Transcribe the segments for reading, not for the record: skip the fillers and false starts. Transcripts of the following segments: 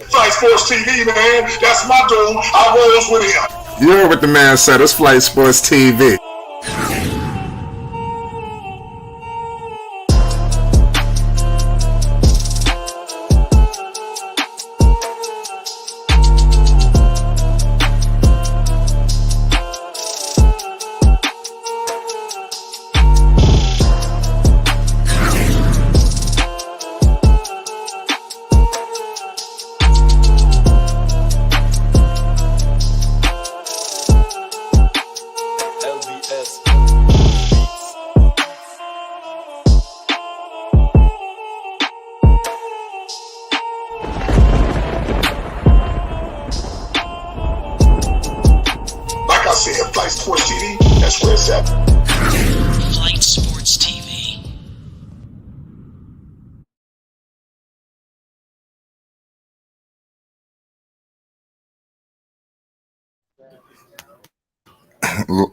Flight Sports TV, man. That's my dude. I rolls with him. You heard what the man said. It's Flight Sports TV. Like I said, Flight Sports TV, that's where it's at. Flight Sports TV.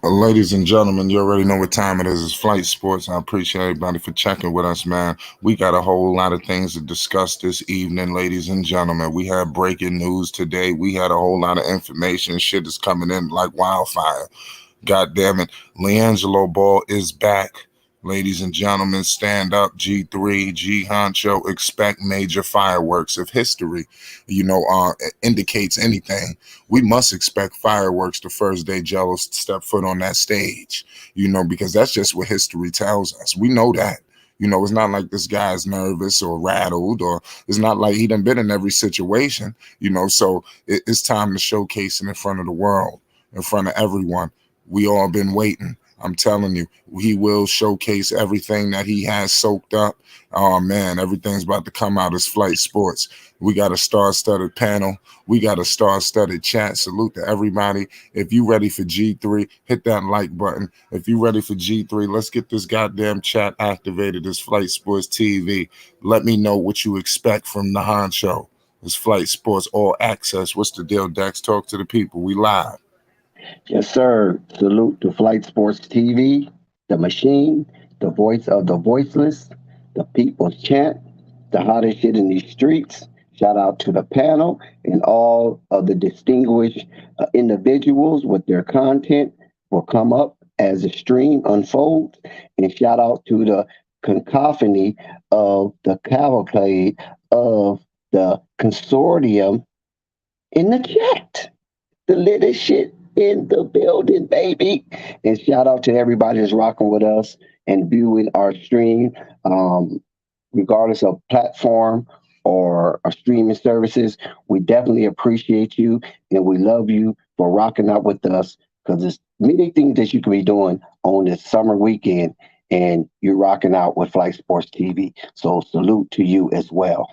Ladies and gentlemen, you already know what time it is. It's Flight Sports. I appreciate everybody for checking with us, man. We got a whole lot of things to discuss this evening, ladies and gentlemen. We had breaking news today. We had a whole lot of information. Shit is coming in like wildfire. God damn it. Liangelo ball is back. Ladies and gentlemen, stand up, G3, G Honcho, expect major fireworks. If history, indicates anything, we must expect fireworks the first day Gelo step foot on that stage, because that's just what history tells us. We know that. It's not like this guy's nervous or rattled, or it's not like he done been in every situation, so it's time to showcase it in front of the world, in front of everyone. We all been waiting. I'm telling you, he will showcase everything that he has soaked up. Oh, man, everything's about to come out as Flight Sports. We got a star-studded panel. We got a star-studded chat. Salute to everybody. If you ready for G3, hit that like button. If you ready for G3, let's get this goddamn chat activated as Flight Sports TV. Let me know what you expect from the Honcho. It's Flight Sports All Access. What's the deal, Dex? Talk to the people. We live. Yes, sir. Salute to Flight Sports TV, the machine, the voice of the voiceless, the people's chant, the hottest shit in these streets. Shout out to the panel and all of the distinguished individuals with their content will come up as the stream unfolds. And shout out to the cacophony of the cavalcade of the consortium in the chat. The latest shit in the building, baby. And shout out to everybody that's rocking with us and viewing our stream, regardless of platform or our streaming services. We definitely appreciate you and we love you for rocking out with us because there's many things that you could be doing on this summer weekend and you're rocking out with Flight Sports TV. So salute to you as well.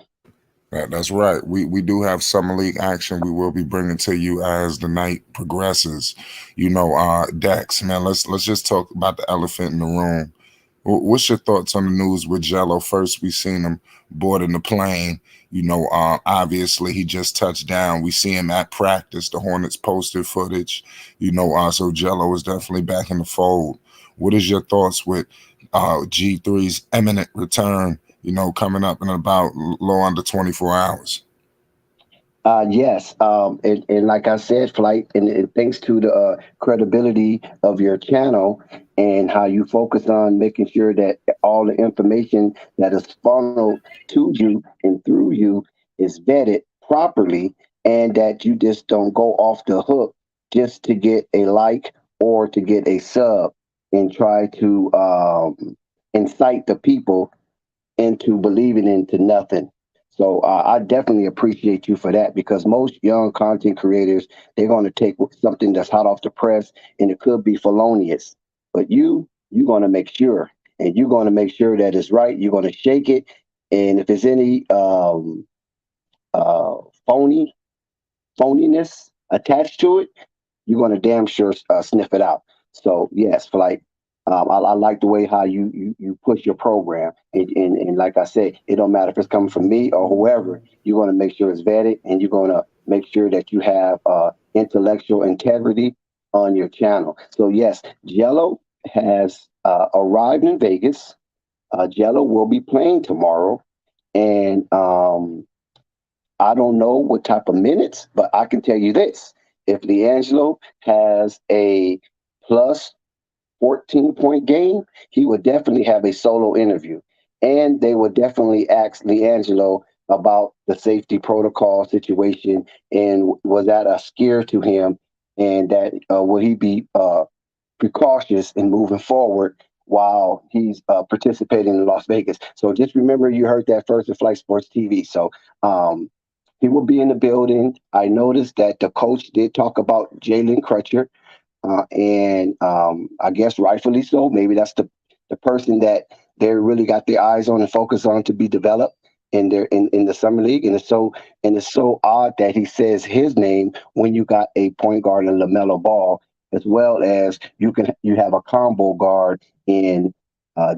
That's right. We do have summer league action. We will be bringing to you as the night progresses. Dex, man. Let's just talk about the elephant in the room. What's your thoughts on the news with Gelo? First, we seen him boarding the plane. Obviously he just touched down. We see him at practice. The Hornets posted footage. So Gelo is definitely back in the fold. What is your thoughts with G3's imminent return? Coming up in about low under 24 hours. Yes. And like I said, Flight, and thanks to the credibility of your channel and how you focus on making sure that all the information that is funneled to you and through you is vetted properly and that you just don't go off the hook just to get a like or to get a sub and try to incite the people into believing into nothing. So I definitely appreciate you for that because most young content creators, they're going to take something that's hot off the press and it could be felonious. But you're going to make sure and you're going to make sure that it's right. You're going to shake it. And if there's any phoniness attached to it, you're going to damn sure sniff it out. So yes, for like, I like the way how you push your program, and like I said, it don't matter if it's coming from me or whoever. You're going to make sure it's vetted, and you're going to make sure that you have intellectual integrity on your channel. So yes, Gelo has arrived in Vegas. Gelo will be playing tomorrow, and I don't know what type of minutes, but I can tell you this. If Liangelo has a plus 14-point game, he would definitely have a solo interview. And they would definitely ask Liangelo about the safety protocol situation and was that a scare to him and that will he be precautious in moving forward while he's participating in Las Vegas. So just remember you heard that first at Flight Sports TV. So he will be in the building. I noticed that the coach did talk about Jalen Crutcher and I guess rightfully so. Maybe that's the person that they really got their eyes on and focus on to be developed in the summer league. And it's so odd that he says his name when you got a point guard in LaMelo Ball, as well as you have a combo guard in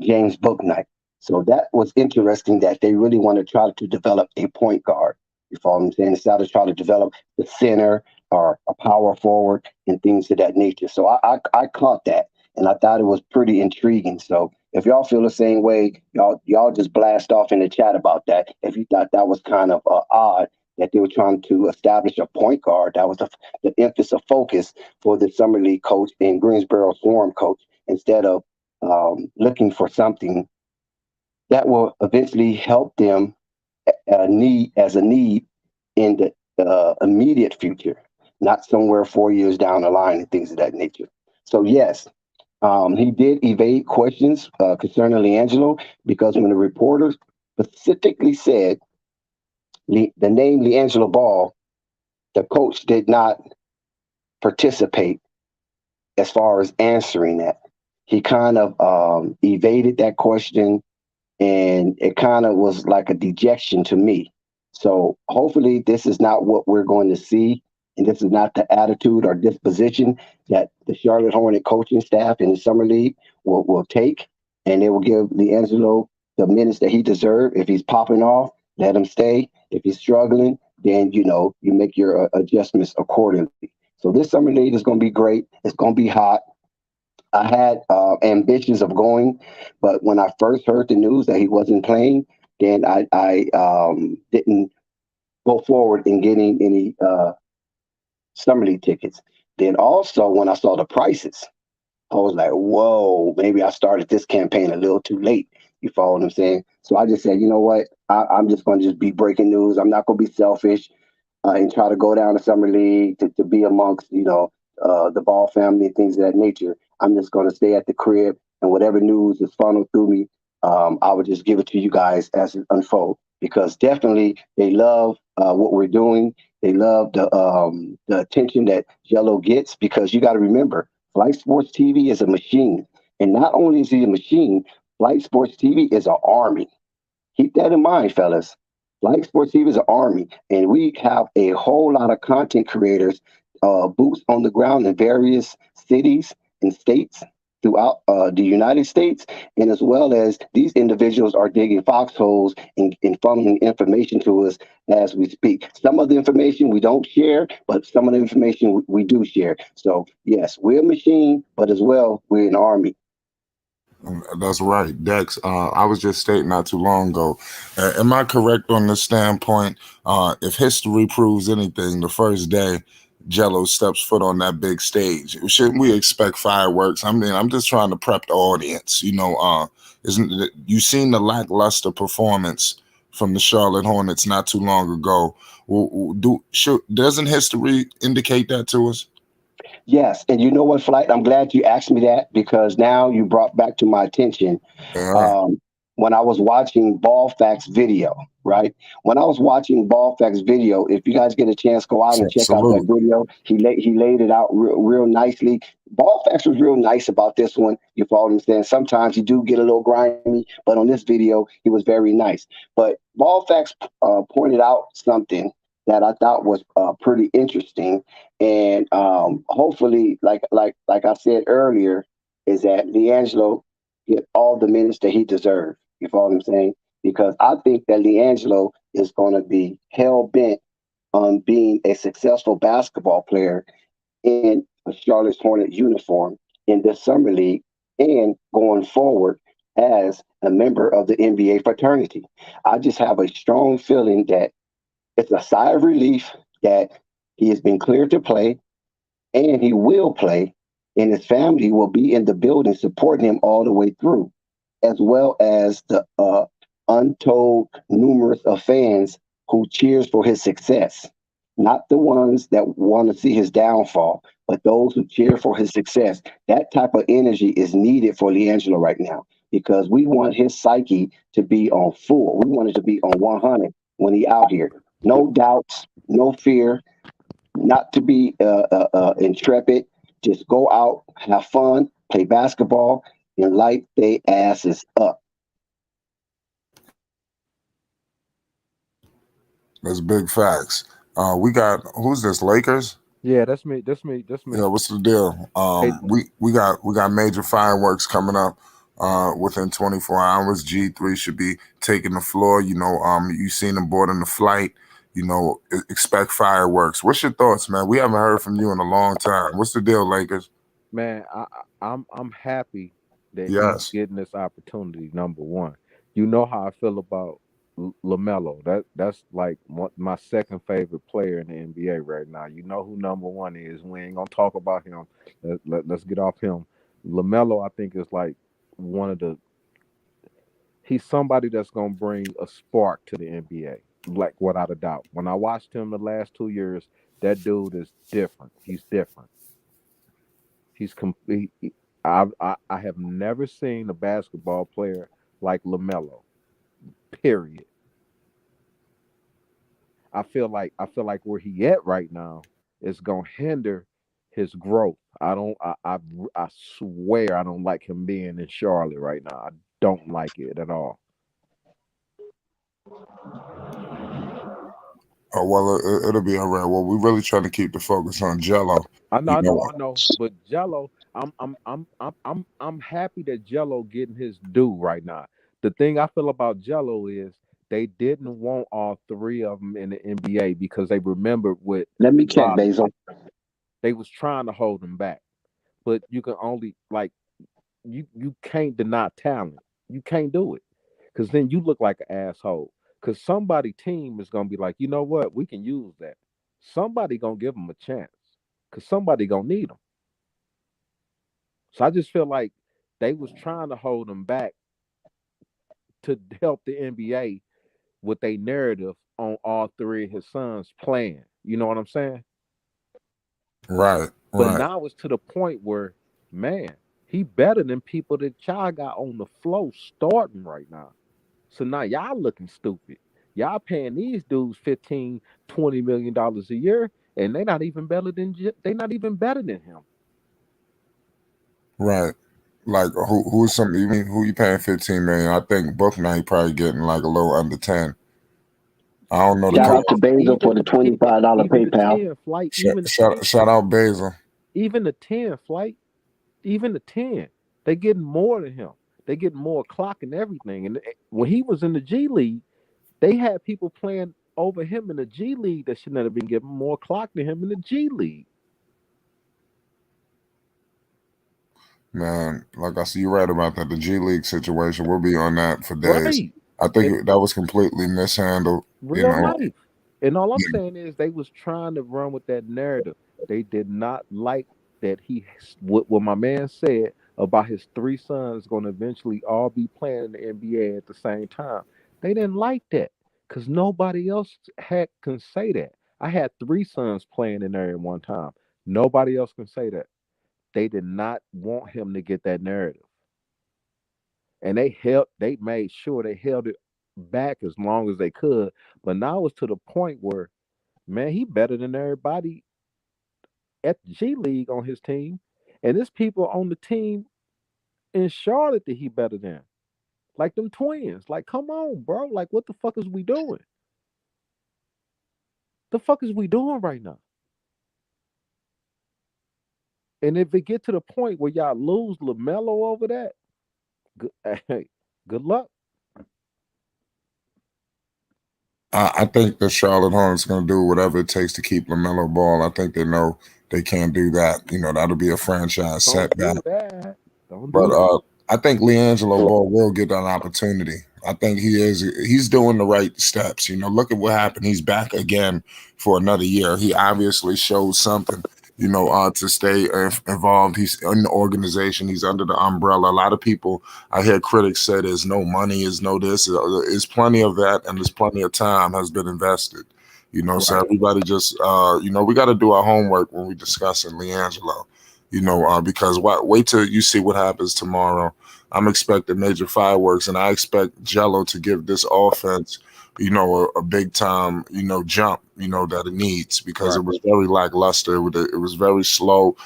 James Booknight. So that was interesting that they really want to try to develop a point guard. You follow what I'm saying? Instead of try to develop the center or a power forward and things of that nature. So I caught that and I thought it was pretty intriguing. So if y'all feel the same way, y'all just blast off in the chat about that. If you thought that was kind of odd that they were trying to establish a point guard, that was the emphasis of focus for the summer league coach and Greensboro Swarm coach instead of looking for something that will eventually help them need in the immediate future, not somewhere 4 years down the line and things of that nature. So yes, he did evade questions concerning Liangelo because when the reporters specifically said the name Liangelo Ball, the coach did not participate as far as answering that. He kind of evaded that question and it kind of was like a dejection to me. So hopefully this is not what we're going to see, and this is not the attitude or disposition that the Charlotte Hornet coaching staff in the summer league will take, and they will give D'Angelo the minutes that he deserves. If he's popping off, let him stay. If he's struggling, then you make your adjustments accordingly. So this summer league is going to be great. It's going to be hot. I had ambitions of going, but when I first heard the news that he wasn't playing, then I didn't go forward in getting any summer league tickets. Then also when I saw the prices, I was like, whoa, maybe I started this campaign a little too late. You follow what I'm saying? So I just said, you know what? I'm just going to just be breaking news. I'm not going to be selfish and try to go down to summer league to be amongst the Ball family and things of that nature. I'm just going to stay at the crib and whatever news is funneled through me, I would just give it to you guys as it unfolds because definitely they love what we're doing. They love the attention that Gelo gets because you got to remember, Flight Sports TV is a machine, and not only is he a machine, Flight Sports TV is an army. Keep that in mind, fellas. Flight Sports TV is an army, and we have a whole lot of content creators, boots on the ground in various cities and states throughout the United States, and as well as these individuals are digging foxholes and funneling information to us as we speak. Some of the information we don't share, but some of the information we do share. So yes, we're a machine, but as well, we're an army. That's right, Dex. I was just stating not too long ago. Am I correct on this standpoint? If history proves anything, the first day Jello steps foot on that big stage, shouldn't we expect fireworks? I mean, I'm just trying to prep the audience. Isn't it, you seen the lackluster performance from the Charlotte Hornets not too long ago? Doesn't history indicate that to us? Yes, and you know what, Flight? I'm glad you asked me that because now you brought back to my attention Yeah, um, when I was watching Ball Facts video, right? When I was watching Ball Facts video, if you guys get a chance, go out and check out that salute. video. He laid it out real nicely. Ball Facts was real nice about this one. You follow what I'm saying? Sometimes you do get a little grimy, but on this video, he was very nice. But Ball Facts pointed out something that I thought was pretty interesting, and hopefully, like I said earlier, is that D'Angelo get all the minutes that he deserves. You follow what I'm saying? Because I think that Liangelo is going to be hell bent on being a successful basketball player in a Charlotte Hornet uniform in this summer league and going forward as a member of the NBA fraternity. I just have a strong feeling that It's a sigh of relief that he has been cleared to play and he will play, and his family will be in the building supporting him all the way through, as well as the untold numerous of fans who cheers for his success. Not the ones that want to see his downfall, but those who cheer for his success. That type of energy is needed for Liangelo right now because we want his psyche to be on full. We want it to be on 100 when he out here. No doubts, no fear, not to be intrepid. Just go out, have fun, play basketball, and light their asses up. That's big facts. We got who's this? Lakers? Yeah, that's me. That's me. That's me. Yeah, what's the deal? Hey, We got major fireworks coming up within 24 hours. G3 should be taking the floor. You seen them boarding the flight. Expect fireworks. What's your thoughts, man? We haven't heard from you in a long time. What's the deal, Lakers? man, I'm happy that he's Yes. getting this opportunity. Number one, you know how I feel about Lamelo. That's like my second favorite player in the NBA right now. You know who number one is. We ain't gonna talk about him. Let's get off him. Lamelo, I think, is like one of the. He's somebody that's gonna bring a spark to the NBA, like without a doubt. When I watched him the last 2 years, that dude is different. He's different. He's complete. I have never seen a basketball player like Lamelo. Period. I feel like where he at right now is gonna hinder his growth. I swear I don't like him being in Charlotte right now. I don't like it at all. Oh well, it'll be all right. Well, we're really trying to keep the focus on Gelo. I know, You I know, know, I know. But Jello, I'm happy that Jello getting his due right now. The thing I feel about Jello is they didn't want all three of them in the NBA because they remembered what Let me check, Rodman. Basil. They was trying to hold him back, but you can only like you can't deny talent. You can't do it because then you look like an asshole. Because somebody team is gonna be like, you know what, we can use that. Somebody gonna give them a chance because somebody gonna need them. So I just feel like they was trying to hold him back to help the NBA with a narrative on all three of his sons playing. You know what I'm saying? right, But right, now it's to the point where, man, he better than people that y'all got on the floor starting right now. So now y'all looking stupid. Y'all paying these dudes 15, $20 million a year, and they not even better than him. right. Like who's some? You mean who you paying 15 million? I think Book now he probably getting like a little under 10. I don't know the Shout Even out coach. to Basil for the $25 even the PayPal. 10 flight, Shout out Basil. even the 10 flight, even the 10, they getting more than him. They getting more clock and everything. And when he was in the G League, they had people playing over him in the G League that should not have been given more clock than him in the G League. Man, like I see you right about that. The G League situation, we'll be on that for days. Right. I think And that was completely mishandled. You real know, life. And all I'm yeah, saying is they was trying to run with that narrative. They did not like that what my man said about his three sons going to eventually all be playing in the NBA at the same time. They didn't like that because nobody else can say that. I had three sons playing in there at one time. Nobody else can say that. They did not want him to get that narrative, and they made sure they held it back as long as they could. But now it's to the point where, man, he better than everybody at the G League on his team, and there's people on the team in Charlotte that he better than, like them twins. Like, come on, bro. Like, what the fuck is we doing? The fuck is we doing right now? And if it get to the point where y'all lose Lamelo over that, good, hey, good luck. I think the Charlotte Hornets going to do whatever it takes to keep LaMelo Ball. I think they know they can't do that. That'll be a franchise Don't setback. do that. Don't But do that. I think Liangelo Ball will get that opportunity. I think he's doing the right steps. Look at what happened. He's back again for another year. He obviously showed something, to stay involved. He's in the organization. He's under the umbrella. A lot of people, I hear critics say there's no money, is no this. There's plenty of that, and there's plenty of time has been invested. So Right. everybody just, we got to do our homework when we discussing Liangelo. Because wait till you see what happens tomorrow. I'm expecting major fireworks, and I expect Gelo to give this offense, a big time, jump, that it needs, because Right. it was very lackluster. It was very slow.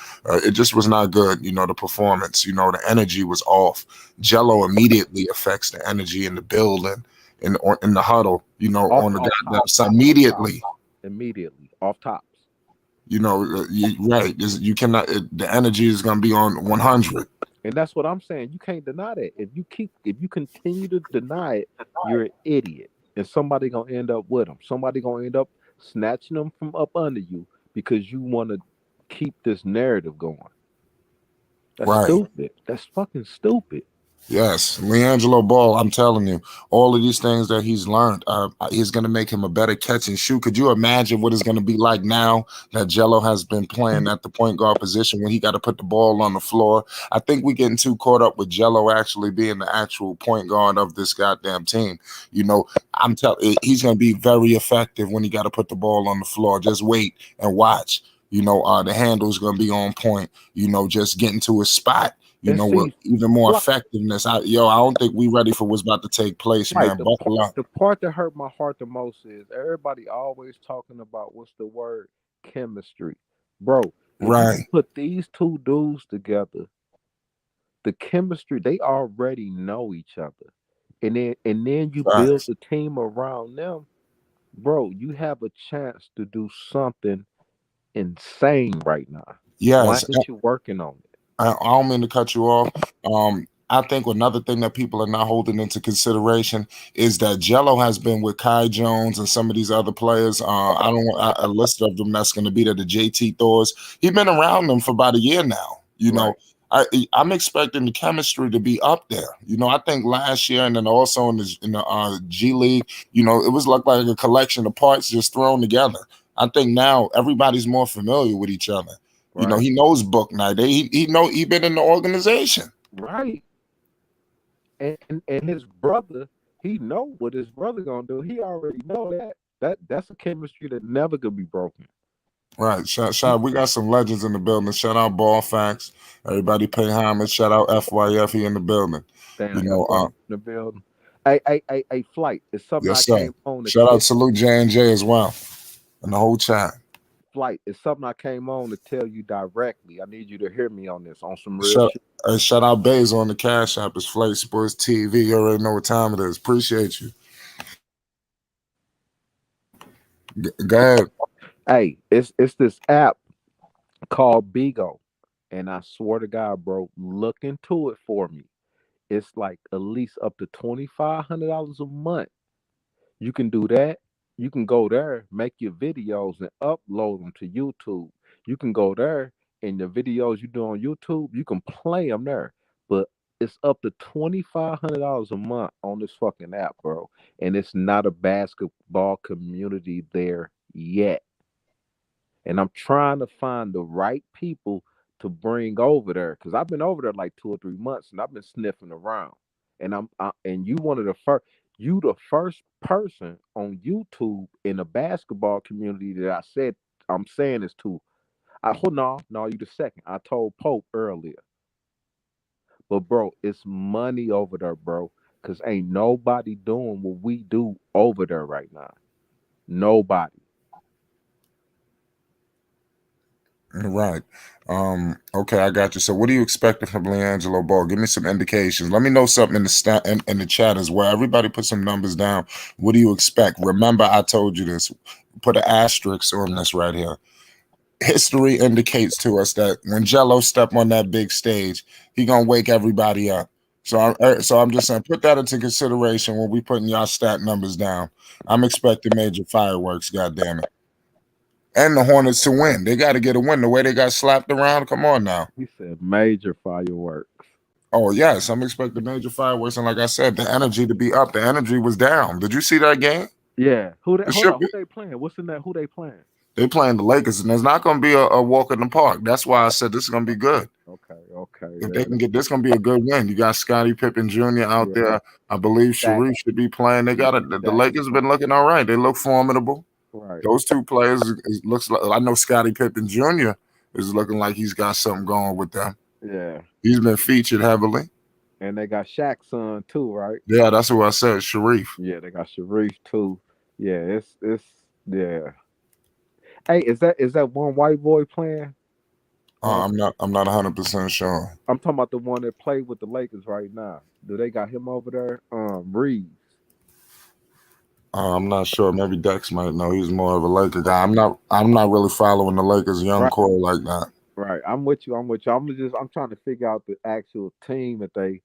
It just was not good. The performance, the energy was off. Gelo immediately affects the energy in the building, in the huddle, Off on the off goddamn top. side Off top. immediately. Immediately. Off tops. Right. You cannot. The energy is going to be on 100. And that's what I'm saying. You can't deny that. If you continue to deny it, you're an idiot. And somebody gonna end up with them. Somebody gonna end up snatching them from up under you because you want to keep this narrative going. That's Right. stupid. That's fucking stupid. Yes, Liangelo Ball. I'm telling you, all of these things that he's learned is going to make him a better catch and shoot. Could you imagine what it's going to be like now that Gelo has been playing at the point guard position when he got to put the ball on the floor? I think we're getting too caught up with Gelo actually being the actual point guard of this goddamn team. I'm telling, he's going to be very effective when he got to put the ball on the floor. Just wait and watch. The handle's going to be on point. Just getting to his spot, And with see, even more flight, effectiveness. I don't think we ready for what's about to take place, flight. man. Buckle up. The part that hurt my heart the most is everybody always talking about what's the word chemistry, bro. If you Right, put these two dudes together, the chemistry they already know each other, and then you build facts. the team around them, bro. You have a chance to do something insane right now. Why Yes, ain't you working on it? I don't mean to cut you off. I think another thing that people are not holding into consideration is that Gelo has been with Kai Jones and some of these other players. I don't want a list of them that's going to be there. The JT Thors. He's been around them for about a year now. Right, I'm expecting the chemistry to be up there. I think last year and then also in the G League, it was like a collection of parts just thrown together. I think now everybody's more familiar with each other. right, He knows Book Night. He been in the organization. right. And his brother, he know what his brother gonna do. He already know that. That's a chemistry that never could be broken. Right. We got some legends in the building. Shout out Ball Facts. Everybody pay homage. Shout out FYF. He in the building. Damn, You know, FY in the building. Hey, flight. It's something I yes, sir. came on to Shout tell out Salute J&J as well. And the whole chat. flight. It's something I came on to tell you directly. I need you to hear me on this, on some real Shout, shit. shout out Bays on the Cash App. It's Flight Sports TV. You already know what time it is. Appreciate you. Go ahead. Hey, it's this app called Bigo, and I swear to God, bro, look into it for me. It's like at least up to $2,500 a month. You can do that. You can go there, make your videos, and upload them to YouTube. You can go there, and the videos you do on YouTube, you can play them there. But it's up to $2,500 a month on this fucking app, bro. And it's not a basketball community there yet. And I'm trying to find the right people to bring over there because I've been over there like 2 or 3 months and I've been sniffing around. And you one of the first, you the first person on YouTube in the basketball community that I said I'm saying this to. I hold no, you the second. I told Pope earlier, but bro, it's money over there, bro. Cause ain't nobody doing what we do over there right now. Nobody. Right. Okay, I got you. So what are you expecting from Liangelo Ball? Give me some indications. Let me know something in the chat as well. Everybody put some numbers down. What do you expect? Remember, I told you this. Put an asterisk on this right here. History indicates to us that when Gelo step on that big stage, he gonna wake everybody up. So I'm just saying, put that into consideration when we putting y'all stat numbers down. I'm expecting major fireworks. God damn it. And the Hornets to win. They got to get a win. The way they got slapped around, come on now. He said major fireworks. Oh yes, I'm expecting major fireworks, and like I said, the energy to be up. The energy was down. Did you see that game? Yeah. Who they It hold should on, be. who they playing? What's in that? Who they playing? They playing the Lakers, and there's not going to be a walk in the park. That's why I said this is going to be good. Okay. If they can get this, going to be a good win. You got Scottie Pippen Jr. out Yeah. there. I believe Shaq. Sharif should be playing. They got it. The Shaq is Lakers have been playing. looking all right. They look formidable. Right. Those two players looks like I know Scottie Pippen Jr. is looking like he's got something going with them. Yeah. He's been featured heavily. And they got Shaq's son too, right? Yeah, that's what I said, Sharif. Yeah, they got Sharif too. Yeah, it's yeah. Hey, is that one white boy playing? I'm not 100% sure. I'm talking about the one that played with the Lakers right now. Do they got him over there? Reeves. I'm not sure. Maybe Dex might know. He's more of a Laker guy. I'm not really following the Lakers young Right. core like that. Right. I'm with you. I'm trying to figure out the actual team that they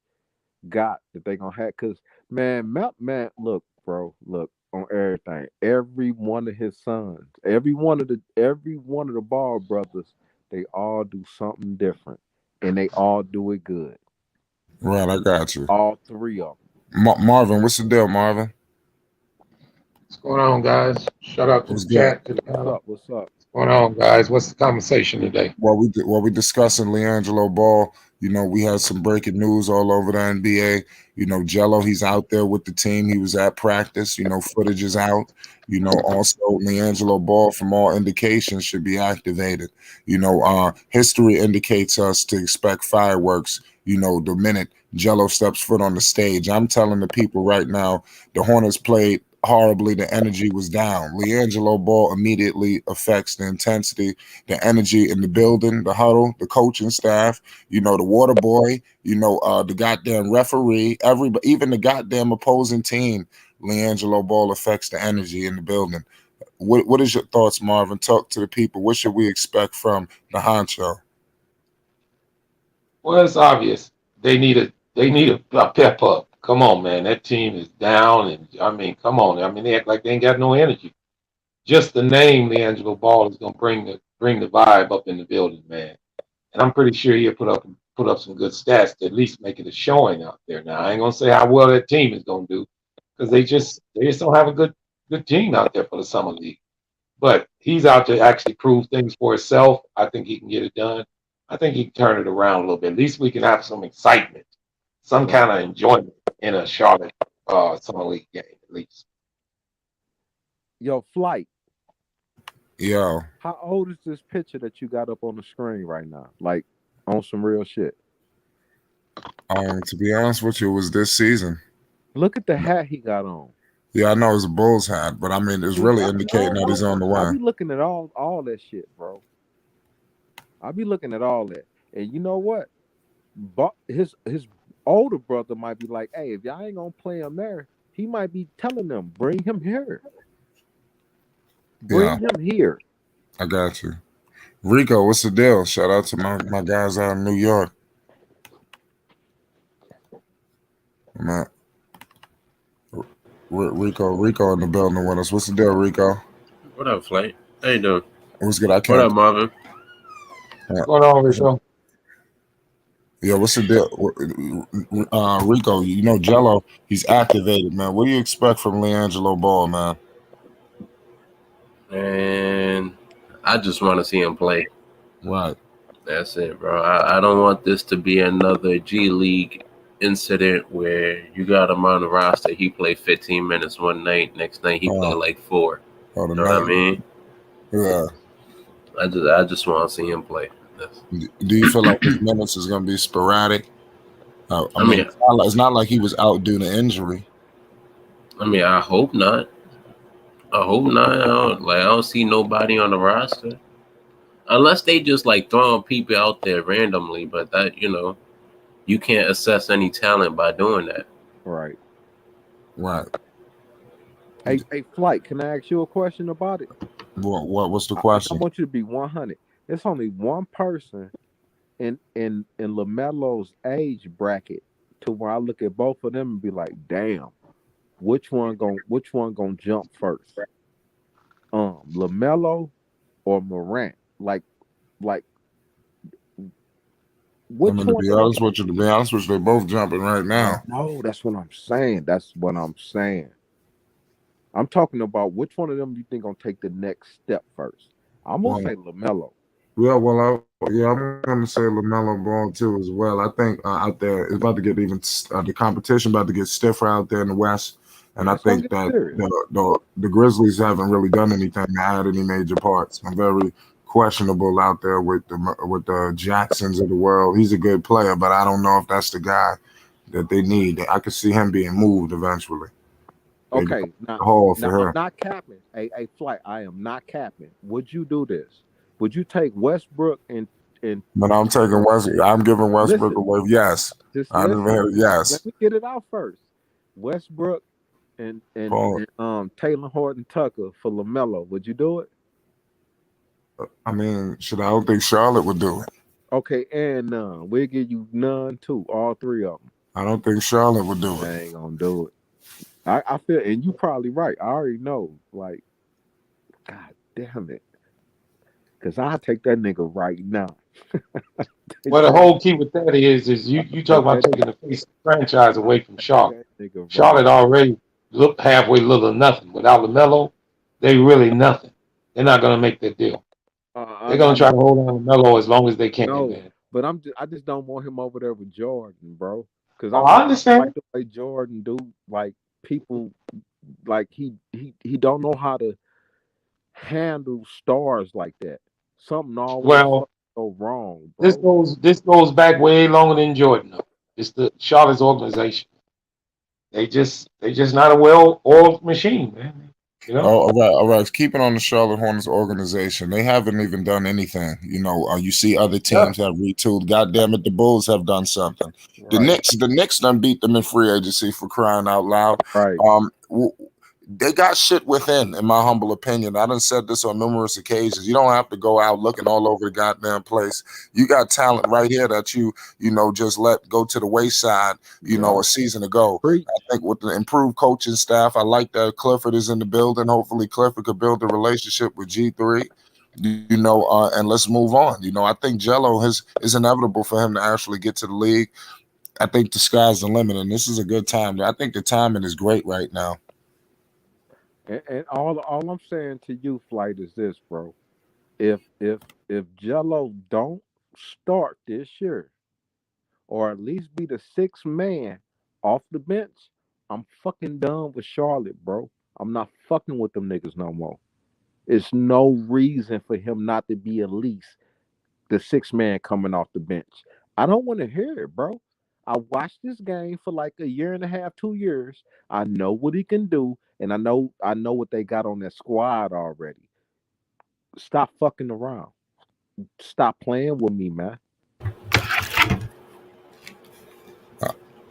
got that they gonna have. Cause man, look, bro, look on everything. Every one of his sons, every one of the Ball brothers, they all do something different, and they all do it good. Right, I got you. All three of Marvin, what's the deal, Marvin? What's going on, guys? Shout out to What's the good? chat. To the them. panel. What's up? What's going on, guys? What's the conversation today? What we discussing Liangelo Ball. We had some breaking news all over the NBA. Gelo, he's out there with the team. He was at practice. Footage is out. Also Liangelo Ball, from all indications, should be activated. History indicates us to expect fireworks. The minute Gelo steps foot on the stage. I'm telling the people right now, the Hornets played horribly. The energy was down. Liangelo Ball immediately affects the intensity, the energy in the building, the huddle, the coaching staff, the water boy, the goddamn referee, everybody, even the goddamn opposing team. Liangelo Ball affects the energy in the building. What is your thoughts, Marvin? Talk to the people. What should we expect from the honcho? Well, it's obvious they need a pep up. Come on, man. That team is down, and I mean, come on. I mean, they act like they ain't got no energy. Just the name Leangelo Ball is gonna bring the vibe up in the building, man. And I'm pretty sure he'll put up some good stats to at least make it a showing out there. Now, I ain't gonna say how well that team is gonna do because they just don't have a good team out there for the summer league. But he's out to actually prove things for himself. I think he can get it done. I think he can turn it around a little bit. At least we can have some excitement, some Right. kind of enjoyment in a Charlotte summer league game, at least. Yo, Flight. Yo, How old is this picture that you got up on the screen right now? Like on some real shit. to be honest with you, it was this season. Look at the hat he got on. Yeah, I know it's a Bulls hat, but I mean, it's really I indicating that he's on the I way. be looking at all that shit, bro. I be looking at all that, and you know what? But his older brother might be like, "Hey, if y'all ain't gonna play him there, he might be telling them, bring him here, Yeah, bring him here." I got you. Rico, what's the deal? Shout out to my guys out in New York. Man, Rico in the building with us. What's the deal, Rico? What up, Flight? How you doing? What's good? I What can't. up, Marvin? What's going on, Rico? Yeah, what's the deal? Rico, Gelo, he's activated, man. What do you expect from Liangelo Ball, man? And I just want to see him play. Right. That's it, bro. I don't want this to be another G League incident where you got him on the roster. He played 15 minutes one night. Next night he played like 4. Oh, You know what I mean? Yeah. I just want to see him play. Do you feel like his minutes is going to be sporadic? I mean, mean, it's not like he was out due to injury. I hope not. I hope not. I don't see nobody on the roster. Unless they just like throwing people out there randomly, but that you can't assess any talent by doing that. Right. Right. Hey, Flight. Can I ask you a question about it? What's the I question? want you to be 100. There's only one person in LaMelo's age bracket to where I look at both of them and be like, damn, which one gonna jump first? LaMelo or Morant? Like I Which mean, to one be of them? honest with you, they're both jumping right I now. know. That's what I'm saying. That's what I'm saying. I'm talking about which one of them you think gonna take the next step first. I'm gonna say Well, Lamelo. yeah, I'm going to say Lamelo Ball too as well. I think out there it's about to get the competition about to get stiffer out there in the West, and Yeah, I it's gonna think get that serious. the Grizzlies haven't really done anything to add any major parts. I'm very questionable out there with the Jacksons of the world. He's a good player, but I don't know if that's the guy that they need. I could see him being moved eventually. They got Okay, the hole now for I'm him. not capping. A flight. I am not capping. Would you do this? Would you take Westbrook and But I'm taking West. I'm giving Westbrook listen? away. Yes, Just I just listen. had yes. Let me get it out first. Westbrook Paul. and Taylor Horton Tucker for Lamelo. Would you do it? I mean, should I don't think Charlotte would do it. Okay, and none. We'll give you none too. All three of them. I don't think Charlotte would do it. They ain't gonna do it. I feel, and you probably right. I already know. Like, God damn it, because I take that nigga right now. Well, take the that. whole key with that is you talk Take about that. taking the face of the franchise away from Take Charlotte. that nigga right. Charlotte already look halfway little or nothing. Without LaMelo, they really nothing. They're not going to make that deal. They're going I to try to know. hold on to Melo as long as they can, No, man. but I just don't want him over there with Jordan, bro. Because Oh, I I don't like understand. the way Jordan do. Like people, like he don't know how to handle stars like that. Something always Well, fucking go wrong, this bro. goes back way longer than Jordan. Though. It's the Charlotte's organization. They just not a well-oiled machine, man. You know. Oh, all right, all right. Keeping on the Charlotte Hornets organization, they haven't even done anything. You see other Yeah. teams have retooled. God damn it, the Bulls have done something. Right, The Knicks done beat them in free agency for crying out loud. right. W- they got shit within, in my humble opinion. I done said this on numerous occasions. You don't have to go out looking all over the goddamn place. You got talent right here that just let go to the wayside, Yeah, a season ago. preach. I think with the improved coaching staff, I like that Clifford is in the building. Hopefully, Clifford could build a relationship with G3. And let's move on. I think Gelo is inevitable for him to actually get to the league. I think the sky's the limit, and this is a good time. I think the timing is great right now. And all I'm saying to you, flight, is this, bro. If if if Jello don't start this year, or at least be the sixth man off the bench, I'm fucking done with Charlotte, bro. I'm not fucking with them niggas no more. It's no reason for him not to be at least the sixth man coming off the bench. I don't want to hear it, bro. I watched this game for like a year and a half, 2 years. I know what he can do, and I know what they got on that squad already. Stop fucking around. Stop playing with me, man.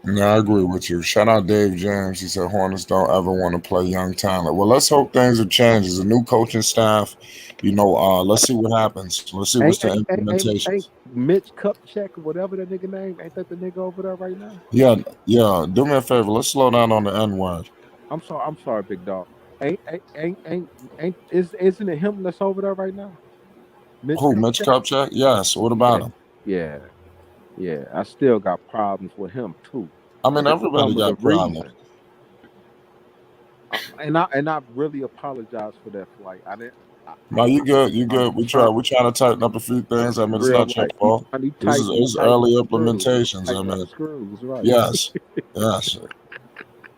Yeah, I agree with you. Shout out Dave James. He said Hornets don't ever want to play young talent. Well, let's hope things have changed. There's a new coaching staff. Let's see what happens. Let's see what's Ain't the ain't ain't ain't, ain't implementations. Mitch Kupchak or whatever that nigga name? Ain't that the nigga over there right now? Yeah, yeah. Do me a favor. Let's slow down on the N word. I'm sorry, big dog. Isn't it him that's over there right now? Mitch Who, Mitch Kupchak? Kupchak? Yes. What Yeah, about him? yeah, yeah. I still got problems with him too. I mean, And everybody some of the got problems. reasons. And I really apologize for that flight. I didn't. No, you good. You I'm good. We trying try. We trying to tighten up a few things. I mean, it's real not your right. You fault. trying to This is tighten it's tighten early the screws. implementations. I Tighten the mean, screws, right? yes, yes.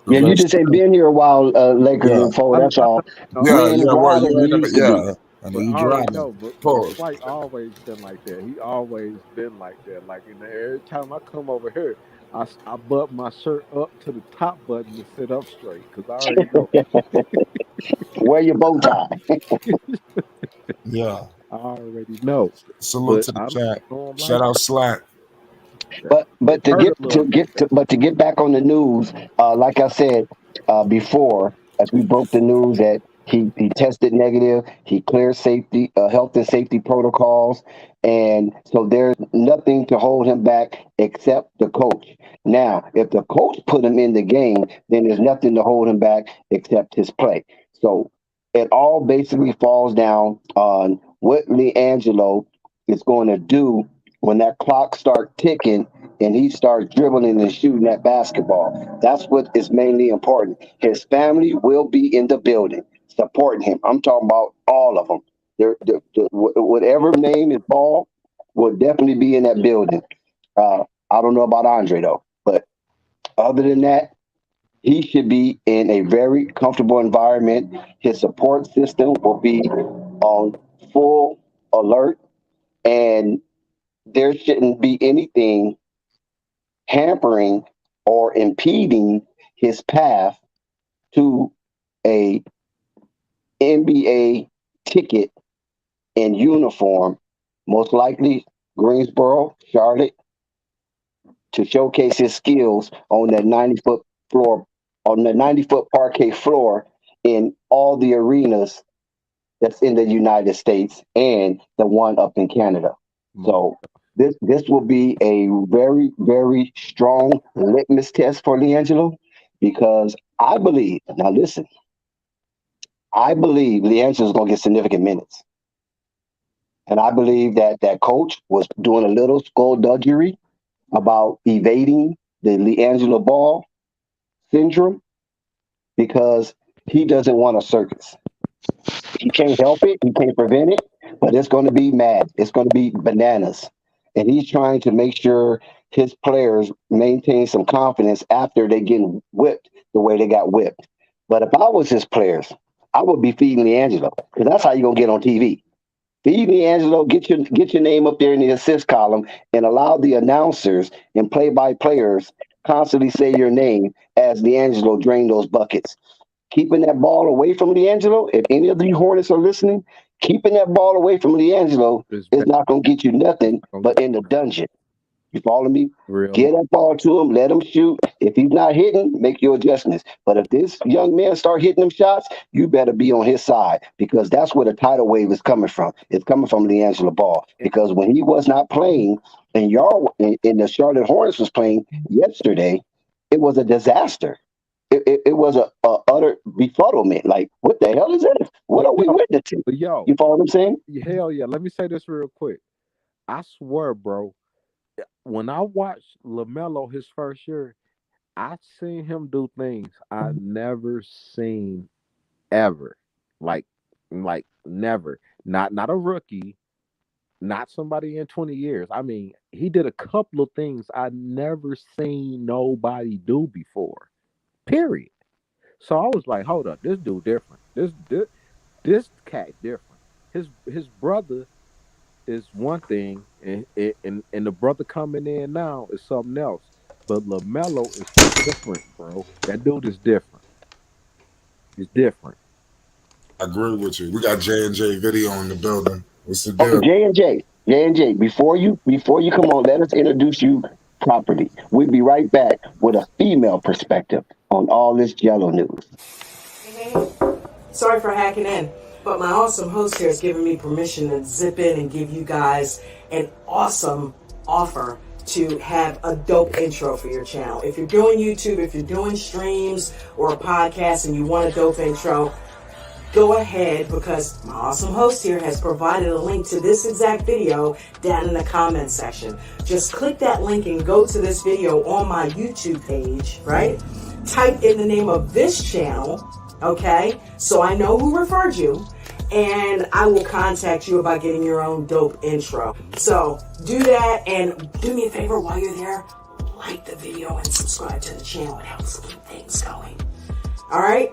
Yeah, you just Eventually, ain't been here a while, Lakers yeah, and four. I, That's I, all. know, You yeah, ain't as yeah. Well, dry as you you ain't never. used to be. Yeah, I know but you I already driving. know. But Pause. flight always been like that. He always been like that. Like every time I come over here, I button my shirt up to the top button to sit up straight because I already know. Wear your bow tie. Yeah. I already know. Salute But to the I chat. don't Shout like out Slack. that. But It to hurt get a little bit. back on the news, like I said before, as we broke the news that he tested negative, he cleared safety, health and safety protocols, and so there's nothing to hold him back except the coach. Now, if the coach put him in the game, then there's nothing to hold him back except his play. So it all basically falls down on what Liangelo is going to do when that clock start ticking and he starts dribbling and shooting that basketball. That's what is mainly important. His family will be in the building supporting him. I'm talking about all of them. Whatever name is Ball will definitely be in that building. I don't know about Andre though, but other than that, he should be in a very comfortable environment. His support system will be on full alert, and there shouldn't be anything hampering or impeding his path to a NBA ticket in uniform, most likely Greensboro, Charlotte, to showcase his skills on that 90-foot floor, on the 90-foot parquet floor in all the arenas that's in the United States and the one up in Canada. So this will be a very, very strong litmus test for Liangelo, because I believe, now listen, I believe Liangelo's going to get significant minutes. And I believe that that coach was doing a little skullduggery about evading the Liangelo Ball syndrome because he doesn't want a circus. He can't help it, he can't prevent it, but it's going to be mad. It's going to be bananas. And he's trying to make sure his players maintain some confidence after they get whipped the way they got whipped. But if I was his players, I would be feeding Liangelo, because that's how you're going to get on TV. Feed Liangelo, get your name up there in the assist column, and allow the announcers and play-by-players constantly say your name as Liangelo drain those buckets. Keeping that ball away from Liangelo, if any of you Hornets are listening, keeping that ball away from Liangelo is not going to get you nothing but in the dungeon. You follow me? Real. Get that ball to him, let him shoot. If he's not hitting, make your adjustments. But if this young man start hitting them shots, you better be on his side, because that's where the tidal wave is coming from. It's coming from Liangelo Ball. Because when he was not playing and y'all in the Charlotte Hornets was playing yesterday, it was a disaster. It was a utter befuddlement. Like, what the hell is this? What are we witnessing? Yo, You follow what I'm saying? hell yeah. Let me say this real quick. I swear, bro, when I watched LaMelo his first year, I seen him do things I never seen ever. Like never. Not a rookie, not somebody in 20 years. I mean, he did a couple of things I never seen nobody do before. Period. So I was like, hold up, this dude different. This cat different. His brother is one thing, and the brother coming in now is something else. But LaMelo is different, bro. That dude is different. He's different. I agree with you. We got J&J video in the building. What's the Oh, deal? J&J, before you come on, let us introduce you properly. We'll be right back with a female perspective on all this Gelo news. Sorry for hacking in, but my awesome host here has given me permission to zip in and give you guys an awesome offer to have a dope intro for your channel. If you're doing YouTube, if you're doing streams or a podcast and you want a dope intro, go ahead, because my awesome host here has provided a link to this exact video down in the comments section. Just click that link and go to this video on my YouTube page, right? Type in the name of this channel, okay? So I know who referred you, and I will contact you about getting your own dope intro. So do that, and do me a favor while you're there, like the video and subscribe to the channel. It helps keep things going. All right?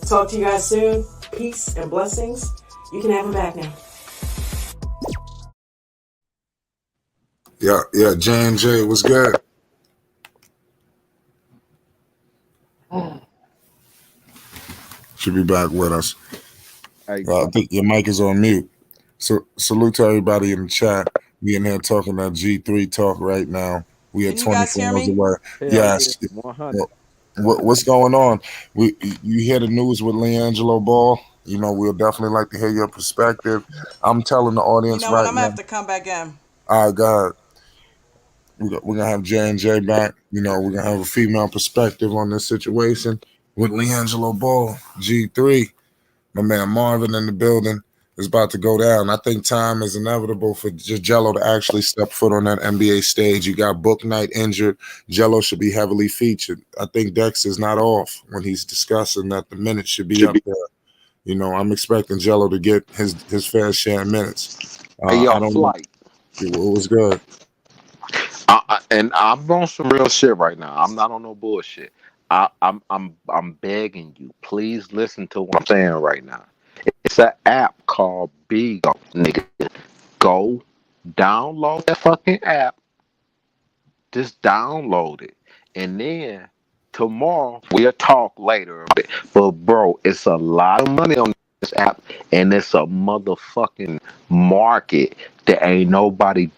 Talk to you guys soon. Peace and blessings. You can have him back now. Yeah, J&J, what's good? Should be back with us. Hey, I think your mic is on mute. So salute to everybody in the chat. We in here talking that G3 talk right now. We are Can you guys 24 hear hours me? away. hell Yes. yeah, 100. What's going on? You hear the news with Liangelo Ball? You know, we'll definitely like to hear your perspective. I'm telling the You audience know what? right I'm gonna now. have to come back in. All right, go ahead. We're gonna have J&J back. You know, we're gonna have a female perspective on this situation with Liangelo Ball, G3, my man Marvin in the building. is about to go down. I think time is inevitable for just Gelo to actually step foot on that NBA stage. You got Book Knight injured. Gelo should be heavily featured. I think Dex is not off when he's discussing that the minutes should be up there. You know, I'm expecting Gelo to get his fair share of minutes. Hey, I yo, don't know. Flight. It was good. And I'm on some real shit right now. I'm not on no bullshit. I'm begging you, please listen to what I'm saying right now. It's an app called Bigo, nigga. Go download that fucking app. Just download it, and then tomorrow we'll talk later a bit. But bro, it's a lot of money on this app, and it's a motherfucking market that ain't nobody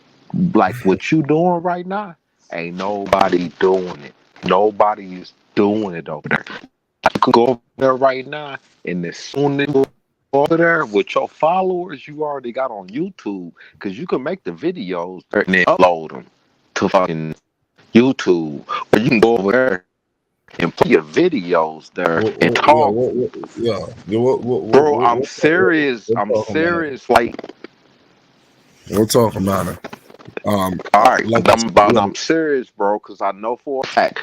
like what you doing right now. Ain't nobody doing it. Nobody is doing it over there. You can go over there right now, and as soon as you go over there with your followers you already got on YouTube, because you can make the videos and then upload them to fucking YouTube, or you can go over there and put your videos there and talk. Bro, I'm serious. I'm serious. Like, We'll talk about it. all right, Like, I'm serious, bro, because I know for a fact.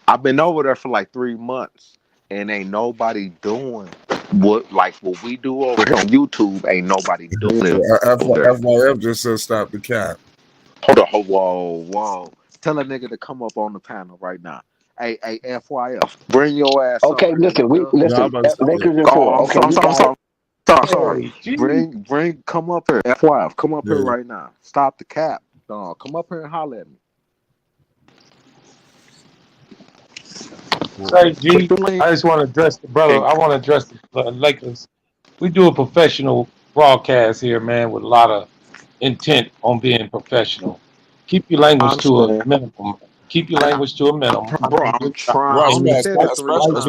I've been over there for like 3 months, and ain't nobody doing what we do over here on YouTube. Ain't nobody doing it over there. FYF just said stop the cap. Hold on, whoa. Tell a nigga to come up on the panel right now. Hey, FYF, bring your ass up Okay, here, listen, nigga. Lakers and four. Okay, we got it. Sorry. Come up here. FYF, come up here Yeah. right now. Stop the cap. Come up here and holler at me. Say, G, I just want to address the brother. I want to address the Lakers. We do a professional broadcast here, man, with a lot of intent on being professional. Keep your language to a minimum. Keep your language to a minimum. Bro, I'm trying. Right, I only said it 3 times.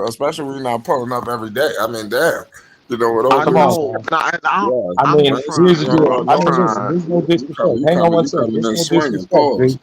especially when you're not pulling up every day. I mean, damn. You know what? I Come know. on, I'm here's the deal. bro. I I'm mean, listen, trying. there's no disrespect. You Hang on one second. coming in There's no swinging. disrespect, Pause. G.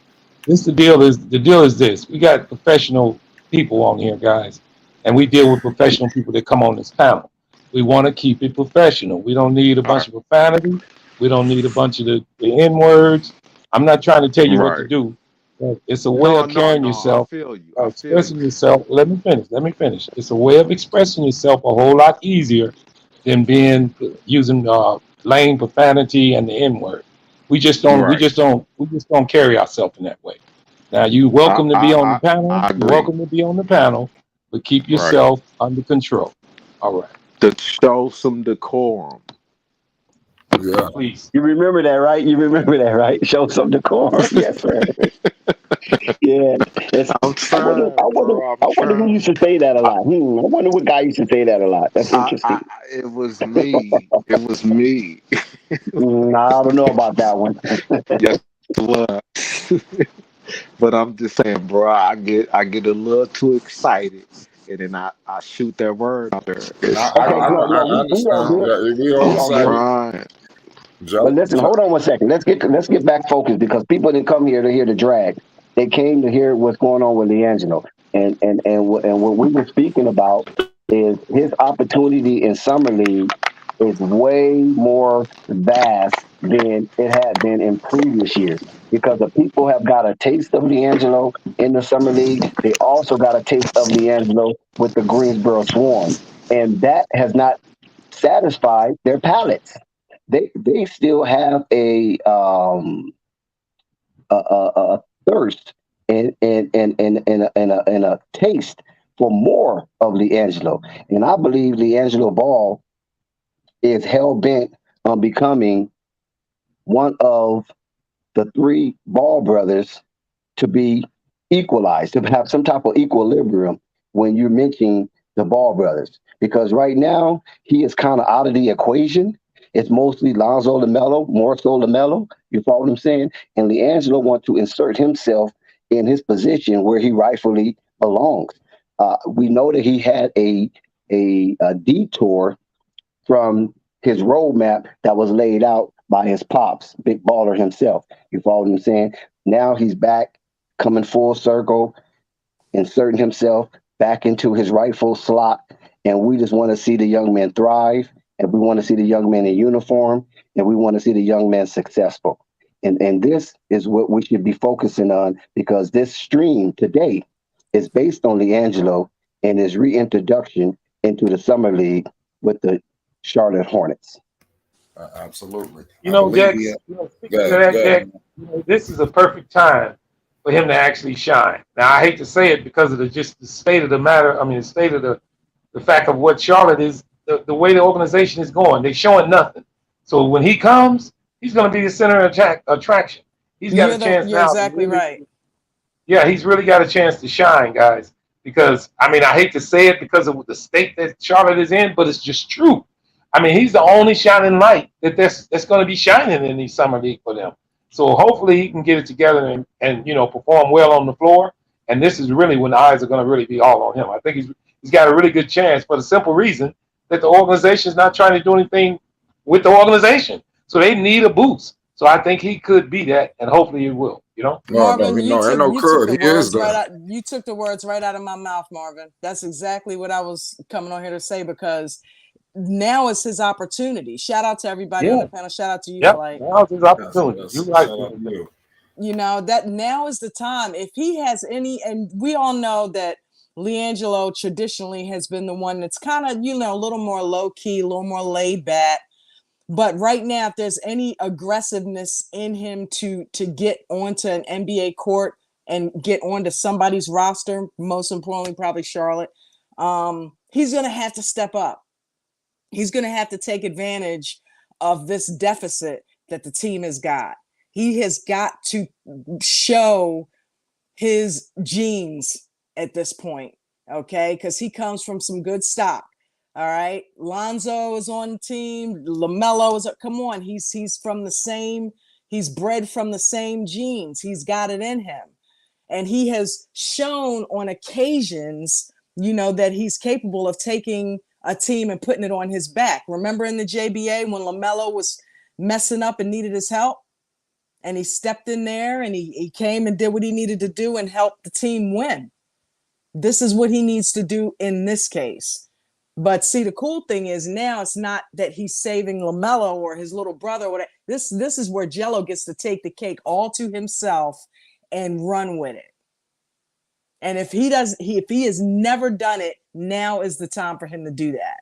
The deal is this. We got professional people on here, guys, and we deal with professional people that come on this panel. We want to keep it professional. We don't need a bunch of profanity. We don't need a bunch of the N words. I'm not trying to tell you what to Right. do. But it's a way of carrying I yourself, feel you. expressing yourself. Let me finish. It's a way of expressing yourself a whole lot easier than using lame profanity and the N word. We just don't carry ourselves in that way. Now you're welcome to be on the panel. I You're agree. welcome to be on the panel, but keep yourself under control. All right. To show some decorum. Yeah. Please. You remember that, right? Show some decorum. Yes, sir. Yeah. I'm trying, I wonder who used to say that a lot. I wonder what guy used to say that a lot. That's interesting. It was me. It was me. I don't know about that one. Yes, it was. But I'm just saying, bro. I get a little too excited, and then I shoot that word out there. I We all understand. good. Yeah, we all We all good. Trying. But listen, hold on one second. Let's get back focused because people didn't come here to hear the drag. They came to hear what's going on with Liangelo. And what we were speaking about is his opportunity in summer league is way more vast than it had been in previous years because the people have got a taste of Liangelo in the summer league. They also got a taste of Liangelo with the Greensboro Swarm, and that has not satisfied their palates. They still have a thirst and a taste for more of Liangelo. And I believe Liangelo Ball is hell bent on becoming one of the three Ball brothers to be equalized, to have some type of equilibrium when you're mentioning the Ball brothers. Because right now, he is kind of out of the equation. It's mostly Lonzo LaMelo, more so LaMelo. You follow what I'm saying? And Liangelo wants to insert himself in his position where he rightfully belongs. We know that he had a detour from his roadmap that was laid out by his pops, Big Baller himself. You follow what I'm saying? Now he's back, coming full circle, inserting himself back into his rightful slot. And we just want to see the young man thrive and we want to see the young man in uniform, and we want to see the young man successful. And this is what we should be focusing on, because this stream today is based on Liangelo and his reintroduction into the summer league with the Charlotte Hornets. Absolutely. You I know, believe Dex, speaking go of ahead, that, go Dex, ahead. this is a perfect time for him to actually shine. Now, I hate to say it because of just the state of the matter. I mean, the state of the fact of what Charlotte is, the way the organization is going. They're showing nothing. So when he comes, he's going to be the center of attraction. He's got a chance You're now to exactly really, right. yeah, he's really got a chance to shine, guys. Because I mean, I hate to say it because of the state that Charlotte is in, but it's just true. I mean, he's the only shining light that's going to be shining in the summer league for them. So hopefully he can get it together and perform well on the floor. And this is really when the eyes are going to really be all on him. I think he's got a really good chance for the simple reason that the organization is not trying to do anything with the organization. So they need a boost. So I think he could be that, and hopefully he will. No, Marvin, no, ain't no you took could. the He is words right that. out. You took the words right out of my mouth, Marvin. That's exactly what I was coming on here to say, because now is his opportunity. Shout out to everybody on Yeah. the panel. Shout out to you, Yep. Flight. Now's his opportunity. Yes, You're yes. right. Shout out to you. You know, that now is the time. If he has any, and we all know that Liangelo traditionally has been the one that's kind of, a little more low key, a little more laid back. But right now, if there's any aggressiveness in him to get onto an NBA court and get onto somebody's roster, most importantly, probably Charlotte, he's going to have to step up. He's going to have to take advantage of this deficit that the team has got. He has got to show his genes at this point, okay? Because he comes from some good stock. All right, Lonzo is on the team. LaMelo is. Come on, he's from the same. He's bred from the same genes. He's got it in him, and he has shown on occasions, that he's capable of taking a team and putting it on his back. Remember in the JBA when LaMelo was messing up and needed his help, and he stepped in there and he came and did what he needed to do and helped the team win. This is what he needs to do in this case. But see, the cool thing is now it's not that he's saving LaMelo or his little brother or whatever. This is where Gelo gets to take the cake all to himself and run with it. And if he has never done it, now is the time for him to do that.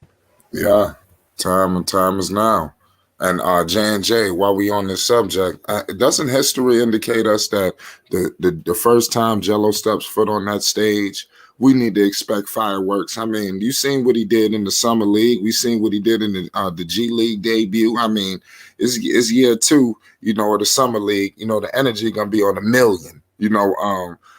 Yeah, time is now. And J&J, while we on this subject, doesn't history indicate us that the first time Gelo steps foot on that stage, we need to expect fireworks? I mean, you seen what he did in the summer league. We seen what he did in the G League debut. I mean, it's year two, of the summer league. The energy gonna be on a million.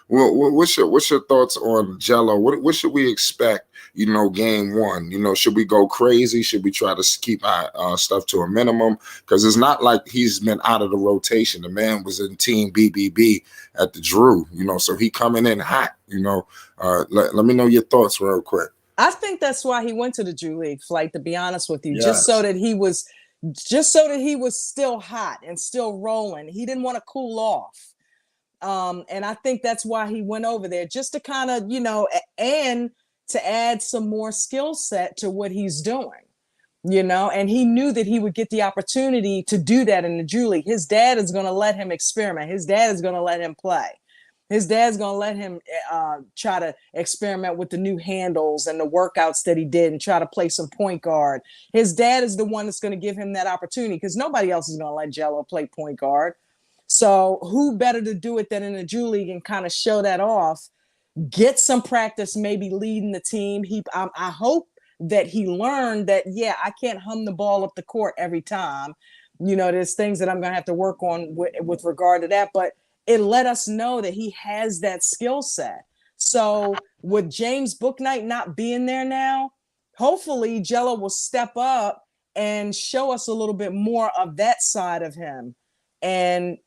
What's your thoughts on Gelo? What should we expect? Game one. Should we go crazy? Should we try to keep our stuff to a minimum? Because it's not like he's been out of the rotation. The man was in Team BBB at the Drew. So he coming in hot. Let me know your thoughts real quick. I think that's why he went to the Drew League, Flight, to be honest with you, Yes. just so that he was still hot and still rolling. He didn't want to cool off. And I think that's why he went over there, just to kind of, and to add some more skill set to what he's doing, and he knew that he would get the opportunity to do that in the Drew League. His dad is going to let him experiment. His dad is going to let him play. His dad's going to let him try to experiment with the new handles and the workouts that he did and try to play some point guard. His dad is the one that's going to give him that opportunity, because nobody else is going to let Gelo play point guard. So who better to do it than in the Drew League and kind of show that off, get some practice, maybe leading the team. I hope that he learned that, I can't hum the ball up the court every time. There's things that I'm going to have to work on with regard to that, but it let us know that he has that skill set. So with James Bouknight not being there now, hopefully Gelo will step up and show us a little bit more of that side of him, and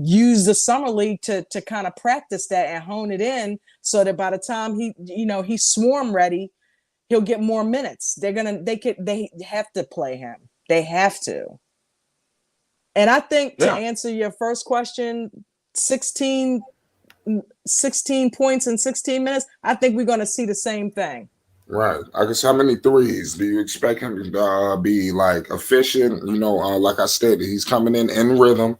use the summer league to kind of practice that and hone it in, so that by the time he's swarm ready, he'll get more minutes. They have to play him. They have to. And I think to answer your first question, 16 points in 16 minutes, I think we're going to see the same thing. Right. I guess how many threes do you expect him to be like efficient? Like I said, he's coming in rhythm.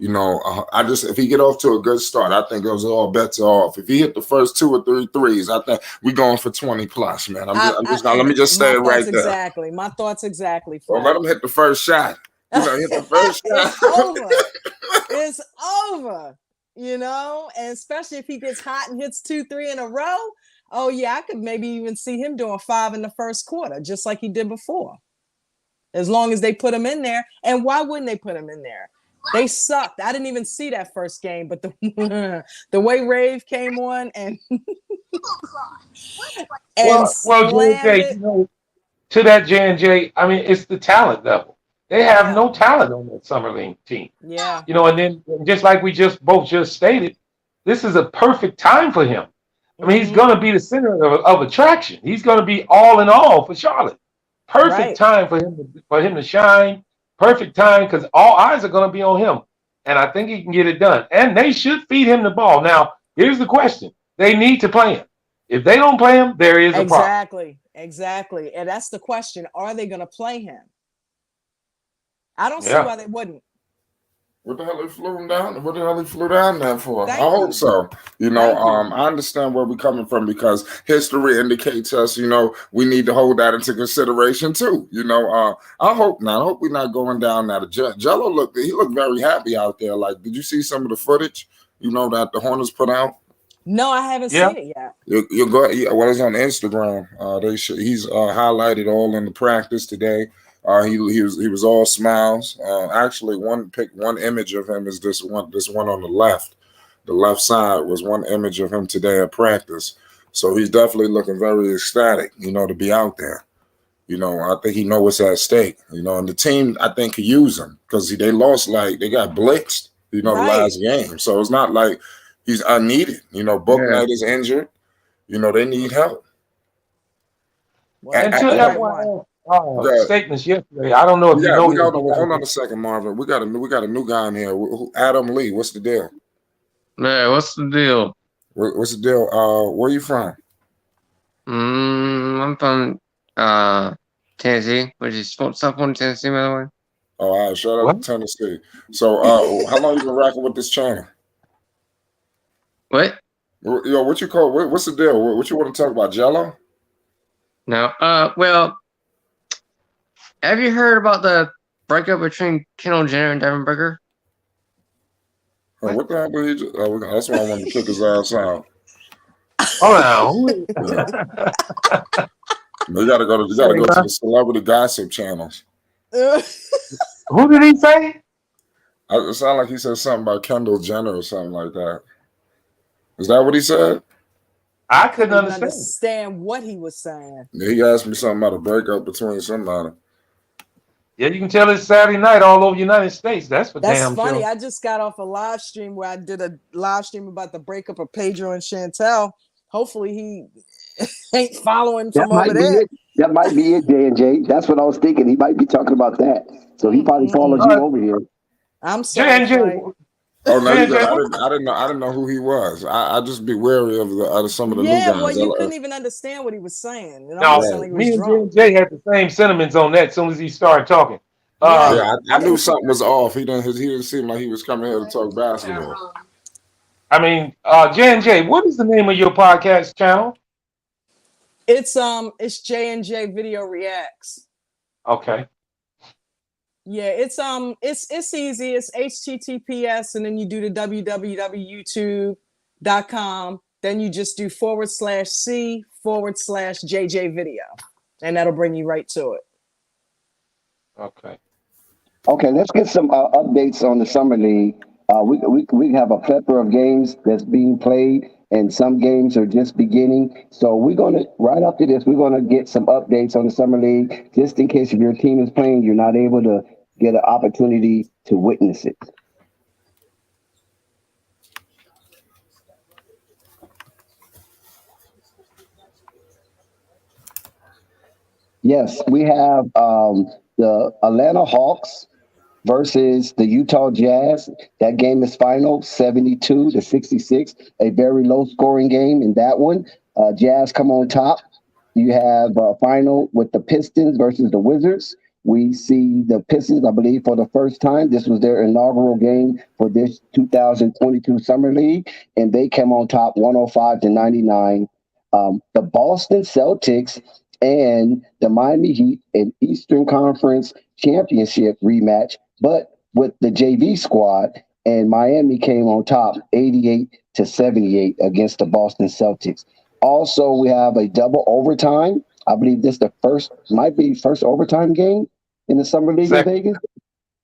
I just if he get off to a good start, I think those all bets are off. If he hit the first two or three threes, I think we going for 20 plus, man. I'm just gonna let me just say it right there. My thoughts exactly, Well, let Flight. him hit the first shot. Hit the first It's shot. over. It's over. And especially if he gets hot and hits 2-3 in a row. Oh yeah, I could maybe even see him doing 5 in the first quarter, just like he did before. As long as they put him in there. And why wouldn't they put him in there? They sucked. I didn't even see that first game, but the way Rave came on and slammed J&J, it. to that J&J, I mean, it's the talent level. They have Yeah. no talent on that summer league team. Yeah. And then just like we both stated, this is a perfect time for him. I mean, he's going to be the center of attraction. He's going to be all in all for Charlotte. Perfect time for him to shine. Perfect time because all eyes are going to be on him, and I think he can get it done. And they should feed him the ball. Now, here's the question: they need to play him. If they don't play him, there is a problem. Exactly. And that's the question: are they going to play him? I don't see why they wouldn't. What the hell he flew him down? What the hell he flew down there for? Thank I hope you. so. I understand where we're coming from because history indicates us, we need to hold that into consideration too. I hope not. I hope we're not going down that. Gelo looked very happy out there. Like, did you see some of the footage, that the Hornets put out? No, I haven't seen it yet. You go. Well, it's on Instagram. He's highlighted all in the practice today. He was all smiles. Actually, one image of him is this one on the left. The left side was one image of him today at practice. So he's definitely looking very ecstatic, to be out there. I think he knows what's at stake. And the team I think could use him because they lost they got blitzed, the last game. So it's not like he's unneeded. Booknight is injured. They need help. Well, and to FYI statements yesterday, I don't know if you know. Hold on a second, Marvin. We got a new guy in here. Adam Lee. What's the deal? Yeah, what's the deal? What's the deal? Where you from? I'm from Tennessee, which is South Point, Tennessee, by the way. Oh, all right. Shout out to Tennessee. So, how long you been rocking with this channel? What? What you call? What's the deal? What you want to talk about? Gelo? No. Well, have you heard about the breakup between Kendall Jenner and Devin Booker? What the hell did he just? That's why I wanted to kick his ass out. Hold on. You gotta go to the celebrity gossip channels. Who did he say? It sounded like he said something about Kendall Jenner or something like that. Is that what he said? I couldn't understand what he was saying. Yeah, he asked me something about a breakup between somebody. Yeah, you can tell it's Saturday night all over the United States. That's damn funny. sure. I just got off a live stream where I did a live stream about the breakup of Pedro and Chantel. Hopefully he ain't following from over there. That might be it, J&J. That's what I was thinking. He might be talking about that. So he probably followed you over here. I'm sorry. Oh no, I didn't know who he was. I just be wary of some of the new guys. Yeah, well, you couldn't even understand what he was saying. Me and J had the same sentiments on that as soon as he started talking. I knew something was off. He didn't seem like he was coming here to talk basketball. I mean, J&J, what is the name of your podcast channel? It's J&J Video Reacts. Okay. Yeah, it's easy. It's HTTPS, and then you do the www.youtube.com. Then you just do /C/JJ Video, and that'll bring you right to it. Okay. Okay, let's get some updates on the summer league. We have a plethora of games that's being played, and some games are just beginning. So we're gonna right after this, we're gonna get some updates on the summer league, just in case if your team is playing, you're not able to get an opportunity to witness it. Yes, we have the Atlanta Hawks versus the Utah Jazz. That game is final, 72-66. A very low-scoring game in that one. Jazz come on top. You have a final with the Pistons versus the Wizards. We see the Pistons, I believe, for the first time. This was their inaugural game for this 2022 Summer League, and they came on top 105 to 99. The Boston Celtics and the Miami Heat, an Eastern Conference championship rematch, but with the JV squad, and Miami came on top 88 to 78 against the Boston Celtics. Also, we have a double overtime. I believe this the first might be first overtime game in the summer league in Second, Vegas.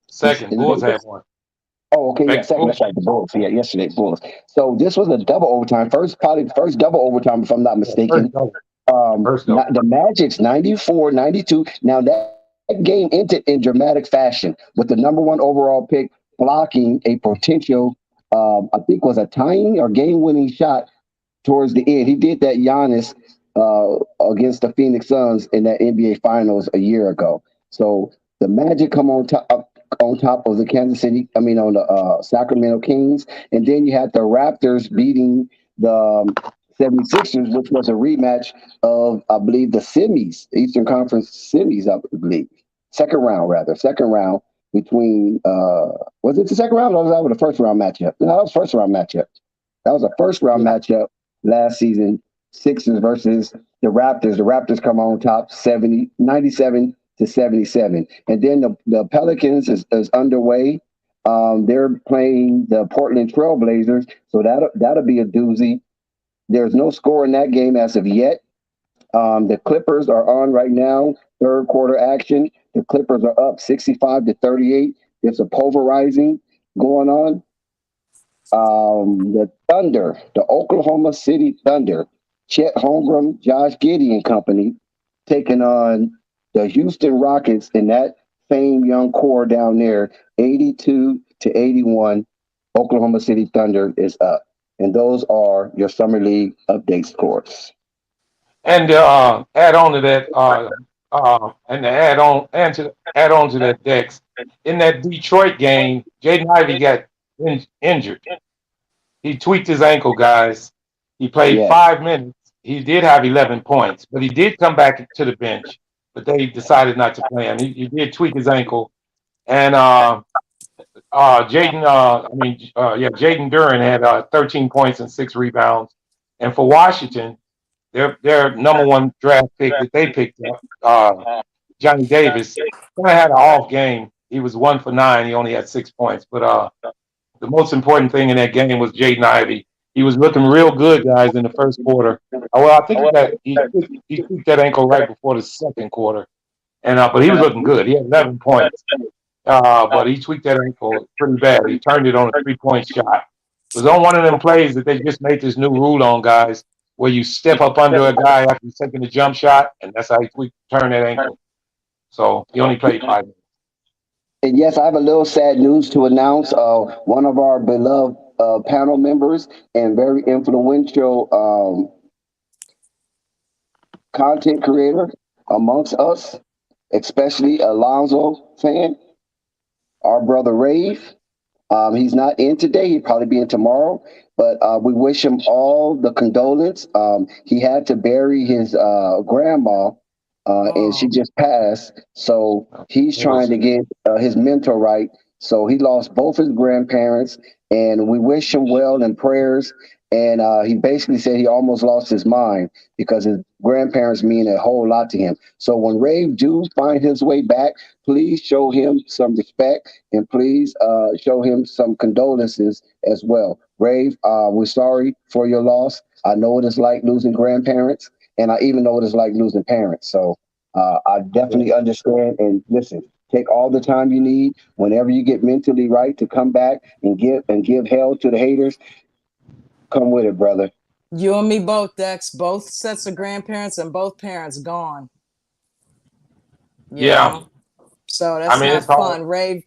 second. In Bulls had Vegas. one. Oh, okay, yeah, second. Bulls. That's right, the Bulls. Yeah, yesterday Bulls. So this was a double overtime. First, probably the first double overtime, if I'm not Yeah, first mistaken. double. First double. The Magic's 94-92. Now that game ended in dramatic fashion with the number one overall pick blocking a potential, I think was a tying or game-winning shot towards the end. He did that Giannis against the Phoenix Suns in that NBA Finals a year ago. So the Magic come on top of the Kansas City. I mean, on the Sacramento Kings, and then you had the Raptors beating the 76ers, which was a rematch of, I believe, the semis, Eastern Conference semis, I believe. Second round between, was it the second round or was that the first round matchup? No, that was first round matchup. That was a first round Yeah. matchup last season. Sixers versus the Raptors. The Raptors come on top 97 to 77. And then the Pelicans is underway. They're playing the Portland Trailblazers, so that'll be a doozy. There's no score in that game as of yet. The Clippers are on right now, third quarter action. The Clippers are up 65 to 38. There's a pulverizing going on. The Thunder, the Oklahoma City Thunder, Chet Holmgren, Josh Giddey and company, taking on the Houston Rockets in that same young core down there, 82 to 81. Oklahoma City Thunder is up. And those are your Summer League update scores. And add on to that, and to add on to that, Dex, in that Detroit game, Jaden Ivey got injured. He tweaked his ankle, guys. He played Yeah. 5 minutes. He did have 11 points, but he did come back to the bench. But they decided not to play him. He did tweak his ankle, and Jaden Duran had 13 points and 6 rebounds. And for Washington, their number one draft pick that they picked up, Johnny Davis, kind of had an off game. He was 1 for 9. He only had 6 points. But the most important thing in that game was Jaden Ivey. He was looking real good, guys, in the first quarter. Well, I think he tweaked that ankle right before the second quarter, and but he was looking good. He had 11 points, but he tweaked that ankle pretty bad. He turned it on a 3-point shot. It was on one of them plays that they just made this new rule on, guys, where you step up under a guy after he's taking the jump shot, and that's how he turned that ankle. So he only played 5 minutes. And yes, I have a little sad news to announce. One of our beloved panel members and very influential content creator amongst us, especially Alonzo fan, our brother Rave. He's not in today. He'll probably be in tomorrow. But we wish him all the condolence. He had to bury his grandma, and she just passed. So he's trying to get his mental right. So he lost both his grandparents, and we wish him well in prayers. And he basically said he almost lost his mind because his grandparents mean a whole lot to him. So when Rave do find his way back, please show him some respect and please show him some condolences as well. Rave, we're sorry for your loss. I know what it's like losing grandparents, and I even know what it's like losing parents. So I definitely understand. And listen, take all the time you need whenever you get mentally right to come back and give hell to the haters. Come with it, brother. You and me both, Dex. Both sets of grandparents and both parents gone. You know? So that's not it's hard. fun. Rave,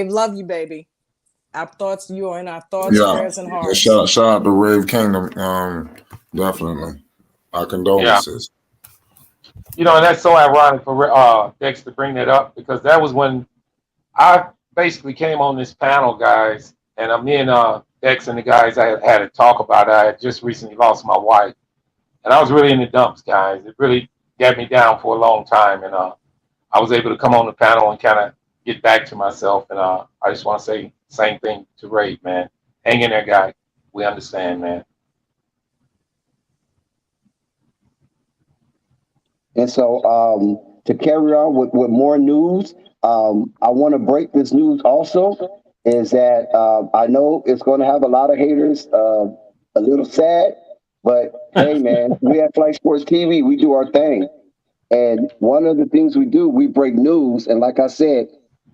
love you, baby. Our thoughts, you are in our thoughts, Yeah. prayers, and Yeah, hearts. shout out to Rave Kingdom. Definitely. Our condolences. And that's so ironic for Dex to bring that up because that was when I basically came on this panel, guys, and me and Dex and the guys I had to talk about it. I had just recently lost my wife, and I was really in the dumps, guys. It really got me down for a long time, and I was able to come on the panel and kind of get back to myself. And I just want to say same thing to Ray, man. Hang in there, guy. We understand, man. And so to carry on with more news, I want to break this news also is that I know it's going to have a lot of haters, a little sad, but hey, man, we at Flight Sports TV, we do our thing. And one of the things we do, we break news. And like I said,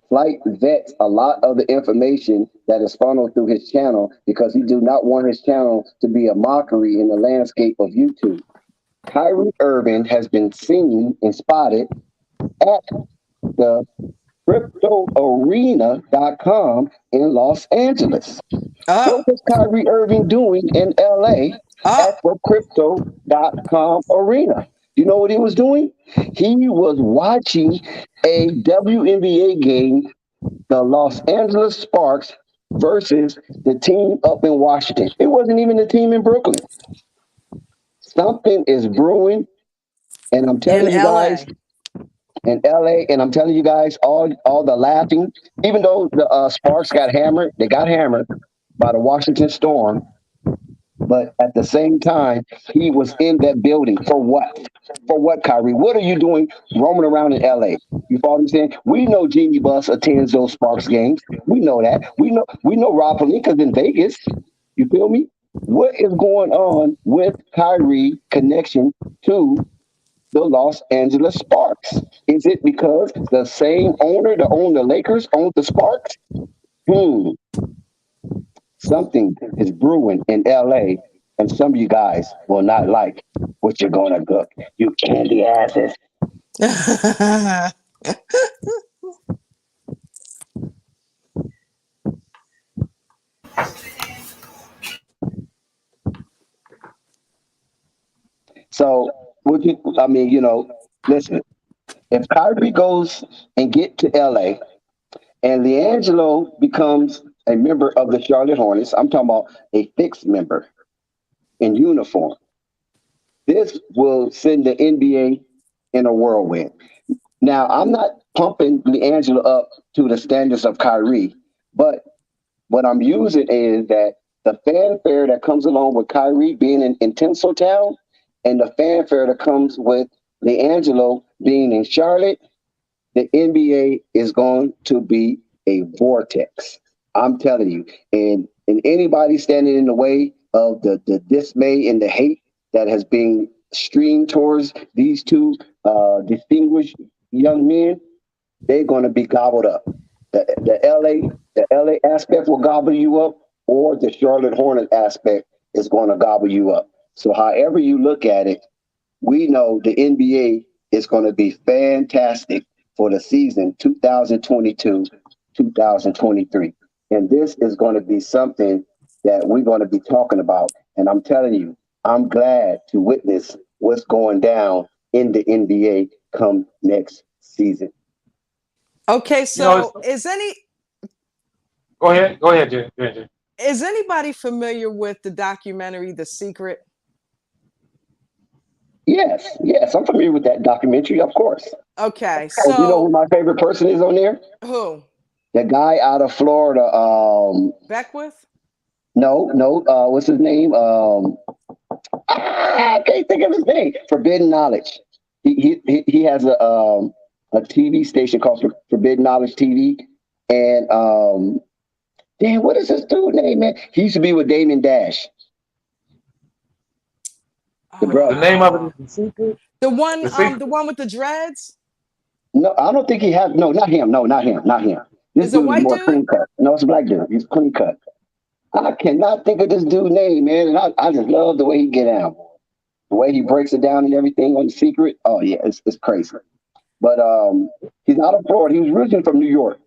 Flight vets a lot of the information that is funneled through his channel because he do not want his channel to be a mockery in the landscape of YouTube. Kyrie Irving has been seen and spotted at the cryptoarena.com in Los Angeles. Up, What was Kyrie Irving doing in LA at up. the crypto.com arena? You know what he was doing? He was watching a WNBA game, the Los Angeles Sparks versus the team up in Washington. It wasn't even the team in Brooklyn. Something is brewing, and I'm In telling you guys, LA. in LA, and I'm telling you guys, all the laughing, even though the Sparks got hammered, they got hammered by the Washington Storm. But at the same time, he was in that building for what? For what, Kyrie? What are you doing roaming around in LA? You follow what I'm saying? We know Jeannie Buss attends those Sparks games. We know that. We know Rob Palinka's in Vegas. You feel me? What is going on with Kyrie connection to the Los Angeles Sparks? Is it because the same owner that owned the Lakers owned the Sparks? Hmm. Something is brewing in LA, and some of you guys will not like what you're gonna cook. You candy asses. So would you I mean, listen, if Kyrie goes and get to LA and Liangelo becomes a member of the Charlotte Hornets, I'm talking about a fixed member in uniform, this will send the NBA in a whirlwind. Now, I'm not pumping LiAngelo up to the standards of Kyrie, but what I'm using is that the fanfare that comes along with Kyrie being in Tinseltown and the fanfare that comes with LiAngelo being in Charlotte, the NBA is going to be a vortex. I'm telling you. And anybody standing in the way of the dismay and the hate that has been streamed towards these two distinguished young men, they're going to be gobbled up. The LA aspect will gobble you up, or the Charlotte Hornet aspect is going to gobble you up. So however you look at it, we know the NBA is going to be fantastic for the season 2022-2023. And this is going to be something that we're going to be talking about. And I'm telling you, I'm glad to witness what's going down in the NBA come next season. Okay, You know, so go ahead, Ginger. is anybody familiar with the documentary The Secret? Yes, I'm familiar with that documentary, of course. Okay, Oh, do you know so who my favorite person is on there? who? The guy out of Florida. Beckwith? No. What's his name? I can't think of his name. Forbidden Knowledge. He has a TV station called Forbidden Knowledge TV, and damn, what is this dude name, man? He used to be with Damon Dash, the The brother. name of it is The Secret. The one, The Secret. the one with the dreads? No, I don't think he has. No, not him. No, not him. Not him. This Is it a dude is white more dude? clean cut. No, it's a black dude. He's clean cut. I cannot think of this dude's name, man, and I just love the way he get down, the way he breaks it down and everything on The Secret. Oh yeah, it's crazy. But he's out of Florida. He was originally from New York.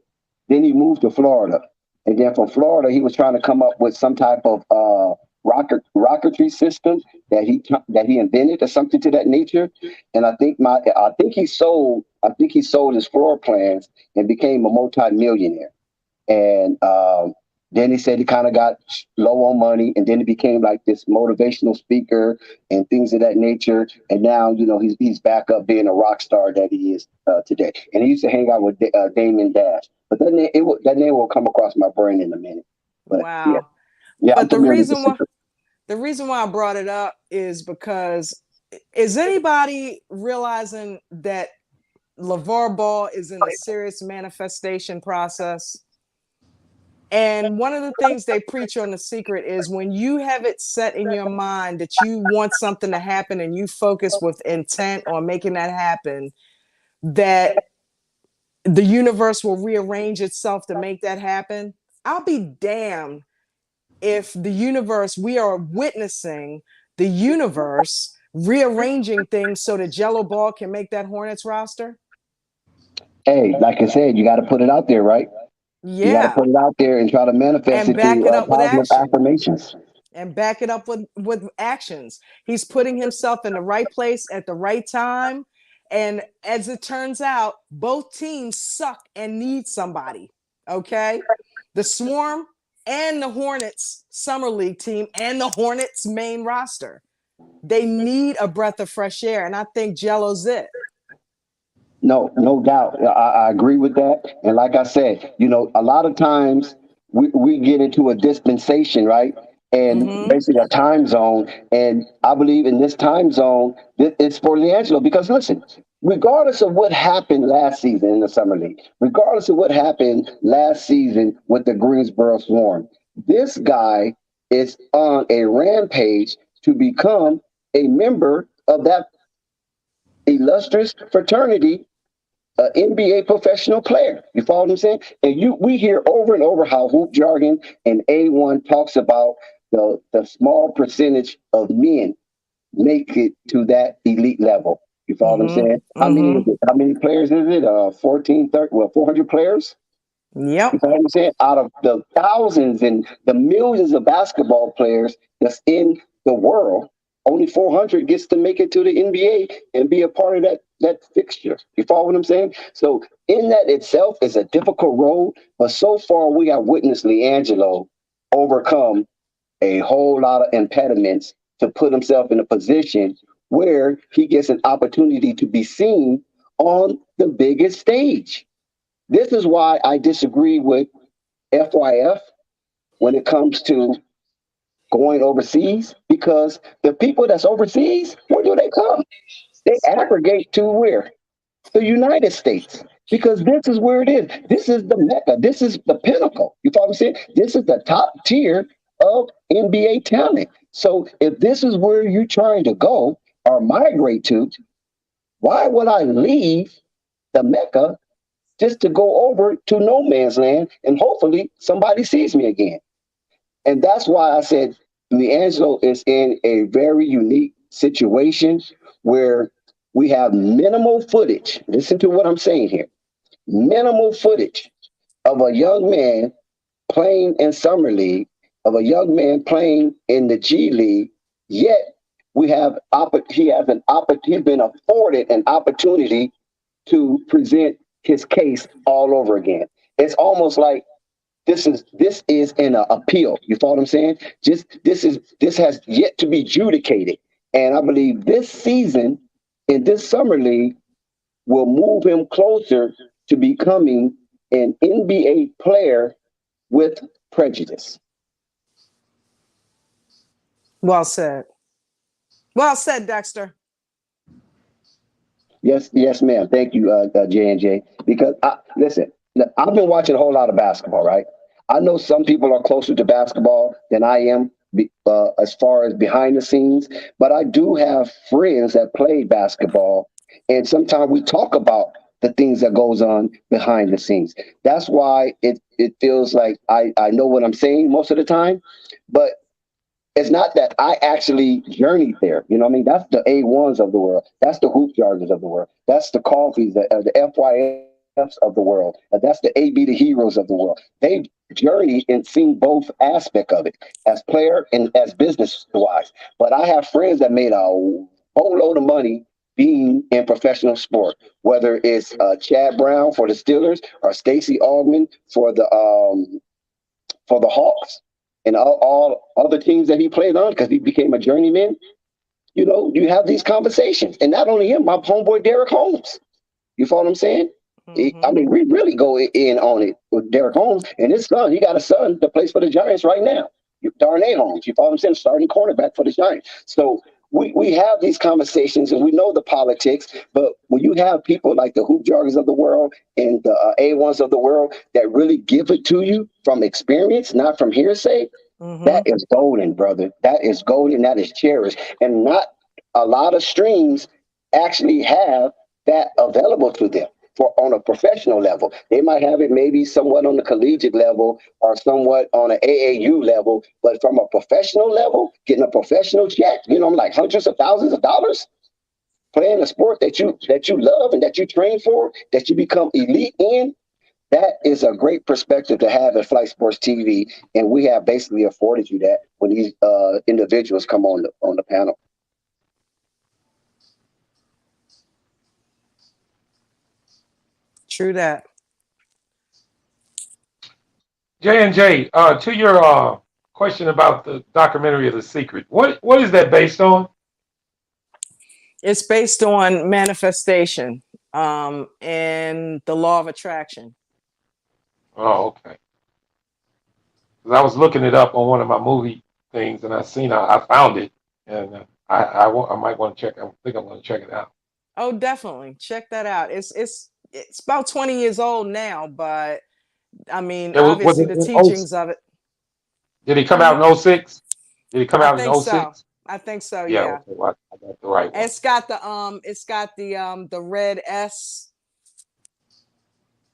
Then he moved to Florida, and then from Florida, he was trying to come up with some type of rocketry system that he invented or something to that nature. And I think he sold his floor plans and became a multi-millionaire. And Then he said he kind of got low on money, and then he became like this motivational speaker and things of that nature. And now, he's back up being a rock star that he is today. And he used to hang out with Damon Dash, but that name will come across my brain in a minute. But Wow. yeah, I'm But the familiar with reason why I brought it up is because is anybody realizing that LeVar Ball is in a serious manifestation process? And one of the things they preach on The Secret is when you have it set in your mind that you want something to happen and you focus with intent on making that happen, that the universe will rearrange itself to make that happen. I'll be damned if we are witnessing the universe rearranging things so that Gelo Ball can make that Hornets roster. Hey, like I said, you got to put it out there, right? You got to Yeah. put it out there and try to manifest And it back through it up with positive action. affirmations. And back it up with actions. He's putting himself in the right place at the right time. And as it turns out, both teams suck and need somebody. Okay. The Swarm and the Hornets Summer League team and the Hornets main roster. They need a breath of fresh air. And I think Gelo's it. No doubt. I agree with that. And like I said, a lot of times we get into a dispensation, right? And basically a time zone. And I believe in this time zone, it's for Liangelo. Because listen, regardless of what happened last season in the Summer League, regardless of what happened last season with the Greensboro Swarm, this guy is on a rampage to become a member of that illustrious fraternity, NBA professional player. You follow what I'm saying? And we hear over and over how hoop jargon and A1 talks about the small percentage of men make it to that elite level. You follow what I'm saying? How many is it? How many players is it? 14, 30, 400 players? Yep. You know what I'm saying? Out of the thousands and the millions of basketball players that's in the world, only 400 gets to make it to the NBA and be a part of that fixture. You follow what I'm saying? So in that itself is a difficult road, but so far we have witnessed Liangelo overcome a whole lot of impediments to put himself in a position where he gets an opportunity to be seen on the biggest stage. This is why I disagree with FYF when it comes to going overseas, because the people that's overseas, where do they come? They aggregate to where? The United States. Because this is where it is. This is the mecca. This is the pinnacle. You follow what I'm saying? This is the top tier of NBA talent. So if this is where you're trying to go or migrate to, why would I leave the mecca just to go over to no man's land and hopefully somebody sees me again? And that's why I said Liangelo is in a very unique situation where we have minimal footage. Listen to what I'm saying here. Minimal footage of a young man playing in Summer League, of a young man playing in the G League, yet he's been afforded an opportunity to present his case all over again. It's almost like this is an appeal. You follow what I'm saying? This has yet to be adjudicated, and I believe this season in this Summer League will move him closer to becoming an NBA player with prejudice. Well said. Well said, Dexter. Yes, ma'am. Thank you, J&J. Because listen, I've been watching a whole lot of basketball, right? I know some people are closer to basketball than I am, as far as behind the scenes. But I do have friends that play basketball, and sometimes we talk about the things that goes on behind the scenes. That's why it feels like I know what I'm saying most of the time, but it's not that I actually journeyed there. You know what I mean? That's the A1s of the world. That's the hoop jargons of the world. That's the coffees, the FYFs of the world. That's the AB the heroes of the world. They journeyed and seen both aspect of it as player and as business wise. But I have friends that made a whole load of money being in professional sport, whether it's Chad Brown for the Steelers or Stacey Augman for the Hawks and all other teams that he played on because he became a journeyman. You know, you have these conversations, and not only him, my homeboy Derek Holmes. You follow what I'm saying? I mean, we really go in on it with Derek Holmes and his son. He got a son that plays for the Giants right now. Darnay Holmes. You follow what I'm saying? Starting cornerback for the Giants. So we have these conversations and we know the politics, but when you have people like the hoop joggers of the world and the A1s of the world that really give it to you from experience, not from hearsay, that is golden, brother. That is golden. That is cherished. And not a lot of streams actually have that available to them for on a professional level. They might have it maybe somewhat on the collegiate level or somewhat on an AAU level, but from a professional level, getting a professional check, you know, like hundreds of thousands of dollars, playing a sport that you love and that you train for, that you become elite in. That is a great perspective to have at Flight Sports TV, and we have basically afforded you that when these individuals come on the panel. True that. J&J, to your question about the documentary of The Secret, what is that based on? It's based on manifestation and the law of attraction. Oh, okay. 'Cause I was looking it up on one of my movie things, and I found it, and I might want to check. I think I'm going to check it out. Oh, definitely check that out. It's about 20 years old now, but I mean, obviously the teachings of it. Did it come out in 06? Did it come out in 06? So. I think so. Yeah. Okay, well, I got the right one. It's got the red S.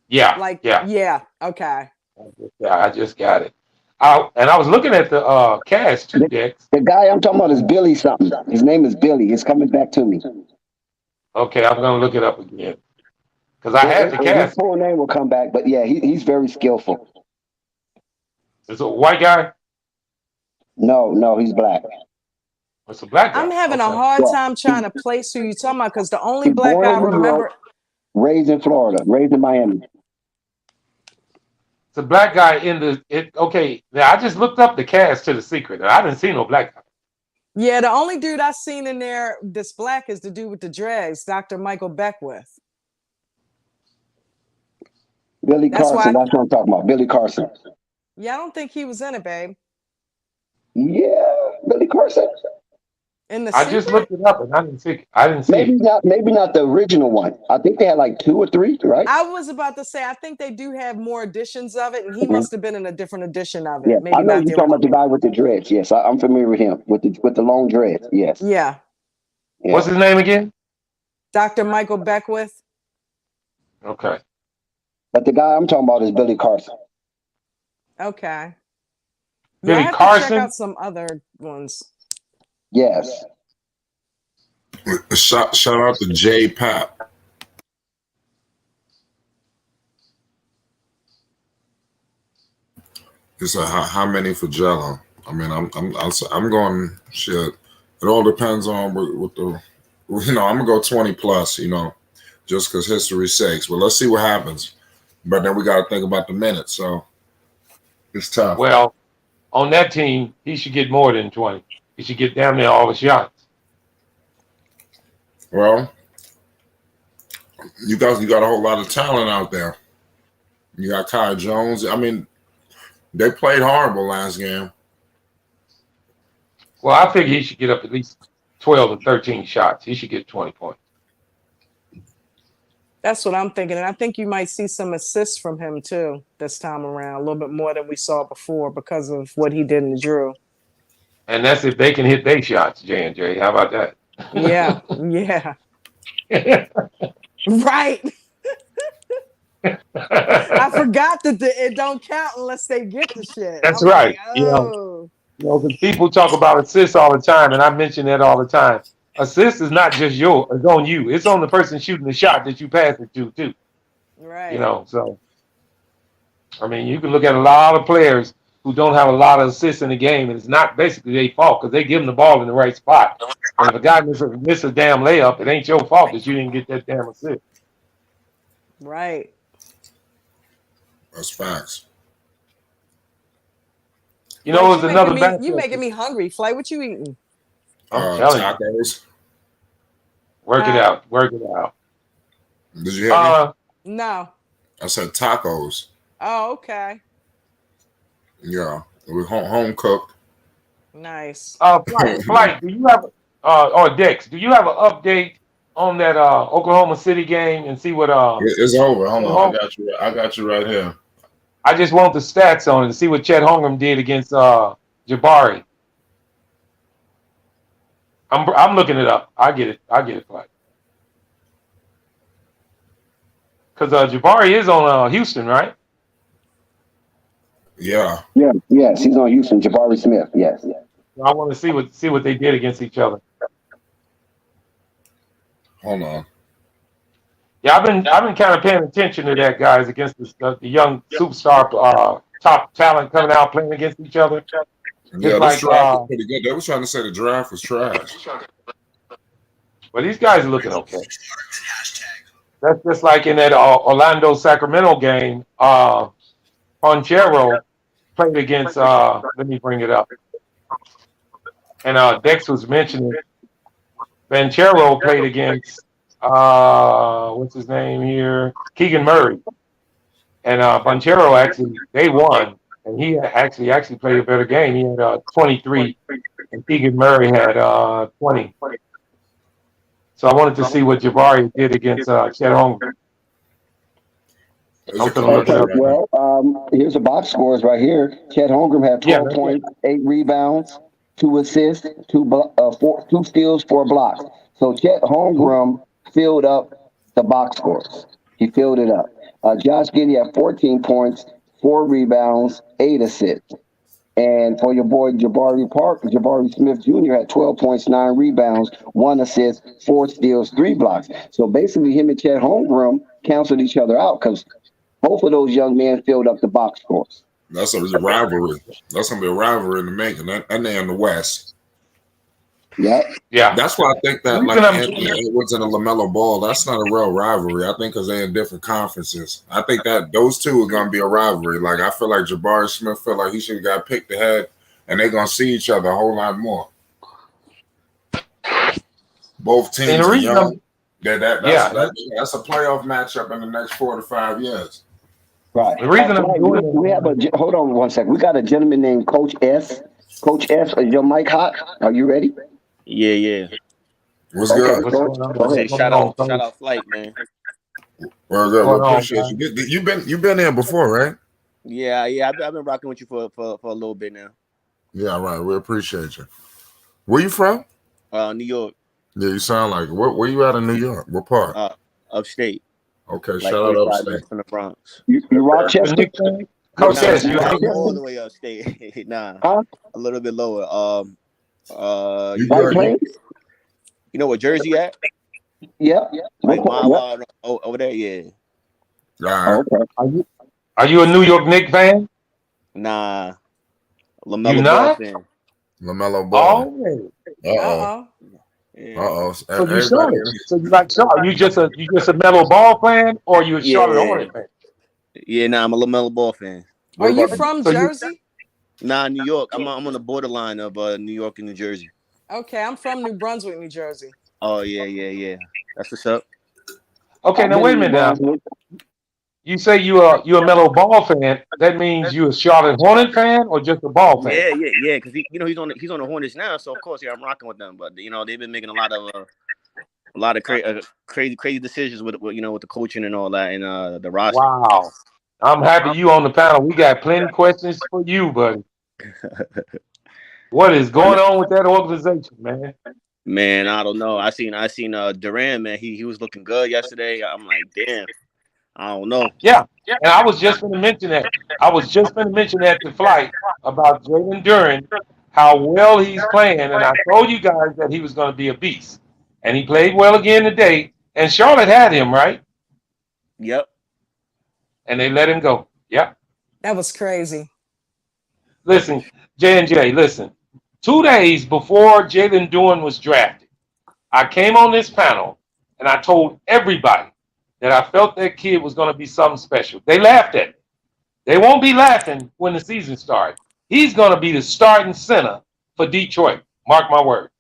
Yeah. Like yeah. Yeah. Okay. Yeah, I just got it. And I was looking at the cast too, Dex. The guy I'm talking about is Billy something. His name is Billy. It's coming back to me. Okay, I'm gonna look it up again because I had the cast. His full name will come back, but yeah, he's very skillful. Is it a white guy? No, he's black. It's a black guy. I'm having a hard time trying to place who you're talking about because the only black guy I remember. Raised in Florida, raised in Miami. It's a black guy okay, now I just looked up the cast to The Secret, and I didn't see no black guy. Yeah, the only dude I seen in there that's black is the dude with the dreads, Dr. Michael Beckwith. Billy Carson, that's what I'm talking about. Billy Carson. Yeah, I don't think he was in it, babe. Yeah, Billy Carson. I just looked it up and I didn't see it. Maybe not the original one. I think they had like 2 or 3, right? I was about to say I think they do have more editions of it, and he must have been in a different edition of it. Yeah, maybe I know not you're talking about the guy with the dreads. Yes, I'm familiar with him with the long dreads. Yes. Yeah. What's his name again? Dr. Michael Beckwith. Okay. But the guy I'm talking about is Billy Carson. Okay. Billy I have Carson? to check out some other ones. Yes. Shout out to J Pap. It's how many for Gelo? I mean, I'm going shit. It all depends on what the, I'm gonna go 20 plus, just because history's sakes. But let's see what happens. But then we got to think about the minutes, so it's tough. Well, on that team, he should get more than 20. He should get down there all the shots. Well, you got a whole lot of talent out there. You got Kai Jones. I mean, they played horrible last game. Well, I figure he should get up at least 12 or 13 shots. He should get 20 points. That's what I'm thinking. And I think you might see some assists from him, too, this time around. A little bit more than we saw before because of what he did in the Drew. And that's if they can hit their shots, J&J. How about that? Yeah, yeah. Right. I forgot that it don't count unless they get the shit. That's I'm right. Like, oh. Because people talk about assists all the time, and I mention that all the time. Assist is not just yours; it's on you. It's on the person shooting the shot that you pass it to, too. Right. So I mean, you can look at a lot of players who don't have a lot of assists in the game, and it's not basically their fault because they give them the ball in the right spot. And if a guy miss a damn layup, it ain't your fault that you didn't get that damn assist. Right. That's facts. You know, it was you another making me match. you making me hungry. Flight, what you eating? I'm telling you, Tacos. work it out, work it out. Did you hear me? No. I said tacos. Oh, okay. Yeah, with home cooked. Nice. Flight. Do you have or Dex? Do you have an update on that Oklahoma City game and see what It's over. Hold on, I got you right here. I just want the stats on it to see what Chet Holmgren did against Jabari. I'm looking it up. I get it, Flight. Because Jabari is on Houston, right? Yeah. Yes, he's on Houston. Jabari Smith. Yes. I want to see what they did against each other. Hold on. Yeah, I've been kind of paying attention to that, guys, against the young superstar top talent coming out playing against each other. Yeah, this draft was pretty good. They was trying to say the draft was trash. But these guys are looking okay. That's just like in that Orlando Sacramento game. Ponchero played against. Let me bring it up. And Dex was mentioning Banchero played against what's his name here? Keegan Murray. And Banchero they won, and he actually played a better game. He had 23, and Keegan Murray had 20. So I wanted to see what Jabari did against Chet Holmgren. Well, here's the box scores right here. Chet Holmgren had 12 points, 8 rebounds, 2 assists, 2 steals, 4 blocks. So Chet Holmgren filled up the box scores. He filled it up. Josh Giddey had 14 points, 4 rebounds, 8 assists. And for your boy Jabari Smith Jr. had 12 points, 9 rebounds, 1 assist, 4 steals, 3 blocks. So basically, him and Chet Holmgren canceled each other out because both of those young men filled up the box scores. That's a rivalry. That's gonna be a rivalry in the making, and they in the West. Yeah. That's why I think that like Anthony Edwards and the LaMelo Ball, that's not a real rivalry. I think because they're in different conferences. I think that those two are gonna be a rivalry. Like I feel like Jabari Smith feel like he should have got picked ahead, and they're gonna see each other a whole lot more. Both teams are young. That's a playoff matchup in the next 4 to 5 years. Right. The reason we have hold on one second. We got a gentleman named Coach S. Coach S, is your mic hot? Are you ready? Yeah. What's good? Shout out Flight, man. Well, good. We appreciate you. You've been there before, right? Yeah. I've been rocking with you for a little bit now. Yeah, right. We appreciate you. Where you from? New York. Yeah, you sound like it. Where you at in New York? What part? Upstate. Okay, like shout out upstate. From the Bronx. You Rochester? Coach says you all the way upstate. A little bit lower. You know where Jersey at? Yeah. Like mile over there, yeah. Okay. Are you a New York Knicks fan? Nah. LaMelo Ball fan. LaMelo Ball. Uh-oh. So you So you like Charlotte? You just a Melo Ball fan, or you a Charlotte Hornet fan? Yeah, I'm a LaMelo Ball fan. Are you from Jersey? Nah, New York. I'm on the borderline of New York and New Jersey. Okay, I'm from New Brunswick, New Jersey. Oh yeah. That's what's up. Okay, now wait a minute now. You say you're a Melo Ball fan. That means you a Charlotte Hornet fan or just a Ball fan? Yeah. Because he's on the Hornets now, so of course I'm rocking with them. But they've been making a lot of crazy decisions with the coaching and all that and the roster. Wow, I'm happy you on the panel. We got plenty of questions for you, buddy. What is going on with that organization, man? Man, I don't know. I seen Durant, man. He was looking good yesterday. I'm like, damn. I don't know. Yeah, and I was just going to mention that. I was just going to mention that to Flight about Jalen Duren, how well he's playing, and I told you guys that he was going to be a beast, and he played well again today. And Charlotte had him, right? Yep. And they let him go. Yep. That was crazy. Listen, J&J, listen. 2 days before Jalen Duren was drafted, I came on this panel and I told everybody that I felt that kid was going to be something special. They laughed at me. They won't be laughing when the season starts. He's going to be the starting center for Detroit. Mark my words.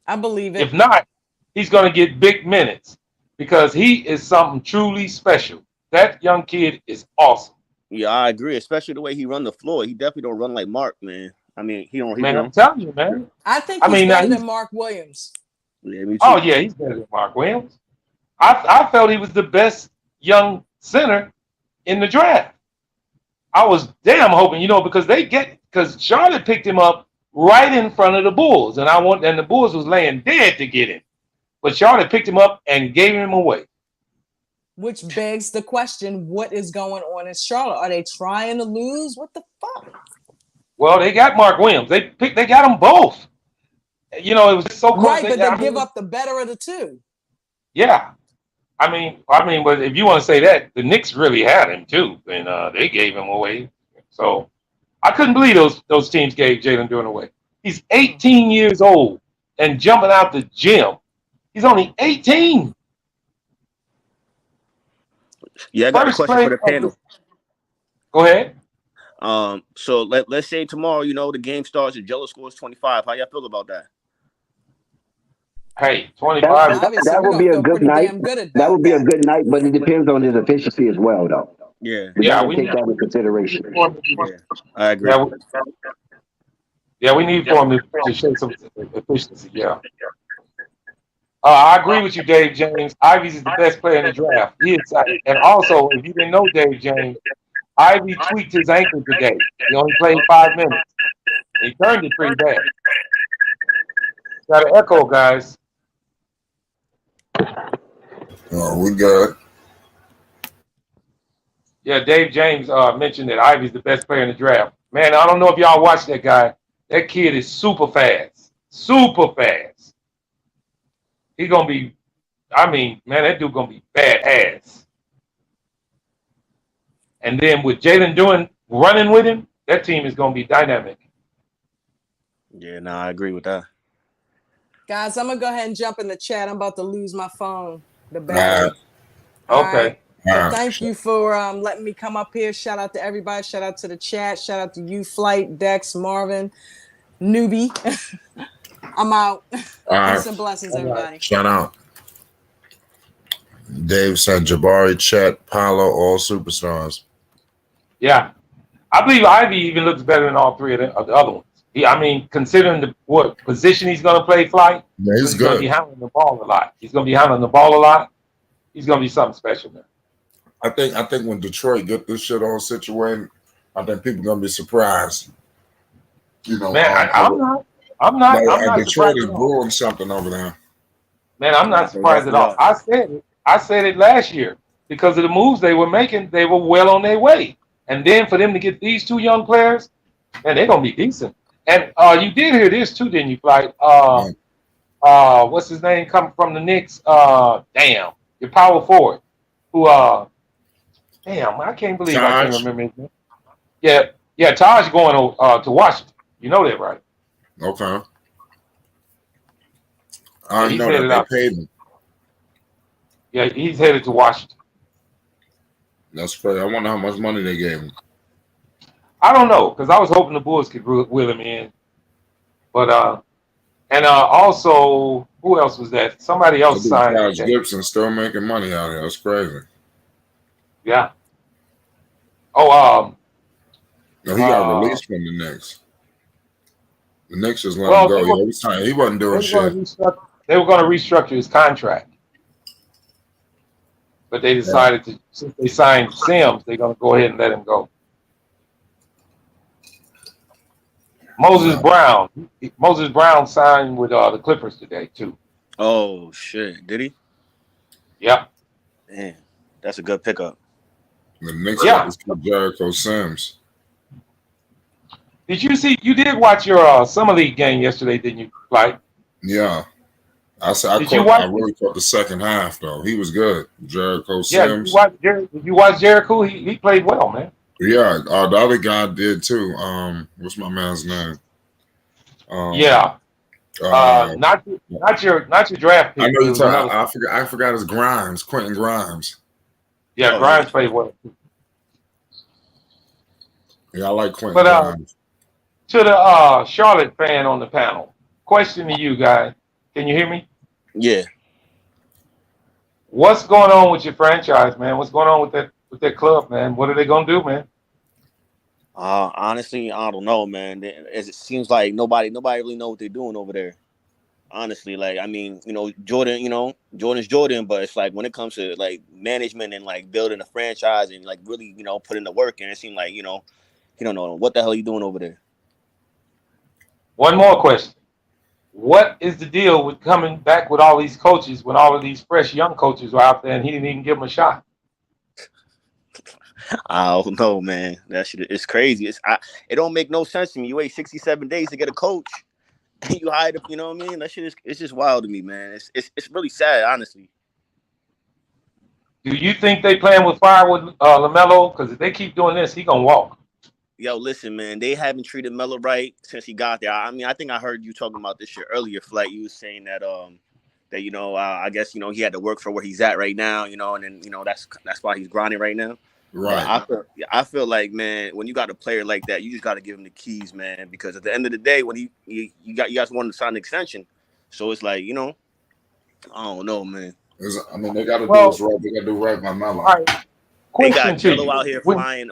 I believe it. If not, he's going to get big minutes because he is something truly special. That young kid is awesome. Yeah, I agree. Especially the way he run the floor. He definitely don't run like Mark, man. I mean, he don't. Man, I'm telling you, man. I think I he's mean, now better than Mark Williams. Yeah, me too. oh yeah, he's better than Mark Williams. I felt he was the best young center in the draft. I was damn hoping, because Charlotte picked him up right in front of the Bulls, and the Bulls was laying dead to get him, but Charlotte picked him up and gave him away. Which begs the question: what is going on in Charlotte? Are they trying to lose? What the fuck? Well, they got Mark Williams. They got them both. It was just so close. Right, but they give up the better of the two. Yeah. I mean, but if you want to say that, the Knicks really had him too, and they gave him away. So I couldn't believe those teams gave Jalen Duren away. He's 18 years old and jumping out the gym. He's only 18. Yeah, I got a question for the panel. Go ahead. So let's say tomorrow, the game starts and Gelo scores 25. How y'all feel about that? Hey, 25. That would be a good night. That would be a good night, but it depends on his efficiency as well, though. Yeah. We gotta take that into consideration. Yeah, I agree. We need for him to show some efficiency. Yeah. I agree with you, Dave James. Ivy is the best player in the draft. He is, and also, if you didn't know Dave James, Ivy tweaked his ankle today. He only played 5 minutes. He turned it pretty bad. Got an echo, guys. Oh, we got it. Yeah, Dave James mentioned that Ivy's the best player in the draft. Man, I don't know if y'all watch that guy. That kid is super fast. Super fast. He's going to be, that dude going to be badass. And then with Jalen Duren running with him, that team is going to be dynamic. Yeah, no, I agree with that. Guys, I'm going to go ahead and jump in the chat. I'm about to lose my phone. The battery. Okay. Right. Thank you for letting me come up here. Shout out to everybody. Shout out to the chat. Shout out to you, Flight, Dex, Marvin, Newbie. I'm out. Peace and blessings, everybody. Shout out. Dave said Jabari, Chet, Paolo, all superstars. Yeah. I believe Ivy even looks better than all three of the other ones. Considering what position he's going to play, Flight, yeah, he's going to be handling the ball a lot. He's going to be handling the ball a lot. He's going to be something special, man. I think when Detroit get this shit all situated, I think people are going to be surprised. Man, I'm not Detroit is brewing something over there. Man, I'm not surprised at all. I said it last year because of the moves they were making. They were well on their way, and then for them to get these two young players, man, they're gonna be decent. And you did hear this too, didn't you, Flight? What's his name? Coming from the Knicks? Your power forward. Who? I can't believe I can't remember his name. Yeah, Taj going to Washington. You know that, right? Okay. I know that they paid him. Yeah, he's headed to Washington. That's crazy. I wonder how much money they gave him. I don't know, because I was hoping the Bulls could wheel him in. But also, who else was that? Somebody else signed. Taj Gibson still making money out here. That's crazy. Yeah. No, he got released from the Knicks. The Knicks just let him go. He wasn't doing shit. They were going to restructure his contract. But they decided since they signed Sims, they're going to go ahead and let him go. Moses Brown signed with the Clippers today, too. Oh, shit. Did he? Yep. Man, that's a good pickup. The Knicks got Jericho Sims. You did watch your Summer League game yesterday, didn't you, Flight? Yeah. I really caught the second half, though. He was good. Jericho Sims. Did you watch Jericho? He played well, man. Yeah, the other guy did, too. What's my man's name? Not your draft pick. I know you're talking. I forgot his Grimes, Quentin Grimes. Yeah, Grimes played well. Yeah, I like Quentin But Grimes. to the Charlotte fan on the panel, question to you guys. Can you hear me? Yeah. What's going on with your franchise, man? What's going on with that club, man? What are they gonna do, man? Honestly, I don't know, man. It seems like nobody really know what they're doing over there. Honestly, like I mean, Jordan, Jordan's Jordan, but it's like when it comes to like management and like building a franchise and like really, putting the work in, it seems like, he don't know what the hell he doing over there. One more question. What is the deal with coming back with all these coaches when all of these fresh young coaches are out there and he didn't even give them a shot? I don't know, man. That shit is crazy. It don't make no sense to me. You wait 67 days to get a coach. You hide, you know what I mean? That shit it's just wild to me, man. It's really sad, honestly. Do you think they playing with fire with LaMelo? Because if they keep doing this, he gonna walk. Yo, listen, man. They haven't treated Melo right since he got there. I mean, I think I heard you talking about this shit earlier, Flight. You was saying that I guess he had to work for where he's at right now, and then that's why he's grinding right now. Right. But I feel like, man, when you got a player like that, you just got to give him the keys, man. Because at the end of the day, when you guys wanted to sign an extension, so it's like I don't know, man. I mean, they got to do what's right. They got to do right by Melo. All right. They got Question to Gelo you. out here flying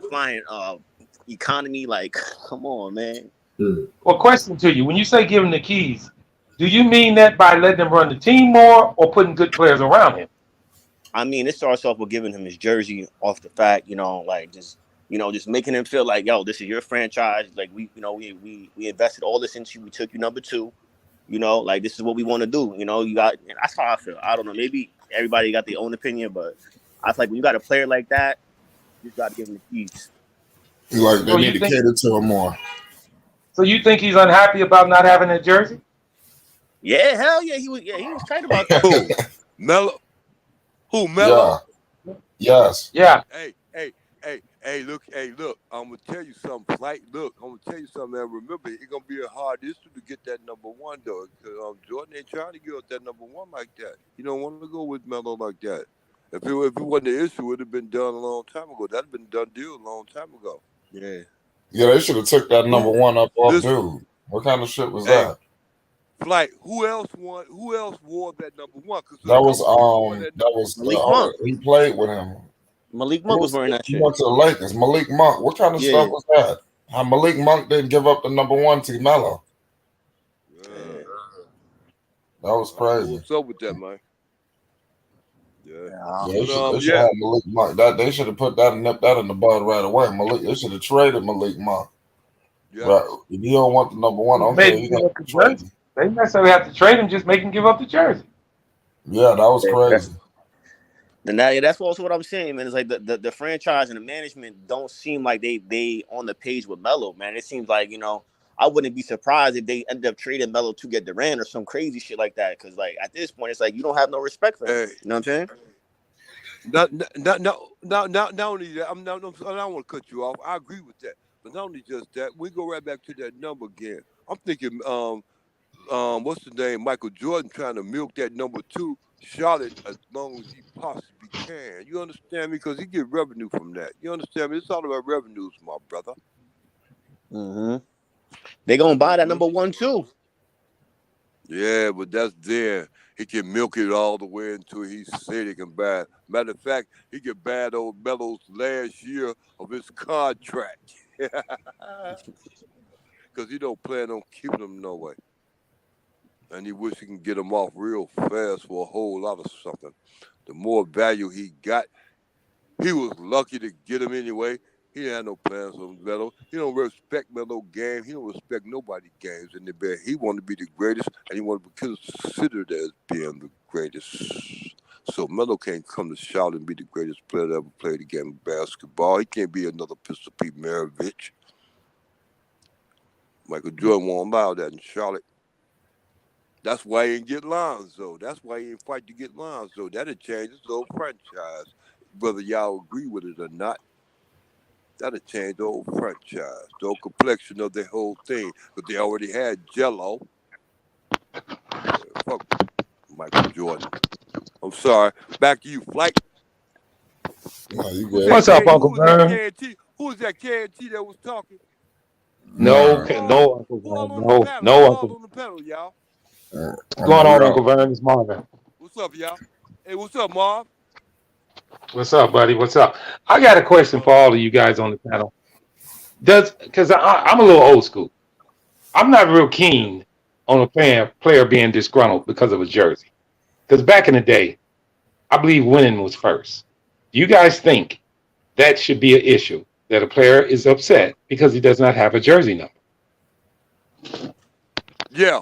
economy. Like, come on, man. Well, question to you. When you say give him the keys, do you mean that by letting him run the team more or putting good players around him? I mean, it starts off with giving him his jersey off the fact, like just making him feel like, yo, this is your franchise. Like we invested all this into you. We took you number 2. Like this is what we want to do. That's how I feel. I don't know. Maybe everybody got their own opinion, but I feel like when you got a player like that, you just got to give him the keys. Like they need to cater to him more. So you think he's unhappy about not having that jersey? Yeah, hell yeah, he was tight about that. Who? Melo? Who, Melo? Yeah. Yes. Yeah. Hey, look, I'm gonna tell you something, Flight. Look, I'm gonna tell you something, man. Remember, it's gonna be a hard issue to get that number 1 though. Because Jordan ain't trying to give up that number 1 like that. You don't want to go with Melo like that. If it wasn't the issue, it would have been done a long time ago. That'd have been done deal a long time ago. Yeah. Yeah, they should have took that number 1 up off dude. What kind of shit was that? Flight. Who else wore that number 1? That was Malik Monk. He played with him. Malik Monk was wearing that shit. He went to the Lakers. Malik Monk. What kind of stuff was that? How Malik Monk didn't give up the number 1 to Melo. That was crazy. What's up with that, man? They should have Malik Monk. They should have put that and nipped that in the bud right away. They should have traded Malik Monk. Yeah. Right. If you don't want the number 1, okay, you got to trade him. They didn't necessarily have to trade him, just make him give up the jersey. Yeah, that was crazy. That's also what I'm saying, man. It's like the franchise and the management don't seem like they on the page with Melo, man. It seems like, I wouldn't be surprised if they end up trading Melo to get Durant or some crazy shit like that. Because like at this point, it's like you don't have no respect for him. You know what I'm saying? Not only that, I don't want to cut you off. I agree with that, but not only just that, we go right back to that number again. I'm thinking, what's the name? Michael Jordan trying to milk that number 2 Charlotte as long as he possibly can. You understand me? Because he get revenue from that. You understand me? It's all about revenues, my brother. Mm-hmm. They gonna buy that number 1 too. Yeah, but that's there. He can milk it all the way until he said he can buy it. Matter of fact, he can buy those Melo's last year of his contract. Because he don't plan on keeping them no way. And he wish he can get them off real fast for a whole lot of something. The more value he got, he was lucky to get him anyway. He had no plans on Melo. He don't respect Melo game. He don't respect nobody's games in the bed. He wanted to be the greatest, and he wanted to be considered as being the greatest. So Melo can't come to Charlotte and be the greatest player that ever played the game of basketball. He can't be another Pistol Pete Maravich. Michael Jordan won't allow that in Charlotte. That's why he didn't get Lonzo. That's why he didn't fight to get Lonzo. That'll change his whole franchise, whether y'all agree with it or not. That'll change the whole franchise, the whole complexion of the whole thing. But they already had Gelo. Fuck Michael Jordan. I'm sorry. Back to you, Flight. No, you good. What's up, Uncle Vern? Who was that KNT that was talking? No, Nah, no, Uncle Who all Vern. on the No, panel? no, Who all Uncle. on the panel, y'all? What's I'm going a on, real. Uncle Vern? It's Marvin. What's up, y'all? Hey, what's up, Marv? What's up, buddy? What's up? I got a question for all of you guys on the panel. Because I'm a little old school. I'm not real Yeah. keen on a player being disgruntled because of a jersey. Because back in the day, I believe winning was first. Do you guys think that should be an issue that a player is upset because he does not have a jersey number? Yeah,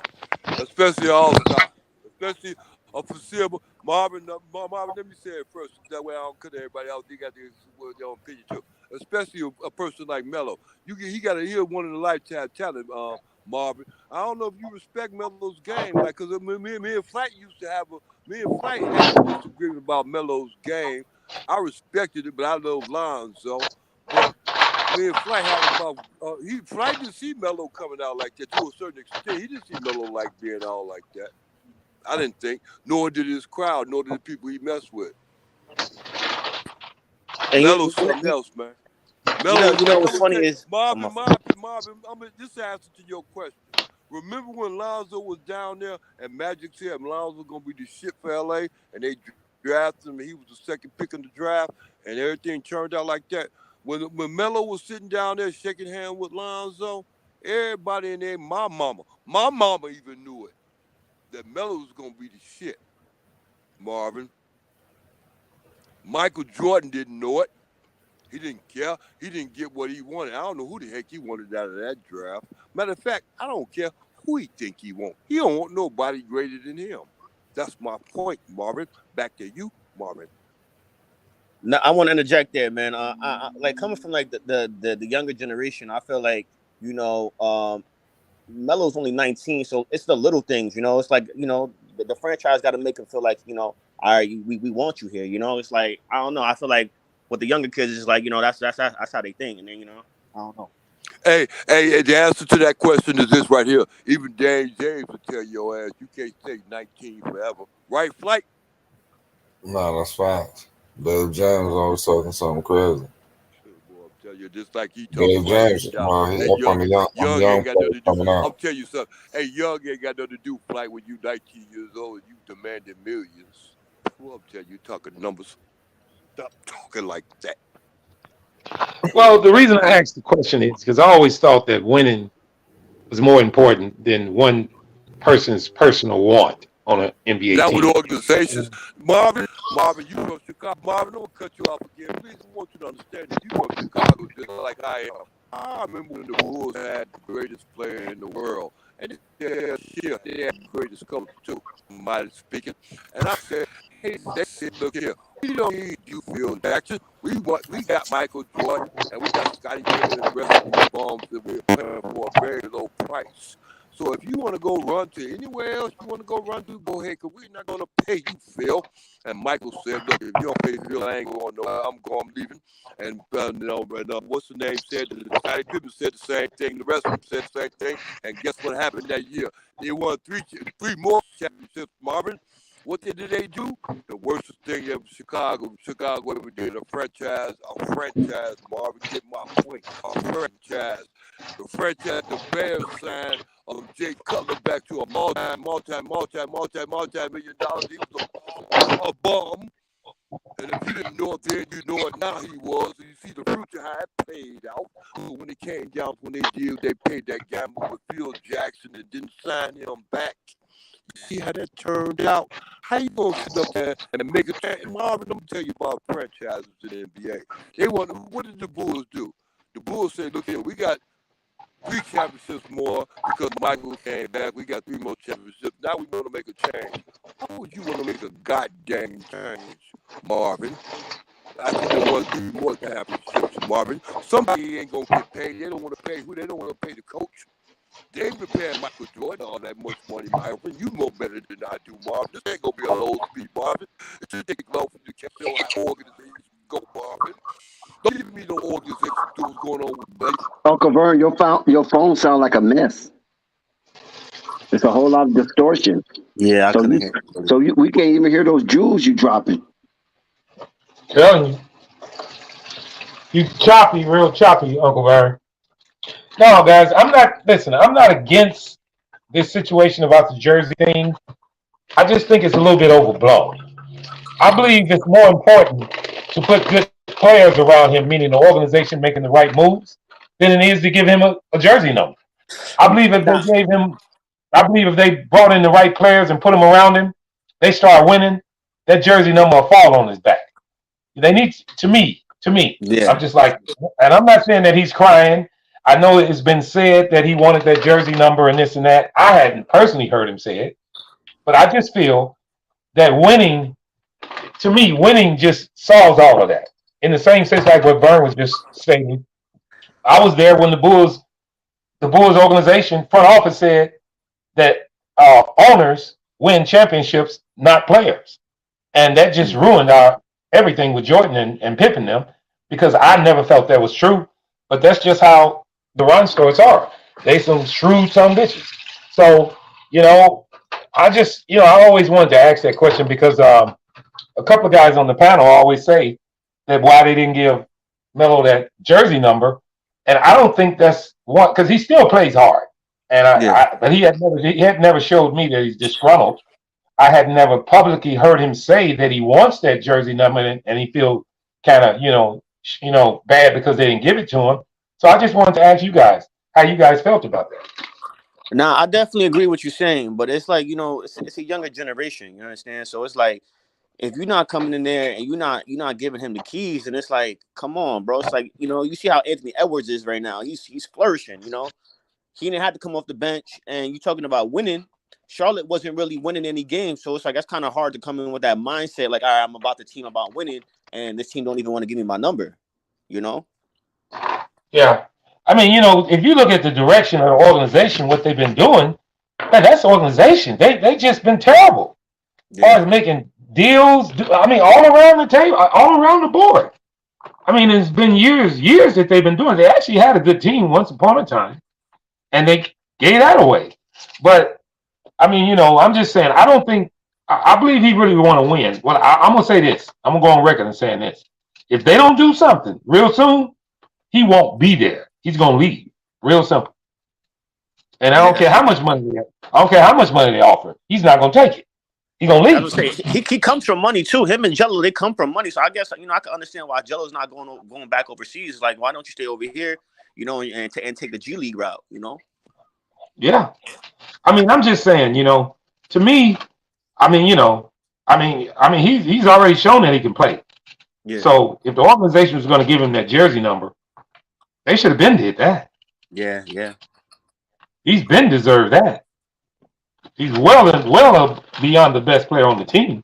especially All Star, especially a foreseeable Marvin. Marvin, let me say it first. That way I don't cut everybody out. They got their own opinion too. Especially a person like Melo. He got to hear one in a lifetime talent. Marvin, I don't know if you respect Melo's game, like because me and Flight used to have me and Flight had a disagreement about Melo's game. I respected it, but I love Lonzo. But me and Flight had about Flight didn't see Melo coming out like that to a certain extent. He didn't see Melo like being out like that. I didn't think, nor did his crowd, nor did the people he messed with. And Melo's something else, man. Melo, you know like I'm what's gonna funny tell you, is Marvin, this answer to your question. Remember when Lonzo was down there and Magic said Lonzo was gonna be the shit for LA, and they drafted him, and he was the second pick in the draft, and everything turned out like that. When Melo was sitting down there shaking hands with Lonzo, everybody in there, my mama even knew it, that Melo was gonna be the shit. Marvin, Michael Jordan didn't know it. He didn't care. He didn't get what he wanted. I don't know who the heck he wanted out of that draft. Matter of fact, I don't care who he think he want. He don't want nobody greater than him. That's my point, Marvin. Back to you, Marvin. now I want to interject there, man. I like coming from like the younger generation. I feel like Melo's only 19, so it's the little things. It's like the franchise got to make him feel like all right, we want you here. It's like I don't know. I feel like with the younger kids, it's like that's how they think, and then I don't know. Hey, the answer to that question is this right here. Even Dan James will tell your ass you can't stay 19 forever. Right, Flight? Nah, that's facts. Dave James always talking something crazy. Boy, I'm telling you, just like he talking Dave right James, now. well, he Hey, up on the young young ain't got nothing players to do. coming I'm out. telling you something. Hey, young ain't got nothing to do. Flight when you 19 years old and you demanding millions. Well, I'm telling you, talking numbers. Stop talking like that. Well, the reason I asked the question is because I always thought that winning was more important than one person's personal want on an NBA Not with team. organizations. Marvin, you from Chicago. Marvin, don't cut you off again. Please, I want you to understand that you from Chicago just like I am. I remember when the Bulls had the greatest player in the world. And they had the greatest coach too, mighty speaking. And I said, hey, they said, look here, we don't need you, Phil Jackson. We got Michael Jordan and we got Scottie Pippen and the rest of these bombs that we're paying for a very low price. So if you want to go run to anywhere else you want to go run to, go ahead, because we're not going to pay you, Phil. And Michael said, look, if you don't pay Phil, I ain't going nowhere. I'm leaving. And, what's the name said? Scottie Pippen said the same thing. The rest of them said the same thing. And guess what happened that year? They won three more championships, Marvin. What did they do? The worst thing ever Chicago ever did. A franchise, Marvin, get my point. A franchise. The franchise, the Bears signed Jay Cutler back to a multi-million dollars. He was a bum. And if you didn't know it then, you know it now. He was. And you see the future how it paid out. So when it came down, when they paid that gamble with Phil Jackson and didn't sign him back. See how that turned out. How you gonna sit up there and make a change? Marvin, let me tell you about franchises in the NBA. What did the Bulls do? The Bulls said, look here, we got 3 championships more because Michael came back. We got 3 more championships. Now we want to make a change. How would you want to make a goddamn change, Marvin? After they won 3 more championships, Marvin. Somebody ain't gonna get paid. They don't want to pay who? They don't want to pay the coach. They ain't prepared Michael Jordan all that much money, Marvin. You know better than I do, Marvin. This ain't gonna be a low speed, Marvin. It should take long for you to catch your organization go, Marvin. Don't give me no organization do what's going on with me. Uncle Vern, your phone sound like a mess. There's a whole lot of distortion. Yeah, I So couldn't you, hear. we can't even hear those jewels you dropping. Telling you. You choppy, real choppy, Uncle Vern. No, guys, I'm not against this situation about the jersey thing. I just think it's a little bit overblown. I believe it's more important to put good players around him, meaning the organization making the right moves, than it is to give him a jersey number. I believe if they Nah, gave him, I believe if they brought in the right players and put them around him, they start winning, that jersey number will fall on his back. They need to me. I'm yeah. just like, and I'm not saying that he's crying. I know it's been said that he wanted that jersey number and this and that. I hadn't personally heard him say it, but I just feel that winning, to me, winning just solves all of that. In the same sense, like what Vern was just stating, I was there when the Bulls organization front office said that owners win championships, not players, and that just ruined our everything with Jordan and Pippen them because I never felt that was true. But that's just how the run stores are. They some shrewd some bitches. So you know, I always wanted to ask that question because a couple of guys on the panel always say that why they didn't give Melo that jersey number, and I don't think that's one because he still plays hard, and Yeah. but he had never showed me that he's disgruntled. I had never publicly heard him say that he wants that jersey number and he feel kind of bad because they didn't give it to him. So I just wanted to ask you guys how you guys felt about that. Now, I definitely agree with you saying, but it's like, it's a younger generation, you understand? So it's like if you're not coming in there and you're not giving him the keys, and it's like, come on, bro. It's like, you see how Anthony Edwards is right now. He's flourishing. He didn't have to come off the bench, and you're talking about winning. Charlotte wasn't really winning any games, so it's like that's kind of hard to come in with that mindset, like, all right, I'm about the team about winning, and this team don't even want to give me my number, you know? Yeah. I mean, if you look at the direction of the organization, what they've been doing, man, that's organization. They just been terrible as far Yeah. as making deals. I mean, all around the table, all around the board. I mean, it's been years that they've been doing. They actually had a good team once upon a time, and they gave that away. But I mean, I'm just saying. I don't think. I believe he really want to win. Well, I'm gonna say this. I'm gonna go on record and saying this. If they don't do something real soon, he won't be there. He's gonna leave. Real simple. And I don't Yeah. care how much money I don't care how much money they offer. He's not gonna take it. He's gonna I was leave. say he comes from money too. Him and Gelo, they come from money. So I guess I can understand why Gelo's not going back overseas. Like, why don't you stay over here, and take the G League route. Yeah. I mean, I'm just saying. To me, I mean, he's already shown that he can play. Yeah. So if the organization was going to give him that jersey number, they should have been did that. Yeah. Yeah. He's been deserved that. He's well beyond the best player on the team.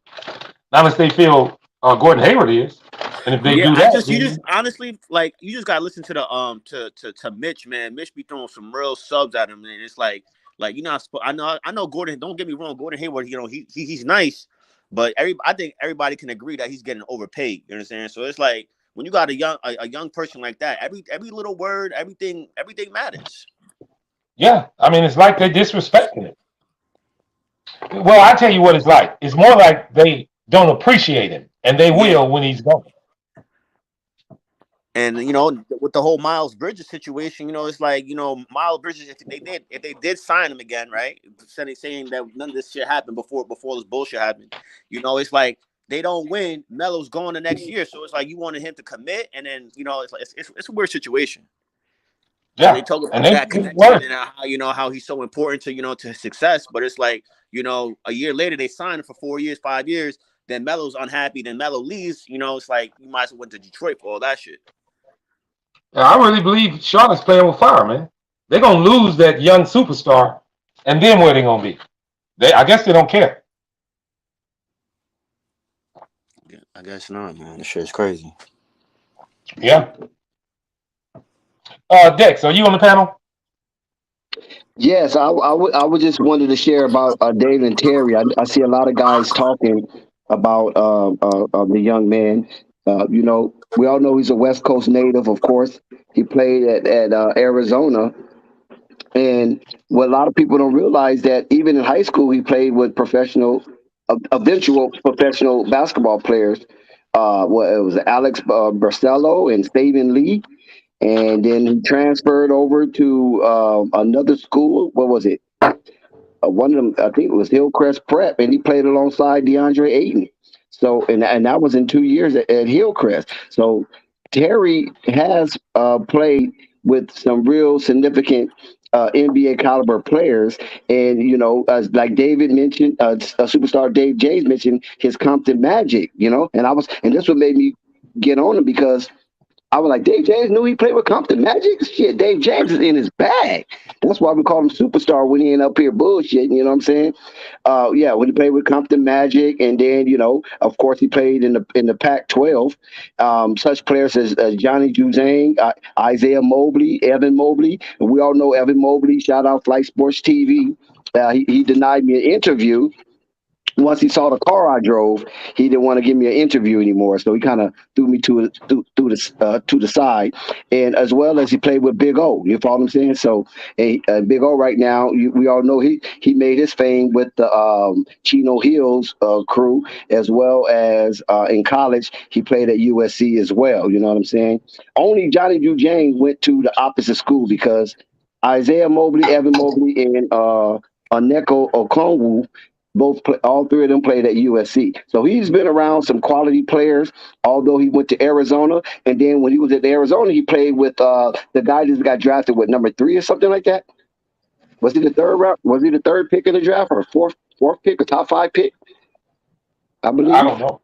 Not unless they feel Gordon Hayward is, and if they Yeah, do that, you just honestly, like, you just gotta listen to the to Mitch, man. Mitch be throwing some real subs at him, and it's like you're not. I know Gordon. Don't get me wrong, Gordon Hayward. He's nice, but I think everybody can agree that he's getting overpaid. You understand? So it's like when you got a young person like that, every little word, everything matters. yeah, I mean, it's like they're disrespecting him. Well, I tell you what it's like. It's more like they don't appreciate him, and they Yeah. will when he's gone. And with the whole Miles Bridges situation, it's like Miles Bridges, if they did sign him again, right? Saying that none of this shit happened before this bullshit happened. It's like they don't win, Melo's going the next year, so it's like you wanted him to commit, and then it's like it's a weird situation. So Yeah, they talk and about they that it's connection worse. and how he's so important to his success, but it's like a year later they signed him for 4 years, 5 years. Then Melo's unhappy. Then Melo leaves. It's like you might as well went to Detroit for all that shit. I really believe Charlotte's playing with fire, man. They're gonna lose that young superstar, and then where they gonna be? I guess they don't care. Yeah, I guess not, man. This shit's crazy. Yeah. Dex, are you on the panel? Yes, I would just wanted to share about Dave and Terry. I see a lot of guys talking about the young man. We all know he's a West Coast native, of course. He played at Arizona, and what a lot of people don't realize that even in high school he played with eventual professional basketball players. Well, it was Alex Barcelo and Stephen Lee, and then he transferred over to another school. What was it? One of them, I think it was Hillcrest Prep, and he played alongside DeAndre Ayton. So, and that was in 2 years at Hillcrest. So, Terry has played with some real significant NBA caliber players, and as like David mentioned, superstar Dave James mentioned his Compton Magic. And this what made me get on him because I was like, Dave James knew he played with Compton Magic? Shit, Dave James is in his bag. That's why we call him superstar when he ain't up here bullshitting, you know what I'm saying? Yeah, when he played with Compton Magic, and then, of course, he played in the Pac-12. Such players as Johnny Juzang, Isaiah Mobley, Evan Mobley. And we all know Evan Mobley. Shout out Flight Sports TV. He denied me an interview. Once he saw the car I drove, he didn't want to give me an interview anymore. So he kind of threw me to the side, and as well as he played with Big O. You follow what I'm saying? So Big O right now, we all know he made his fame with the Chino Hills crew, as well as in college he played at USC as well. You know what I'm saying? Only Johnny Juzang went to the opposite school because Isaiah Mobley, Evan Mobley, and Oneko Okongwu all three of them played at USC. So he's been around some quality players, although he went to Arizona. And then when he was at Arizona, he played with the guy that got drafted with number 3 or something like that. Was he the third round? Was he the third pick in the draft or fourth pick or top 5 pick? I believe. I don't know.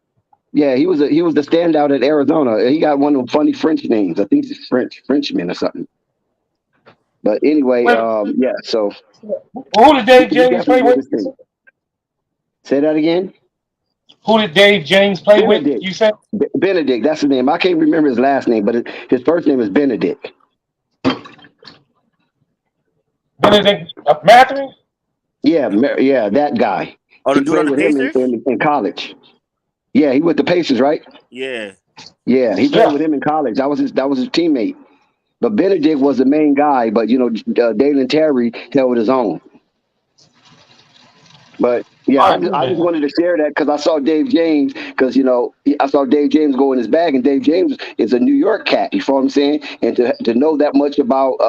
Yeah, he was the standout at Arizona. He got one of them funny French names. I think it's Frenchman or something. But anyway, yeah. So who did Dave James play with? Say that again. Who did Dave James play with? You said Benedict. That's his name. I can't remember his last name, but his first name is Benedict. Benedict Matthews? Yeah, that guy. Oh, he the dude played on the with him Pacers? in college. Yeah, he with the Pacers, right? Yeah. Yeah, he played with him in college. That was his teammate. But Benedict was the main guy. But Dalen Terry held his own. But yeah, I just wanted to share that because I saw Dave James, because I saw Dave James go in his bag, and Dave James is a New York cat. You follow what I'm saying? And to know that much about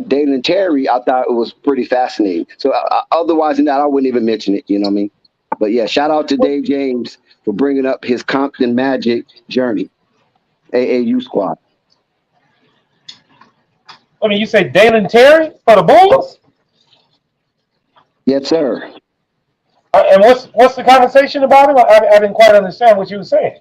Dalen Terry, I thought it was pretty fascinating. So otherwise than that, I wouldn't even mention it. You know what I mean? But yeah, shout out to Dave James for bringing up his Compton Magic journey, AAU squad. I mean, you say Dalen Terry for the Bulls? Yes, sir. And what's the conversation about him? I didn't quite understand what you were saying.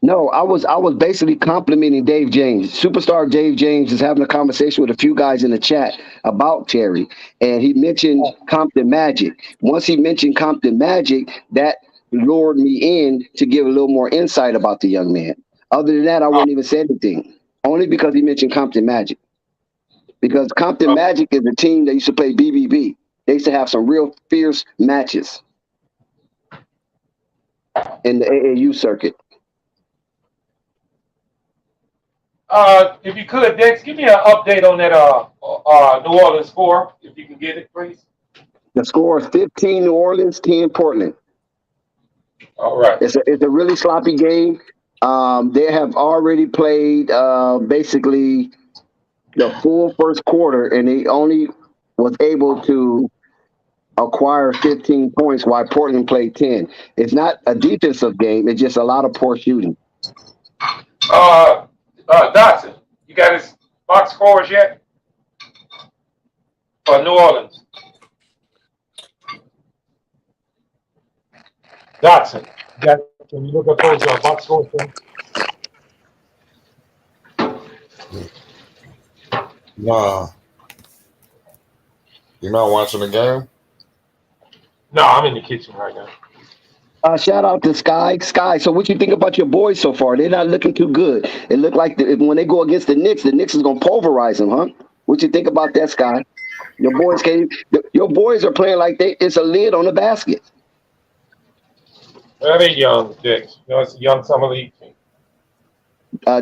No, I was basically complimenting Dave James. Superstar Dave James is having a conversation with a few guys in the chat about Terry, and he mentioned Compton Magic. Once he mentioned Compton Magic, that lured me in to give a little more insight about the young man. Other than that, I wouldn't even say anything, only because he mentioned Compton Magic. Because Compton Magic is a team that used to play BBB. They used to have some real fierce matches in the AAU circuit. If you could, Dex, give me an update on that New Orleans score, if you can get it, please. The score is 15 New Orleans, 10 Portland. All right. It's a really sloppy game. They have already played basically the full first quarter, and they only was able to acquire 15 points while Portland played 10. It's not a defensive game. It's just a lot of poor shooting. Dotson, you got his box scores yet? For New Orleans. Dotson, can you look up those box scores? Nah. You're not watching the game? No, I'm in the kitchen right now. Shout out to Sky. Sky, so what you think about your boys so far? They're not looking too good. It looked like when they go against the Knicks is going to pulverize them, huh? What you think about that, Sky? Your boys are playing like it's a lid on the basket. Well, they're young, Dex. It's a young summer league team.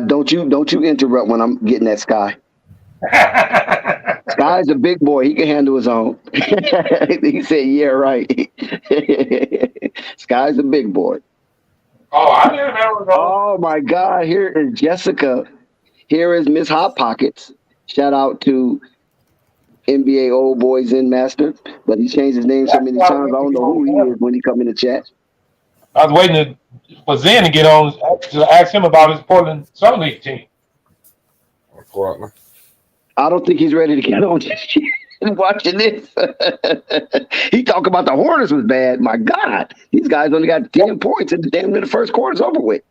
Don't you interrupt when I'm getting that, Sky. Sky's a big boy. He can handle his own. He said, yeah, right. Sky's a big boy. Oh, I live in Arizona. Oh my God! Here is Jessica. Here is Miss Hot Pockets. Shout out to NBA Old Boys in Master, but he changed his name so That's many why I was times. I waiting to don't get know on who the he panel. is when he come in the chat. I was waiting for Zen to get on to ask him about his Portland Summer League team. Portland. I don't think he's ready to get on just yet. Watching this, he talk about the Hornets was bad. My God, these guys only got 10 points and damn near the first quarter's over with.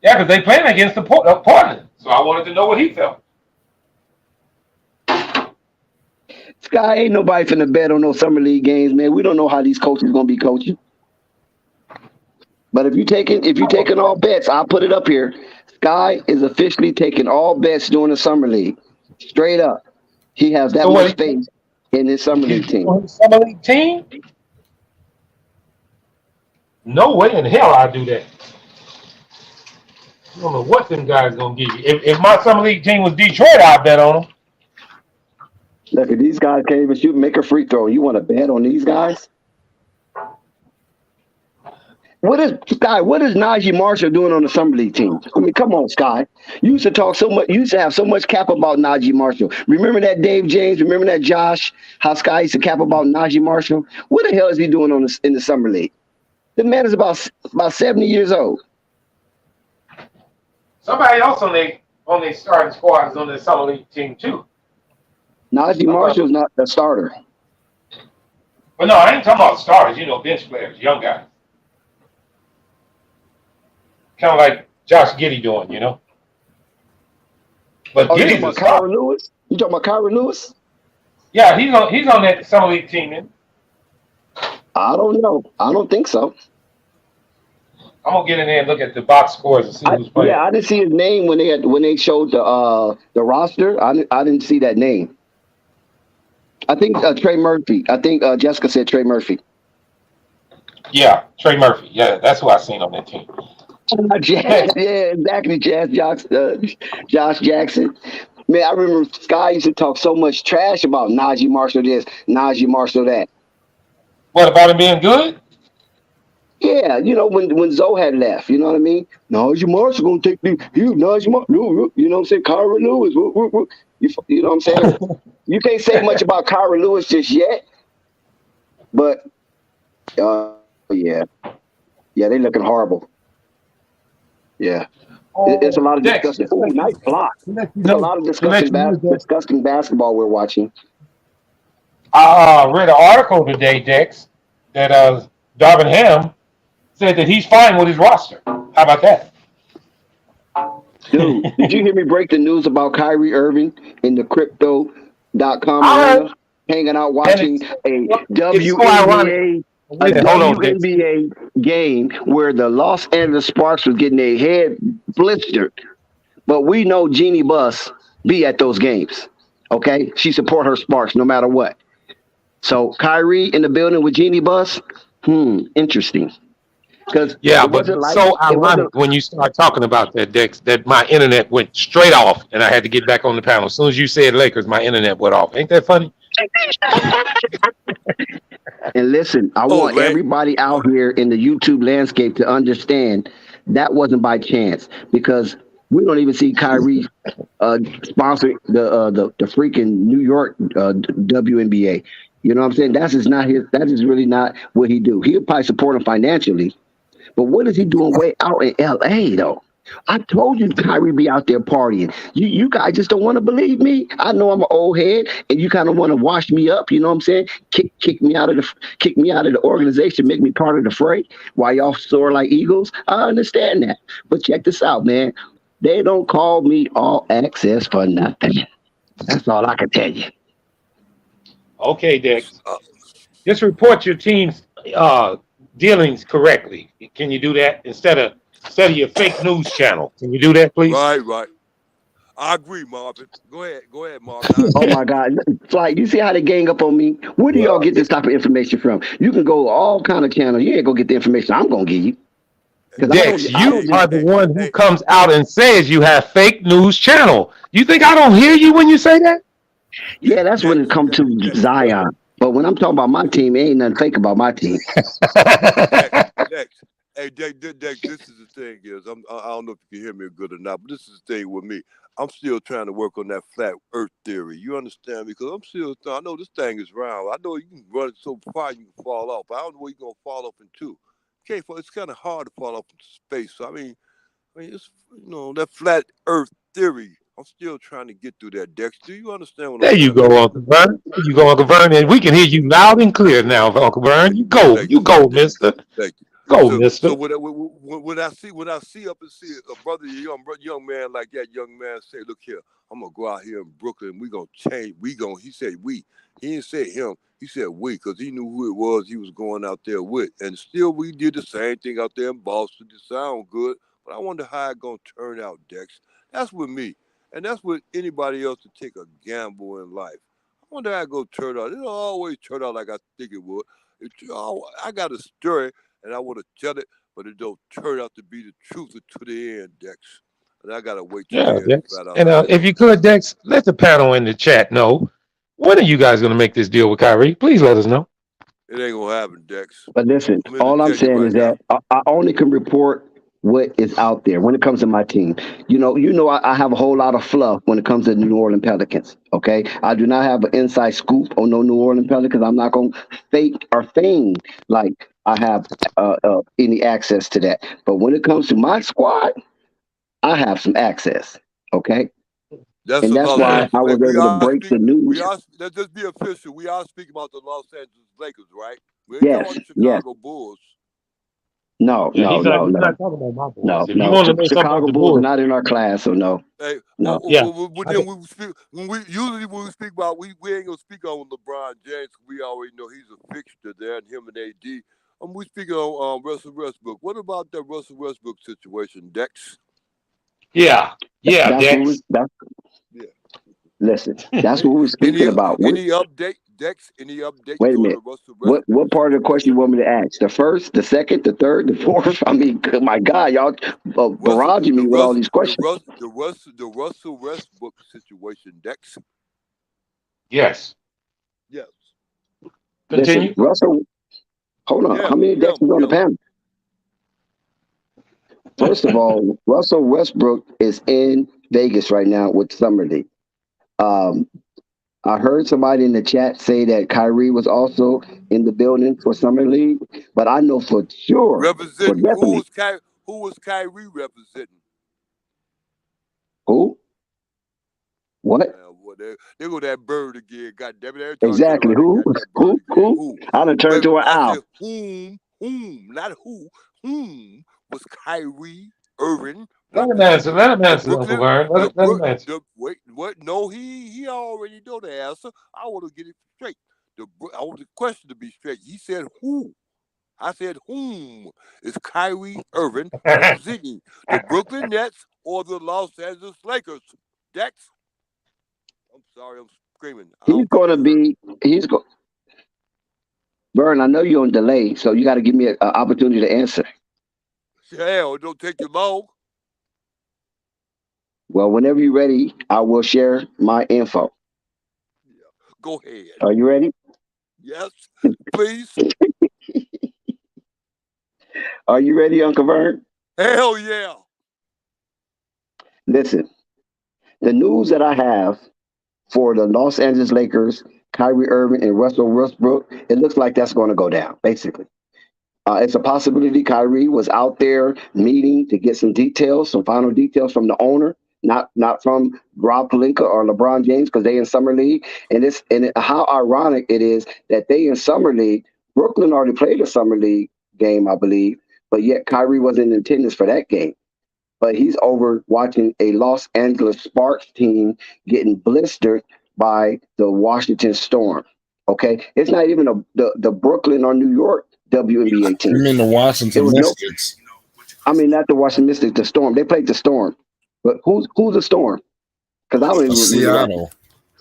Yeah, because they playing against the Portland. So I wanted to know what he felt. Sky ain't nobody finna bet on no summer league games, man. We don't know how these coaches gonna be coaching. But if you taking all bets, I'll put it up here. Sky is officially taking all bets during the summer league. Straight up. He has that So much what? faith in his summer He's league team. on his Summer League team? No way in hell I'd do that. I don't know what them guys gonna give you. If my Summer League team was Detroit, I'd bet on them. Look, if these guys can't even shoot, make a free throw. You want to bet on these guys? What is Najee Marshall doing on the summer league team? I mean, come on, Sky. You used to talk so much. You used to have so much cap about Najee Marshall. Remember that Dave James? Remember that Josh? How Sky used to cap about Najee Marshall? What the hell is he doing in the summer league? The man is about 70 years old. Somebody else on their starting squad is on their Summer League team too. Najee Marshall's not the starter. But no, I ain't talking about starters. Bench players, young guys. Kind of like Josh Giddey doing, But Oh, you Giddey's talking a about starter. Kyron Lewis? You talking about Kyron Lewis? Yeah, he's on that Summer League team, man. I don't know. I don't think so. I'm gonna get in there and look at the box scores and see who's playing. Yeah, I didn't see his name when they showed the roster. I didn't see that name. I think Trey Murphy. I think Jessica said Trey Murphy. Yeah, Trey Murphy. Yeah, that's who I seen on that team. Jazz, yeah, exactly. Josh Jackson. Man, I remember Sky used to talk so much trash about Najee Marshall this, Najee Marshall that. What about him being good? Yeah, when Zoe had left, you know what I mean? Najee Marshall gonna take Najee Marshall. You know what I'm saying? Kyron Lewis. You know what I'm saying? You can't say much about Kyron Lewis just yet, but yeah, they looking horrible. Yeah. It's a lot of discussion. Oh, nice block. It's a lot of disgusting basketball we're watching. I read an article today, Dex, that Darvin Ham said that he's fine with his roster. How about that? Dude, did you hear me break the news about Kyrie Irving in the crypto.com arena, hanging out watching a WNBA game where the Los Angeles Sparks was getting their head blistered? But we know Jeannie Buss be at those games. Okay? She support her Sparks no matter what. So Kyrie in the building with Jeannie Buss, interesting. Yeah, but it's so ironic when you start talking about that, Dex, that my internet went straight off and I had to get back on the panel. As soon as you said Lakers, my internet went off. Ain't that funny? And listen, I want everybody out here in the YouTube landscape to understand that wasn't by chance, because we don't even see Kyrie sponsor the freaking New York WNBA. You know what I'm saying? That is really not what he do. He'll probably support him financially, but what is he doing way out in LA though? I told you Kyrie be out there partying. You guys just don't want to believe me. I know I'm an old head, and you kind of want to wash me up. You know what I'm saying? Kick me out of the organization, make me part of the fray while y'all soar like eagles. I understand that, but check this out, man. They don't call me all access for nothing. That's all I can tell you. Okay, Dex. Just report your team's dealings correctly. Can you do that instead of your fake news channel? Can you do that, please? Right. I agree, Marvin. Go ahead, Marvin. Oh my God! Like, you see how they gang up on me? Where do y'all get this type of information from? You can go all kind of channels. You ain't gonna get the information I'm gonna give you. Dex, you are the one who comes out and says you have fake news channel. You think I don't hear you when you say that? Yeah, that's when it comes to Zion. But when I'm talking about my team, ain't nothing fake about my team. Hey, Dex, this is the thing is, I don't know if you can hear me good or not, but this is the thing with me. I'm still trying to work on that flat Earth theory. You understand? Because I know this thing is round. I know you can run it so far you can fall off. But I don't know where you're gonna fall off into. Can't fall. It's kind of hard to fall off into space. So I mean, it's that flat Earth theory. I'm still trying to get through that, Dex. Do you understand what I'm There you saying, go, man? Uncle Vern. There you go, Uncle Vern. And we can hear you loud and clear now, Uncle Vern. You go. Thank You you, go, thank mister. you, thank you. Go, So mister. when I see up and see a brother, young man like that, young man say, look here, I'm gonna go out here in Brooklyn. We gonna change. He said we. He didn't say him. He said we because he knew who it was he was going out there with. And still, we did the same thing out there in Boston. It sound good, but I wonder how it gonna turn out, Dex. That's with me, and that's with anybody else to take a gamble in life. I wonder how it gonna turn out. It'll always turn out like I think it would. I got a story and I want to tell it, but it don't turn out to be the truth to the end, Dex. And I gotta wait till Yeah, the end to Dex. find out And how it's if gonna you turn could, out. Dex, let the panel in the chat know. When are you guys going to make this deal with Kyrie? Please let us know. It ain't gonna happen, Dex. But listen, I'm here to all I'm tell you saying is right that now. I only can report what is out there when it comes to my team. I have a whole lot of fluff when it comes to the New Orleans Pelicans. Okay, I do not have an inside scoop on no New Orleans Pelicans. I'm not going to fake or feign like I have any access to that. But when it comes to my squad, I have some access. Okay, That's and the that's Los why Angeles I was Lakers. able to break the news. Let's just be official. We are speaking about the Los Angeles Lakers, right? We ain't talking about Yes, the yes. Chicago Bulls. No, Yeah, no, he's not. no, He's no, not talking about my boys. no, If you no. want to know something about Chicago the Bulls are Bulls, not in our class, so no, Hey, no. yeah, I then think, we speak when we usually when we speak about we ain't gonna speak on LeBron James. We already know he's a fixture there, and him and AD. We speaking on Russell Westbrook. What about that Russell Westbrook situation, Dex? yeah, yeah, That's what we. Dex. That's Yeah. listen. That's what we're Any speaking about. any update, Dex? Any updates Wait a on the minute. Russell Westbrook What part of the question you situation? want me to ask? The first, the second, the third, the fourth? I mean, my God, y'all Russell, barraging the me with all Russ, these questions. the Russell Westbrook situation, Dex. Yes. Yes. Listen, Continue. Russell. Hold on. How many decks is on the Him. panel? First of all, Russell Westbrook is in Vegas right now with Summer League. Um, I heard somebody in the chat say that Kyrie was also in the building for Summer League, but I know for sure, for Representing definitely, who was Kyrie representing? who? What? Well, they go that bird again. God damn it! Every time I turn Exactly. around, they Who? got that bird again. Who? Who? I done turned to an I owl. said whom, not who. Whom was Kyrie Irving Let him answer. representing? Let him The answer, Uncle Brooklyn, Vern. Let him answer. wait, what? No, he already know the answer. I want to get it straight. I want the question to be straight. He said who? I said, whom is Kyrie Irving representing? The Brooklyn Nets or the Los Angeles Lakers? Dex? I'm sorry, I'm screaming. I He's don't think going to you heard me. be. He's go. Vern, I know you're on delay, so you got to give me an opportunity to answer. Hell, it don't take you long. Well, whenever you're ready, I will share my info. Yeah. Go ahead. Are you ready? Yes, please. Are you ready, Uncle Vern? Hell yeah. Listen, the news that I have for the Los Angeles Lakers, Kyrie Irving and Russell Westbrook, it looks like that's going to go down, basically. It's a possibility Kyrie was out there meeting to get some details, some final details from the owner, not from Rob Pelinka or LeBron James, because they in summer league. How ironic it is that they in summer league. Brooklyn already played a summer league game, I believe, but yet Kyrie wasn't in attendance for that game. But he's over watching a Los Angeles Sparks team getting blistered by the Washington Storm. Okay, it's not even the Brooklyn or New York WNBA You team. mean the It Washington was no, Mystics? I mean not the Washington Mystics, the Storm. They played the Storm, but who's the Storm? Because I don't even really like. Seattle.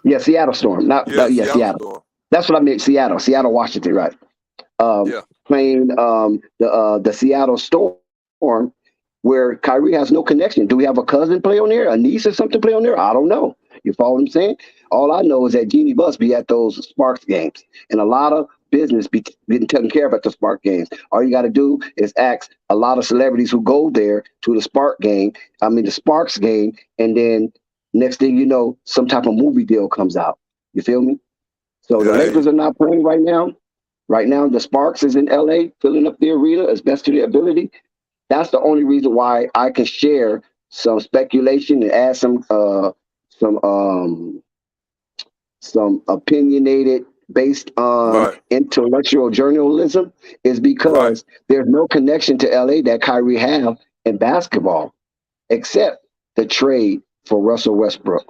Yeah, Seattle Storm. Yeah, Yeah, Seattle Seattle. Storm. That's what I meant. Seattle, Washington, right? Yeah. Playing the Seattle Storm, where Kyrie has no connection. Do we have a cousin play on there, a niece or something play on there? I don't know. You follow what I'm saying? All I know is that Jeannie Buss be at those Sparks games, and a lot of business be getting taken care of at the Spark games. All you got to do is ask a lot of celebrities who go there to the the Sparks game, and then next thing you know, some type of movie deal comes out. You feel me? So the Yeah, Lakers are not playing right now. Right now, the Sparks is in LA, filling up the arena as best to their ability. That's the only reason why I can share some speculation and add some some opinionated based on right, intellectual journalism is right. because there's no connection to LA that Kyrie have in basketball except the trade for Russell Westbrook.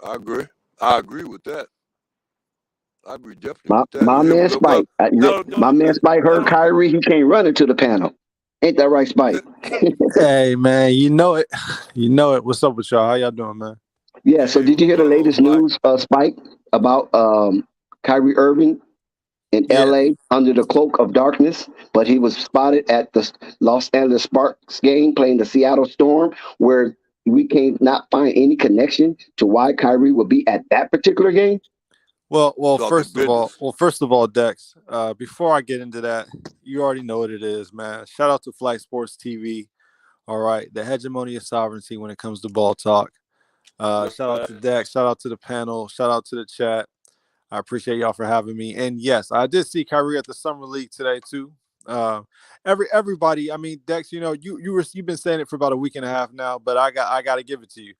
I agree. I agree with that. I agree definitely My with that. my Yeah, man well, Spike, my not, man Spike not heard only Kyrie, he can't run into the panel. Ain't that right, Spike? Hey man, you know it. You know it. What's up with y'all? How y'all doing, man? Yeah. So hey, did you what's hear the going on, latest Spike? news, Spike, about Kyrie Irving in Yeah. LA under the cloak of darkness, but he was spotted at the Los Angeles Sparks game playing the Seattle Storm, where we can't not find any connection to why Kyrie would be at that particular game. Well, Talking business. first of all, Dex. Before I get into that, you already know what it is, man. Shout out to Flight Sports TV. All right, the hegemony of sovereignty when it comes to ball talk. Shout out to Dex. Shout out to the panel. Shout out to the chat. I appreciate y'all for having me. And yes, I did see Kyrie at the summer league today too. Uh, everybody, I mean, Dex, you know, you've been saying it for about a week and a half now, but I got to give it to you.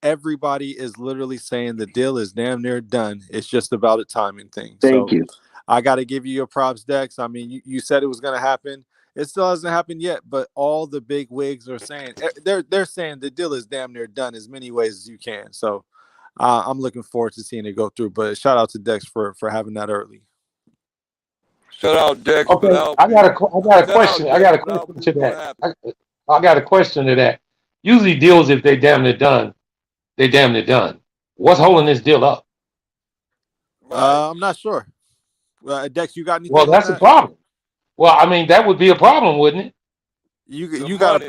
Everybody is literally saying the deal is damn near done. It's just about a timing thing. Thank So you. I got to give you your props, Dex. I mean, you said it was going to happen. It still hasn't happened yet, but all the big wigs are saying they're saying the deal is damn near done as many ways as you can. So I'm looking forward to seeing it go through. But shout out to Dex for having that early. Shout out Dex, but Okay, I got a shout out question. I Dex, got a but I don't question believe to it's gonna that. happen. I got a question to that. Usually deals, if they damn near done, they damn near done. What's holding this deal up? Right. I'm not sure. Dex, you got Well, anything on that's a that? problem. Well, I mean, that would be a problem, wouldn't it? The You got a money.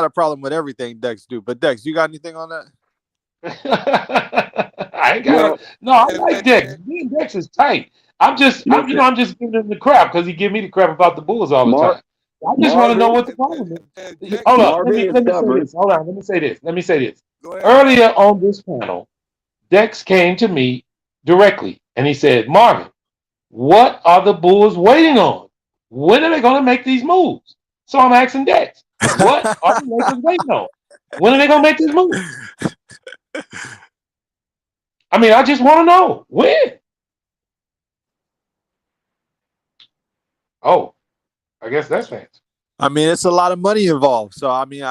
problem with everything Dex do. But Dex, you got anything on that? I ain't got Well, it. No, I And, like Dex. Me and Dex is tight. listen, I'm just giving him the crap because he give me the crap about the Bulls all the Mar- time. I just want to know Marvin, what the problem and is. Dex, Hold up. Marvin is Let me say stubborn. this. Hold on. Let me say this. go ahead. Earlier on this panel, Dex came to me directly and he said, Marvin, what are the Bulls waiting on? When are they going to make these moves? So I'm asking Dex, what are the Lakers waiting on? When are they going to make these moves? I mean, I just want to know when. Oh, I guess that's fast. I mean, it's a lot of money involved. So I mean,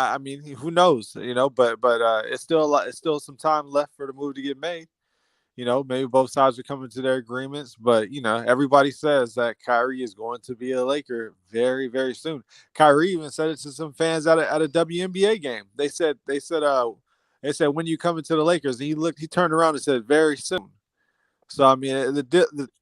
who knows? You know, but it's still it's still some time left for the move to get made. You know, maybe both sides are coming to their agreements, but you know, everybody says that Kyrie is going to be a Laker very, very soon. Kyrie even said it to some fans at a WNBA game. They said when you coming to the Lakers, and he turned around and said very soon. So I mean,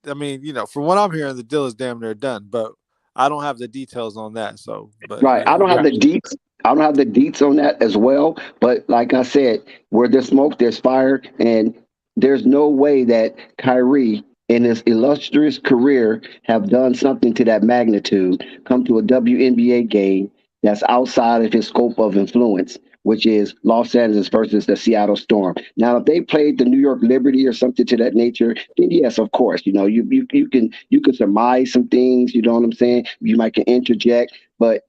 I mean, you know, from what I'm hearing, the deal is damn near done, but I don't have the details on that. So, but Right. I don't have yeah. the deets. I don't have the deets on that as well. But like I said, where there's smoke, there's fire, and there's no way that Kyrie, in his illustrious career, have done something to that magnitude, come to a WNBA game that's outside of his scope of influence, which is Los Angeles versus the Seattle Storm. Now, if they played the New York Liberty or something to that nature, then yes, of course, you know, you can surmise some things. You know what I'm saying? You might can interject, but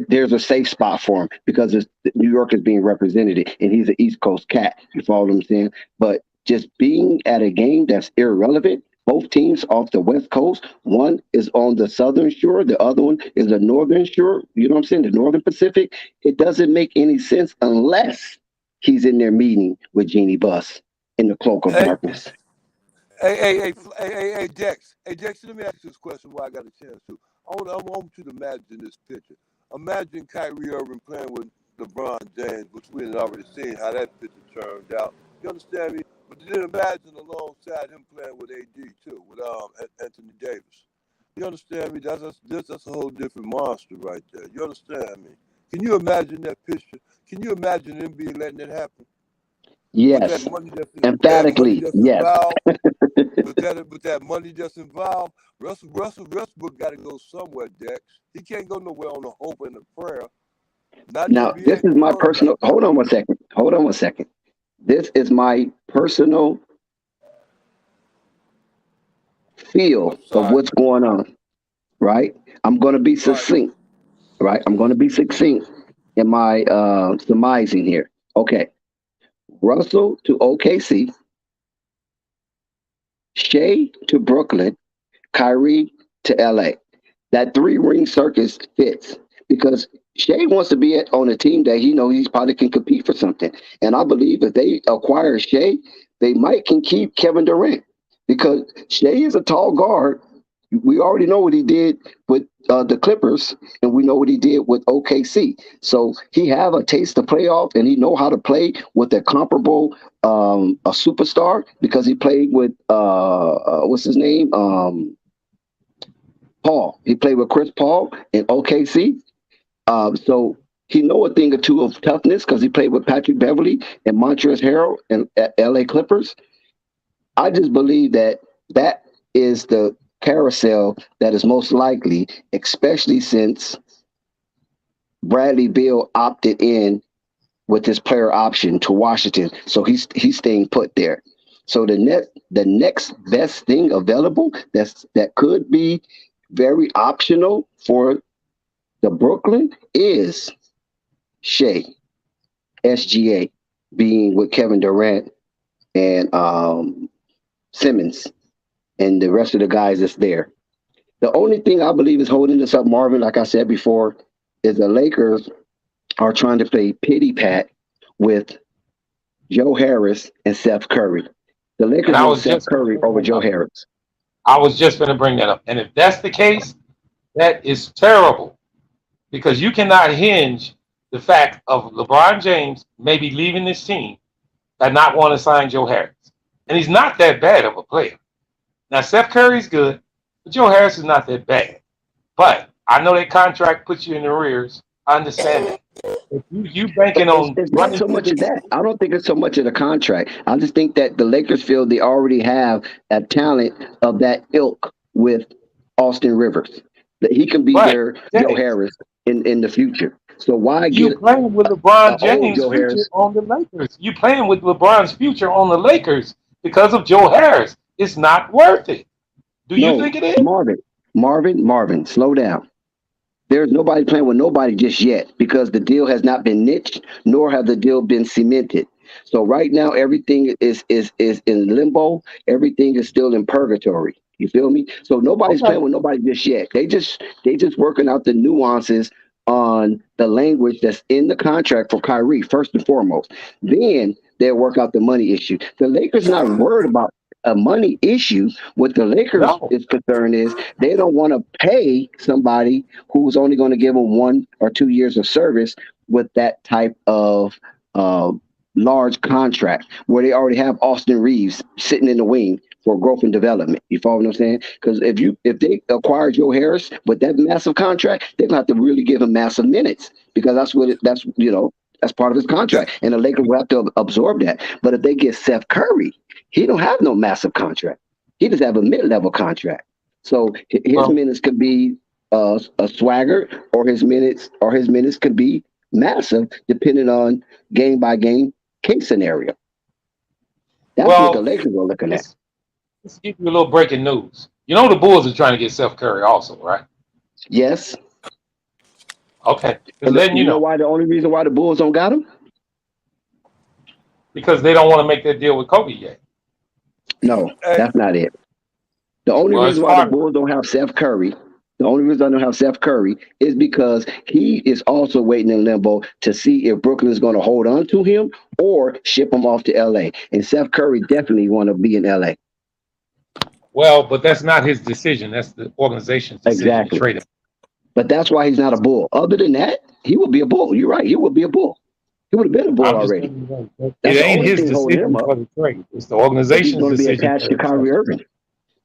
there's a safe spot for him because New York is being represented, and he's an East Coast cat. You follow what I'm saying? But just being at a game that's irrelevant. Both teams off the West Coast. One is on the Southern Shore. The other one is the Northern Shore. You know what I'm saying? The Northern Pacific. It doesn't make any sense unless he's in there meeting with Jeannie Buss in the cloak of Hey, darkness. hey, Dex. Hey, Dex, let me ask you this question while I got a chance to. I want you to imagine this picture. Imagine Kyrie Irving playing with LeBron James, which we had already seen how that picture turned out. You understand me? But then imagine alongside him playing with AD too, with Anthony Davis. You understand me? That's a whole different monster right there. You understand me? Can you imagine that picture? Can you imagine NBA letting that happen? Yes. money Emphatically, that's yes. involved, with that money that's involved, Russell Westbrook got to go somewhere, Dex. He can't go nowhere on a hope and a prayer. Not the Now, this NBA. is my Detroit got to personal. go. Hold on one second. Hold on one second. This is my personal feel I'm of sorry. what's going on. Right. I'm going to be Right. succinct. Right. I'm going to be succinct in my surmising here. Okay. Russell to OKC, Shea to Brooklyn, Kyrie to LA. That three ring circus fits because Shea wants to be on a team that he knows he's probably can compete for something. And I believe if they acquire Shea, they might can keep Kevin Durant because Shea is a tall guard. We already know what he did with the Clippers, and we know what he did with OKC. So he have a taste of playoff, and he know how to play with a comparable a superstar because he played with what's his name Paul. He played with Chris Paul in OKC. So he know a thing or two of toughness because he played with Patrick Beverly and Montrezl Harrell and LA Clippers. I just believe that that is the carousel that is most likely, especially since Bradley Beal opted in with his player option to Washington. So he's staying put there. So the next best thing available that could be very optional for the Brooklyn is Shea, SGA, being with Kevin Durant and Simmons and the rest of the guys that's there. The only thing I believe is holding this up, Marvin, like I said before, is the Lakers are trying to play pity pat with Joe Harris and Seth Curry. The And Lakers I want was Seth just going to Curry bring over that Joe up. Harris. I was just going to bring that up. And if that's the case, that is terrible because you cannot hinge the fact of LeBron James maybe leaving this team by not want to sign Joe Harris. And he's not that bad of a player. Now, Seth Curry's good, but Joe Harris is not that bad. But I know that contract puts you in the rears. I understand that. If you banking on It's not running so through much of this, that. I don't think it's so much of the contract. I just think that the Lakers feel they already have a talent of that ilk with Austin Rivers. That he can be right, their Joe James, Harris in the future. So why you get playing with a LeBron old James' Joe future Harris? on the Lakers. You playing with LeBron's future on the Lakers because of Joe Harris. It's not worth it. Do you No, think it is? Marvin, slow down. There's nobody playing with nobody just yet because the deal has not been niched, nor have the deal been cemented. So right now, everything is in limbo. Everything is still in purgatory. You feel me? So nobody's Okay. playing with nobody just yet. They just working out the nuances on the language that's in the contract for Kyrie first and foremost. Then they'll work out the money issue. The Lakers not worried about a money issue. What the Lakers No. is concerned is they don't want to pay somebody who's only going to give them 1 or 2 years of service with that type of uh, large contract where they already have Austin Reeves sitting in the wing for growth and development. You follow what I'm saying? Because if they acquire Joe Harris with that massive contract, they're gonna have to really give him massive minutes because that's part of his That, contract, and the Lakers will have to absorb that. But if they get Seth Curry, he don't have no massive contract. He just have a mid-level contract. So his Well, minutes could be a swagger, or his minutes could be massive, depending on game by game case scenario. That's what the well, Lakers are looking at. let's give you a little breaking news. You know the Bulls are trying to get Seth Curry also, right? Yes, Okay. Just and letting you you know know. why? The only reason why the Bulls don't got him? Because they don't want to make that deal with Kobe yet. No, hey, that's not it. The only Well, it's reason why the part of it. Bulls don't have Seth Curry, the only reason I don't have Seth Curry is because he is also waiting in limbo to see if Brooklyn is going to hold on to him or ship him off to LA. And Seth Curry definitely want to be in LA. Well, but that's not his decision. That's the organization's decision to Exactly. trade him. But that's why he's not a Bull. Other than that, he would be a Bull. You're right. He would be a Bull. He would have been a Bull I'm just already. letting you know. It That's the ain't only his thing holding him decision up for the trade. It's the if he's organization's going to be decision attached for to the trade. Kyrie Irving.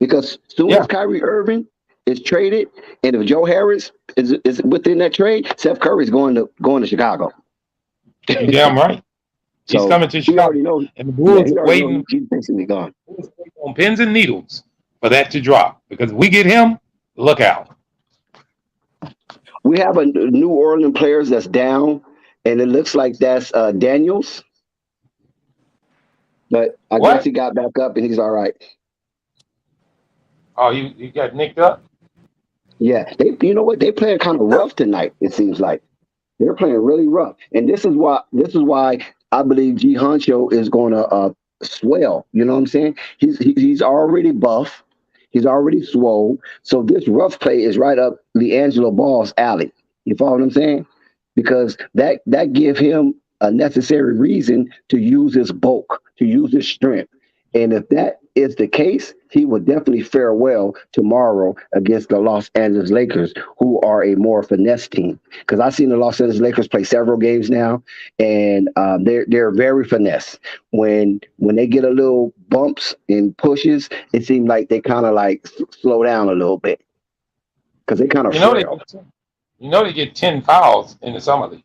Because soon as Yeah, Kyrie Irving is traded, and if Joe Harris is within that trade, Seth Curry is going to Chicago. you damn right. He's So coming to he already Chicago, knows. and the Yeah, Bulls he already knows waiting he's basically gone. on pins and needles for that to drop. Because if we get him, look out. We have a New Orleans players that's down, and it looks like that's Daniels, but I guess What? he got back up and he's all right. Oh, you got nicked up? Yeah, you know what? They playing kind of rough tonight. It seems like they're playing really rough, and this is why I believe G Honcho is going to swell. You know what I'm saying? He's already buff, he's already swole. So this rough play is right up Liangelo Ball's alley. You follow what I'm saying? Because that give him a necessary reason to use his bulk, to use his strength. And if that is the case, he will definitely fare well tomorrow against the Los Angeles Lakers, who are a more finesse team. Because I've seen the Los Angeles Lakers play several games now, and they're very finesse. When they get a little bumps and pushes, it seems like they kind of like slow down a little bit because they're kind of You know they frail. get, you know they get 10 fouls in the summer league.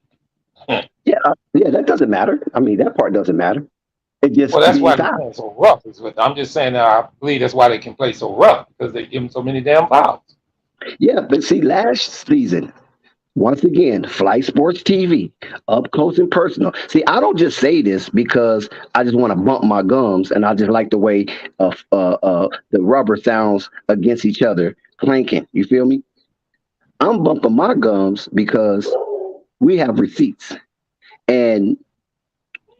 Yeah, that doesn't matter. I mean, that part doesn't matter. It just Well, that's being why they're foul. playing so rough. I'm just saying that I believe that's why they can play so rough because they give them so many damn fouls. Yeah, but see, last season, once again, Flight Sports TV, up close and personal. See, I don't just say this because I just want to bump my gums and I just like the way the rubber sounds against each other, clanking. You feel me? I'm bumping my gums because we have receipts. And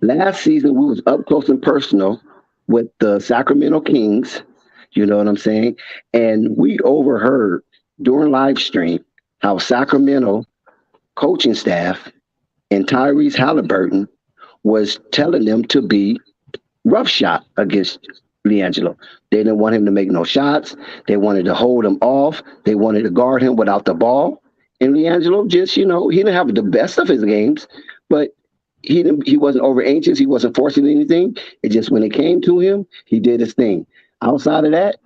last season, we was up close and personal with the Sacramento Kings. You know what I'm saying? And we overheard during live stream how Sacramento coaching staff and Tyrese Halliburton was telling them to be rough shot against Liangelo. They didn't want him to make no shots. They wanted to hold him off. They wanted to guard him without the ball. And Liangelo just, he didn't have the best of his games, but he wasn't over anxious. He wasn't forcing anything. It just when it came to him, he did his thing. Outside of that,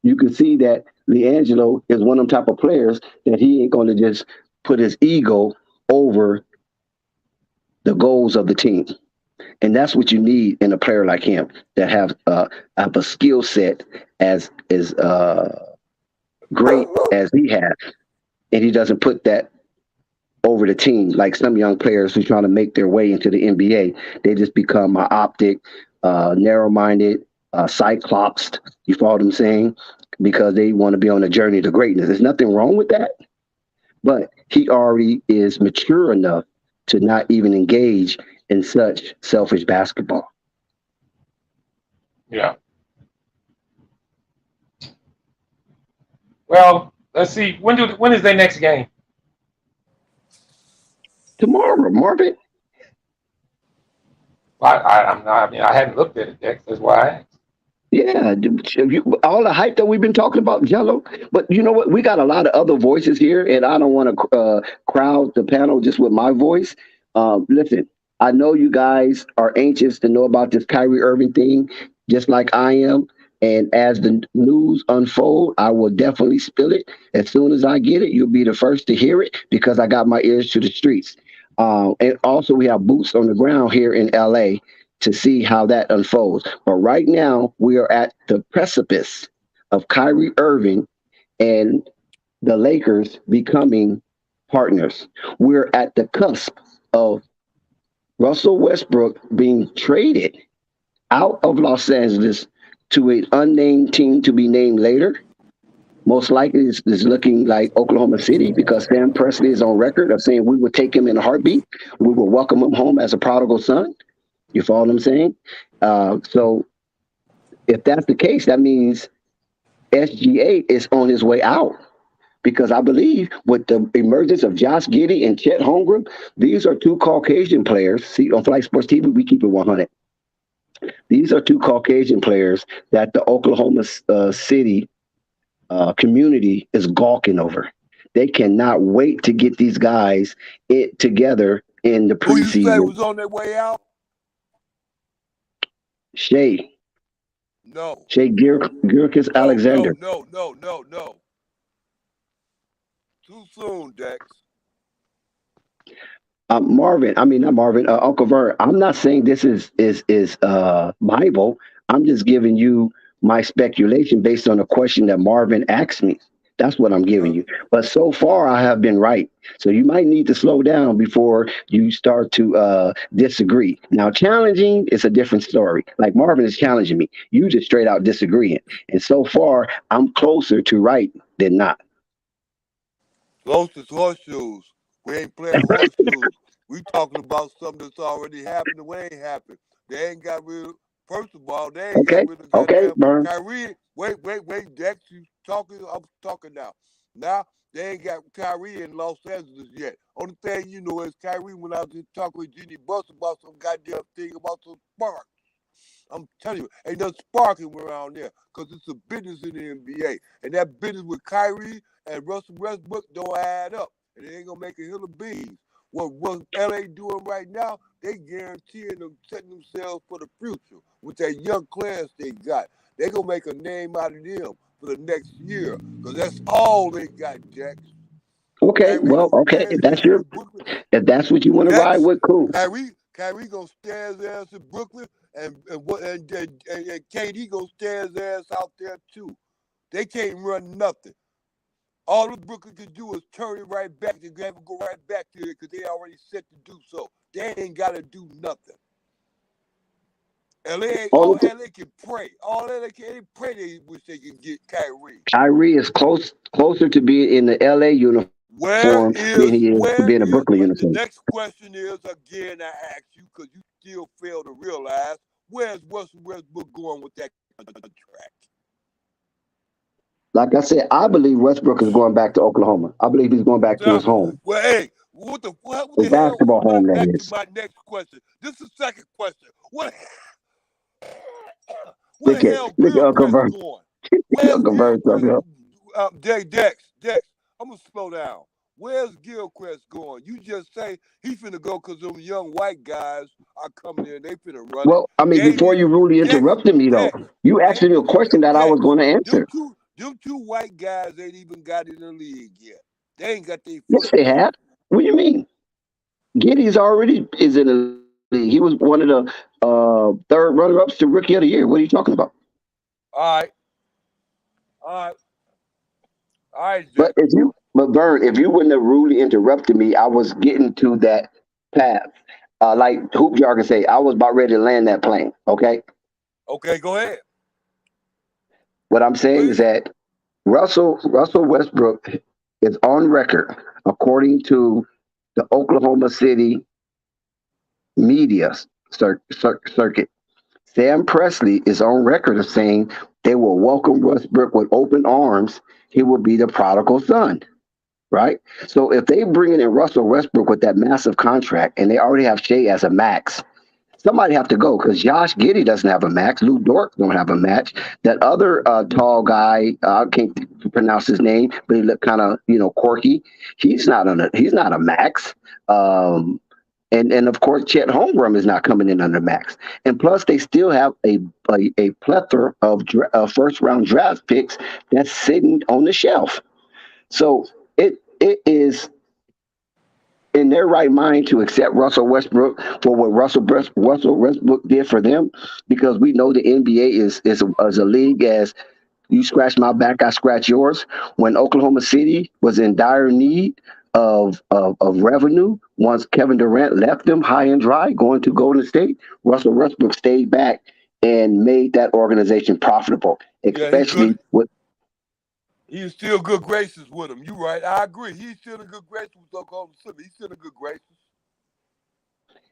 you can see that Liangelo is one of them type of players that he ain't going to just put his ego over the goals of the team. And that's what you need in a player like him that have a skill set as great as he has, and he doesn't put that over the team like some young players who trying to make their way into the NBA. They just become optic, narrow-minded, cyclops. You follow what I'm saying? Because they want to be on a journey to greatness. There's nothing wrong with that, but he already is mature enough to not even engage in such selfish basketball. Yeah. Well, let's see. When is their next game? Tomorrow, Marvin. I mean, I hadn't looked at it, Dex. That's why I asked. Yeah, all the hype that we've been talking about, Gelo. But you know what? We got a lot of other voices here, and I don't want to crowd the panel just with my voice. Listen, I know you guys are anxious to know about this Kyrie Irving thing, just like I am. And as the news unfold, I will definitely spill it. As soon as I get it, you'll be the first to hear it because I got my ears to the streets. And also, we have boots on the ground here in LA to see how that unfolds. But right now, we are at the precipice of Kyrie Irving and the Lakers becoming partners. We're at the cusp of Russell Westbrook being traded out of Los Angeles to an unnamed team to be named later. Most likely is looking like Oklahoma City because Sam Presley is on record of saying we would take him in a heartbeat. We will welcome him home as a prodigal son. You follow what I'm saying? So if that's the case, that means SGA is on his way out because I believe with the emergence of Josh Giddey and Chet Holmgren, these are two Caucasian players. See, on Flight Sports TV, we keep it 100. These are two Caucasian players that the Oklahoma City community is gawking over. They cannot wait to get these guys together in the Who you say preseason. was on their way out? Shea No. Gilgeous Alexander. No. Too soon, Dex. Marvin, I mean not Marvin, Uncle Vern. I'm not saying this is Bible. I'm just giving you my speculation based on a question that Marvin asked me. That's what I'm giving Uh, you. But so far, I have been right. So you might need to slow down before you start to disagree. Now, challenging is a different story. Like Marvin is challenging me. You just straight out disagreeing. And so far, I'm closer to right than not. Ghost is horseshoes. We ain't playing horseshoes. We talking about something that's already happened and it ain't happened. They ain't got rid of, first of all, they ain't got Okay, rid of okay, goddamn Vern. Kyrie. Wait, Dex, you talking? I'm talking now. Now, they ain't got Kyrie in Los Angeles yet. Only thing you know is Kyrie went out there talking with Jeannie Buss about some goddamn thing about some spark. I'm telling you, ain't no sparking around there because it's a business in the NBA. And that business with Kyrie and Russell Westbrook don't add up. And it ain't going to make a hill of beans. What LA doing right now, they guaranteeing them, setting themselves for the future with that young class they got. They going to make a name out of them for the next year because that's all they got, Jack. Okay, Kyrie well, gonna okay. stay If his that's ass your, in Brooklyn. if that's what you want to ride Next, with, cool. Kyrie gonna stay his ass in Brooklyn, and KD gonna stay his ass out there too. They can't run nothing. All the Brooklyn can do is turn it right back. They have to go right back to it because they already set to do so. They ain't gotta do nothing. Only All LA can pray. All LA can pray. They wish they can get Kyrie. Kyrie is closer to being in the LA uniform than he is to being a Brooklyn uniform. The next question is again, I ask you because you still fail to realize where's Russell Westbrook going with that contract? Like I said, I believe Westbrook is going back to Oklahoma. I believe he's going back to his Now, home, well, hey, what his the hell? basketball home, that Back to is. my next question. This is the second question. Where Look the at hell look at Uncle Gilchrist Vern. going? Where's Uncle Vern's Gilchrist? up. Dex, I'm gonna slow down. Where's Gilchrist going? You just say he finna go because them young white guys are coming in. They finna run it. Well, I mean, They ain't before you even rudely Dex, interrupted me, though, Dex. you They asked me a ain't even question that I was Dex. going to Them answer. two, them two white guys ain't even got in the league yet. They ain't got their Yes, foot they in. have. What do you mean? Giddy's already is in the league. He was one of the third runner-ups to Rookie of the Year. What are you talking about? All right, all right, all right, But Dex. but Vern, if you wouldn't have rudely interrupted me, I was getting to that path. Like Hoop Jargon say, I was about ready to land that plane. Okay. Okay, go ahead. What I'm saying is Please. that Russell Westbrook is on record, according to the Oklahoma City media circuit. Sam Presley is on record of saying they will welcome Westbrook with open arms. He will be the prodigal son, right? So if they bring in Russell Westbrook with that massive contract and they already have Shea as a max, somebody have to go because Josh Giddey doesn't have a max. Lou Dort don't have a match. That other tall guy, I can't pronounce his name, but he looked kind of quirky. He's not a max. Um, and of course, Chet Holmgren is not coming in under max. And plus, they still have a plethora of first round draft picks that's sitting on the shelf. So it is in their right mind to accept Russell Westbrook for what Russell Westbrook did for them, because we know the NBA is a league as you scratch my back, I scratch yours. When Oklahoma City was in dire need of revenue, once Kevin Durant left them high and dry, going to Golden State, Russell Westbrook stayed back and made that organization profitable, Yeah, he especially good. with. He's still good graces with him. You right. I agree. He's still in good graces with Oklahoma City. He's still in good graces.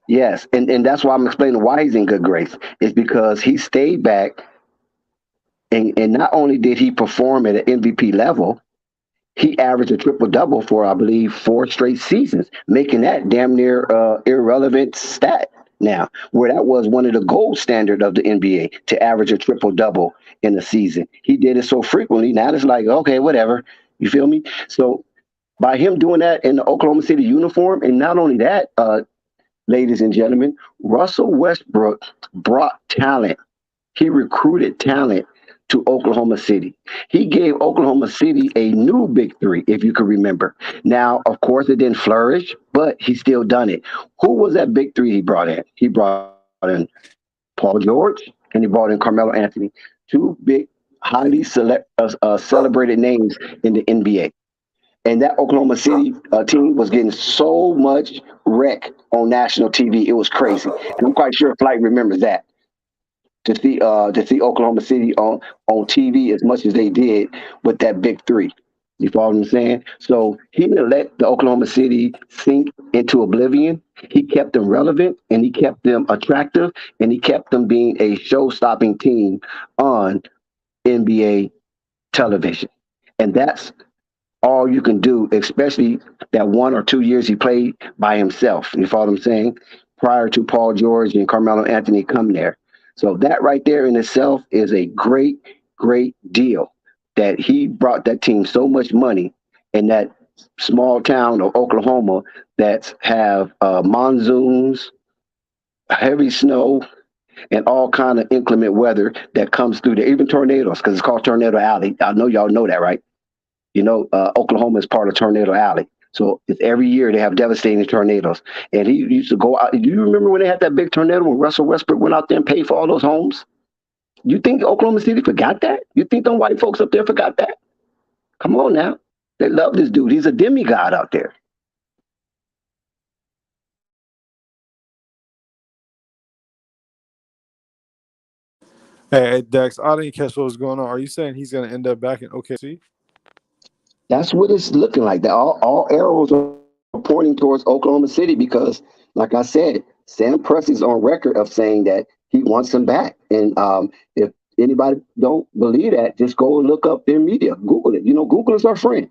Yes, and that's why I'm explaining why he's in good grace. It's because he stayed back, and not only did he perform at an MVP level, he averaged a triple double for, I believe, 4 straight seasons, making that damn near irrelevant stat now, where that was one of the gold standard of the NBA to average a triple double in a season. He did it so frequently. Now it's like, okay, whatever. You feel me? So by him doing that in the Oklahoma City uniform, and not only that, ladies and gentlemen, Russell Westbrook brought talent. He recruited talent to Oklahoma City. He gave Oklahoma City a new big three, if you can remember. Now, of course, it didn't flourish, but he still done it. Who was that big three he brought in? He brought in Paul George and he brought in Carmelo Anthony, two big, celebrated names in the NBA. And that Oklahoma City team was getting so much wreck on national TV. It was crazy. And I'm quite sure Flight remembers that to see Oklahoma City on TV as much as they did with that big three. You follow what I'm saying? So he didn't let the Oklahoma City sink into oblivion. He kept them relevant and he kept them attractive and he kept them being a show-stopping team on NBA television. And that's all you can do, especially that 1 or 2 years he played by himself. You follow what I'm saying? Prior to Paul George and Carmelo Anthony coming there. So that right there in itself is a great, great deal that he brought that team so much money in that small town of Oklahoma that have monsoons, heavy snow, and all kind of inclement weather that comes through there, even tornadoes, because it's called Tornado Alley. I know y'all know that, right? You know, Oklahoma is part of Tornado Alley. So it's every year they have devastating tornadoes. And he used to go out. Do you remember when they had that big tornado when Russell Westbrook went out there and paid for all those homes? You think Oklahoma City forgot that? You think them white folks up there forgot that? Come on now. They love this dude. He's a demigod out there. Hey, Dex, I didn't catch what was going on. Are you saying he's going to end up back in OKC? That's what it's looking like. All arrows are pointing towards Oklahoma City because, like I said, Sam Presti's on record of saying that he wants him back. And if anybody don't believe that, just go and look up their media. Google it. You know, Google is our friend.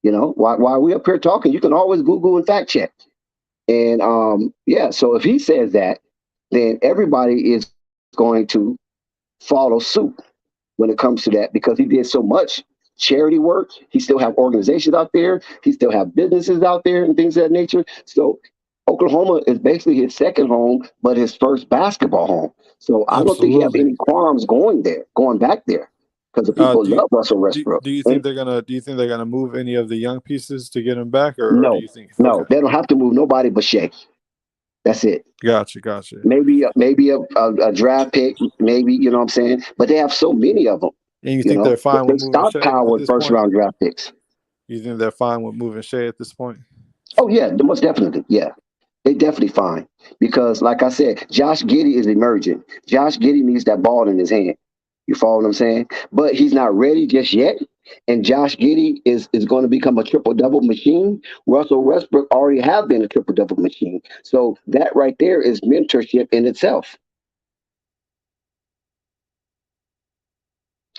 You know, while we up here talking, you can always Google and fact check. And yeah, so if he says that, then everybody is going to follow suit when it comes to that because he did so much charity work. He still have organizations out there. He still have businesses out there and things of that nature. So Oklahoma is basically his second home, but his first basketball home. So I don't think he have any qualms going back there, because the people love Russell Westbrook. Do you think they're gonna move any of the young pieces to get him back, or No, do you think no, they don't have to move nobody but Shea. That's it. Gotcha. Maybe a draft pick, maybe, you know what I'm saying? But they have so many of them. And you think they're fine with moving Shea stockpile with first round draft picks. You think they're fine with moving Shea at this point? Oh yeah, most definitely. Yeah, they definitely fine because, like I said, Josh Giddey is emerging. Josh Giddey needs that ball in his hand. You follow what I'm saying? But he's not ready just yet. And Josh Giddey is going to become a triple-double machine. Russell Westbrook already have been a triple-double machine. So that right there is mentorship in itself.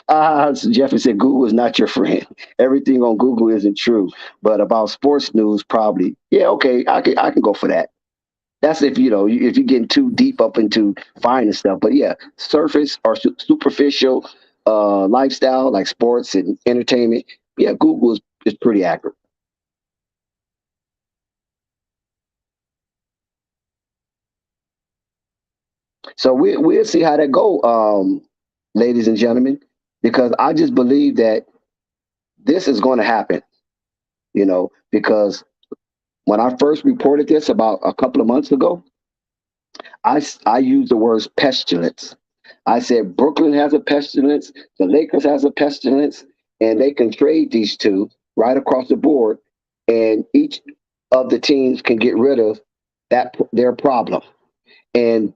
Jeffrey said Google is not your friend. Everything on Google isn't true. But about sports news, probably. Yeah, okay, I can go for that. That's if if you're getting too deep up into finding stuff. But yeah, surface or superficial lifestyle like sports and entertainment. Yeah, Google is pretty accurate. So we'll see how that go, ladies and gentlemen, because I just believe that this is going to happen. Because when I first reported this about a couple of months ago, I used the words pestilence. I said Brooklyn has a pestilence, the Lakers has a pestilence, and they can trade these two right across the board, and each of the teams can get rid of their problem. And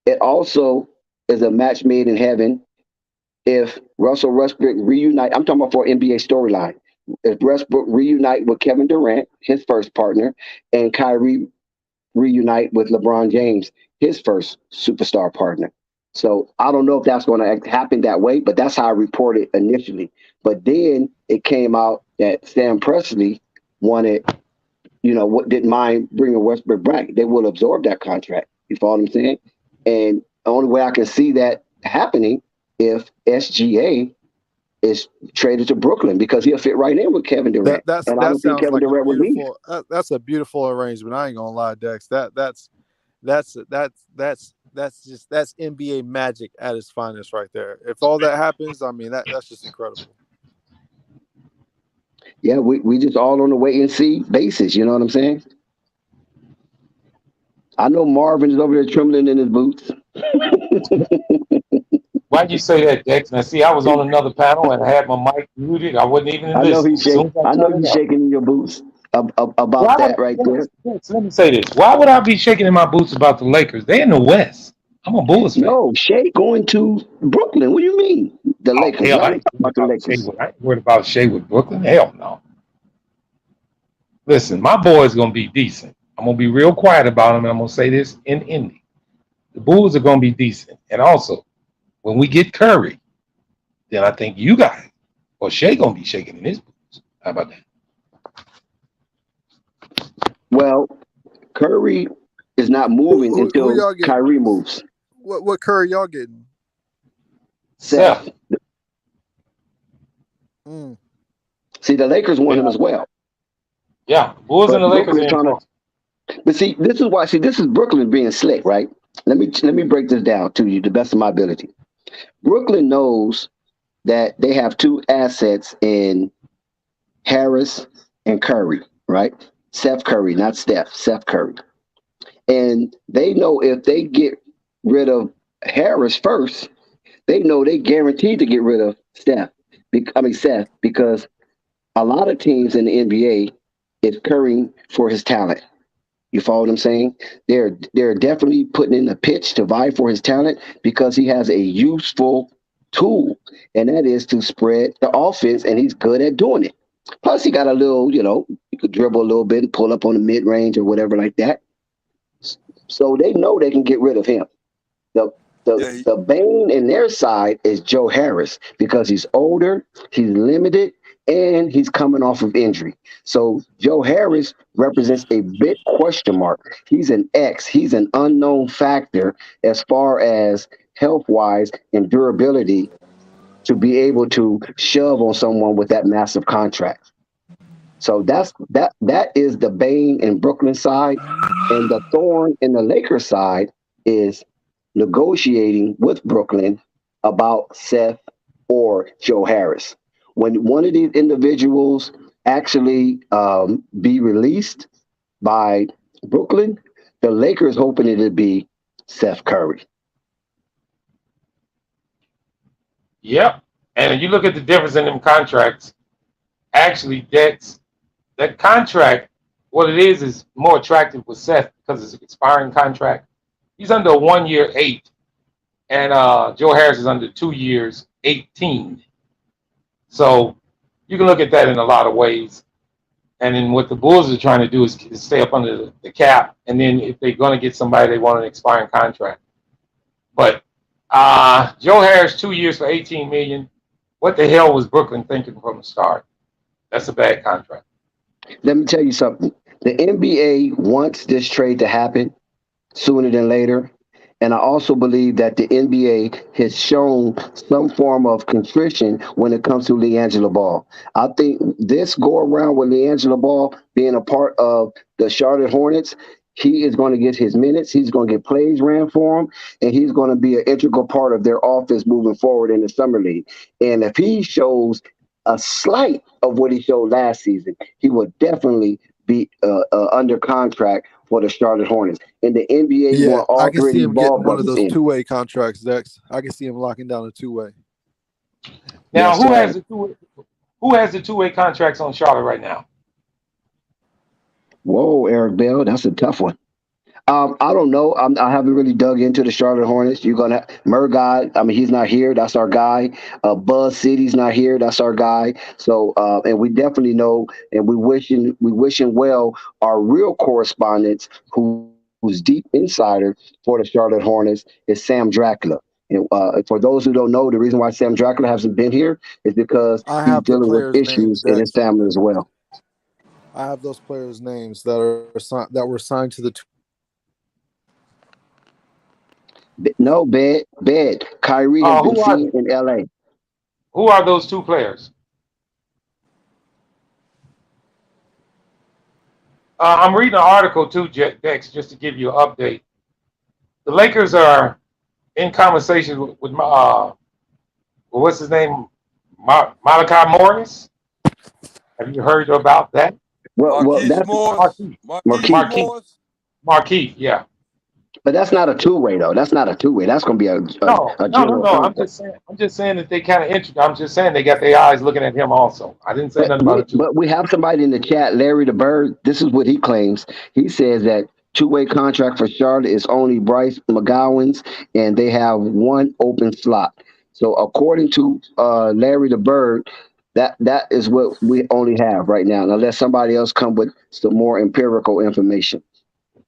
it also is a match made in heaven if Russell Westbrook reunite. I'm talking about for NBA storyline. If Westbrook reunite with Kevin Durant, his first partner, and Kyrie reunite with LeBron James, his first superstar partner. So I don't know if that's going to happen that way, but that's how I reported initially. But then it came out that Sam Presti wanted, didn't mind bringing Westbrook back. They will absorb that contract. You follow what I'm saying? And the only way I can see that happening if SGA is traded to Brooklyn, because he'll fit right in with Kevin Durant. That sounds like that's a beautiful arrangement. I ain't gonna lie, Dex. That's that's NBA magic at its finest right there. If all that happens, I mean that's just incredible. Yeah, we just all on the wait and see basis. You know what I'm saying? I know Marvin is over there trembling in his boots. Why'd you say that, Dex? Now, see, I was on another panel and I had my mic muted. I wasn't even I know listening. he's As soon shaking. as I I know turned you it up. shaking in your boots Why about would that right there. let me say this. Why would I be shaking in my boots about the Lakers? They in the West. I'm a Bulls fan. No, Shea going to Brooklyn. What do you mean? The Oh, Lakers. hell, I I ain't ain't talking worried about the about Shea Lakers. I ain't worried about Shea with Brooklyn. Hell no. Listen, my boy's going to be decent. I'm going to be real quiet about him, and I'm going to say this in Indy. The Bulls are going to be decent. And also, when we get Curry, then I think you guys, or Shea going to be shaking in his boots. How about that? Well, Curry is not Who, moving who until y'all getting? Kyrie moves. What Curry y'all getting? Seth. Seth. Mm. See, the Lakers want him Yeah. as well, Yeah. Bulls and but the Lakers Brooklyn are is in trying to. talks. But see, this is why. See, this is Brooklyn being slick, right? Let me break this down to you the best of my ability. Brooklyn knows that they have two assets in Harris and Curry, right? Seth Curry, not Steph, Seth Curry. And they know if they get rid of Harris first, they know they guaranteed to get rid of Seth, because a lot of teams in the NBA is currying for his talent. You follow what I'm saying? They're definitely putting in a pitch to vie for his talent because he has a useful tool, and that is to spread the offense, and he's good at doing it. Plus, he got a little, he could dribble a little bit and pull up on the mid range or whatever like that. So they know they can get rid of him. The the Yeah, he, the bane in their side is Joe Harris because he's older, he's limited, and he's coming off of injury. So Joe Harris represents a big question mark. He's an X. He's an unknown factor as far as health wise and durability to be able to shove on someone with that massive contract. So that is the bane in Brooklyn side, and the thorn in the Lakers side is negotiating with Brooklyn about Seth or Joe Harris. When one of these individuals actually be released by Brooklyn, the Lakers hoping it'll be Seth Curry. Yep. And you look at the difference in them contracts. Actually, that contract, what it is more attractive with Seth because it's an expiring contract. He's under a 1 year 8, and Joe Harris is under 2 years 18. So you can look at that in a lot of ways. And then what the Bulls are trying to do is stay up under the cap. And then if they're going to get somebody, they want an expiring contract. But Joe Harris, 2 years for 18 million. What the hell was Brooklyn thinking from the start? That's a bad contract. Let me tell you something. The NBA wants this trade to happen sooner than later. And I also believe that the NBA has shown some form of contrition when it comes to Liangelo Ball. I think this go around with Liangelo Ball being a part of the Charlotte Hornets, he is going to get his minutes. He's going to get plays ran for him, and he's going to be an integral part of their offense moving forward in the summer league. And if he shows a slight of what he showed last season, he will definitely be under contract for the Charlotte Hornets. And the NBA Yeah, want I all can three of see these him ball getting one of brothers those in. two-way contracts, Dex. I can see him locking down a two-way. Now, Yes, sir. who has the two-way contracts on Charlotte right now? Whoa, Eric Bell, that's a tough one. I don't know. I haven't really dug into the Charlotte Hornets. You're gonna Murguy. I mean, he's not here. That's our guy. Buzz City's not here. That's our guy. So, and we definitely know, and we wishing well our real correspondents who's deep insider for the Charlotte Hornets is Sam Dracula. And for those who don't know, the reason why Sam Dracula hasn't been here is because I he's have the dealing with players' names, issues in his Dex. family as well. I have those players' names that were signed to the. No, bed. Kyrie has been Who are seen they? in L.A. Who are those two players? I'm reading an article too, Dex, just to give you an update. The Lakers are in conversation with what's his name, Malachi Morris. Have you heard about that? Well, Marquise that's Morris. Marquis, Marquise Marquise. Marquis, Morris. Marquis. Yeah. But that's not a two-way though. That's not a two-way. That's going to be a general No. I'm contract. just saying that they kind of interested. I'm just saying they got their eyes looking at him also. I didn't say But nothing about it too. we have somebody in the chat, Larry the Bird. This is what he claims. He says that two-way contract for Charlotte is only Bryce McGowan's, and they have one open slot. So according to Larry the Bird, that is what we only have right now, unless somebody else come with some more empirical information.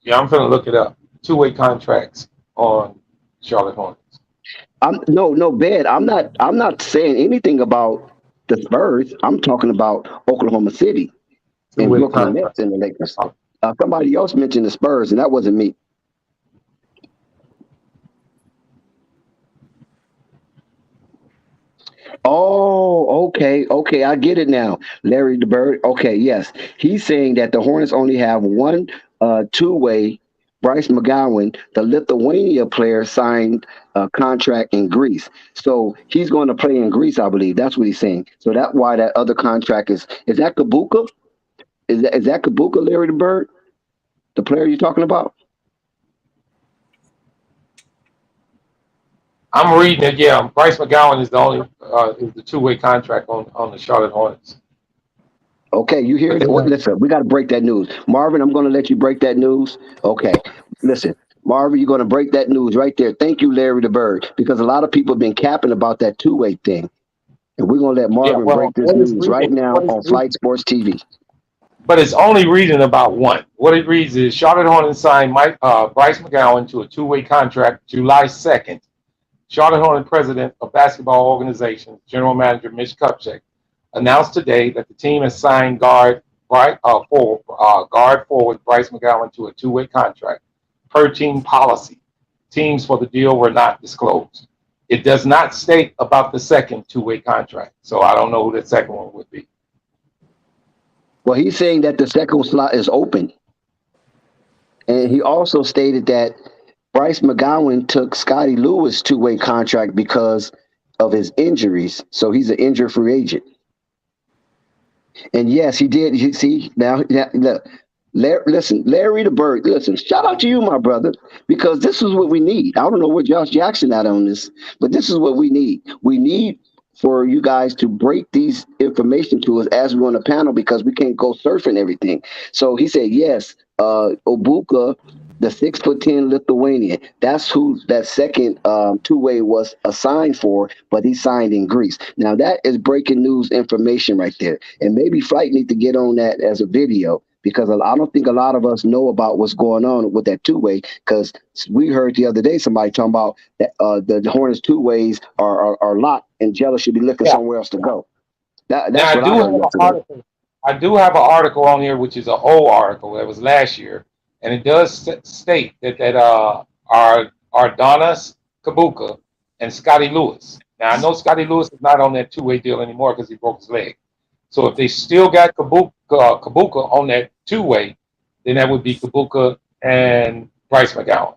Yeah, I'm gonna look it up. Two-way contracts on Charlotte Hornets. I'm no bed. I'm not saying anything about the Spurs. I'm talking about Oklahoma City and Two-way Brooklyn contract. Nets and the Lakers. Somebody else mentioned the Spurs, and that wasn't me. Oh, okay, I get it now. Larry the Bird. Okay, yes, he's saying that the Hornets only have one two-way. Bryce McGowan, the Lithuania player, signed a contract in Greece, so he's going to play in Greece, I believe. That's what he's saying. So that's why that other contract is that Kabuka? Is that Kabuka, Larry the Bird, the player you're talking about? I'm reading it. Yeah, Bryce McGowan is the only is the two-way contract on the Charlotte Hornets. Okay, you hear But that? then, Listen, we got to break that news. Marvin, I'm going to let you break that news. Okay, listen, Marvin, you're going to break that news right there. Thank you, Larry the Bird, because a lot of people have been capping about that two-way thing. And we're going to let yeah, Marvin break well, this news right now on Flight Sports TV. but it's only reading about one. What it reads is Charlotte Hornets signed Bryce McGowan to a two-way contract July 2nd. Charlotte Hornets president of basketball organization, general manager Mitch Kupchak, announced today that the team has signed guard forward Bryce McGowan to a two-way contract per team policy. Teams for the deal were not disclosed. It does not state about the second two-way contract, so I don't know who the second one would be. Well, he's saying that the second slot is open. And he also stated that Bryce McGowan took Scotty Lewis' two-way contract because of his injuries. So he's an injured free agent. And yes, he did. You see, now look, listen, Larry the Bird, listen, shout out to you, my brother, because this is what we need. I don't know what Josh Jackson had on this, but this is what we need. We need for you guys to break these information to us as we're on the panel because we can't go surfing everything. So he said, yes, Obuka, the 6'10" Lithuanian, that's who that second two-way was assigned for, but he signed in Greece. Now that is breaking news information right there. And maybe Flight need to get on that as a video because I don't think a lot of us know about what's going on with that two-way because we heard the other day somebody talking about that the Hornets two-ways are locked and Gelo should be looking Yeah. somewhere else to go. That's Now what I heard yesterday. I do have an article on here, which is an old article that was last year, and it does state that Ardonis Kabuka and Scotty Lewis. Now I know Scotty Lewis is not on that two-way deal anymore because he broke his leg. So if they still got Kabuka on that two-way, then that would be Kabuka and Bryce McGowan.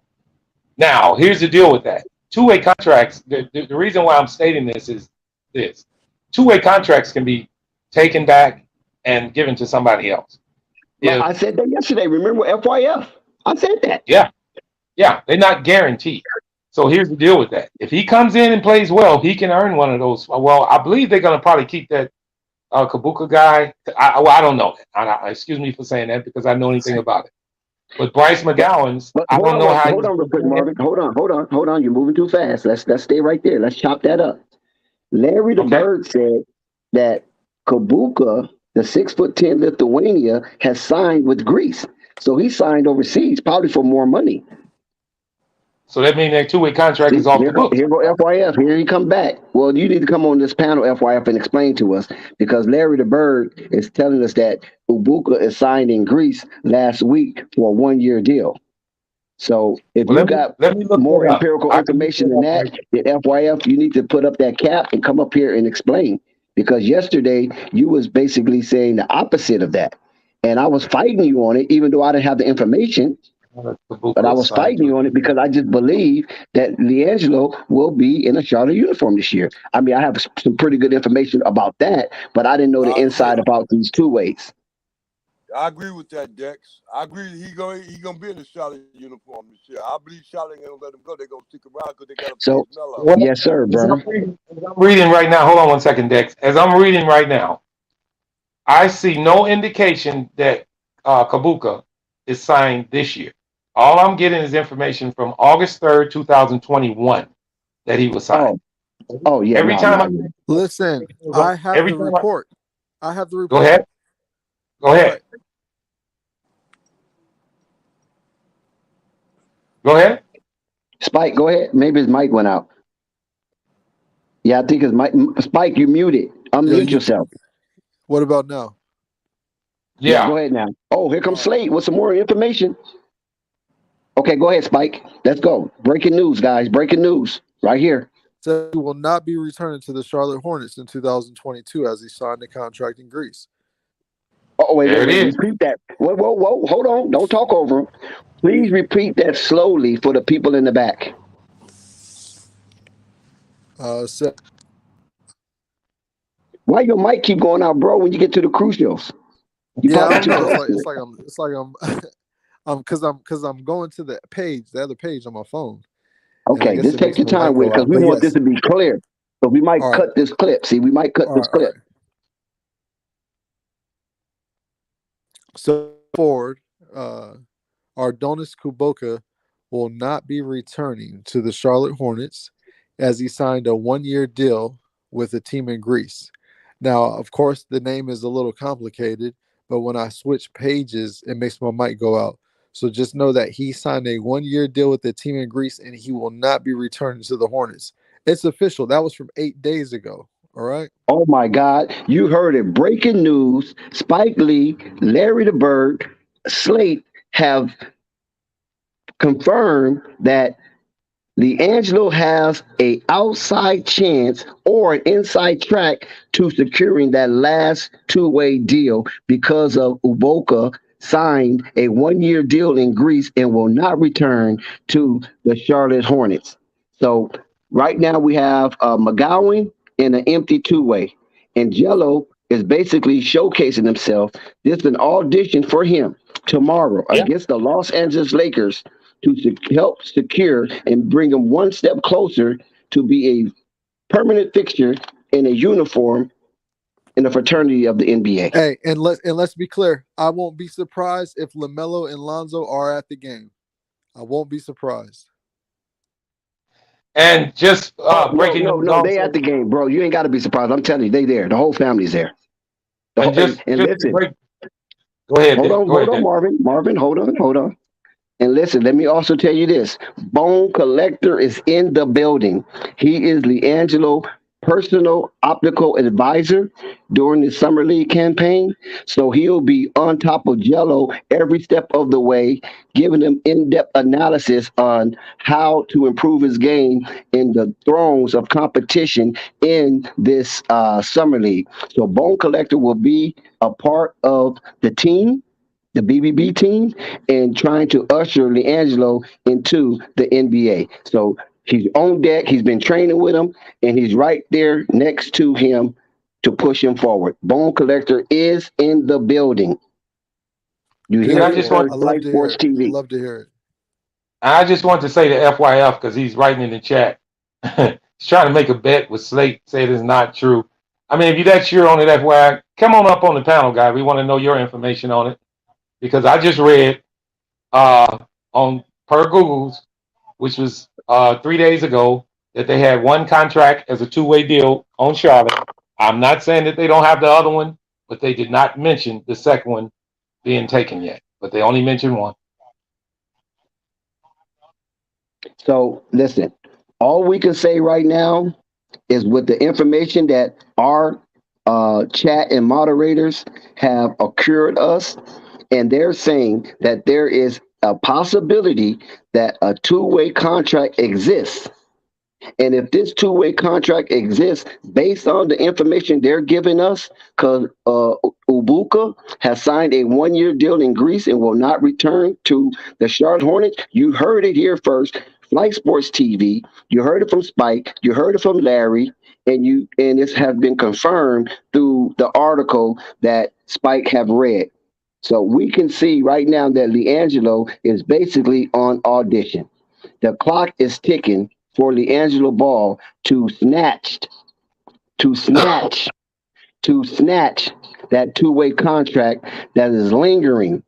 Now here's the deal with that two-way contracts. The reason why I'm stating this is this: two-way contracts can be taken back and given to somebody else. Well, I said that yesterday. Remember FYF? I said that. Yeah, they're not guaranteed. So here's the deal with that. If he comes in and plays well, he can earn one of those. Well, I believe they're going to probably keep that Kabuka guy. I don't know. Excuse me for saying that because I know anything about it. But Bryce McGowan's, But I don't know how. Hold on, real quick, Marvin. Hold on. You're moving too fast. Let's stay right there. Let's chop that up. Larry the Bird said that Kabuka, the 6'10" Lithuania, has signed with Greece. So he signed overseas, probably for more money. So that means that two-way contract is off the book. Here go FYF. Here he come back. Well, you need to come on this panel, FYF, and explain to us because Larry the Bird is telling us that Ubuka is signed in Greece last week for a one-year deal. So if you got more empirical information than that, the FYF, you need to put up that cap and come up here and explain. Because yesterday you was basically saying the opposite of that. And I was fighting you on it, even though I didn't have the information. But I Kabuka was signed fighting you to. on it because I just believe that Liangelo will be in a Charlotte uniform this year. I mean, I have some pretty good information about that, but I didn't know the I agree. inside about these two ways. I agree with that, Dex. I agree. He gonna be in the Charlotte uniform this year. I believe Charlotte ain't gonna let him go. They're gonna stick around because they gotta please So, Melo. Well, yes, sir, Vern. as I'm reading right now, hold on one second, Dex. As I'm reading right now, I see no indication that Kabuka is signed this year. All I'm getting is information from August 3rd, 2021, that he was signed. Oh, oh yeah, Every no, time I not yet. Listen, I have every the time I report. I have the go report. ahead, go All ahead, right. go ahead. Spike, go ahead. Maybe his mic went out. Yeah, I think his mic. Spike, you muted. Yo, Unmute you. yourself. What about now? Yeah, Yeah, go ahead now. Oh, here comes All right. Slade with some more information. Okay, go ahead, Spike. Let's go. Breaking news, guys. Breaking news right here. So he will not be returning to the Charlotte Hornets in 2022 as he signed a contract in Greece. Oh, wait, there wait, it wait. is. Repeat that. Whoa, whoa, whoa. Hold on. Don't talk over him. Please repeat that slowly for the people in the back. So Why your mic keep going out, bro, when you get to the crucials? You yeah, I talking don't too know. close to It's it. like I'm because I'm going to the other page on my phone, and I Okay, guess just it take makes your my mic time with it go because out. we But want this yes, to be clear. So we might all right, cut this clip. See, we might cut all this right, all clip. right. So forward, Ardonis Kuboka will not be returning to the Charlotte Hornets as he signed a one-year deal with a team in Greece. Now, of course, the name is a little complicated, but when I switch pages, it makes my mic go out. So just know that he signed a one-year deal with the team in Greece and he will not be returning to the Hornets. It's official. That was from 8 days ago. All right. Oh my God, you heard it. Breaking news. Spike Lee, Larry the Bird, Slate have confirmed that Liangelo has a outside chance or an inside track to securing that last two-way deal because of Uboka signed a one-year deal in Greece and will not return to the Charlotte Hornets. So right now we have McGowan in an empty two-way, and Gelo is basically showcasing himself. This is an audition for him tomorrow Yeah. against the Los Angeles Lakers to help secure and bring them one step closer to be a permanent fixture in a uniform in the fraternity of the NBA. Hey, and let's be clear. I won't be surprised if LaMelo and Lonzo are at the game. I won't be surprised. And just Oh no, breaking no, news no! They at also, the game, bro. You ain't got to be surprised. I'm telling you, they there. The whole family's there. The and whole, just and just to listen, break. Go ahead, Dick. Go hold ahead, on, Dick. Marvin, hold on. And listen, let me also tell you this. Bone Collector is in the building. He is Liangelo personal optical advisor during the summer league campaign. So he'll be on top of Jello every step of the way, giving him in-depth analysis on how to improve his game in the throes of competition in this summer league. So Bone Collector will be a part of the team, the BBB team, and trying to usher Liangelo into the NBA. So he's on deck. He's been training with him, and he's right there next to him to push him forward. Bone Collector is in the building. You And hear I Good. it just Well, want first, I love Flight to hear Sports it. I TV. love to hear it. I just want to say to FYF because he's writing in the chat. He's trying to make a bet with Slate. Say it's not true. I mean, if you're that sure on it, FYI, come on up on the panel, guy. We want to know your information on it because I just read on per Google's, which was 3 days ago, that they had one contract as a two-way deal on Charlotte. I'm not saying that they don't have the other one, but they did not mention the second one being taken yet. But they only mentioned one. So listen, all we can say right now is with the information that our chat and moderators have occurred us, and they're saying that there is a possibility that a two-way contract exists, And if this two-way contract exists based on the information they're giving us, because Ubuka has signed a one-year deal in Greece and will not return to the Charlotte Hornets, you heard it here first. Flight Sports TV, you heard it from Spike, you heard it from Larry, and this has been confirmed through the article that Spike have read. So we can see right now that Liangelo is basically on audition. The clock is ticking for Liangelo Ball to snatch, to snatch that two-way contract that is lingering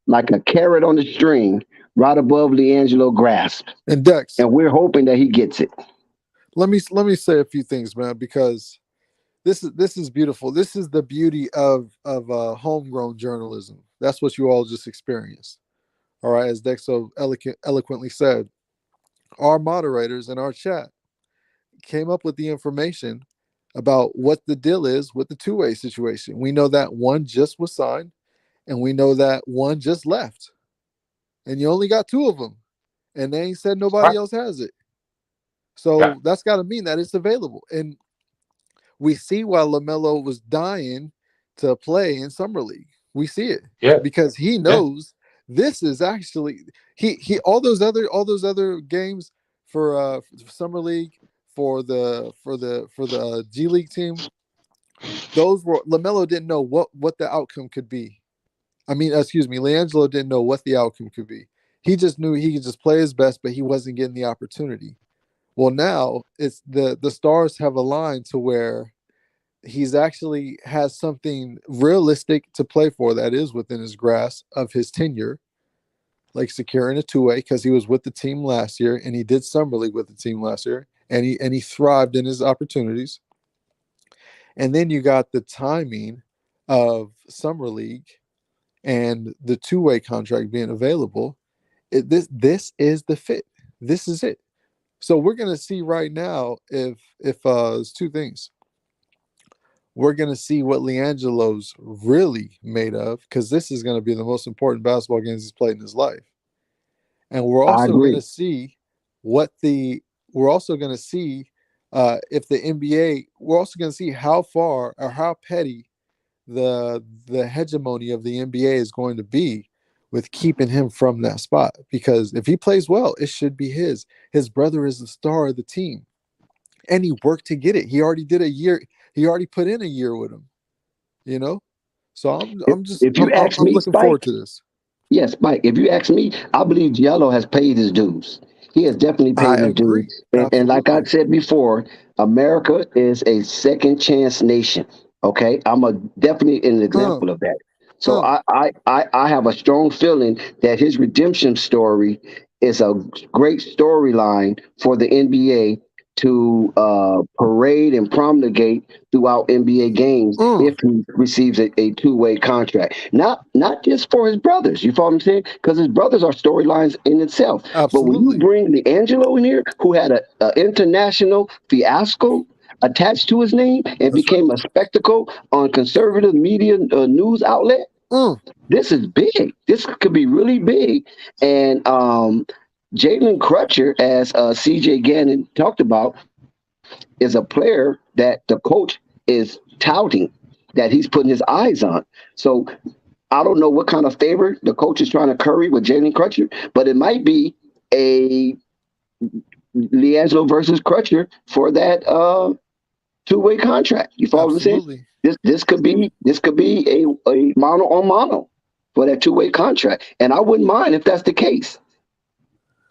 like a carrot on the string right above Liangelo grasp. And Dex, And we're hoping that he gets it. let me say a few things, man, because this is beautiful. This is the beauty of homegrown journalism. That's what you all just experienced. All right, as Dex so eloquently said, our moderators in our chat came up with the information about what the deal is with the two-way situation. We know that one just was signed, and we know that one just left, and you only got two of them, and they ain't said nobody Right. else has it. So Yeah. that's got to mean that it's available. And we see why LaMelo was dying to play in summer league. We see it Yeah. because he knows this is actually he all those other games for summer league for the G League team. Those were LaMelo didn't know what the outcome could be. I mean, excuse me, Liangelo didn't know what the outcome could be. He just knew he could just play his best, but he wasn't getting the opportunity. Well, now it's the stars have aligned to where he's actually has something realistic to play for that is within his grasp of his tenure, like securing a two-way because he was with the team last year and he did summer league with the team last year and he thrived in his opportunities. And then you got the timing of summer league and the two-way contract being available. This is the fit. This is it. So we're gonna see right now if there's two things. We're going to see what Liangelo's really made of because this is going to be the most important basketball games he's played in his life. And we're I also going to agree. see if the NBA, we're also going to see how far or how petty the hegemony of the NBA is going to be with keeping him from that spot. Because if he plays well, it should be his. His brother is the star of the team. And he worked to get it. He already did a year. He already put in a year with him, you know. So If you ask I'm me, looking forward Spike, to this. yes, Mike, if you ask me, I believe Gelo has paid his dues. He has definitely I paid his dues. agree, And like I absolutely. said before, America is a second chance nation. Okay. Definitely an Uh, example of that. So uh. I have a strong feeling that his redemption story is a great storyline for the NBA to parade and promulgate throughout NBA games if he receives a two-way contract. Not just for his brothers, you follow what I'm saying? Because his brothers are storylines in itself. But when you Absolutely. bring Liangelo in here, who had an international fiasco attached to his name and That's right. became a spectacle on conservative media news outlet, this is big. This could be really big. And Jalen Crutcher, as CJ Gannon talked about, is a player that the coach is touting that he's putting his eyes on. So I don't know what kind of favor the coach is trying to curry with Jalen Crutcher, but it might be a Liangelo versus Crutcher for that two-way contract. You follow what I'm saying? Absolutely. This could be a mono on mono for that two-way contract, and I wouldn't mind if that's the case.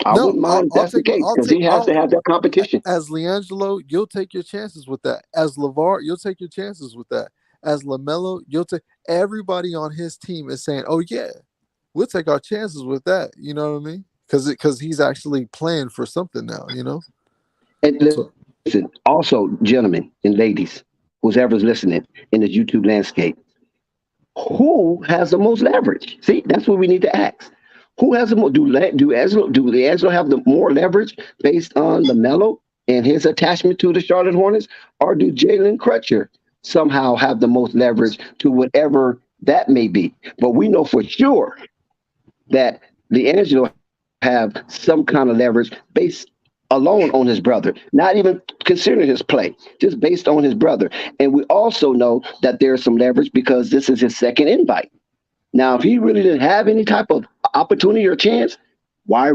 I No, wouldn't mind if that's the case because he has to have that competition. as Liangelo, you'll take your chances with that. As LeVar, you'll take your chances with that. As LaMelo, you'll take everybody on his team is saying, "Oh yeah, we'll take our chances with that." You know what I mean? Because he's actually playing for something now. You know. And So listen, also, gentlemen and ladies, whoever's listening in the YouTube landscape, who has the most leverage? See, that's what we need to ask. Who has the more? Do Angelo have the more leverage based on the Mello and his attachment to the Charlotte Hornets, or do Jalen Crutcher somehow have the most leverage to whatever that may be? But we know for sure that Angelo have some kind of leverage based alone on his brother, not even considering his play, just based on his brother. And we also know that there's some leverage because this is his second invite. Now, if he really didn't have any type of opportunity or chance, why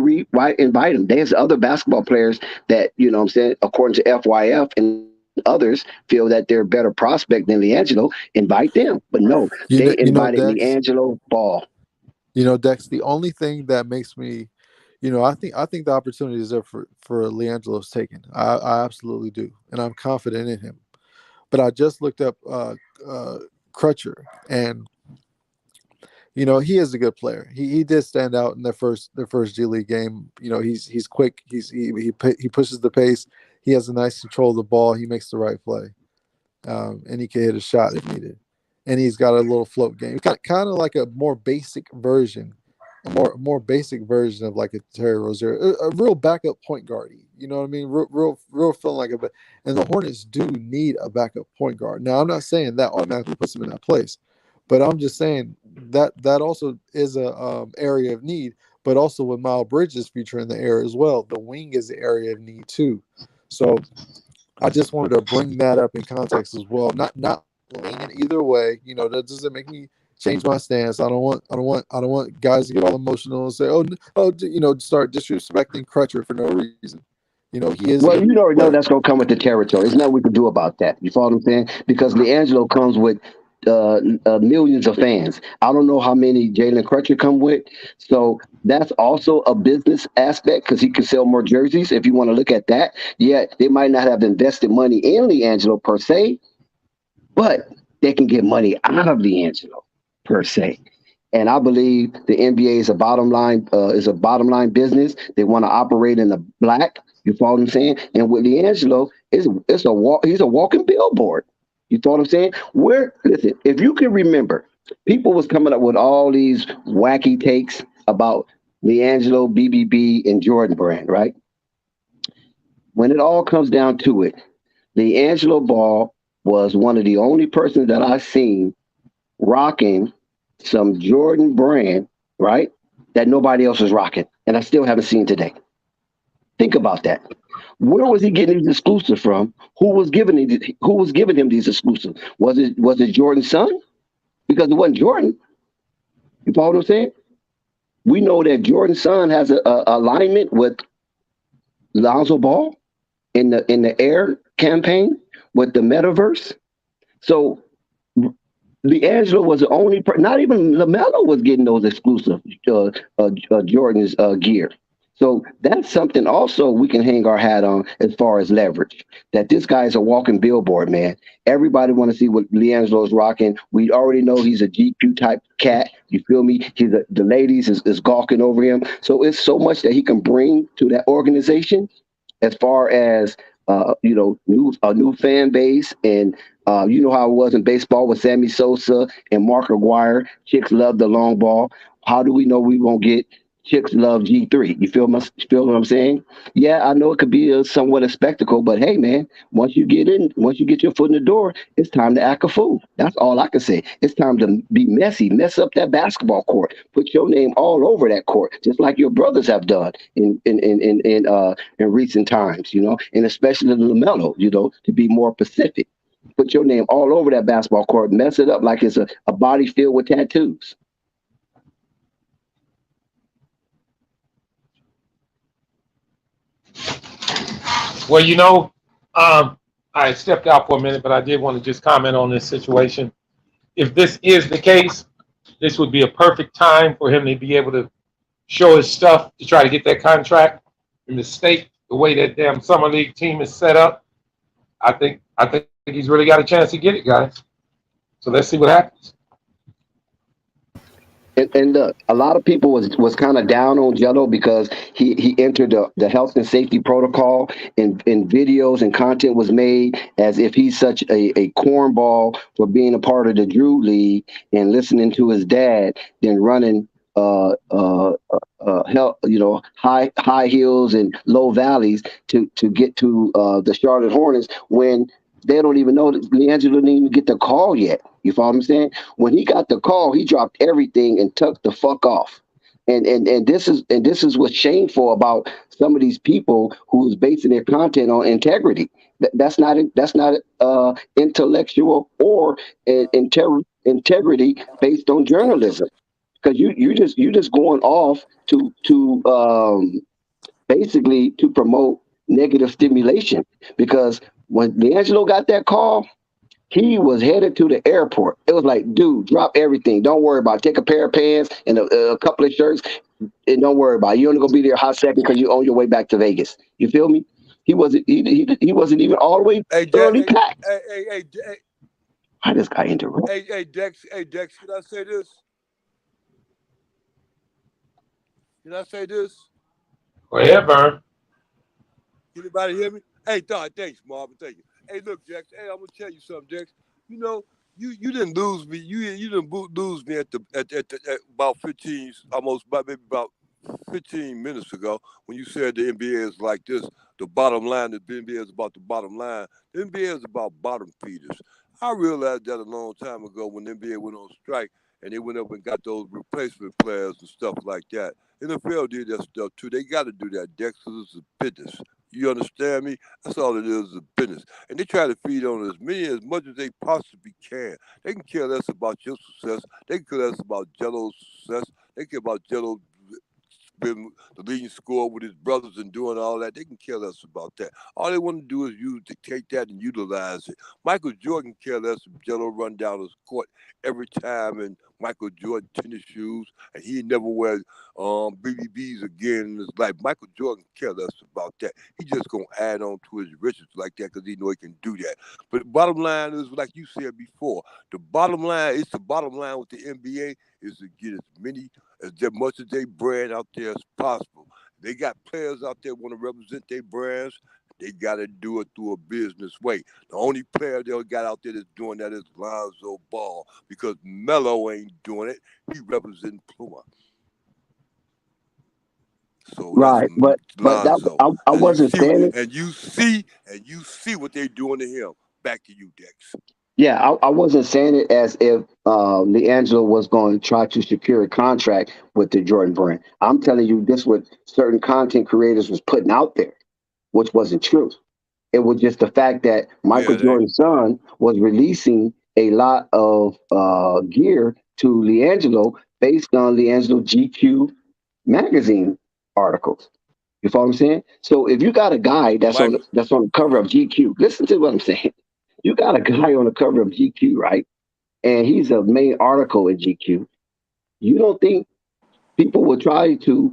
invite him? There's other basketball players that, you know what I'm saying, according to FYF and others, feel that they're a better prospect than Liangelo. Invite them. But no, they invited Dex. Liangelo Ball. Dex. The only thing that makes me, I think the opportunity is there for Leangelo's taken. I absolutely do, and I'm confident in him. But I just looked up Crutcher, and he is a good player. He did stand out in their first G League game. He's quick. He pushes the pace. He has a nice control of the ball. He makes the right play, and he can hit a shot if needed. And he's got a little float game, kind of like a more basic version, more basic version of like a Terry Rozier, a real backup point guard. You know what I mean? Real feeling like a. And the Hornets do need a backup point guard. Now, I'm not saying that automatically puts them in that place, but I'm just saying that also is a area of need. But also with Miles Bridges' future in the air as well, the wing is the area of need too. So I just wanted to bring that up in context as well. Not leaning either way. That doesn't make me change my stance. I don't want guys to get all emotional and say, start disrespecting Crutcher for no reason. He is. Well, you already know that's going to come with the territory. There's nothing we can do about that. You follow what I'm saying? Because Liangelo comes with millions of fans. I don't know how many Jalen Crutcher come with. So that's also a business aspect because he can sell more jerseys if you want to look at that. Yeah, they might not have invested money in Liangelo per se, but they can get money out of Liangelo per se. And I believe the NBA is a bottom line business. They want to operate in the black. You follow what I'm saying? And with Liangelo, he's a walking billboard. You follow what I'm saying? Listen, if you can remember, people was coming up with all these wacky takes about Liangelo, BBB, and Jordan Brand, right? When it all comes down to it, Liangelo Ball was one of the only persons that I've seen rocking some Jordan Brand, right? That nobody else is rocking, and I still haven't seen today. Think about that. Where was he getting these exclusives from? Who was giving him these exclusives? Was it Jordan's son? Because it wasn't Jordan. You follow what I'm saying? We know that Jordan's son has a alignment with Lonzo Ball in the Air campaign with the metaverse. So Liangelo was the only not even LaMelo was getting those exclusive Jordan's gear. So that's something also we can hang our hat on as far as leverage. That this guy is a walking billboard, man. Everybody want to see what Liangelo is rocking. We already know he's a GQ type cat. You feel me? The ladies is gawking over him. So it's so much that he can bring to that organization as far as a new fan base. And you know how it was in baseball with Sammy Sosa and Mark Aguirre. Chicks love the long ball. How do we know we won't get chicks love G3? You feel what I'm saying? Yeah, I know it could be somewhat a spectacle, but hey, man, once you get your foot in the door, it's time to act a fool. That's all I can say. It's time to be messy, mess up that basketball court, put your name all over that court, just like your brothers have done in recent times, and especially LaMelo, to be more specific. Put your name all over that basketball court, mess it up like it's a body filled with tattoos. Well, I stepped out for a minute, but I did want to just comment on this situation. If this is the case, this would be a perfect time for him to be able to show his stuff to try to get that contract in the state. The way that damn summer league team is set up, I think he's really got a chance to get it, guys. So let's see what happens. And look, a lot of people was kind of down on Gelo because he entered the health and safety protocol, and videos and content was made as if he's such a cornball for being a part of the Drew League and listening to his dad than running high hills and low valleys to get to the Charlotte Hornets when they don't even know that Liangelo didn't even get the call yet. You follow what I'm saying? When he got the call, he dropped everything and took the fuck off. And this is what's shameful about some of these people who's basing their content on integrity. That's not intellectual or integrity based on journalism, because you just going off to basically to promote negative stimulation. Because when Liangelo got that call, he was headed to the airport. It was like, dude, drop everything. Don't worry about it. Take a pair of pants and a couple of shirts, and don't worry about it. You're only gonna be there a hot second because you're on your way back to Vegas. You feel me? He wasn't even all the way Hey, thoroughly packed. hey, How this guy interrupt? hey, Dex, can I say this? Can I say this? Go ahead, Vern. Anybody hear me? Hey, thanks, Marvin. Thank you. Hey, look, Dex. Hey, I'm gonna tell you something, Dex. You know, you didn't lose me. You didn't lose me at about 15, almost about maybe about 15 minutes ago when you said the NBA is like this. The bottom line, the NBA is about the bottom line. The NBA is about bottom feeders. I realized that a long time ago when the NBA went on strike and they went up and got those replacement players and stuff like that. NFL did that stuff too. They got to do that, Dex, because it's a business. You understand me? That's all it is a business. And they try to feed on as much as they possibly can. They can care less about your success. They can care less about Gelo's success. They care about Gelo being the leading scorer with his brothers and doing all that. They can care less about that. All they want to do is take that and utilize it. Michael Jordan care less if Gelo run down his court every time in Michael Jordan tennis shoes, and he never wear BBBs again in his life. Michael Jordan care less about that. He just gonna add on to his riches like that because he know he can do that. But the bottom line is, like you said before, the bottom line with the NBA is to get as much as they brand out there as possible. They got players out there want to represent their brands. They got to do it through a business way. The only player they got out there that's doing that is Lonzo Ball, because Melo ain't doing it. He representing Pluma. So that's Right, but that Lonzo. I wasn't saying it. And you see what they doing to him. Back to you, Dex. Yeah, I wasn't saying it as if Liangelo was going to try to secure a contract with the Jordan brand. I'm telling you, this what certain content creators was putting out there, which wasn't true. It was just the fact that Michael Yeah, they Jordan's son was releasing a lot of gear to Liangelo based on Liangelo GQ magazine articles. You follow what I'm saying? So if you got a guy Michael. that's on the cover of GQ, listen to what I'm saying. You got a guy on the cover of GQ, right? And he's a main article in GQ. You don't think people will try to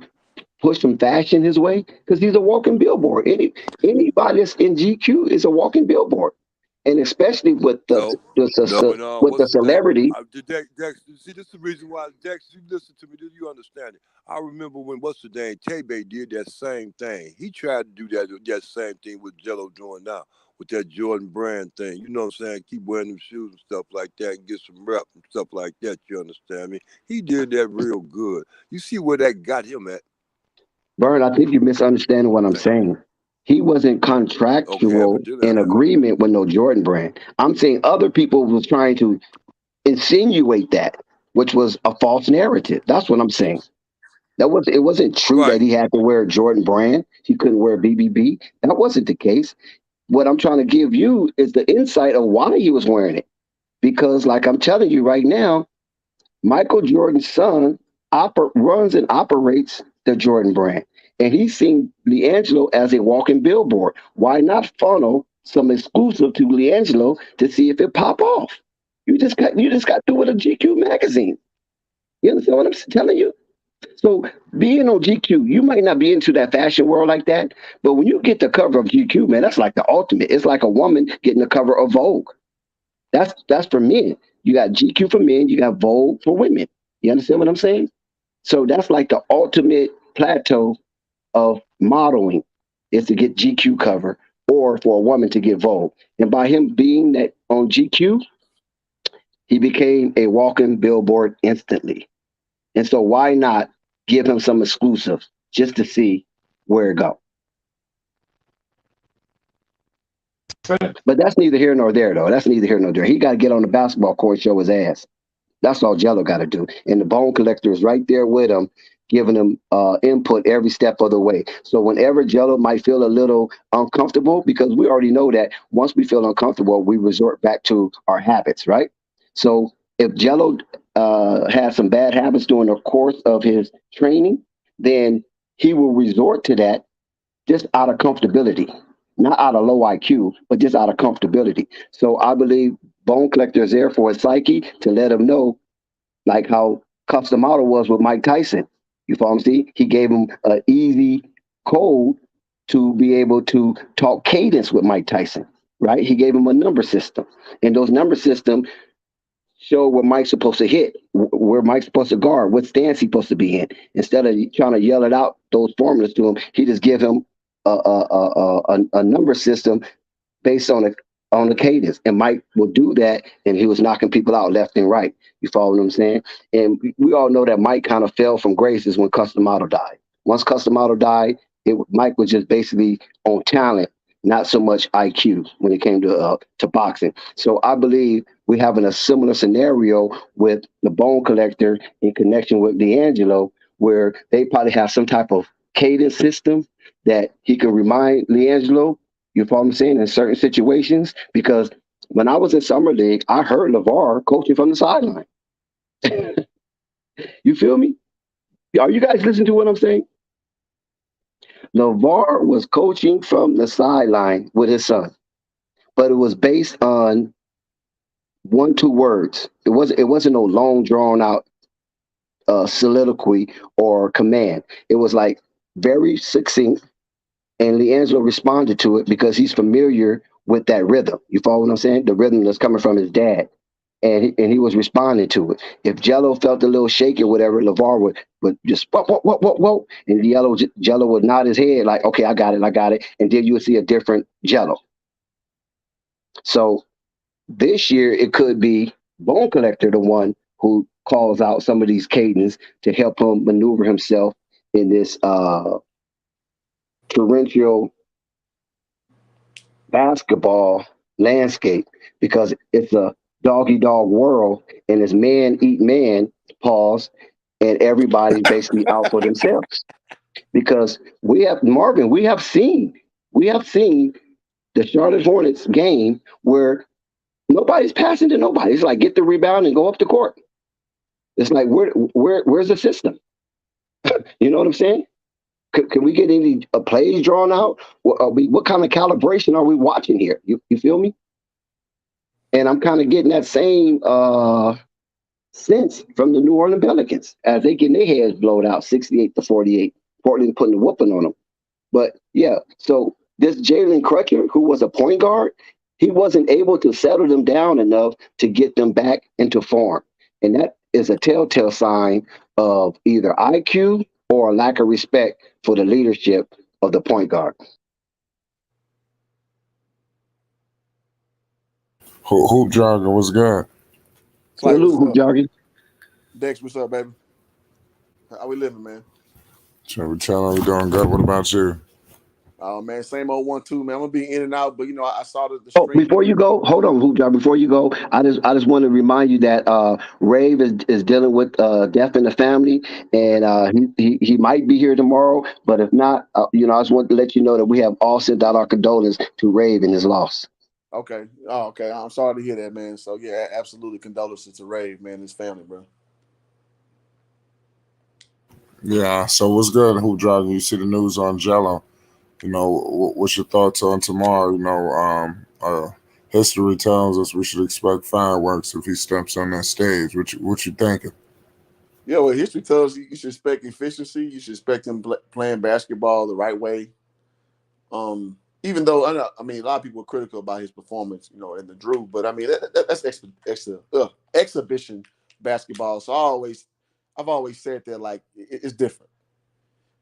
push some fashion his way? Because he's a walking billboard. Anybody that's in GQ is a walking billboard, and especially with No, but with the what's the name? celebrity. Dex, see, this is the reason why, Dex, you listen to me. Do you understand it? I remember when what's the name? Tebe did that same thing. He tried to do that same thing with Jello doing now with that Jordan brand thing. You know what I'm saying? Keep wearing them shoes and stuff like that and get some rep and stuff like that. You understand me? He did that real good. You see where that got him at? Vern, I think you misunderstand what I'm Thank you. saying. He wasn't Okay, contractual evidently I in got. agreement with no Jordan brand. I'm saying other people was trying to insinuate that, which was a false narrative. That's what I'm saying. It wasn't true Right. that he had to wear a Jordan brand. He couldn't wear BBB. That wasn't the case. What I'm trying to give you is the insight of why he was wearing it. Because, like I'm telling you right now, Michael Jordan's son runs and operates the Jordan brand. And he's seen Liangelo as a walking billboard. Why not funnel some exclusive to Liangelo to see if it pop off? You just got through with a GQ magazine. You understand what I'm telling you? So being on GQ, you might not be into that fashion world like that, but when you get the cover of GQ, man, that's like the ultimate. It's like a woman getting the cover of Vogue. That's for men. You got GQ for men, you got Vogue for women. You understand what I'm saying? So that's like the ultimate plateau of modeling is to get GQ cover or for a woman to get Vogue. And by him being that on GQ, he became a walking billboard instantly. And so why not give him some exclusives just to see where it go? But that's neither here nor there, though. That's neither here nor there. He got to get on the basketball court and show his ass. That's all Jello got to do. And the bone collector is right there with him, giving him input every step of the way. So whenever Jello might feel a little uncomfortable, because we already know that once we feel uncomfortable, we resort back to our habits, right? So if Jello has some bad habits during the course of his training, then he will resort to that just out of comfortability, not out of low IQ, but just out of comfortability. So I believe Bone Collector is there for his psyche to let him know, like how Custom Auto was with Mike Tyson. You follow me? See, he gave him an easy code to be able to talk cadence with Mike Tyson, right? He gave him a number system, and those number systems show where Mike's supposed to hit, where Mike's supposed to guard, what stance he's supposed to be in. Instead of trying to yell it out, those formulas to him, he just give him a number system based on the cadence. And Mike will do that, and he was knocking people out left and right. You follow what I'm saying? And we all know that Mike kind of fell from graces when Custom Auto died. Once Custom Auto died, Mike was just basically on talent, not so much IQ when it came to boxing. So I believe we're having a similar scenario with the Bone Collector in connection with Liangelo, where they probably have some type of cadence system that he can remind Liangelo, you follow what I'm saying, in certain situations. Because when I was in Summer League, I heard LeVar coaching from the sideline. You feel me? Are you guys listening to what I'm saying? LeVar was coaching from the sideline with his son, but it was based on one, two words. It wasn't no long drawn out soliloquy or command. It was like very succinct, and Leangelo responded to it because he's familiar with that rhythm. You follow what I'm saying? The rhythm that's coming from his dad. And he was responding to it. If Jello felt a little shaky or whatever, LeVar would just whoa, and Jello would nod his head like, okay, I got it, and then you would see a different Jello. So this year it could be Bone Collector, the one who calls out some of these cadence to help him maneuver himself in this torrential basketball landscape, because it's a doggy dog world and it's man eat man, pause, and everybody's basically out for themselves. Because we have seen the Charlotte Hornets game where nobody's passing to nobody. It's like get the rebound and go up the court. It's like where's the system? You know what I'm saying? Can we get any plays drawn out? What kind of calibration are we watching here? You feel me? And I'm kind of getting that same sense from the New Orleans Pelicans as they getting their heads blowed out 68-48. Portland putting the whooping on them. But yeah, so this Jalen Crutcher, who was a point guard, he wasn't able to settle them down enough to get them back into form. And that is a telltale sign of either IQ or a lack of respect for the leadership of the point guard. Hoop jogger was good. Clay, Salute, what's Hoop up? Jogging. Dex, what's up, baby? How we living, man? So we tell her we doing good. What about you? Oh man, same old 1-2, man. I'm gonna be in and out, but you know, I saw the Oh, stream. before you go, hold on, Hoop Job. Before you go, I just want to remind you that Rave is dealing with death in the family, and he might be here tomorrow. But if not, I just want to let you know that we have all sent out our condolences to Rave and his loss. Okay. Oh, okay. I'm sorry to hear that, man. So yeah, absolutely condolences to Rave, man, and his family, bro. Yeah. So what's good, Hoop jogger? You see the news on Gelo. What's your thoughts on tomorrow? History tells us we should expect fireworks if he steps on that stage. What you thinking? Yeah, well, history tells you should expect efficiency. You should expect him playing basketball the right way. Even though I mean, a lot of people are critical about his performance, in the Drew, but I mean that's exhibition basketball. So I've always said that like it's different.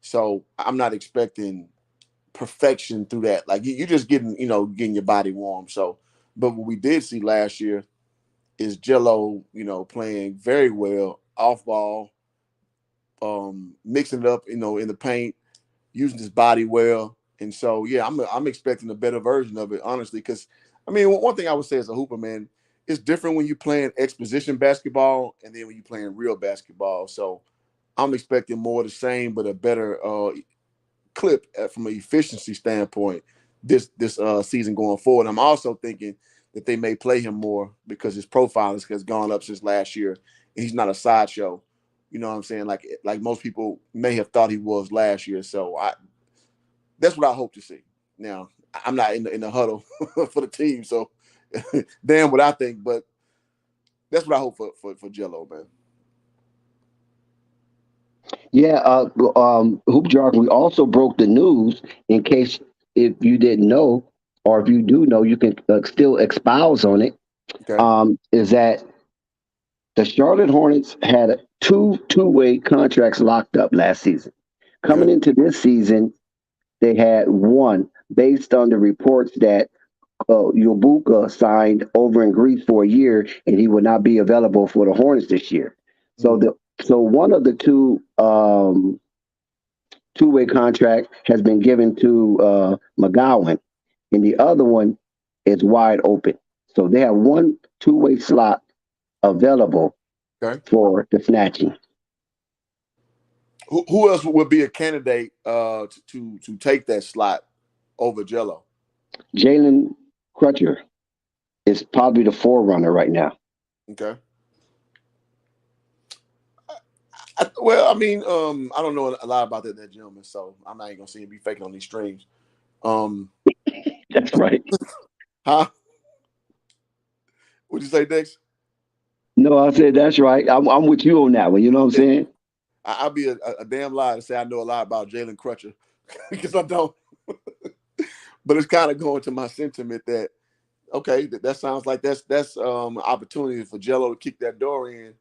So I'm not expecting perfection through that. Like you're just getting your body warm. So, but what we did see last year is Gelo, playing very well off ball, mixing it up, in the paint, using his body well. And so, yeah, I'm expecting a better version of it, honestly, because I mean, one thing I would say as a hooper, man, it's different when you're playing exposition basketball and then when you're playing real basketball. So I'm expecting more of the same, but a better clip from an efficiency standpoint this season going forward. I'm also thinking that they may play him more because his profile has gone up since last year, and he's not a sideshow. You know what I'm saying? Like most people may have thought he was last year. So that's what I hope to see. Now I'm not in the huddle for the team, so damn what I think, but that's what I hope for Gelo, man. Yeah, Hoop Jargon, we also broke the news in case if you didn't know, or if you do know, you can still expound on it. Okay. Is that the Charlotte Hornets had two-way contracts locked up last season. Coming Okay. into this season, they had one based on the reports that Yobuka signed over in Greece for a year, and he will not be available for the Hornets this year. So one of the two-way contract has been given to McGowan, and the other one is wide open. So they have one two-way slot available Okay. for the snatching. Who else would be a candidate to take that slot over Gelo? Jalen Crutcher is probably the forerunner right now. Okay. Well, I mean, I don't know a lot about that gentleman, so I'm not even gonna see him be faking on these streams. That's right. Huh? What'd you say, Dex? No, I said that's right. I'm with you on that one. You know what I'm saying? I'll be a damn lie to say I know a lot about Jalen Crutcher because I don't. But it's kind of going to my sentiment that okay, that sounds like that's an opportunity for Gelo to kick that door in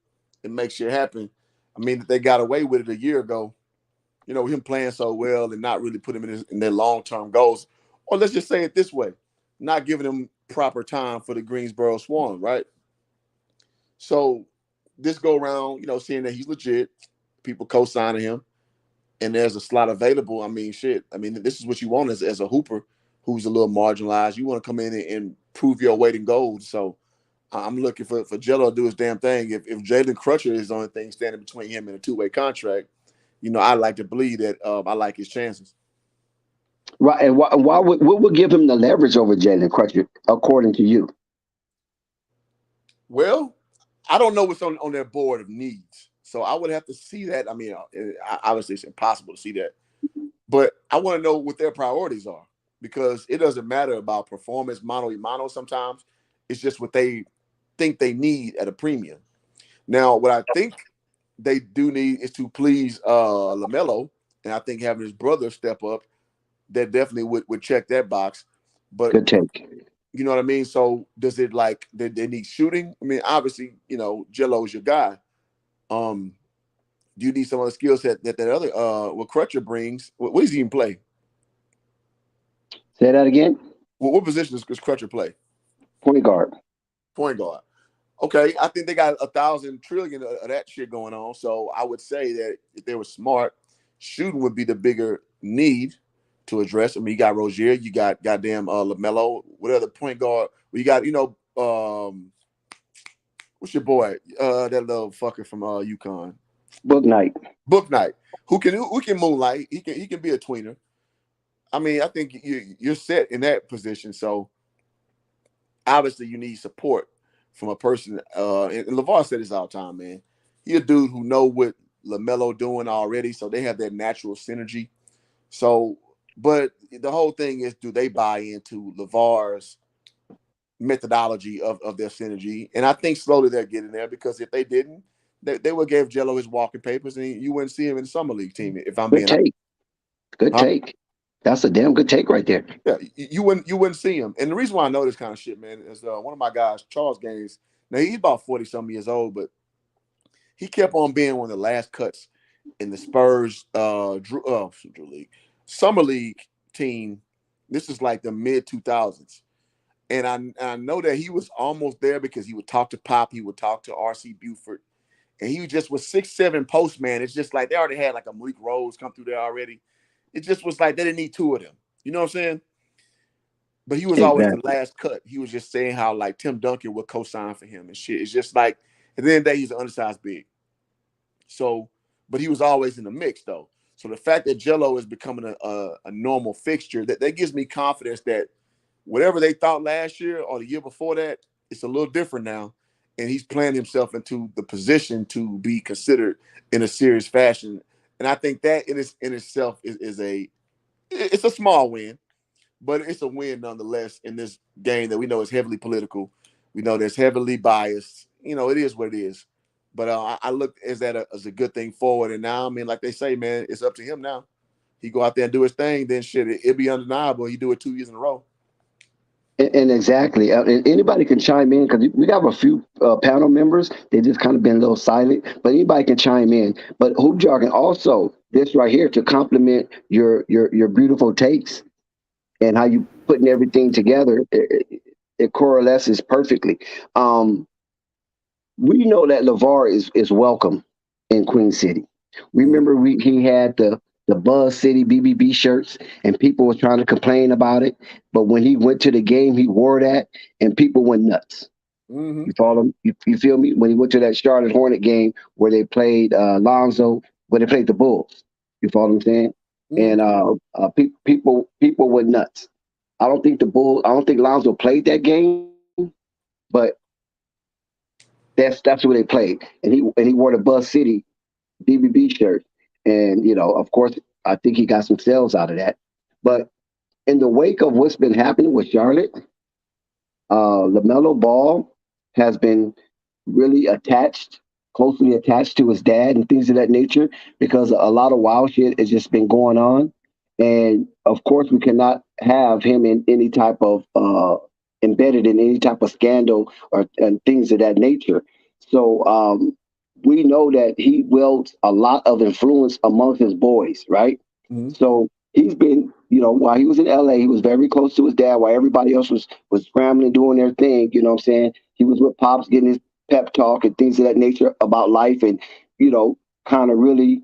and make shit happen. I mean, that they got away with it a year ago. You know, him playing so well and not really put him in their long-term goals. Or let's just say it this way, not giving him proper time for the Greensboro Swarm, right? So this go around, you know, seeing that he's legit, people co-signing him, and there's a slot available. I mean, shit. I mean, this is what you want as a hooper who's a little marginalized. You want to come in and prove your weight in gold. So I'm looking for Gelo to do his damn thing. If Jalen Crutcher is the only thing standing between him and a two-way contract, you know, I like to believe that I like his chances. Right. And what would give him the leverage over Jalen Crutcher, according to you? Well, I don't know what's on their board of needs. So I would have to see that. I mean, obviously it's impossible to see that. But I want to know what their priorities are because it doesn't matter about performance, mano a mano sometimes. It's just what they think they need at a premium. Now, what I think they do need is to please LaMelo, and I think having his brother step up, that definitely would check that box. But Good take. you know what I mean? So does it like they need shooting? I mean, obviously, you know, Gelo's your guy. Do you need some of the skill set that other what Crutcher brings? What does he even play? Say that again. What position does Crutcher play? Point guard. Point guard. Okay, I think they got 1,000 trillion of that shit going on. So I would say that if they were smart, shooting would be the bigger need to address. I mean, you got Rozier, you got goddamn LaMelo. What other point guard? You got, you know, what's your boy? That little fucker from UConn. Book night. Book night. Who can moonlight? He can be a tweener. I mean, I think you're set in that position. So obviously you need support from a person. And LeVar said this all the time, man. He a dude who know what LaMelo doing already, so they have that natural synergy. So, but the whole thing is, do they buy into LeVar's methodology of their synergy? And I think slowly they're getting there because if they didn't, they would give Gelo his walking papers, and you wouldn't see him in the summer league team. If I'm Good being honest. take. Good take. That's a damn good take right there. Yeah, you wouldn't see him. And the reason why I know this kind of shit, man, is one of my guys, Charles Gaines. Now he's about 40-some years old, but he kept on being one of the last cuts in the Spurs Drew League summer league team. This is like the mid 2000s, and I know that he was almost there because he would talk to Pop, he would talk to RC Buford, and he just was 6'7" post man. It's just like they already had like a Malik Rose come through there already. It just was like they didn't need two of them. You know what I'm saying? But he was always the Exactly. last cut. He was just saying how like Tim Duncan would co-sign for him and shit. It's just like at the end of the day, he's an undersized big. So, but he was always in the mix though. So the fact that Gelo is becoming a normal fixture, that gives me confidence that whatever they thought last year or the year before that, it's a little different now. And he's playing himself into the position to be considered in a serious fashion. And I think that in itself is it's a small win, but it's a win nonetheless in this game that we know is heavily political. We know that's heavily biased. You know, it is what it is. But I look as that as a good thing forward. And now, I mean, like they say, man, it's up to him now. He go out there and do his thing, then shit, it'd be undeniable. He do it 2 years in a row. And exactly, and anybody can chime in because we got a few panel members. They just kind of been a little silent, but anybody can chime in. But Hoop Jargon also this right here to complement your beautiful takes and how you putting everything together. It correlates perfectly. Um, we know that LeVar is welcome in Queen City. Remember, he had the Buzz City BBB shirts, and people were trying to complain about it. But when he went to the game, he wore that, and people went nuts. Mm-hmm. You follow him? You feel me? When he went to that Charlotte Hornet game where they played Lonzo, where they played the Bulls. You follow what I'm saying? And people went nuts. I don't think Lonzo played that game, but that's where they played, and he wore the Buzz City BBB shirt, and of course, I think he got some sales out of that. But in the wake of what's been happening with Charlotte, LaMelo Ball has been really closely attached to his dad and things of that nature because a lot of wild shit has just been going on. And of course, we cannot have him in any type of embedded in any type of scandal or and things of that nature. So we know that he wields a lot of influence among his boys, right? Mm-hmm. So he's been, while he was in LA, he was very close to his dad while everybody else was scrambling, doing their thing. You know what I'm saying? He was with Pops getting his pep talk and things of that nature about life and, kind of really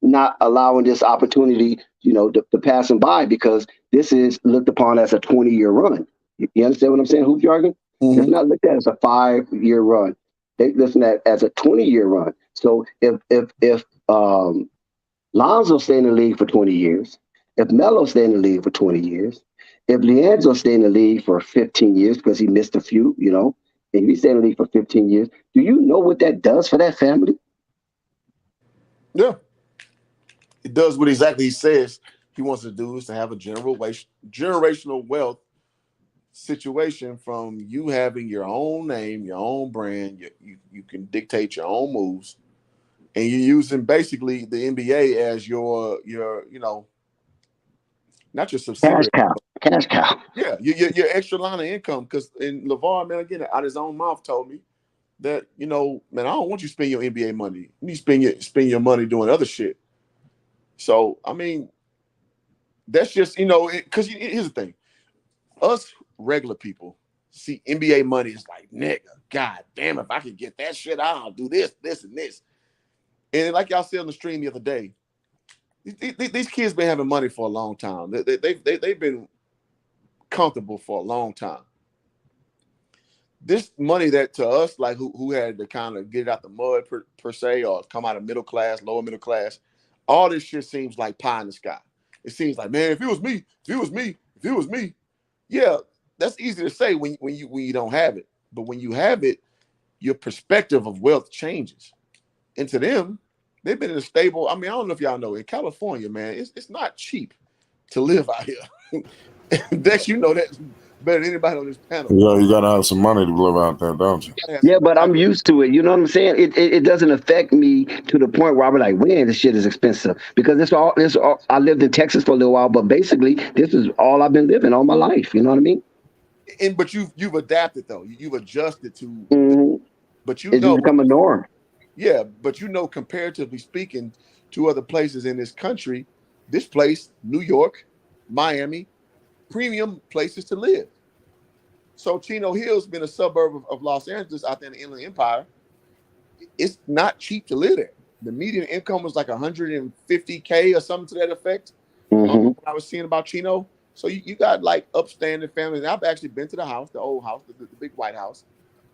not allowing this opportunity, to pass him by because this is looked upon as a 20-year run. You understand what I'm saying, Hoop Jargon? Mm-hmm. It's not looked at as a 5-year run. They listen at as a 20-year run. So if Lonzo stay in the league for 20 years, if Melo stay in the league for 20 years, if Liangelo stay in the league for 15 years because he missed a few, and he stay in the league for 15 years, do you know what that does for that family? Yeah. It does what exactly he says he wants to do is to have a generational wealth situation from you having your own name, your own brand, you can dictate your own moves, and you're using basically the NBA as your not your subsidiary. Cash cow. Yeah, your extra line of income. Because in LeVar, man, again, out of his own mouth told me that, man, I don't want you to spend your NBA money. You need to spend your money doing other shit. So, I mean, that's just, because here's the thing. Us regular people see NBA money is like, nigga, god damn, if I could get that shit, I'll do this, this, and this. And like y'all said on the stream the other day, these kids been having money for a long time. They've been comfortable for a long time. This money that to us, like who had to kind of get it out the mud per se, or come out of middle class, lower middle class, all this shit seems like pie in the sky. It seems like, man, if it was me, yeah, that's easy to say when you don't have it. But when you have it, your perspective of wealth changes. And to them, they've been in a stable. I mean, I don't know if y'all know, in California, man, it's not cheap to live out here. Dex, you know that better than anybody on this panel. Yeah, you gotta have some money to live out there, don't you? Yeah, but I'm used to it. You know what I'm saying? It doesn't affect me to the point where I'm like, man, this shit is expensive. Because I lived in Texas for a little while, but basically this is all I've been living all my life. You know what I mean? But you've adapted though. You've adjusted to. Mm-hmm. But it's just become a norm. Yeah, but comparatively speaking to other places in this country, this place, New York, Miami, premium places to live. So Chino Hill's been a suburb of Los Angeles out there in the Inland Empire. It's not cheap to live there. The median income was like $150K or something to that effect. Mm-hmm. What I was seeing about Chino. So you got like upstanding families. And I've actually been to the house, the old house, the big white house.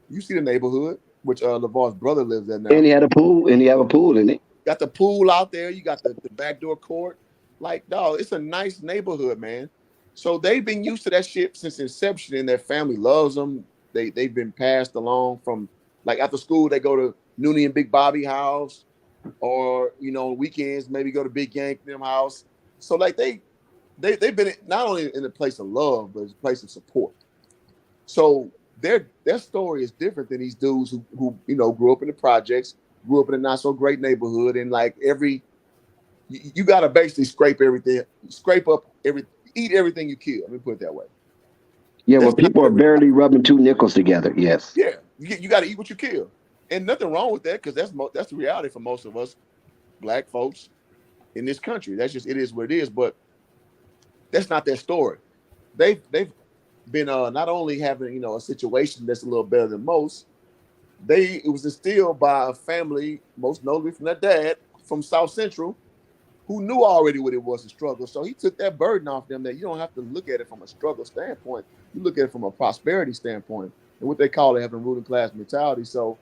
You see the neighborhood, which LeVar's brother lives there And now. he had a pool, and he have a pool in it. Got the pool out there. You got the backdoor court. Like, dog, it's a nice neighborhood, man. So they've been used to that shit since inception, and their family loves them. They've been passed along from like after school they go to Noonie and Big Bobby house, or weekends maybe go to Big Yank them house. So like they've been not only in a place of love, but it's a place of support. So their story is different than these dudes who grew up in the projects, grew up in a not so great neighborhood, and like you got to basically scrape up eat everything you kill. Let me put it that way. Yeah, That's well, not people are their reality. barely rubbing two nickels together. Yes. Yeah, you got to eat what you kill, and nothing wrong with that because that's the reality for most of us black folks in this country. That's just it is what it is. But that's not their story. They've been not only having a situation that's a little better than most. It was instilled by a family, most notably from their dad from South Central, who knew already what it was to struggle. So he took that burden off them that you don't have to look at it from a struggle standpoint. You look at it from a prosperity standpoint and what they call it having ruling class mentality. So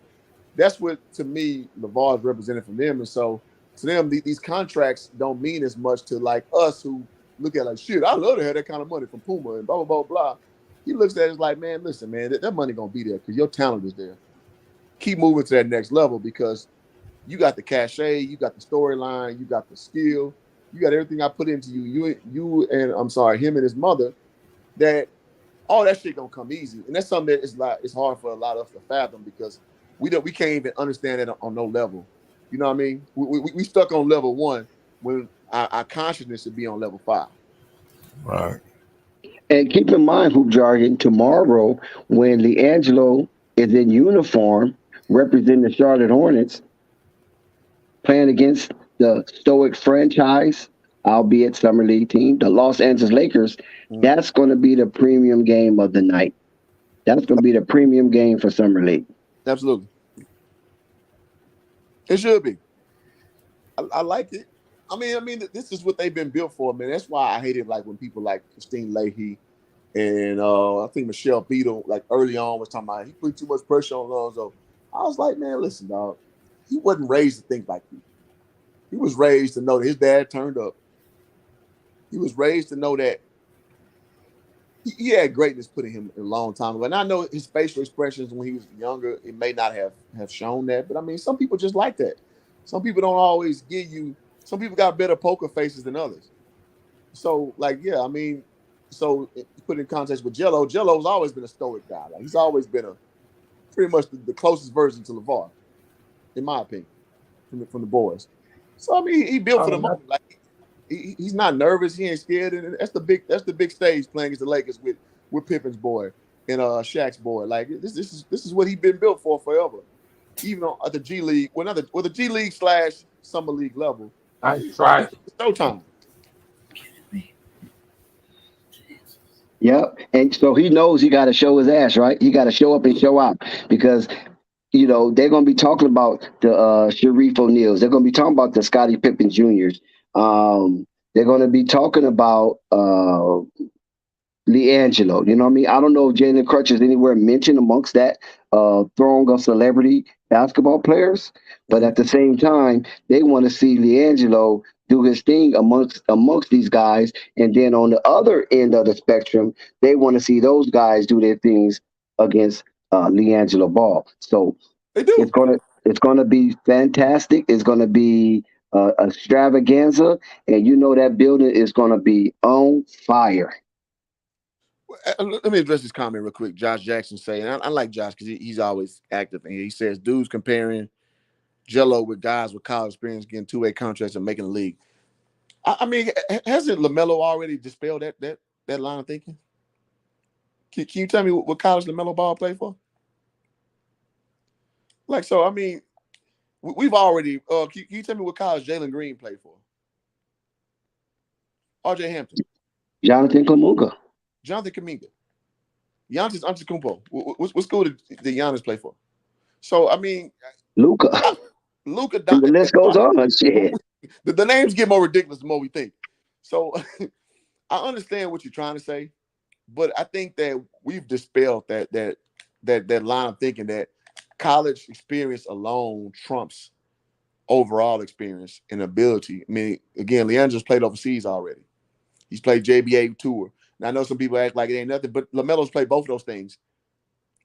that's what, to me, LeVar is represented from them. And so to them, these contracts don't mean as much to like us who look at like, shit, I love to have that kind of money from Puma and blah, blah, blah, blah. He looks at it as like, man, listen, man, that money going to be there because your talent is there. Keep moving to that next level because you got the cachet, you got the storyline, you got the skill, you got everything I put into you. You and him and his mother, that all that shit gonna come easy. And that's something that is like it's hard for a lot of us to fathom because we can't even understand it on no level. You know what I mean? We stuck on level 1 when our consciousness should be on level 5. Right. And keep in mind, Hoop Jargon, tomorrow when Liangelo is in uniform representing the Charlotte Hornets, playing against the Stoic franchise, albeit Summer League team, the Los Angeles Lakers, that's going to be the premium game of the night. That's going to be the premium game for Summer League. Absolutely. It should be. I like it. I mean, this is what they've been built for, man. That's why I hate it, like when people like Christine Leahy and I think Michelle Beadle, like early on, was talking about he put too much pressure on Lonzo. I was like, man, listen, dog. He wasn't raised to think like you. He was raised to know that his dad turned up. He was raised to know that he had greatness put in him a long time ago. And I know his facial expressions when he was younger, it may not have shown that. But I mean, some people just like that. Some people don't always give you. Some people got better poker faces than others. So, like, yeah, I mean, so put in context with Gelo, Gelo's always been a stoic guy. Like, he's always been pretty much the closest version to LeVar, in my opinion, from the boys. So I mean, he built for the moment. Like he's not nervous. He ain't scared. And that's the big stage playing against the Lakers with Pippen's boy and Shaq's boy. Like this is what he's been built for forever. Even at the G League, the G League / Summer League level. Nice try. It's showtime. Yep. And so he knows he got to show his ass, right? He got to show up and show out because, they're going to be talking about the Sharif O'Neals. They're going to be talking about the Scottie Pippen Juniors. They're going to be talking about Liangelo. You know what I mean? I don't know if Jalen Crutch is anywhere mentioned amongst that throng of celebrity basketball players. But at the same time, they want to see Liangelo do his thing amongst these guys. And then on the other end of the spectrum, they want to see those guys do their things against Liangelo Ball. So it's gonna be fantastic. It's gonna be extravaganza, and that building is gonna be on fire. Let me address this comment real quick. Josh Jackson saying, I like Josh because he's always active, and he says dudes comparing Gelo with guys with college experience getting 2-way contracts and making the league. I mean, hasn't LaMelo already dispelled that line of thinking? Can you tell me what college LaMelo Ball played for? Like, so, I mean, we've already can you tell me what college Jalen Green played for? RJ Hampton. Jonathan Kaminga. Giannis Antetokounmpo. What school did Giannis play for? So, I mean, Luka. And the list goes on. Shit. The names get more ridiculous the more we think. So, I understand what you're trying to say, but I think that we've dispelled that line of thinking that college experience alone trumps overall experience and ability. I mean, again, Liangelo's played overseas already. He's played JBA tour. Now I know some people act like it ain't nothing, but LaMelo's played both of those things.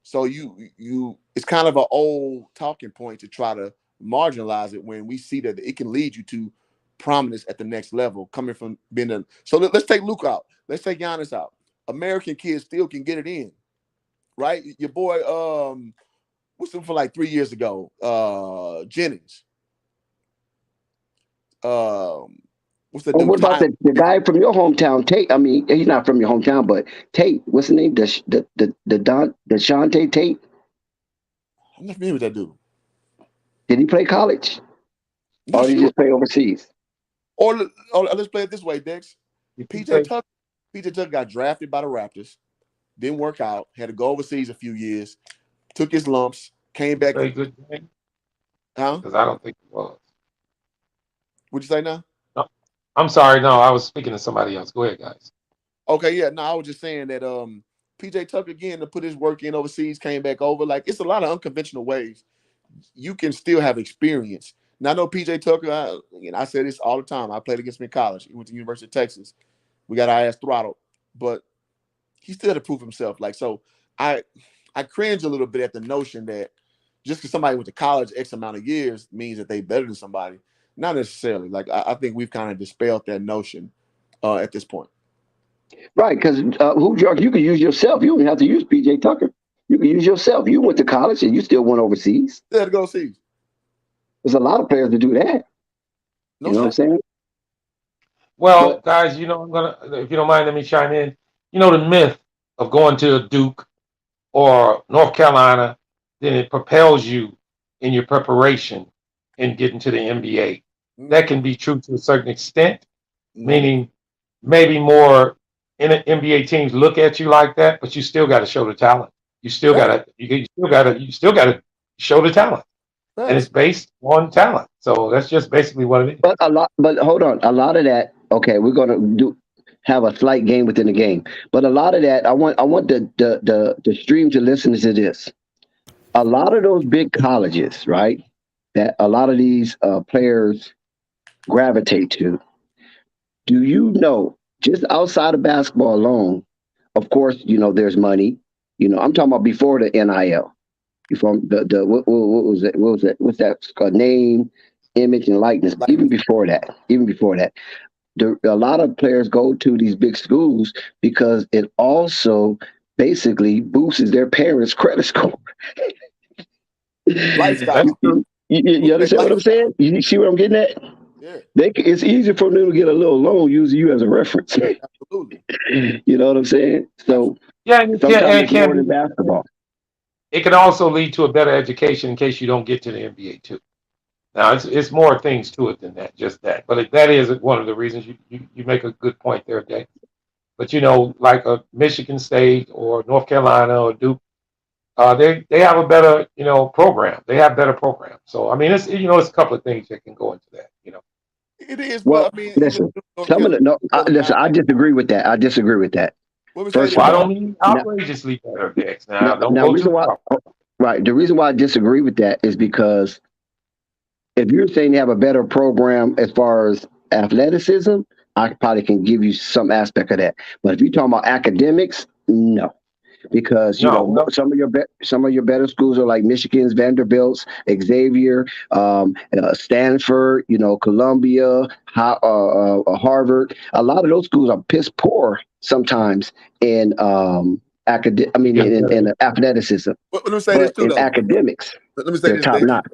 So it's kind of an old talking point to try to marginalize it when we see that it can lead you to prominence at the next level, coming from being a. So let's take Luke out. Let's take Giannis out. American kids still can get it in, right? Your boy, what's him for like 3 years ago? Jennings. What's the Oh, dude? what about the guy from your hometown, Tate? I mean, he's not from your hometown, but Tate. What's the name? The Shante Tate. I'm not familiar with that dude. Did he play college, Not or did he sure. just play overseas? Or let's play it this way, Dex. If you PJ say Tucker. PJ Tucker got drafted by the Raptors. Didn't work out. Had to go overseas a few years. Took his lumps. Came back. play good game, Huh? because I don't think it was. What'd you say now? No, I'm sorry. No, I was speaking to somebody else. Go ahead, guys. Okay, yeah. No, I was just saying that PJ Tucker again to put his work in overseas, came back over. Like it's a lot of unconventional ways you can still have experience. Now I know PJ Tucker. I say this all the time. I played against him in college. He went to the University of Texas. We got our ass throttled, but he still had to prove himself. Like so, I cringe a little bit at the notion that just because somebody went to college X amount of years means that they better than somebody. Not necessarily. Like I think we've kind of dispelled that notion at this point. Right, because you can use yourself. You don't have to use PJ Tucker. You can use yourself. You went to college and you still went overseas. They had to go overseas. There's a lot of players that do that. No You know what I'm shit. saying? Well, But guys, I'm gonna, if you don't mind, let me chime in. The myth of going to a Duke or North Carolina, then it propels you in your preparation in getting to the NBA. That can be true to a certain extent, meaning maybe more NBA teams look at you like that, but you still got to show the talent. You still got to you still got to show the talent, and it's based on talent. So that's just basically what it is. but hold on, a lot of that. Okay, we're gonna have a slight game within the game, but a lot of that I want the stream to listen to this. A lot of those big colleges, right? That a lot of these players gravitate to. Do you know just outside of basketball alone? Of course, there's money. I'm talking about before the NIL. From what was it? What was it? What's that name, image, and likeness? Even before that, a lot of players go to these big schools because it also basically boosts their parents' credit score. Lifestyle. You understand what I'm saying? You see what I'm getting at? Yeah. It's easier for them to get a little loan using you as a reference. Absolutely. You know what I'm saying? So and sometimes it it's more can than be. basketball. It can also lead to a better education in case you don't get to the NBA too. Now it's more things to it than that, just that. But that is one of the reasons you make a good point there, Dave. But like a Michigan State or North Carolina or Duke, they have a better program. They have better programs. So I mean it's it's a couple of things that can go into that. It is, Well, but I mean, even listen, North some of the Carolina, no, listen, I disagree with that. I disagree with that. What we say First this? of I all, don't mean now, outrageously better, Dex. Now don't now go reason too why, far. right? The reason why I disagree with that is because if you're saying they have a better program as far as athleticism, I probably can give you some aspect of that. But if you're talking about academics, no. Because No, well, some of your better schools are like Michigan's, Vanderbilt's, Xavier, Stanford, Columbia, Harvard. A lot of those schools are piss poor sometimes in I mean in athleticism, Let me say this but too, in though. academics, Let me say they're this, top Dex. notch.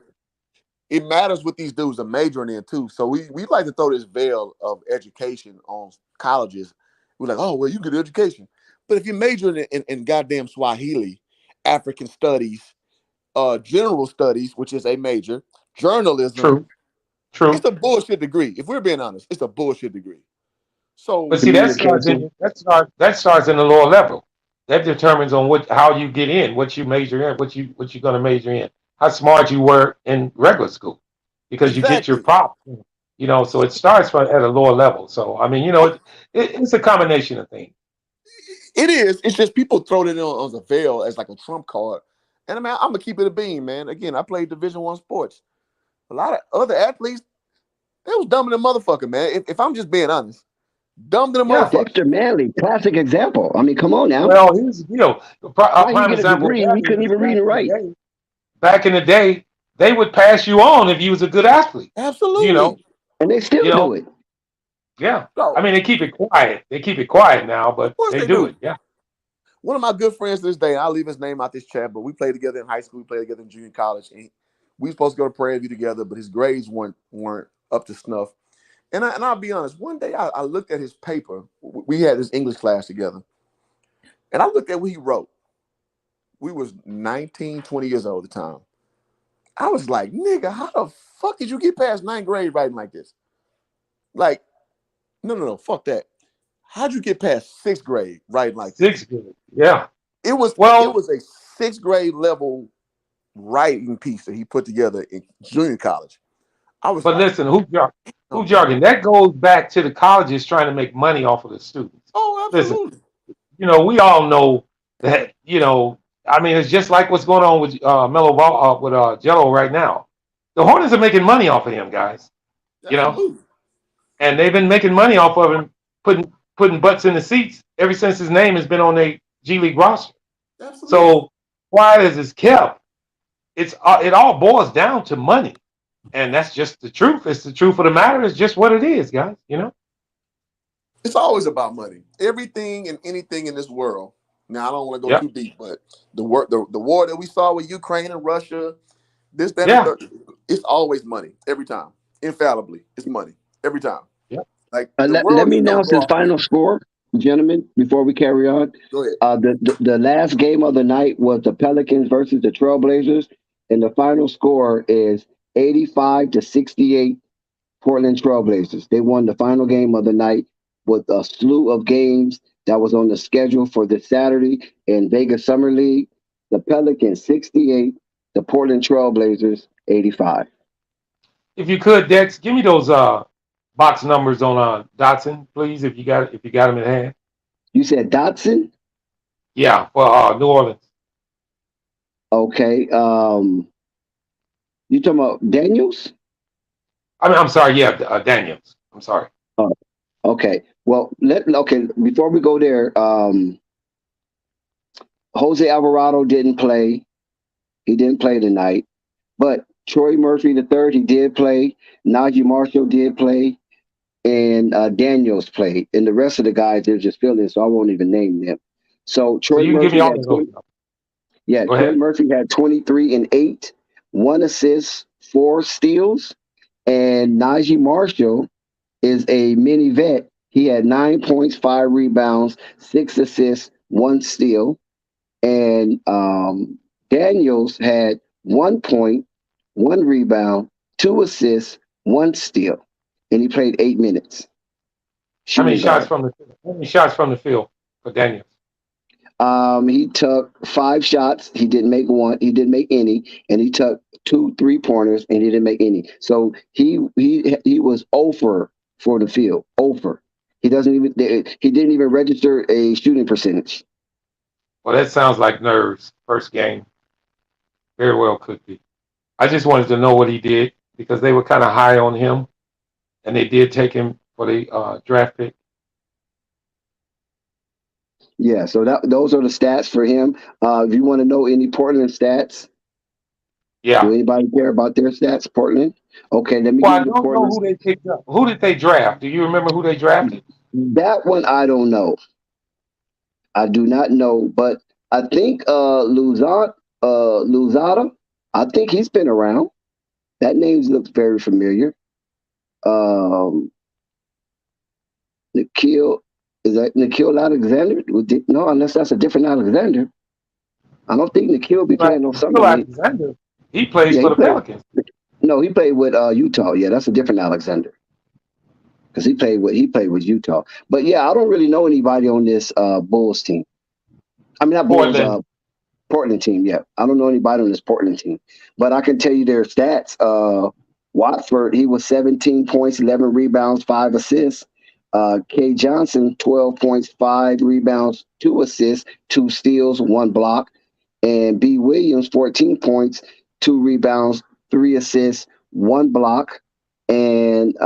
It matters what these dudes are majoring in too. So we like to throw this veil of education on colleges. We're like, oh well, you get education, but if you're majoring in goddamn Swahili, African studies, general studies, which is a major, journalism, true. it's a bullshit degree. If we're being honest, it's a bullshit degree. So But see, that starts in the lower level. That determines on how you get in, what you major in, what you're going to major in, how smart you were in regular school, because you get your exactly. prop. So it starts from at a lower level. So I mean, it's a combination of things. It is. It's just people throw it on the veil as like a trump card. And I mean, I'm gonna keep it a beam, man. Again, I played Division One sports. A lot of other athletes, they was dumb than a motherfucker, man. If I'm just being honest, dumb than a Yeah. motherfucker. Dexter Manley, classic example. I mean, come on now. Well, here's the deal. A How you prime get a example of degree and that you couldn't is even read and write? back in the day, they would pass you on if you was a good athlete. You know, Absolutely. And they still you do know, it. yeah. So, I mean, they keep it quiet. They keep it quiet now, of but course they they do do. it. Yeah. One of my good friends to this day, I'll leave his name out this chat, but we played together in high school, we played together in junior college, and we were supposed to go to Prairie View together, but his grades weren't up to snuff. And I'll be honest, one day I looked at his paper. We had this English class together, and I looked at what he wrote. We was 19, 20 years old at the time. I was like, nigga, how the fuck did you get past ninth grade writing like this? Like, no, fuck that. How'd you get past sixth grade writing like this? Sixth grade. Yeah. It was Well, a sixth grade level writing piece that he put together in junior college. I was but like, listen, who oh, jargon? That goes back to the colleges trying to make money off of the students. oh, Listen, absolutely. we all know that. I mean, it's just like what's going on with Melo Ball with Gelo right now. The Hornets are making money off of him, guys. You know, Absolutely. and they've been making money off of him, putting butts in the seats ever since his name has been on the G League roster. Absolutely. So why is this kept? It all boils down to money, and that's just the truth. It's the truth of the matter. It's just what it is, guys. It's always about money. Everything and anything in this world. Now I don't want to go Yep. too deep, but the war that we saw with Ukraine and Russia, this, that, and the Yeah. third, it's always money. Every time. Infallibly. It's money. Every time. Yep. Like the Let world me is gonna announce go his off of final money. score, gentlemen, before we carry on. Go ahead. The last game of the night was the Pelicans versus the Trailblazers, and the final score is 85-68 Portland Trailblazers. They won the final game of the night with a slew of games that was on the schedule for this Saturday in Vegas Summer League. The Pelicans 68, the Portland Trailblazers 85. If you could, Dex, give me those box numbers on Dotson, please, if you got them in hand. You said Dotson? Yeah, for New Orleans. Okay. You talking about Daniels? I'm sorry. Yeah, Daniels. I'm sorry. Oh, okay. Well, before we go there, Jose Alvarado didn't play. He didn't play tonight. But Troy Murphy the third, he did play. Najee Marshall did play, and Daniels played. And the rest of the guys, they're just filling, so I won't even name them. So So Troy you can give me Murphy all had of those 20. numbers. Yeah, Go Troy ahead. Murphy had 23 and 8, 1 assist, 4 steals, and Najee Marshall is a mini vet. He had 9 points, 5 rebounds, 6 assists, 1 steal. And Daniels had 1 point, 1 rebound, 2 assists, 1 steal. And he played 8 minutes. How many Shooting shots guard. from the field for Daniels? He took 5 shots. He didn't make one. He didn't make any, and he took 2 3-pointers, and he didn't make any. So he was over for the field. Over. He didn't even register a shooting percentage. Well, that sounds like nerves. First game, very well could be. I just wanted to know what he did because they were kind of high on him, and they did take him for the draft pick. Yeah. So those are the stats for him. If you want to know any Portland stats, do Yeah. anybody care about their stats? Portland. Okay. Let me Well, give I you the don't know Portland. who they picked up. Who did they draft? Do you remember who they drafted? That one I don't know. I do not know, but I think Luzada, I think he's been around. That name looks very familiar. Um, Nikhil, is that Nikhil Alexander? No, unless that's a different Alexander. I don't think Nikhil be Like playing no summer Phil league. Alexander. He plays Yeah, for he the played. Pelicans. No, he played with Utah. Yeah, that's a different Alexander because he played with Utah. But yeah, I don't really know anybody on this Bulls team. I mean, not Bulls. Portland. Portland team. Yeah, I don't know anybody on this Portland team, but I can tell you their stats. Watford, he was 17 points, 11 rebounds, 5 assists. K. Johnson, 12 points, 5 rebounds, 2 assists, 2 steals, 1 block. And B. Williams, 14 points, 2 rebounds, 3 assists, 1 block. And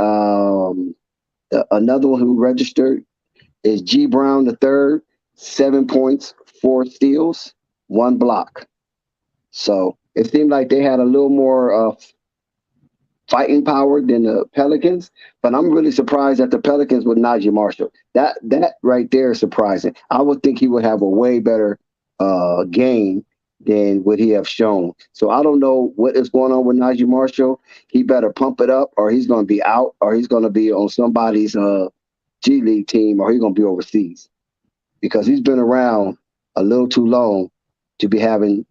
another one who registered is G. Brown the third, 7 points, 4 steals, 1 block. So it seemed like they had a little more fighting power than the Pelicans, but I'm really surprised at the Pelicans with Najee Marshall. That right there is surprising. I would think he would have a way better game than what he have shown. So I don't know what is going on with Najee Marshall. He better pump it up, or he's going to be out, or he's going to be on somebody's G League team, or he's going to be overseas because he's been around a little too long to be having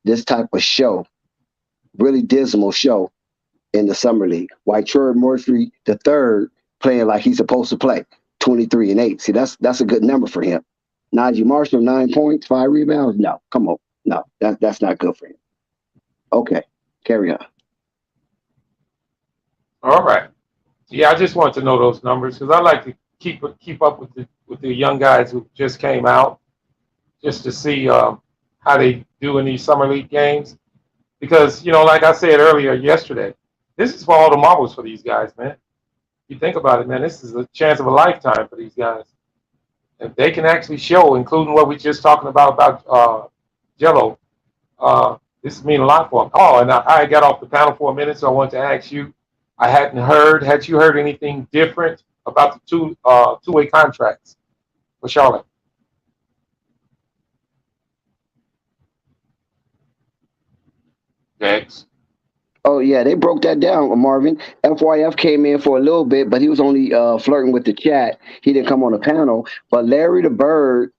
this type of show, really dismal show in the summer league. While Troy Murphy the third playing like he's supposed to play, 23 and 8. See, that's a good number for him. Najee Marshall, 9 points, 5 rebounds. No, come on. No, that's not good for him. Okay, carry on. All right. Yeah, I just wanted to know those numbers because I like to keep up with the young guys who just came out, just to see how they do in these summer league games. Because like I said earlier yesterday, this is for all the marbles for these guys, man. You think about it, man. This is a chance of a lifetime for these guys. If they can actually show, including what we just talking about Gelo, this mean a lot for them. Oh, and I got off the panel for a minute, so I wanted to ask you. I hadn't heard. Had you heard anything different about the two-way contracts for Charlotte? Next. Oh yeah, they broke that down, Marvin. FYF came in for a little bit, but he was only flirting with the chat. He didn't come on the panel. But Larry the Bird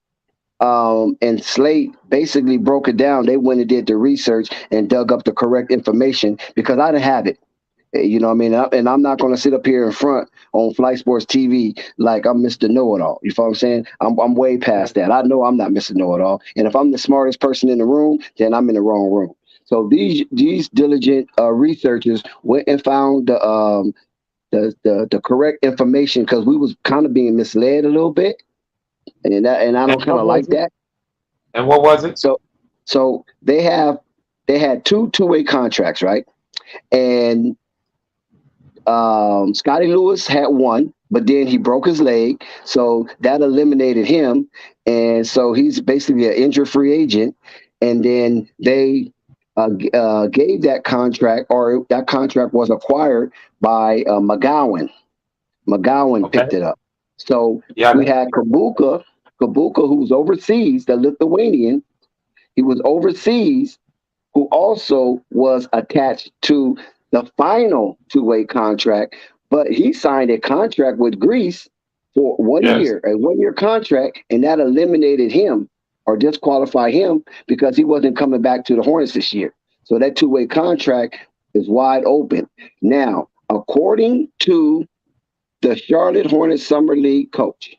and Slate basically broke it down. They went and did the research and dug up the correct information because I didn't have it. You know what I mean? And I'm not going to sit up here in front on Flight Sports TV like I'm Mr. Know-It-All. You know what I'm saying? I'm way past that. I know I'm not Mr. Know-It-All. And if I'm the smartest person in the room, then I'm in the wrong room. So these diligent researchers went and found the correct information because we was kind of being misled a little bit, and I don't kind of like that. And what was it? So they had two-way contracts, right? And Scotty Lewis had one, but then he broke his leg, so that eliminated him, and so he's basically an injury-free agent. And then they gave that contract, or that contract was acquired by McGowan. McGowan picked it up. So we had Kabuka, who's overseas, the Lithuanian. He was overseas, who also was attached to the final two-way contract, but he signed a contract with Greece for 1 year, a 1-year contract, and that eliminated him or disqualified him because he wasn't coming back to the Hornets this year. So that two-way contract is wide open. Now, according to the Charlotte Hornets Summer League coach,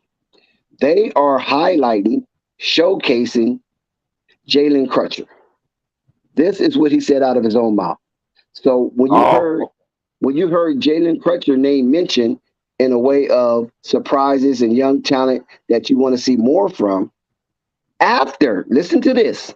they are highlighting, showcasing Jalen Crutcher. This is what he said out of his own mouth. So when you heard Jalen Crutcher name mentioned in a way of surprises and young talent that you want to see more from, listen to this,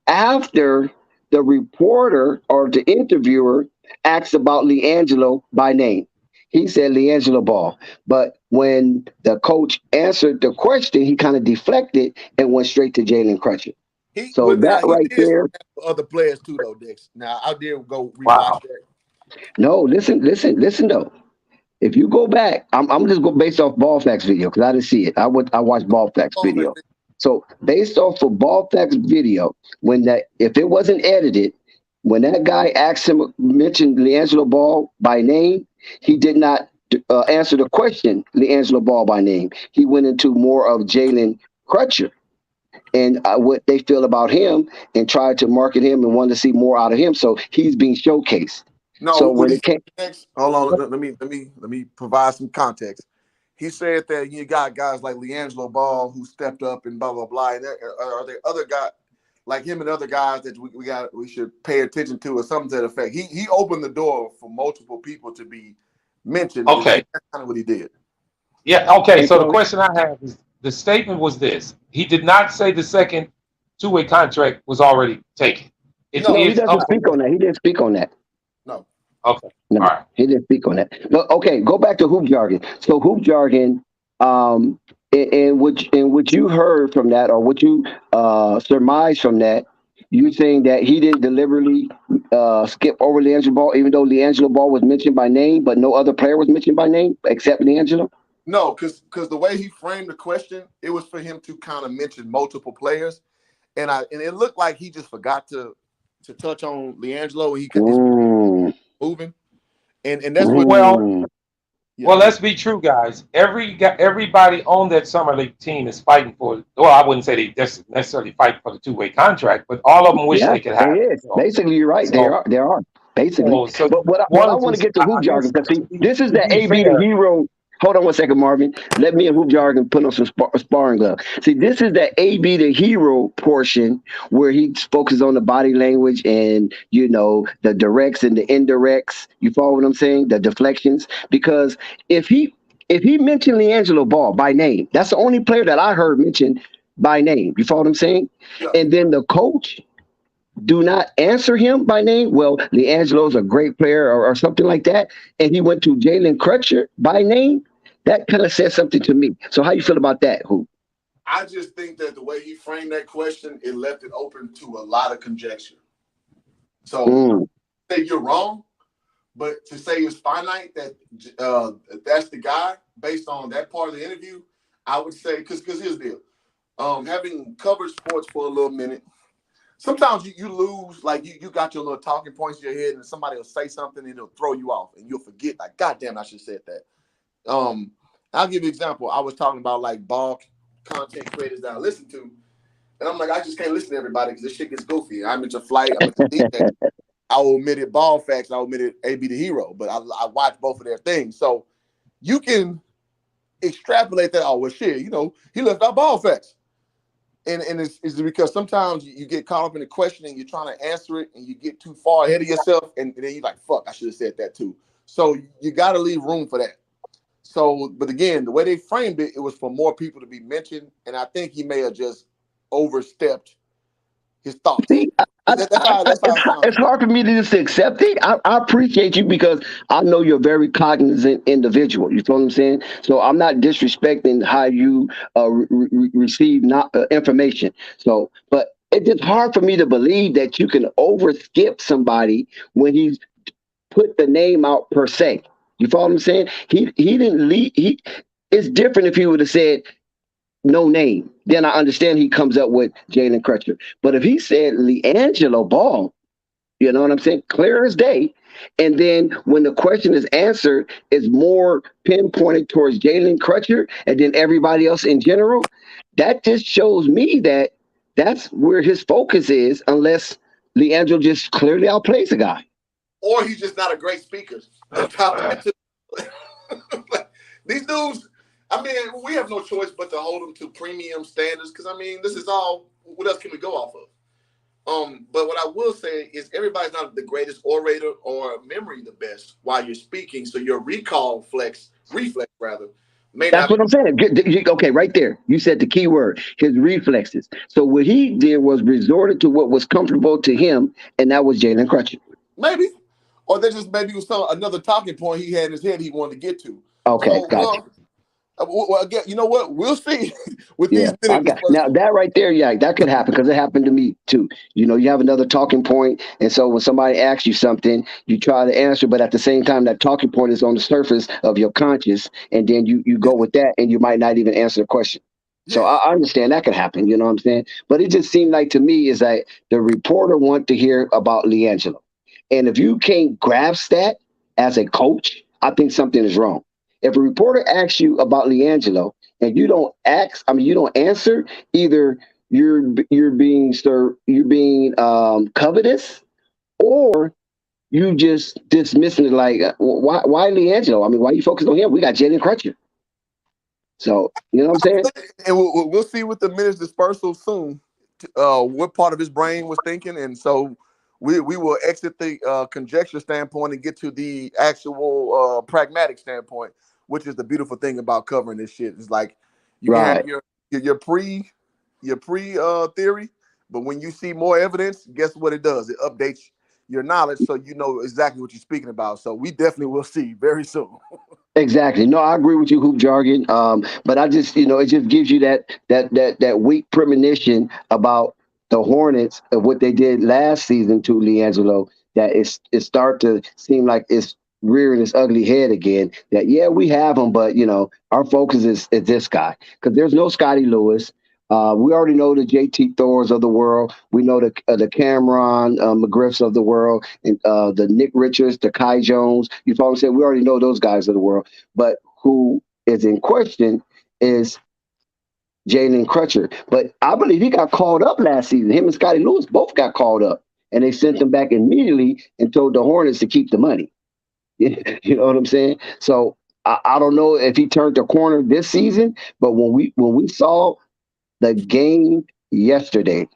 after the reporter or the interviewer asked about Liangelo by name, he said Liangelo Ball. But when the coach answered the question, he kind of deflected and went straight to Jalen Crutcher. So that right there. Other players too, though, Dex. Now I did go rewatch that. No, listen though. If you go back, I'm just go based off Ball Facts video because I didn't see it. I watched Ball Facts video. So based off of Ball Facts video, if it wasn't edited, when that guy asked him, mentioned Liangelo Ball by name, he did not answer the question, Liangelo Ball by name. He went into more of Jalen Crutcher and what they feel about him and tried to market him and wanted to see more out of him. So he's being showcased. No, so when it came, hold on, let me provide some context. He said that you got guys like Liangelo Ball who stepped up and blah blah blah. And are there other guys? like him and other guys that we should pay attention to, or something to that effect. He opened the door for multiple people to be mentioned. Okay. And that's kind of what he did. Yeah. Okay. And So the so, question I have is, the statement was this: he did not say the second two-way contract was already taken. It No, no, he is doesn't up for speak on that. He didn't speak on that. no. Okay. No, All right. he didn't speak on that. But okay, go back to hoop jargon. So hoop jargon, and what you heard from that, or what you surmised from that, you saying that he didn't deliberately skip over Liangelo Ball, even though Liangelo Ball was mentioned by name, but no other player was mentioned by name except Liangelo. No, because the way he framed the question, it was for him to kind of mention multiple players, and it looked like he just forgot to touch on Liangelo, and his Mm, moving, and that's what. Well, mm. Yeah, well, go ahead. let's be true, guys. Everybody on that summer league team is fighting for. Well, I wouldn't say they just necessarily fight for the two-way contract, but all of them wish Yeah, they could it have it. is. Basically, you're right. They So, are. There are basically. so But what I one want to just, get to hoop I guess, jargon, because see, this is to the be AB the fair, hero. Hold on one second, Marvin. Let me and hoop jargon put on some sparring gloves. See, this is the AB the hero portion where he focuses on the body language and the directs and the indirects. You follow what I'm saying? The deflections. Because if he if he mentioned Liangelo Ball by name, that's the only player that I heard mentioned by name. You follow what I'm saying? Yeah. And then the coach do not answer him by name. Well, Liangelo's a great player, or something like that, and he went to Jalen Crutcher by name. That kind of says something to me. So how you feel about that, Who? I just think that the way he framed that question, it left it open to a lot of conjecture. So Mm. say you're wrong, but to say it's finite that that's the guy based on that part of the interview, I would say because here's the deal. Having covered sports for a little minute, sometimes you lose, like you got your little talking points in your head, and somebody will say something and it'll throw you off, and you'll forget, like, God damn, I should have said that. I'll give you an example. I was talking about like ball content creators that I listen to, and I'm like, I just can't listen to everybody because this shit gets goofy. I'm into flight, I'm into DJ. I omitted ball facts, I omitted AB the hero, but I watched both of their things. So you can extrapolate that. Oh, well, shit, he left out ball facts. And it's because sometimes you get caught up in the question and you're trying to answer it and you get too far ahead of yourself, and then you're like, fuck, I should have said that too. So you got to leave room for that. So, but again, the way they framed it, it was for more people to be mentioned, and I think he may have just overstepped his thoughts. See, That's how it sounds. it's hard for me to just accept it. I appreciate you because I know you're a very cognizant individual. You feel what I'm saying? So I'm not disrespecting how you receive not information. So, but it's just hard for me to believe that you can overskip somebody when he's put the name out per se. You follow what I'm saying? He didn't lead. It's different if he would have said no name. Then I understand he comes up with Jalen Crutcher. But if he said Liangelo Ball, you know what I'm saying? Clear as day. And then when the question is answered, it's more pinpointed towards Jalen Crutcher and then everybody else in general. That just shows me that that's where his focus is, unless Liangelo just clearly outplays the guy. Or he's just not a great speaker. On top of that, too. These dudes, I mean, we have no choice but to hold them to premium standards because, I mean, this is all, what else can we go off of? But what I will say is everybody's not the greatest orator or memory the best while you're speaking, so your reflex rather, may That's not be. what I'm saying. Okay, right there. You said the key word, his reflexes. So what he did was resorted to what was comfortable to him, and that was Jalen Crutcher. Maybe. Or that just maybe was another talking point he had in his head he wanted to get to. Okay, So, gotcha. well, again, you know what? We'll see with Yeah, these I minutes. got now that right there. Yeah, that could happen because it happened to me too. You have another talking point, and so when somebody asks you something, you try to answer, but at the same time, that talking point is on the surface of your conscious, and then you go with that, and you might not even answer the question. So I understand that could happen. You know what I'm saying? But it just seemed like to me is that the reporter want to hear about Liangelo, and if you can't grasp that as a coach, I think something is wrong. If a reporter asks you about Liangelo and you don't you don't answer, either you're being covetous, or you just dismissing it like why Liangelo? I mean, why you focused on him? We got Jalen Crutcher. So you know what I'm saying? And we'll see with the minutes dispersal soon. what part of his brain was thinking, and so we will exit the conjecture standpoint and get to the actual pragmatic standpoint, which is the beautiful thing about covering this shit. It's like you can have Right. your pre theory, but when you see more evidence, guess what it does? It updates your knowledge so you know exactly what you're speaking about. So we definitely will see very soon. Exactly. No, I agree with you, hoop jargon. But I just, it just gives you that weak premonition about the Hornets of what they did last season to Liangelo. That it start to seem like it's rearing its ugly head again. That yeah, we have them, but our focus is this guy because there's no Scotty Lewis. We already know the JT Thors of the world. We know the Cameron McGriffs of the world, and the Nick Richards, the Kai Jones. You follow what I'm saying? We already know those guys of the world. But who is in question is Jalen Crutcher. But I believe he got called up last season. Him and Scotty Lewis both got called up, and they sent him back immediately and told the Hornets to keep the money. You know what I'm saying? So I don't know if he turned the corner this season, but when we saw the game yesterday,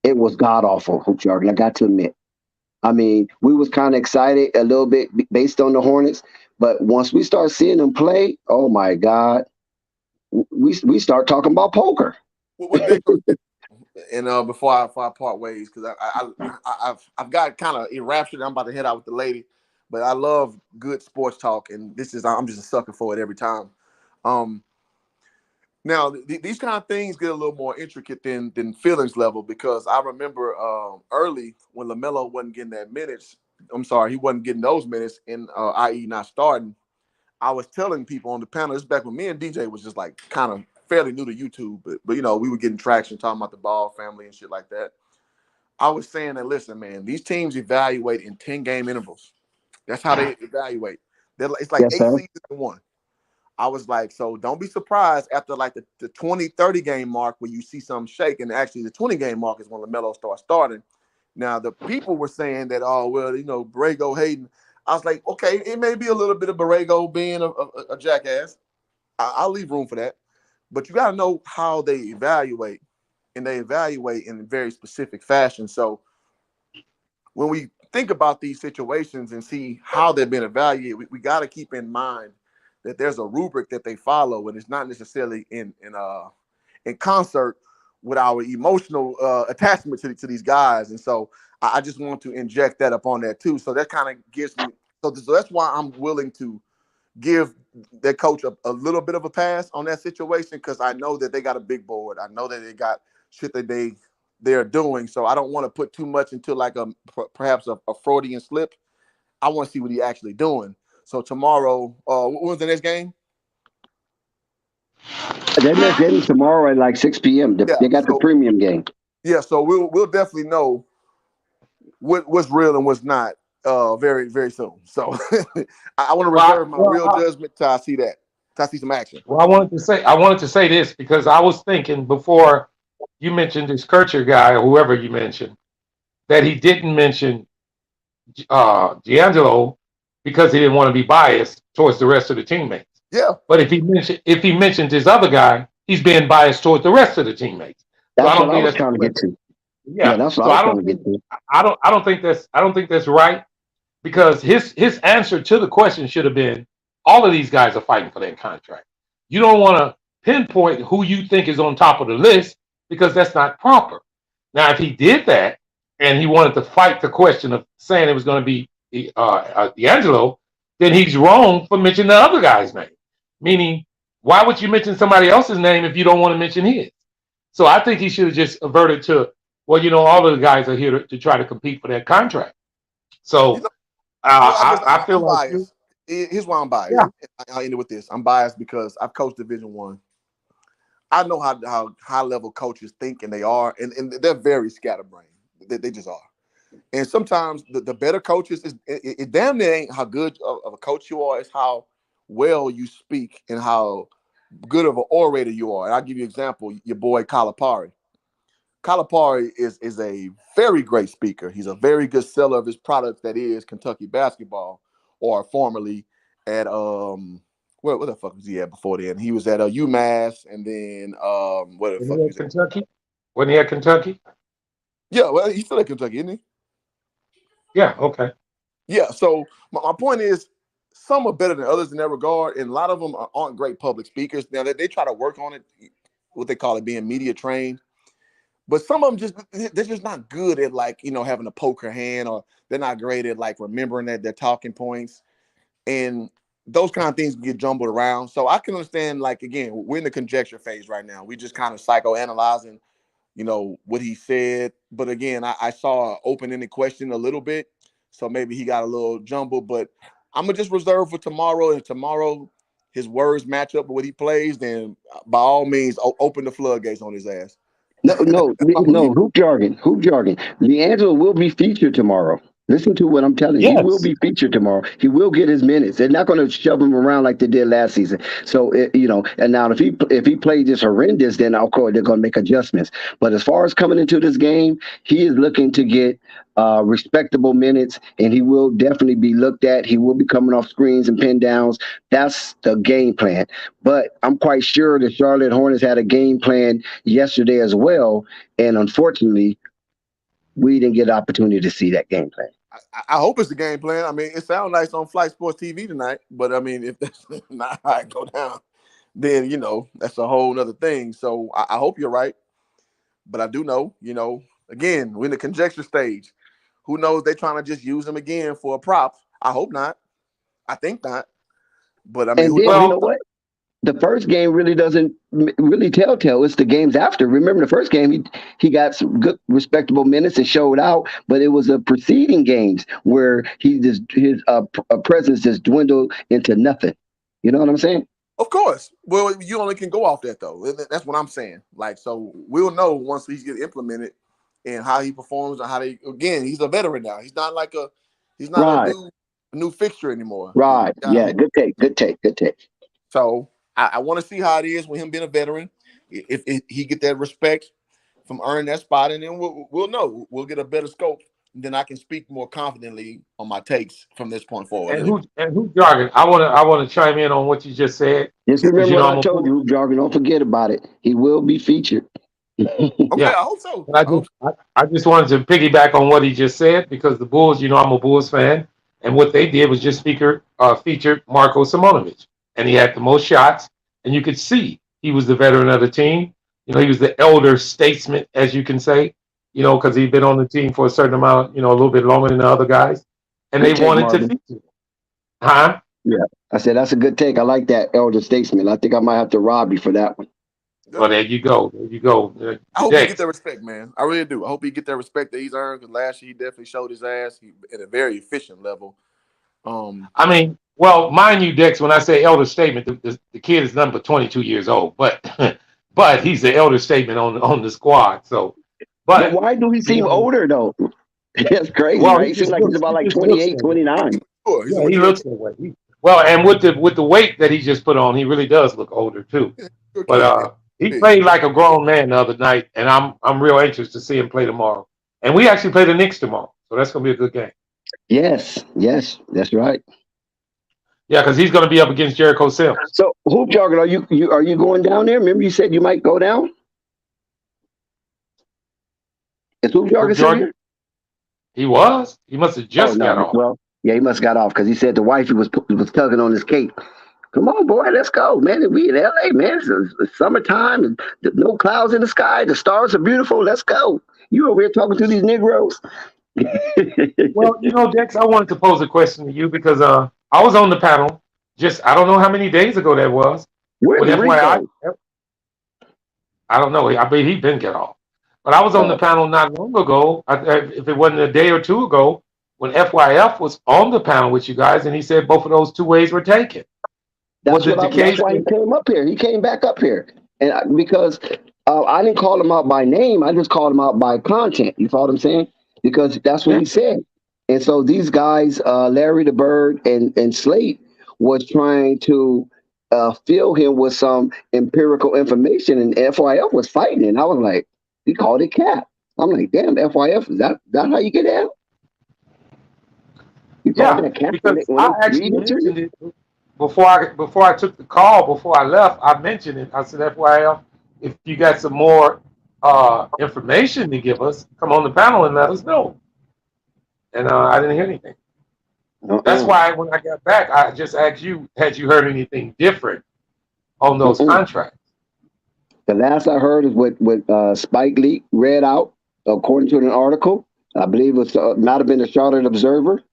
it was god awful. Hoop Jargon, I got to admit. I mean, we was kind of excited a little bit based on the Hornets, but once we start seeing them play, oh my God, we start talking about poker. What big coach and before I part ways, because I've got kind of enraptured. I'm about to head out with the lady, but I love good sports talk, and I'm just a sucker for it every time. Um, Now these kind of things get a little more intricate than feelings level, because I remember early when LaMelo wasn't getting that minutes. I'm sorry, he wasn't getting those minutes, in i.e. not starting. I was telling people on the panel, this is back when me and DJ was just like kind of fairly new to YouTube, but we were getting traction talking about the Ball family and shit like that. I was saying that, listen, man, these teams evaluate in 10-game intervals. That's how they evaluate. It's like Yes, 8 sir. seasons in one. I was like, so don't be surprised after like the 20, 30 game mark where you see something shake, and actually the 20 game mark is when LaMelo starts starting. Now, the people were saying that, oh, well, Borrego hating. I was like, okay, it may be a little bit of Borrego being a jackass. I'll leave room for that. But you got to know how they evaluate, and they evaluate in a very specific fashion. So when we think about these situations and see how they've been evaluated, we got to keep in mind that there's a rubric that they follow, and it's not necessarily in concert with our emotional attachment to these guys. And so I just want to inject that upon that too. So that kind of gives me, so that's why I'm willing to give that coach a little bit of a pass on that situation, because I know that they got a big board. I know that they got shit that they're doing. So I don't want to put too much into like perhaps a Freudian slip. I want to see what he actually doing. So tomorrow, what was the next game? That next game is tomorrow at like 6 p.m. Yeah. They got the So premium game. yeah, so we'll definitely know what's real and what's not very, very soon. So I want to reserve my real judgment till I see that. Till I see some action. Well, I wanted to say this because I was thinking before you mentioned this Kircher guy or whoever you mentioned, that he didn't mention D'Angelo because he didn't want to be biased towards the rest of the teammates. Yeah. But if he mentioned his other guy, he's being biased towards the rest of the teammates. So I That's don't what I think was that's trying to get correct. to. Yeah, Yeah. that's what So I was I trying don't to get think to. I don't think that's right, because his answer to the question should have been, all of these guys are fighting for their contract. You don't want to pinpoint who you think is on top of the list, because that's not proper. Now, if he did that and he wanted to fight the question of saying it was going to be D'Angelo, then he's wrong for mentioning the other guy's name. Meaning, why would you mention somebody else's name if you don't want to mention his? So I think he should have just averted to, well, all of the guys are here to try to compete for that contract. You So know, well, I guess I feel I'm like you, biased. Here's why I'm biased. yeah. I'll end it with this. I'm biased because I've coached Division One. I know how high level coaches think, and they are, and they're very scatterbrained. They just are. And sometimes the better coaches it damn near ain't how good of a coach you are. It's how well you speak and how good of an orator you are. And I'll give you an example. Your boy Calipari. Calipari is a very great speaker. He's a very good seller of his product, that is Kentucky basketball, or formerly at where the fuck was he at before then? He was at UMass, and then what the Is fuck he he at was at? Kentucky? Wasn't he at Kentucky? Yeah, well, he's still at Kentucky, isn't he? Yeah. Okay. Yeah. So my point is, some are better than others in that regard, and a lot of them aren't great public speakers. Now they try to work on it, what they call it, being media trained. But some of them they're just not good at, like, having a poker hand, or they're not great at, like, remembering their talking points, and those kind of things get jumbled around. So I can understand, like, again, we're in the conjecture phase right now. We just kind of psychoanalyzing, what he said. But again, I saw an open-ended question a little bit, so maybe he got a little jumbled. But I'm gonna just reserve for tomorrow. And tomorrow, his words match up with what he plays, then by all means, open the floodgates on his ass. No. Hoop jargon. Hoop jargon. Liangelo will be featured tomorrow. Listen to what I'm telling you. He will Yes. be featured tomorrow. He will get his minutes. They're not going to shove him around like they did last season. So and now if he played just horrendous, then of course they're going to make adjustments. But as far as coming into this game, he is looking to get respectable minutes, and he will definitely be looked at. He will be coming off screens and pin downs. That's the game plan. But I'm quite sure the Charlotte Hornets had a game plan yesterday as well, and unfortunately, we didn't get an opportunity to see that game plan. I hope it's the game plan. I mean, it sounds like it's on Flight Sports TV tonight, but I mean, if that's not how it go down, then that's a whole other thing. So I hope you're right, but I do know, again, we're in the conjecture stage. Who knows? They're trying to just use him again for a prop. I hope not. I think not. But I mean, And who then knows? you know what? The first game really doesn't really tell. It's the games after. Remember, the first game he got some good, respectable minutes and showed out, but it was the preceding games where his presence just dwindled into nothing. You know what I'm saying? Of course. Well, you only can go off that though. That's what I'm saying. Like, so we'll know once these get implemented and how he performs, and how they. Again, he's a veteran now. He's not a Right. new fixture anymore. Right. Yeah. Good take. Good take. Good take. So I want to see how it is with him being a veteran. If he get that respect from earning that spot, and then we'll know. We'll get a better scope. And then I can speak more confidently on my takes from this point forward. And who jargon? I want to chime in on what you just said, Just because remember what I I'm a told you, Jargon. Don't forget about it. He will be featured. Okay, yeah. I hope so. And I just wanted to piggyback on what he just said, because the Bulls, I'm a Bulls fan, and what they did was just featured Marko Simonovic, and he had the most shots, and you could see he was the veteran of the team. He was the elder statesman, as you can say, because he'd been on the team for a certain amount, a little bit longer than the other guys, and Good they take, wanted to Marvin. feature him. Huh? Yeah. I said that's a good take. I like that, elder statesman. I think I might have to rob you for that one. Well, there you go. There you go. I hope he get Dex. that respect, man. I really do. I hope he get that respect that he's earned. Because last year he definitely showed his ass at a very efficient level. I mean, well, mind you, Dex, when I say elder statement, the kid is number 22 years old, but but he's the elder statement on the squad. So, But but why do he seem older though? That's crazy, well, right? He seems like he's about he like just looks 28, that way. 29. Sure, he's a Yeah, he mature looks that way. Well, and with the weight that he just put on, he really does look older too. But kid, man. he played like a grown man the other night, and I'm real anxious to see him play tomorrow. And we actually play the Knicks tomorrow, so that's gonna be a good game. Yes, that's right. Yeah, because he's gonna be up against Jericho Sims. So, Hoop Jargon, are you going down there? Remember you said you might go down? Is Hoop Jargon still Jordan, here? he was. He must have Oh just got no. off. Well, yeah, he must have got off because he said the wifey was tugging on his cape. Come on, boy, let's go, man. We in LA, man. It's summertime and no clouds in the sky. The stars are beautiful. Let's go. You over here talking to these Negroes. Well, Dex, I wanted to pose a question to you because I was on the panel just, I don't know how many days ago that was. Where's With FYI, Rico? I don't know. I believe he didn't get off. But I was on the panel not long ago, if it wasn't a day or two ago, when FYF was on the panel with you guys, and he said both of those two ways were taken. Was it the That's case? why he came up here. He came back up here, and because I didn't call him out by name, I just called him out by content. You follow what I'm saying? Because that's what he said. And so these guys, Larry the Bird and Slate, was trying to fill him with some empirical information, and FYF was fighting. And I was like, he called it cap. I'm like, damn, FYF, is that how you get out? You called it a cap because when I they actually read it to you? mentioned it before I took the call, before I left. I mentioned it. I said, FYF, if you got some more information to give us, come on the panel and let us know. And I didn't hear anything. That's Uh-uh. why when I got back, I just asked you, had you heard anything different on those Uh-uh. contracts? The last I heard is what Spike Lee read out, according to an article. I believe it might have been the Charlotte Observer,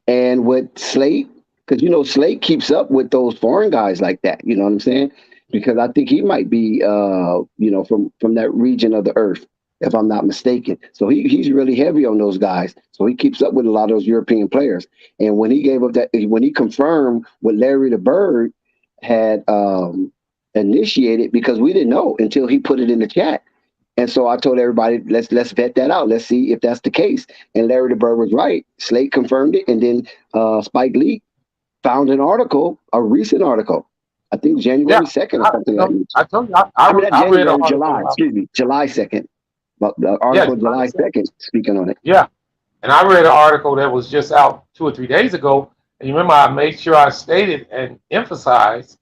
and with Slate, because Slate keeps up with those foreign guys like that. You know what I'm saying? Because I think he might be, from that region of the earth, if I'm not mistaken. So he's really heavy on those guys. So he keeps up with a lot of those European players. And when he confirmed what Larry the Bird had initiated, because we didn't know until he put it in the chat. And so I told everybody, let's vet that out. Let's see if that's the case. And Larry the Bird was right. Slate confirmed it, and then Spike Lee found an article, a recent article. I think Yeah, January 2nd or something like that. I told you, I mean, not I read an January, article July. about, Excuse me, July 2nd. But the yeah, article July July 2nd. 2nd speaking on it. Yeah, and I read an article that was just out 2 or 3 days ago. And you remember, I made sure I stated and emphasized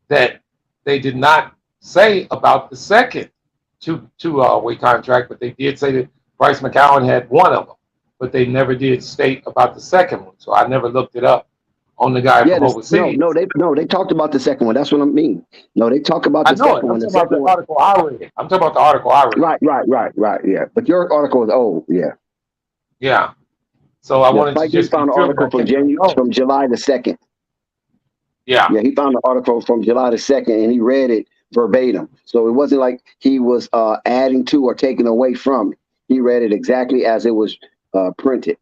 that they did not say about the second two-way contract, but they did say that Bryce McCowan had one of them, but they never did state about the second one. So I never looked it up on the guy Yeah, from overseas. they talked about the second one. That's what I mean. No, they talk about I the know it. second I'm one. The talking about second the one, article I read. I'm talking about the article I read. right. Yeah, but your article is old. Yeah, Yeah. So I yeah. wanted to Spike Lee just be found an sure that article I from kept that going. July the 2nd. Yeah. Yeah, he found an article from July the 2nd, and he read it verbatim. So it wasn't like he was adding to or taking away from it. He read it exactly as it was printed,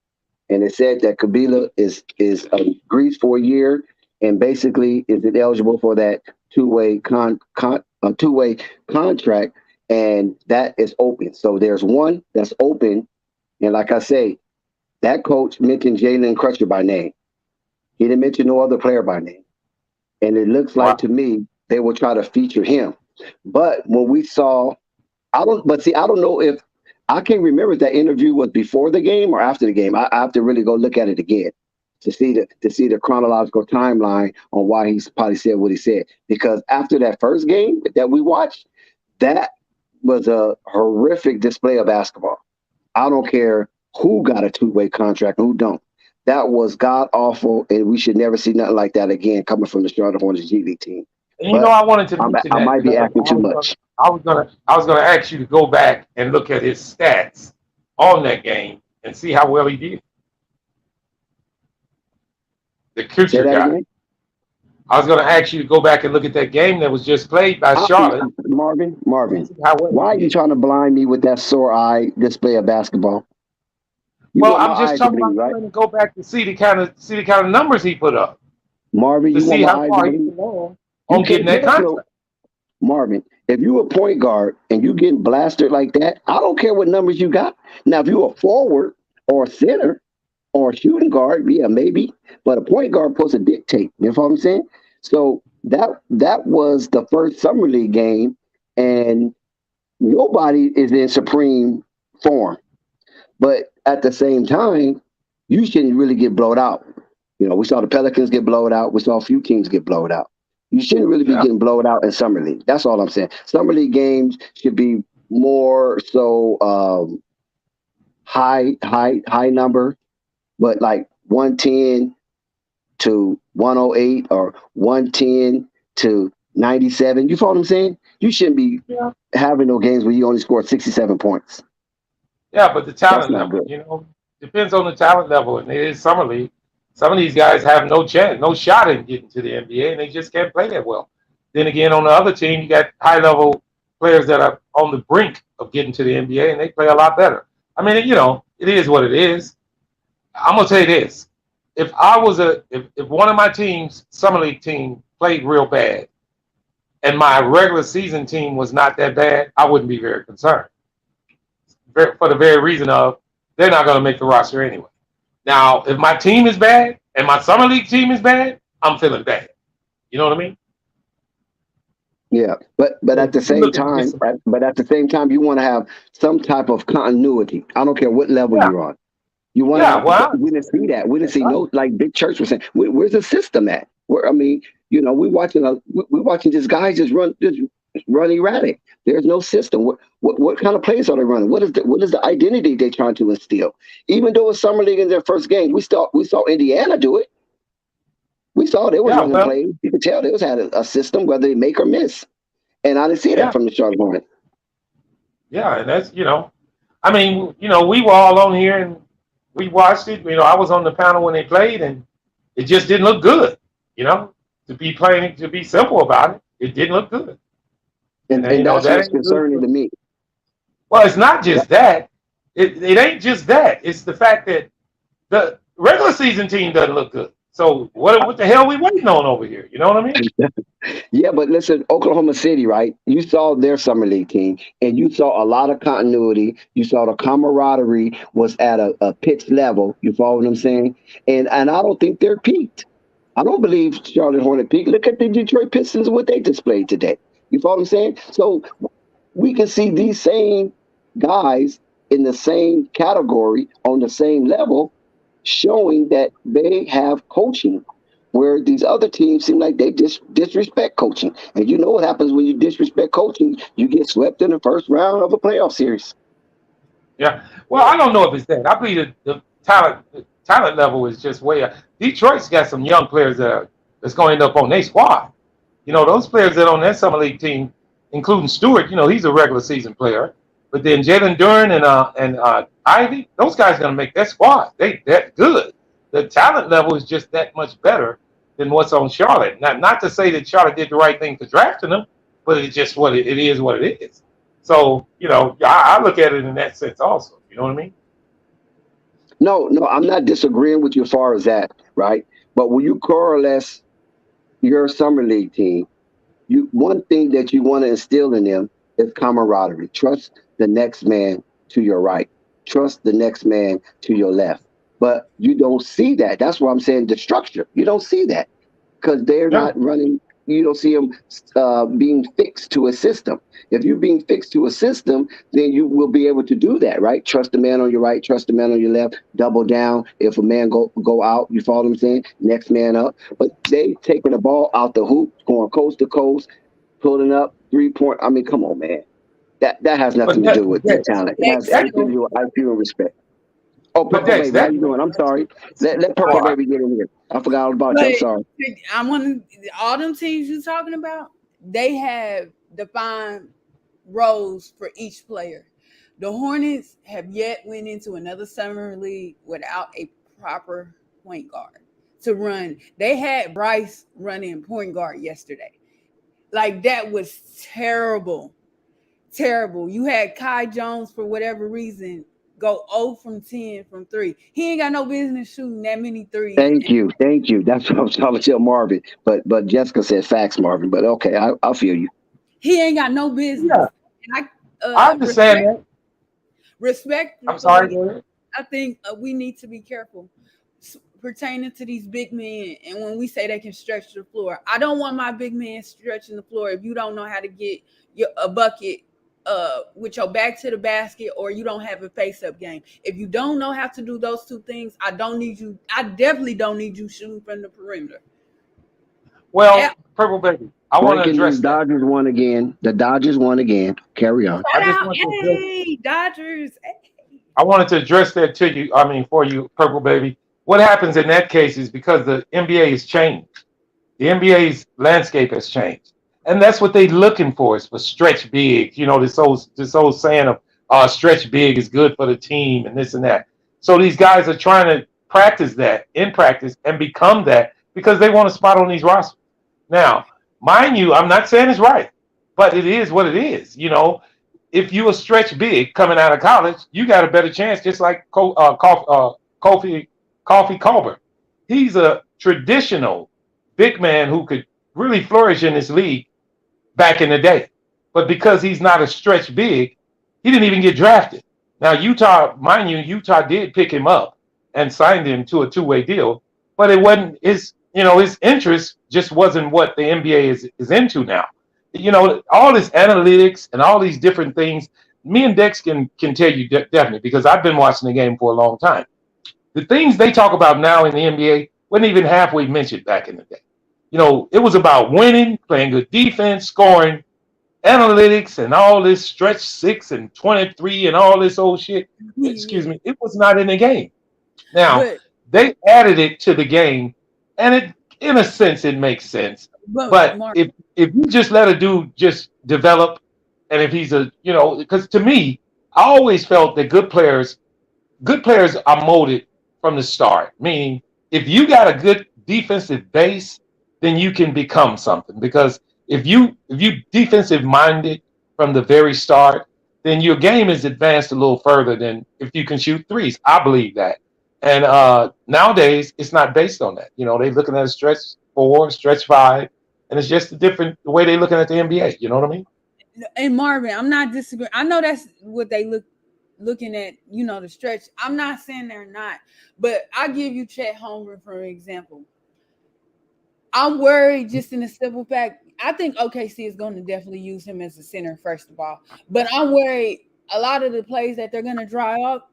and it said that Kabila is agrees for a year, and basically is eligible for that two-way contract, and that is open. So there's one that's open, and like I say, that coach mentioned Jalen Crutcher by name. He didn't mention no other player by name. And it looks like Wow. to me they will try to feature him. But when we saw, I don't know if I can't remember if that interview was before the game or after the game. I have to really go look at it again to see the chronological timeline on why he probably said what he said. Because after that first game that we watched, that was a horrific display of basketball. I don't care who got a two-way contract and who don't. That was god awful, and we should never see nothing like that again coming from the Charlotte Hornets G League team. And But I wanted to mention I that might be because acting too much. I was gonna ask you to go back and look at his stats on that game and see how well he did. The Say Kucher that guy. again, I was gonna ask you to go back and look at that game that was just played by Charlotte Marvin. and see how well Why he are you did. trying to blind me with that sore eye display of basketball? You Well, want my I'm just eyes to talking bleed, about right? trying to go back to see the kind of numbers he put up Marvin, to you want see my how eyes to far he bleed? belonged You on getting can't that get no contract. Marvin. If you a point guard and you getting blasted like that, I don't care what numbers you got. Now, if you a forward or a center or a shooting guard, yeah, maybe. But a point guard supposed to dictate. You know what I'm saying? So that was the first summer league game, and nobody is in supreme form. But at the same time, you shouldn't really get blowed out. We saw the Pelicans get blowed out. We saw a few teams get blowed out. You shouldn't really be Yeah. getting blowed out in summer league. That's all I'm saying. Summer league games should be more so high number, but like 110 to 108 or 110 to 97. You follow what I'm saying? You shouldn't be Yeah. having no games where you only score 67 points. Yeah, but the That's talent not level, good. depends on the talent level, and it is summer league. Some of these guys have no chance, no shot in getting to the NBA, and they just can't play that well. Then again, on the other team, you got high level players that are on the brink of getting to the NBA, and they play a lot better. I mean, it is what it is. I'm gonna tell you this: if I was if one of my teams, summer league team, played real bad, and my regular season team was not that bad, I wouldn't be very concerned for the very reason of they're not going to make the roster anyway. Now, if my team is bad and my summer league team is bad, I'm feeling bad. You know what I mean? Yeah, but So at the you same look at time, this. right? But at the same time, you want to have some type of continuity. I don't care what level Yeah, you're on. You want to yeah. have. Well, I We didn't see understand. that. We didn't That's see right. no, like Big Church was saying. Where's the system at? Where I mean, we watching we watching this guy just run. run erratic. There's no system. What kind of plays are they running? What is the identity they're trying to instill? Even though it's summer league in their first game, we saw Indiana do it. We saw they was Yeah, running well, plays. You could tell they was had a system whether they make or miss. And I didn't see that yeah, from the Charlotte Hornets. yeah, and that's I mean, we were all on here and we watched it. I was on the panel when they played, and it just didn't look good. You know, to be simple about it, it didn't look good. And And that's that what's ain't good. concerning to me. Well, it's not just that. It ain't just that. It's the fact that the regular season team doesn't look good. So what the hell we waiting on over here? You know what I mean? Yeah, but listen, Oklahoma City, right? You saw their summer league team, and you saw a lot of continuity. You saw the camaraderie was at a pitch level. You follow what I'm saying? And I don't think they're peaked. I don't believe Charlotte Hornet peaked. Look at the Detroit Pistons, what they displayed today. You follow what I'm saying? So we can see these same guys in the same category on the same level, showing that they have coaching where these other teams seem like they disrespect coaching. And you know what happens when you disrespect coaching? You get swept in the first round of a playoff series. Yeah. Well, I don't know if it's that. I believe the talent level is just way up. Detroit's got some young players that's going to end up on their squad. Those players that are on that summer league team, including Stewart. He's a regular season player. But then Jalen Duren and Ivy, those guys are going to make that squad. That good. The talent level is just that much better than what's on Charlotte. Not to say that Charlotte did the right thing for drafting them, but it's just it is what it is. So I look at it in that sense also. You know what I mean? No, I'm not disagreeing with you as far as that, right? But when you coalesce your summer league team, one thing that you want to instill in them is camaraderie. Trust the next man to your right. Trust the next man to your left. But you don't see that. That's why I'm saying the structure. You don't see that because they're Yeah. not running. You don't see them being fixed to a system. If you're being fixed to a system, then you will be able to do that, right? Trust the man on your right, trust the man on your left, double down. If a man go out, you follow what I'm saying? Next man up. But they taking the ball out the hoop, going coast to coast, pulling up 3 point. I mean, come on, man. That has But nothing to do with the Dex, talent. It has everything to do with IQ and respect. Oh, but Purple Dex, Baby, how that you doing? I'm sorry. Let all Purple right. Baby get in here. I forgot all about But you. I'm sorry. I want all them teams you're talking about. They have defined roles for each player. The Hornets have yet went into another summer league without a proper point guard to run. They had Bryce running point guard yesterday. Like that was terrible. Terrible. You had Kai Jones for whatever reason go 0 from 10 from 3. He ain't got no business shooting that many threes. Thank you. Thank you. That's what I was trying to tell Marvin. But Jessica said facts, Marvin. But okay, I'll feel you. He ain't got no business. Yeah, And I understand that. I'm sorry. respectfully, Go ahead. I think we need to be careful pertaining to these big men. And when we say they can stretch the floor, I don't want my big man stretching the floor if you don't know how to get a bucket with your back to the basket or you don't have a face-up game. If you don't know how to do those two things, I don't need you. I definitely don't need you shooting from the perimeter. Well, Purple Baby, I want to Breaking news: address that. Dodgers won again. The Dodgers won again. Carry on. I Shout just out, want to address. hey, Dodgers. Hey. I wanted to address that to you. I mean, for you, Purple Baby. What happens in that case is because the NBA has changed. The NBA's landscape has changed, and that's what they're looking for is for stretch big. This old saying of stretch big is good for the team and this and that. So these guys are trying to practice that in practice and become that because they want a spot on these rosters. Now, mind you, I'm not saying it's right, but it is what it is. If you a stretch big coming out of college, you got a better chance, just like Kofi Colbert. He's a traditional big man who could really flourish in this league back in the day. But because he's not a stretch big, he didn't even get drafted. Now, Utah, mind you, Utah did pick him up and signed him to a two-way deal, but it wasn't his interest just wasn't what the NBA is into now. All this analytics and all these different things, me and Dex can tell you definitely because I've been watching the game for a long time. The things they talk about now in the NBA wasn't even halfway mentioned back in the day. It was about winning, playing good defense, scoring, analytics and all this stretch 6 and 23 and all this old shit. Excuse Yeah. me, it was not in the game. Now But they added it to the game, and it, in a sense, it makes sense. But Mark, if you just let a dude just develop, and if he's a because to me, I always felt that good players are molded from the start. Meaning, if you got a good defensive base, then you can become something. Because if you defensive minded from the very start, then your game is advanced a little further than if you can shoot threes. I believe that. And nowadays, it's not based on that. They're looking at a stretch 4, stretch 5, and it's just a different the way they're looking at the NBA. You know what I mean? and Marvin, I'm not disagreeing. I know that's what they looking at, the stretch. I'm not saying they're not, but I give you Chet Holmgren for example. I'm worried just in the simple fact. I think OKC is going to definitely use him as a center, first of all. But I'm worried a lot of the plays that they're going to draw up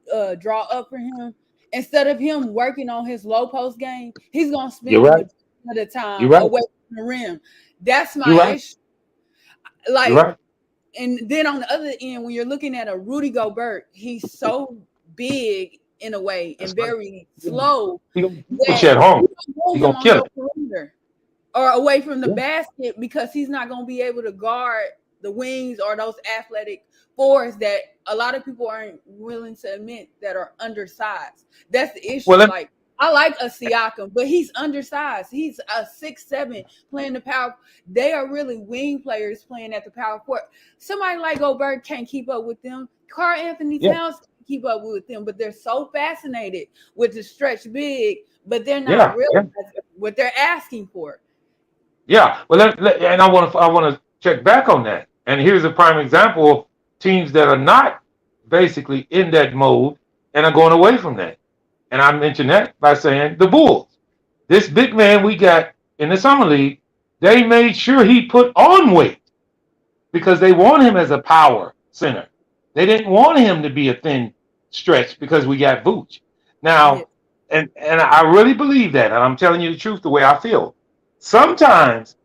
for him, instead of him working on his low post game, he's going to You're spend the right. majority of the You're time right. away from the rim. That's You're my right. issue. You're Like, right. and then on the other end, when you're looking at a Rudy Gobert, he's so big in a way and That's right. very slow He gonna that put you at home. you don't He hold him gonna on kill your it. perimeter or away from the Yeah. basket, because he's not going to be able to guard the wings or those athletic fours that a lot of people aren't willing to admit that are undersized. That's the Well, issue. Like, I like a Siakam, but he's undersized. He's a 6'7" playing the power. They are really wing players playing at the power court. Somebody like Gobert can't keep up with them. Carl Anthony yeah, Towns can't keep up with them, but they're so fascinated with the stretch big, but they're not yeah, yeah. realizing what they're asking for. Yeah, well, and I want to check back on that. And here's a prime example of teams that are not basically in that mode and are going away from that. And I mentioned that by saying the Bulls. This big man we got in the summer league, they made sure he put on weight because they want him as a power center. They didn't want him to be a thin stretch because we got Vooch. Yeah. Now, and I really believe that, and I'm telling you the truth the way I feel. Sometimes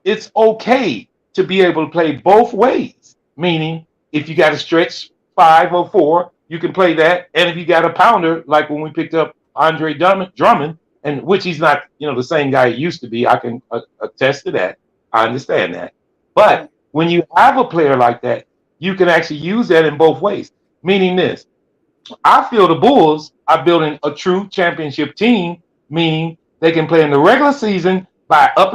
it's okay to be able to play both ways. Meaning, if you got a stretch 5 or 4, you can play that. And if you got a pounder, like when we picked up Andre Drummond, and which he's not, the same guy he used to be, I can attest to that. I understand that. But Right. when you have a player like that, you can actually use that in both ways. Meaning this, I feel the Bulls are building a true championship team, meaning they can play in the regular season by up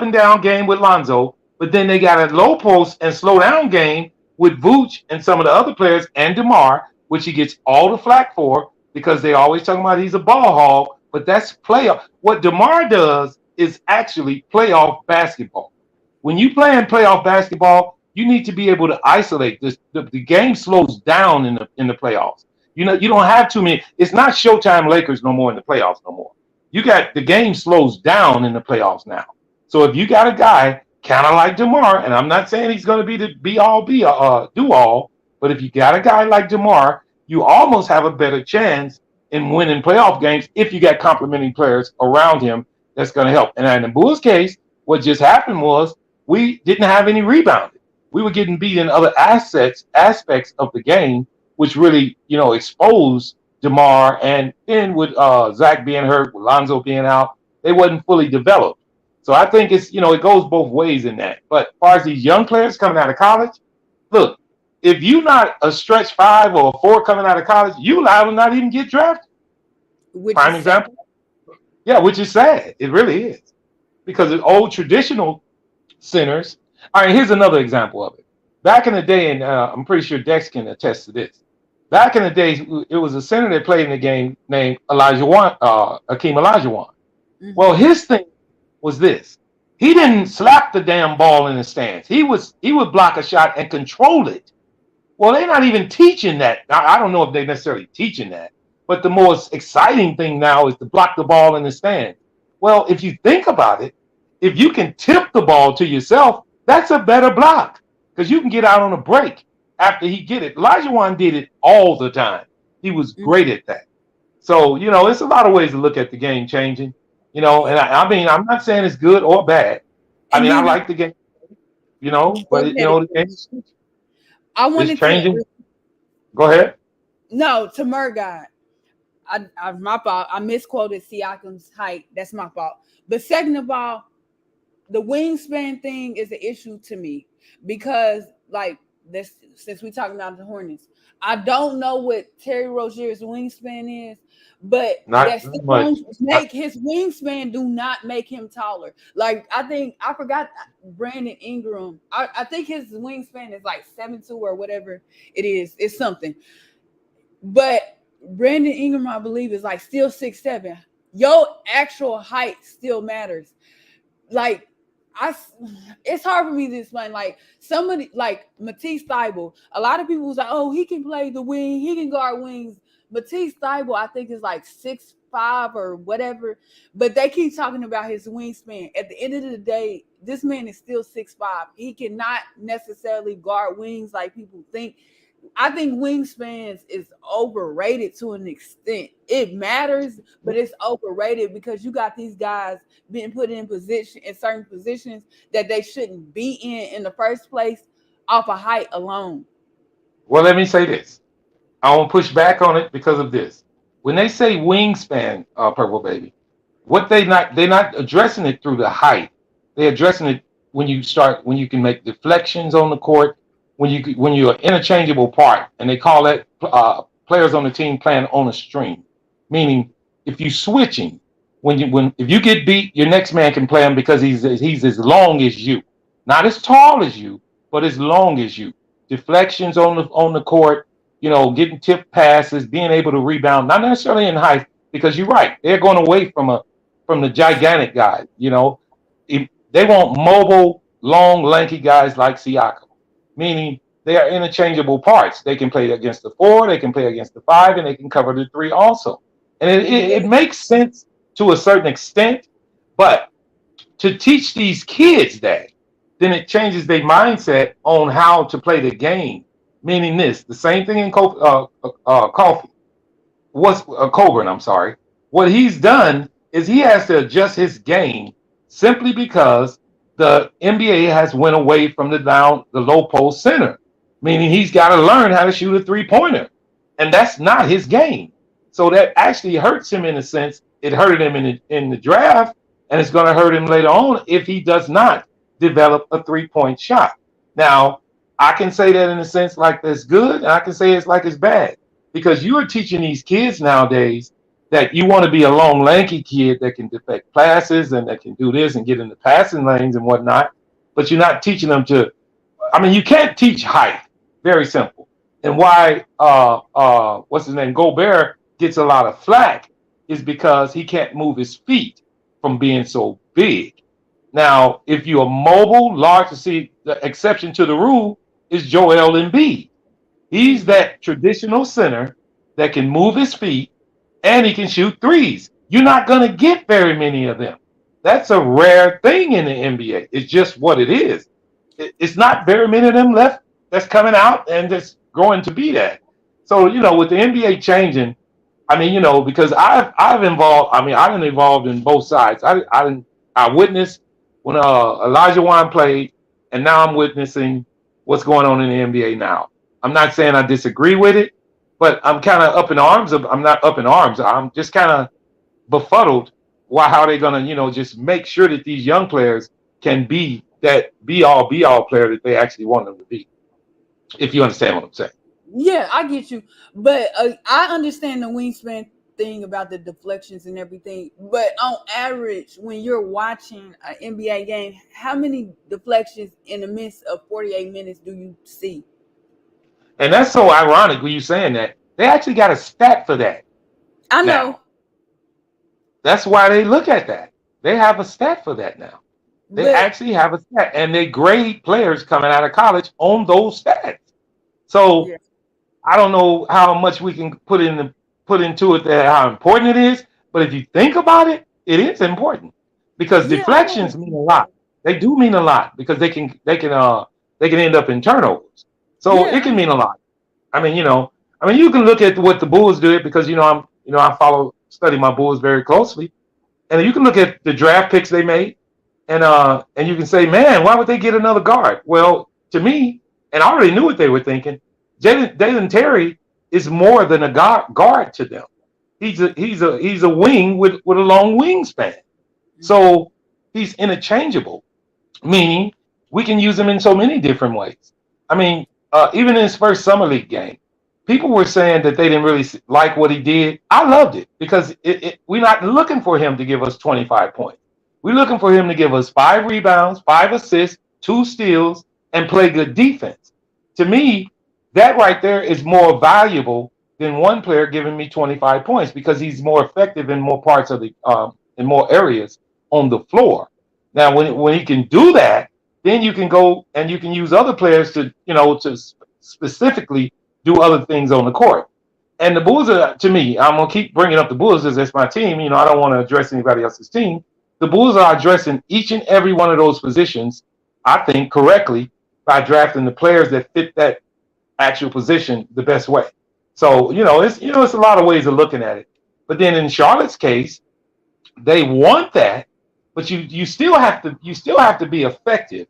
and down game with Lonzo, but then they got a low post and slow down game with Vooch and some of the other players and DeMar, which he gets all the flack for because they always talking about he's a ball hog, but that's playoff. What DeMar does is actually playoff basketball. When you play in playoff basketball, you need to be able to isolate this. The game slows down in the playoffs. You don't have too many. It's not Showtime Lakers no more in the playoffs no more. You got the game slows down in the playoffs now. So if you got a guy kind of like DeMar, and I'm not saying he's going to be the do all, but if you got a guy like DeMar, you almost have a better chance in winning playoff games if you got complementing players around him that's going to help. And in the Bulls case, what just happened was we didn't have any rebounding. We were getting beat in other aspects of the game, which really, exposed DeMar. And then with Zach being hurt, with Lonzo being out, they wasn't fully developed. So I think it goes both ways in that. But as far as these young players coming out of college, look, if you're not a stretch 5 or 4 coming out of college, you liable to not even get drafted. Which Prime is sad. example. Yeah, which is sad. It really is. Because the old traditional centers. All right, here's another example of it. Back in the day, and I'm pretty sure Dex can attest to this. Back in the days, it was a center that played in the game named Akeem Olajuwon. Well, Mm-hmm. his thing was this: he didn't slap the damn ball in the stands. He would block a shot and control it. Well, they're not even teaching that. I don't know if they're necessarily teaching that, but the most exciting thing now is to block the ball in the stand. Well, if you think about it, if you can tip the ball to yourself, that's a better block because you can get out on a break after he get it. Elijah did it all the time. He was great at that. So, it's a lot of ways to look at the game changing, and Yeah. I mean, I'm not saying it's good or bad. I And mean, I then like the game. you know. Go But you ahead. know, the game I is wanted changing. to Go ahead. no to Murgot. I my fault. I misquoted Siakam's height. That's my fault. But second of all, the wingspan thing is an issue to me because, like, this since we talking about the Hornets, I don't know what Terry Rozier's wingspan is, but that Not still much. don't make his wingspan do not make him taller. Like I think I forgot Brandon Ingram. I think his wingspan is like 7'2" or whatever it is. It's something. But Brandon Ingram, I believe, is like still 6'7". Your actual height still matters. Like I, it's hard for me to explain. Like somebody like Matisse Thybulle, a lot of people was like, "Oh, he can play the wing, he can guard wings." Matisse Thybulle, I think, is like 6'5" or whatever, but they keep talking about his wingspan. At the end of the day, this man is still 6'5". He cannot necessarily guard wings like people think. I think wingspans is overrated to an extent. It matters, but it's overrated because you got these guys being put in certain positions that they shouldn't be in the first place off of height alone. Well, let me say this. I won't push back on it because of this. When they say wingspan, Purple Baby, what they're not addressing it through the height. They're addressing it when you can make deflections on the court, when you're an interchangeable part, and they call that players on the team playing on a string, meaning if you switching when if you get beat, your next man can play him because he's as long as you, not as tall as you, but as long as you. Deflections on the court, you know, getting tip passes, being able to rebound, not necessarily in height, because you're right, they're going away from the gigantic guys. You know, they want mobile, long, lanky guys like Siakam, meaning they are interchangeable parts. They can play against the 4, they can play against the 5, and they can cover the 3 also. And it makes sense to a certain extent, but to teach these kids that, then it changes their mindset on how to play the game. Meaning this, the same thing in Coffee. What's Coburn? I'm sorry. What he's done is he has to adjust his game simply because the NBA has went away from the low post center, meaning he's got to learn how to shoot a 3-pointer, and that's not his game. So that actually hurts him in a sense. It hurted him in the draft, and it's going to hurt him later on if he does not develop a 3-point shot. Now, I can say that in a sense like that's good, and I can say it's like it's bad because you are teaching these kids nowadays that you want to be a long, lanky kid that can defect passes and that can do this and get in the passing lanes and whatnot. But you're not teaching them to. I mean, you can't teach height. Very simple. And why what's his name, Gobert gets a lot of flack is because he can't move his feet from being so big. Now, if you're mobile, large, to see the exception to the rule is Joel Embiid. He's that traditional center that can move his feet and he can shoot threes. You're not going to get very many of them. That's a rare thing in the NBA. It's just what it is. It's not very many of them left that's coming out and that's going to be that. So, you know, with the NBA changing, I mean, you know, because I've involved. I mean, I've been involved in both sides. I witnessed when Elijah Wan played, and now I'm witnessing what's going on in the NBA now. I'm not saying I disagree with it, but I'm kind of up in arms. I'm not up in arms. I'm just kind of befuddled. Why? How they gonna, you know, just make sure that these young players can be that be all player that they actually want them to be? If you understand what I'm saying. Yeah, I get you, but I understand the wingspan thing about the deflections and everything. But on average, when you're watching an NBA game, how many deflections in the midst of 48 minutes do you see? And that's so ironic when you saying that. They actually got a stat for that I know, now. That's why they look at that. They have a stat for that now. They but actually have a stat, and they grade players coming out of college on those stats. So yeah, I don't know how much we can put into it that how important it is, but if you think about it, it is important because yeah, I know. deflections mean a lot. They do mean a lot because they can end up in turnovers. So Yeah, it I can mean know. a lot. I mean, you know, you can look at what the Bulls did because I study my Bulls very closely, and you can look at the draft picks they made, And you can say, man, why would they get another guard? Well, to me, and I already knew what they were thinking. Jalen Terry is more than a guard to them. He's a wing with a long wingspan. So he's interchangeable, meaning we can use him in so many different ways. I mean, even in his first summer league game, people were saying that they didn't really like what he did. I loved it because we're not looking for him to give us 25 points. We're looking for him to give us 5 rebounds, 5 assists, 2 steals, and play good defense. To me, that right there is more valuable than one player giving me 25 points because he's more effective in more parts of the in more areas on the floor. Now, when he can do that, then you can go and you can use other players to to specifically do other things on the court. And the Bulls are, to me, I'm gonna keep bringing up the Bulls because that's my team. I don't want to address anybody else's team. The Bulls are addressing each and every one of those positions, I think, correctly by drafting the players that fit that actual position the best way. So it's a lot of ways of looking at it. But then in Charlotte's case, they want that, but you still have to be effective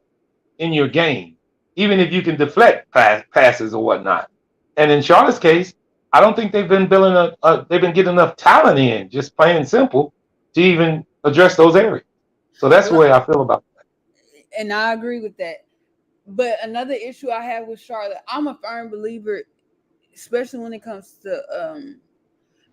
in your game, even if you can deflect passes or whatnot. And in Charlotte's case, I don't think they've been they've been getting enough talent in, just plain and simple, to even address those areas. So that's the way I feel about it. And I agree with that. But another issue I have with Charlotte, I'm a firm believer, especially when it comes to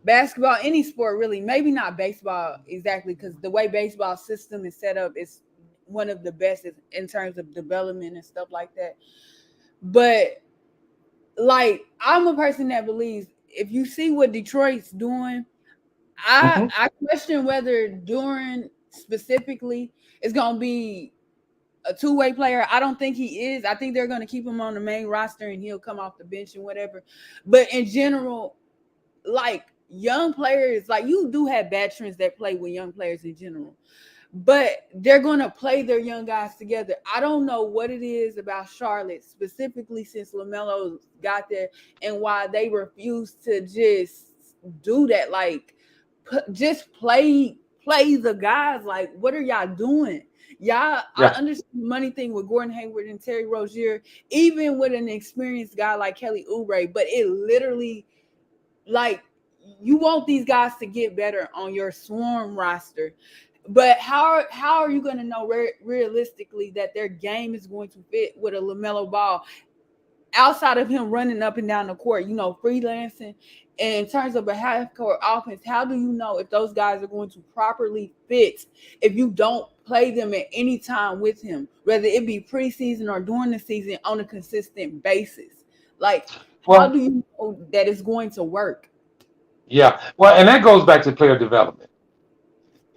basketball, any sport really, maybe not baseball exactly, because the way baseball system is set up is one of the best in terms of development and stuff like that. But like, I'm a person that believes if you see what Detroit's doing, I question whether Duran specifically is going to be a two-way player. I don't think he is. I think they're going to keep him on the main roster and he'll come off the bench and whatever. But in general, like, young players, like, you do have veterans that play with young players in general, but they're going to play their young guys together. I don't know what it is about Charlotte, specifically since LaMelo got there, and why they refuse to just do that. Like, just play the guys. Like, what are y'all doing? Y'all, I understand the money thing with Gordon Hayward and Terry Rozier, even with an experienced guy like Kelly Oubre, but it literally, like, you want these guys to get better on your swarm roster. But how are you going to know realistically that their game is going to fit with a LaMelo Ball outside of him running up and down the court, freelancing? And in terms of a half-court offense, how do you know if those guys are going to properly fit if you don't play them at any time with him, whether it be preseason or during the season on a consistent basis? Like, how do you know that it's going to work? Yeah. Well, and that goes back to player development.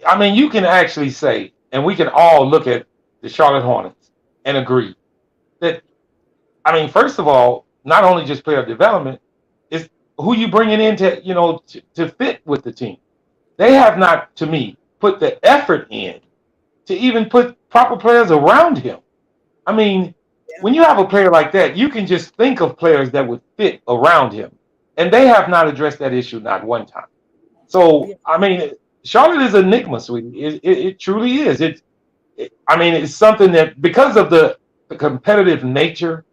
I mean, you can actually say, and we can all look at the Charlotte Hornets and agree that, I mean, first of all, not only just player development, is who you bringing in to fit with the team. They have not, to me, put the effort in to even put proper players around him. I mean, when you have a player like that, you can just think of players that would fit around him. And they have not addressed that issue not one time. So, I mean, Charlotte is an enigma, sweetie. It truly is. I mean, it's something that, because of the competitive nature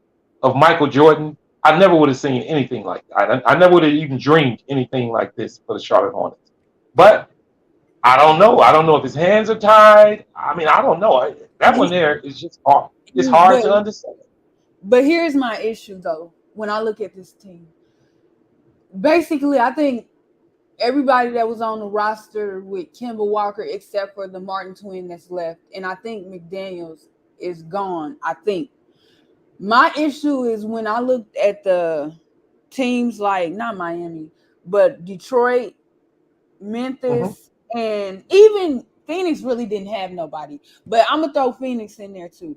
of Michael Jordan, I never would have seen anything like that. I never would have even dreamed anything like this for the Charlotte Hornets. But I don't know. I don't know if his hands are tied. I mean, I don't know. That one there is just hard. It's hard to understand. But here's my issue, though, when I look at this team. Basically, I think everybody that was on the roster with Kemba Walker, except for the Martin twin that's left, and I think McDaniels is gone, I think. My issue is when I looked at the teams like, not Miami, but Detroit, Memphis, and even Phoenix really didn't have nobody. But I'm going to throw Phoenix in there too.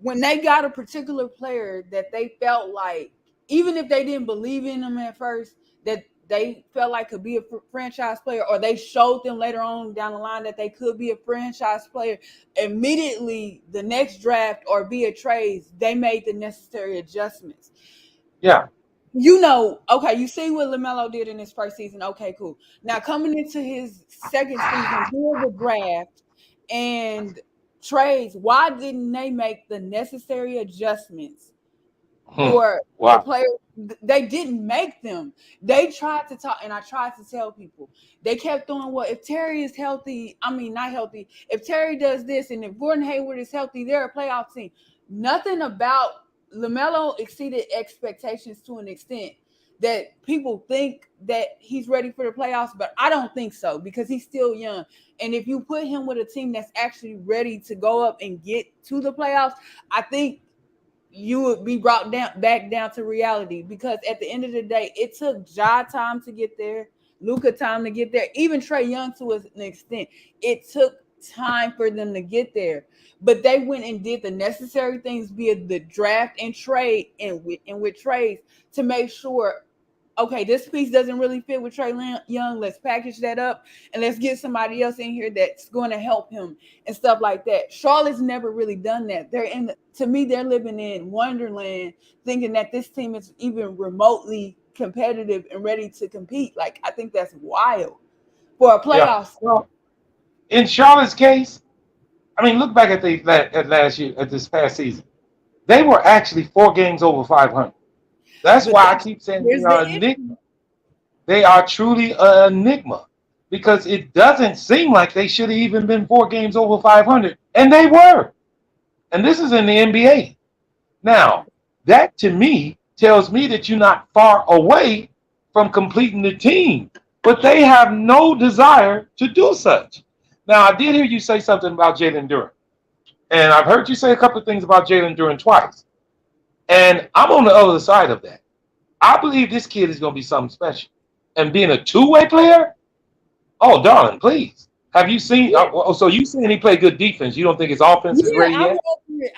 When they got a particular player that they felt like, even if they didn't believe in them at first, that they felt like could be a franchise player, or they showed them later on down the line that they could be a franchise player, immediately the next draft or via trades, they made the necessary adjustments. Yeah. Okay, you see what LaMelo did in his first season. Okay, cool. Now, coming into his second season, during the draft and trades, why didn't they make the necessary adjustments Hmm. for the Wow. players? They didn't make them. They tried to talk, and I tried to tell people. They kept throwing, well, if Terry is healthy, I mean, not healthy, if Terry does this, and if Gordon Hayward is healthy, they're a playoff team. Nothing about LaMelo exceeded expectations to an extent that people think that he's ready for the playoffs, but I don't think so because he's still young. And if you put him with a team that's actually ready to go up and get to the playoffs, I think you would be brought back down to reality, because at the end of the day, it took Ja time to get there, Luka time to get there, even Trae Young to an extent. It took time for them to get there, but they went and did the necessary things via the draft and trade and with trades to make sure, okay, this piece doesn't really fit with Trae Young. Let's package that up and let's get somebody else in here that's going to help him and stuff like that. Charlotte's never really done that. To me, they're living in Wonderland, thinking that this team is even remotely competitive and ready to compete. Like, I think that's wild for a Yeah. playoff. Well, in Charlotte's case, I mean, look back at last year, at this past season. They were actually 4 games over 500. That's But why I keep saying here's they are the an issue. enigma. They are truly an enigma because it doesn't seem like they should have even been 4 games over 500, and they were. And this is in the NBA. Now, that to me tells me that you're not far away from completing the team, but they have no desire to do such. Now, I did hear you say something about Jalen Duren, and I've heard you say a couple of things about Jalen Duren twice, and I'm on the other side of that. I believe this kid is going to be something special, and being a two-way player. Oh, darling, please. Have you seen? So you seen he play good defense? You don't think his offense is Yeah, ready yet?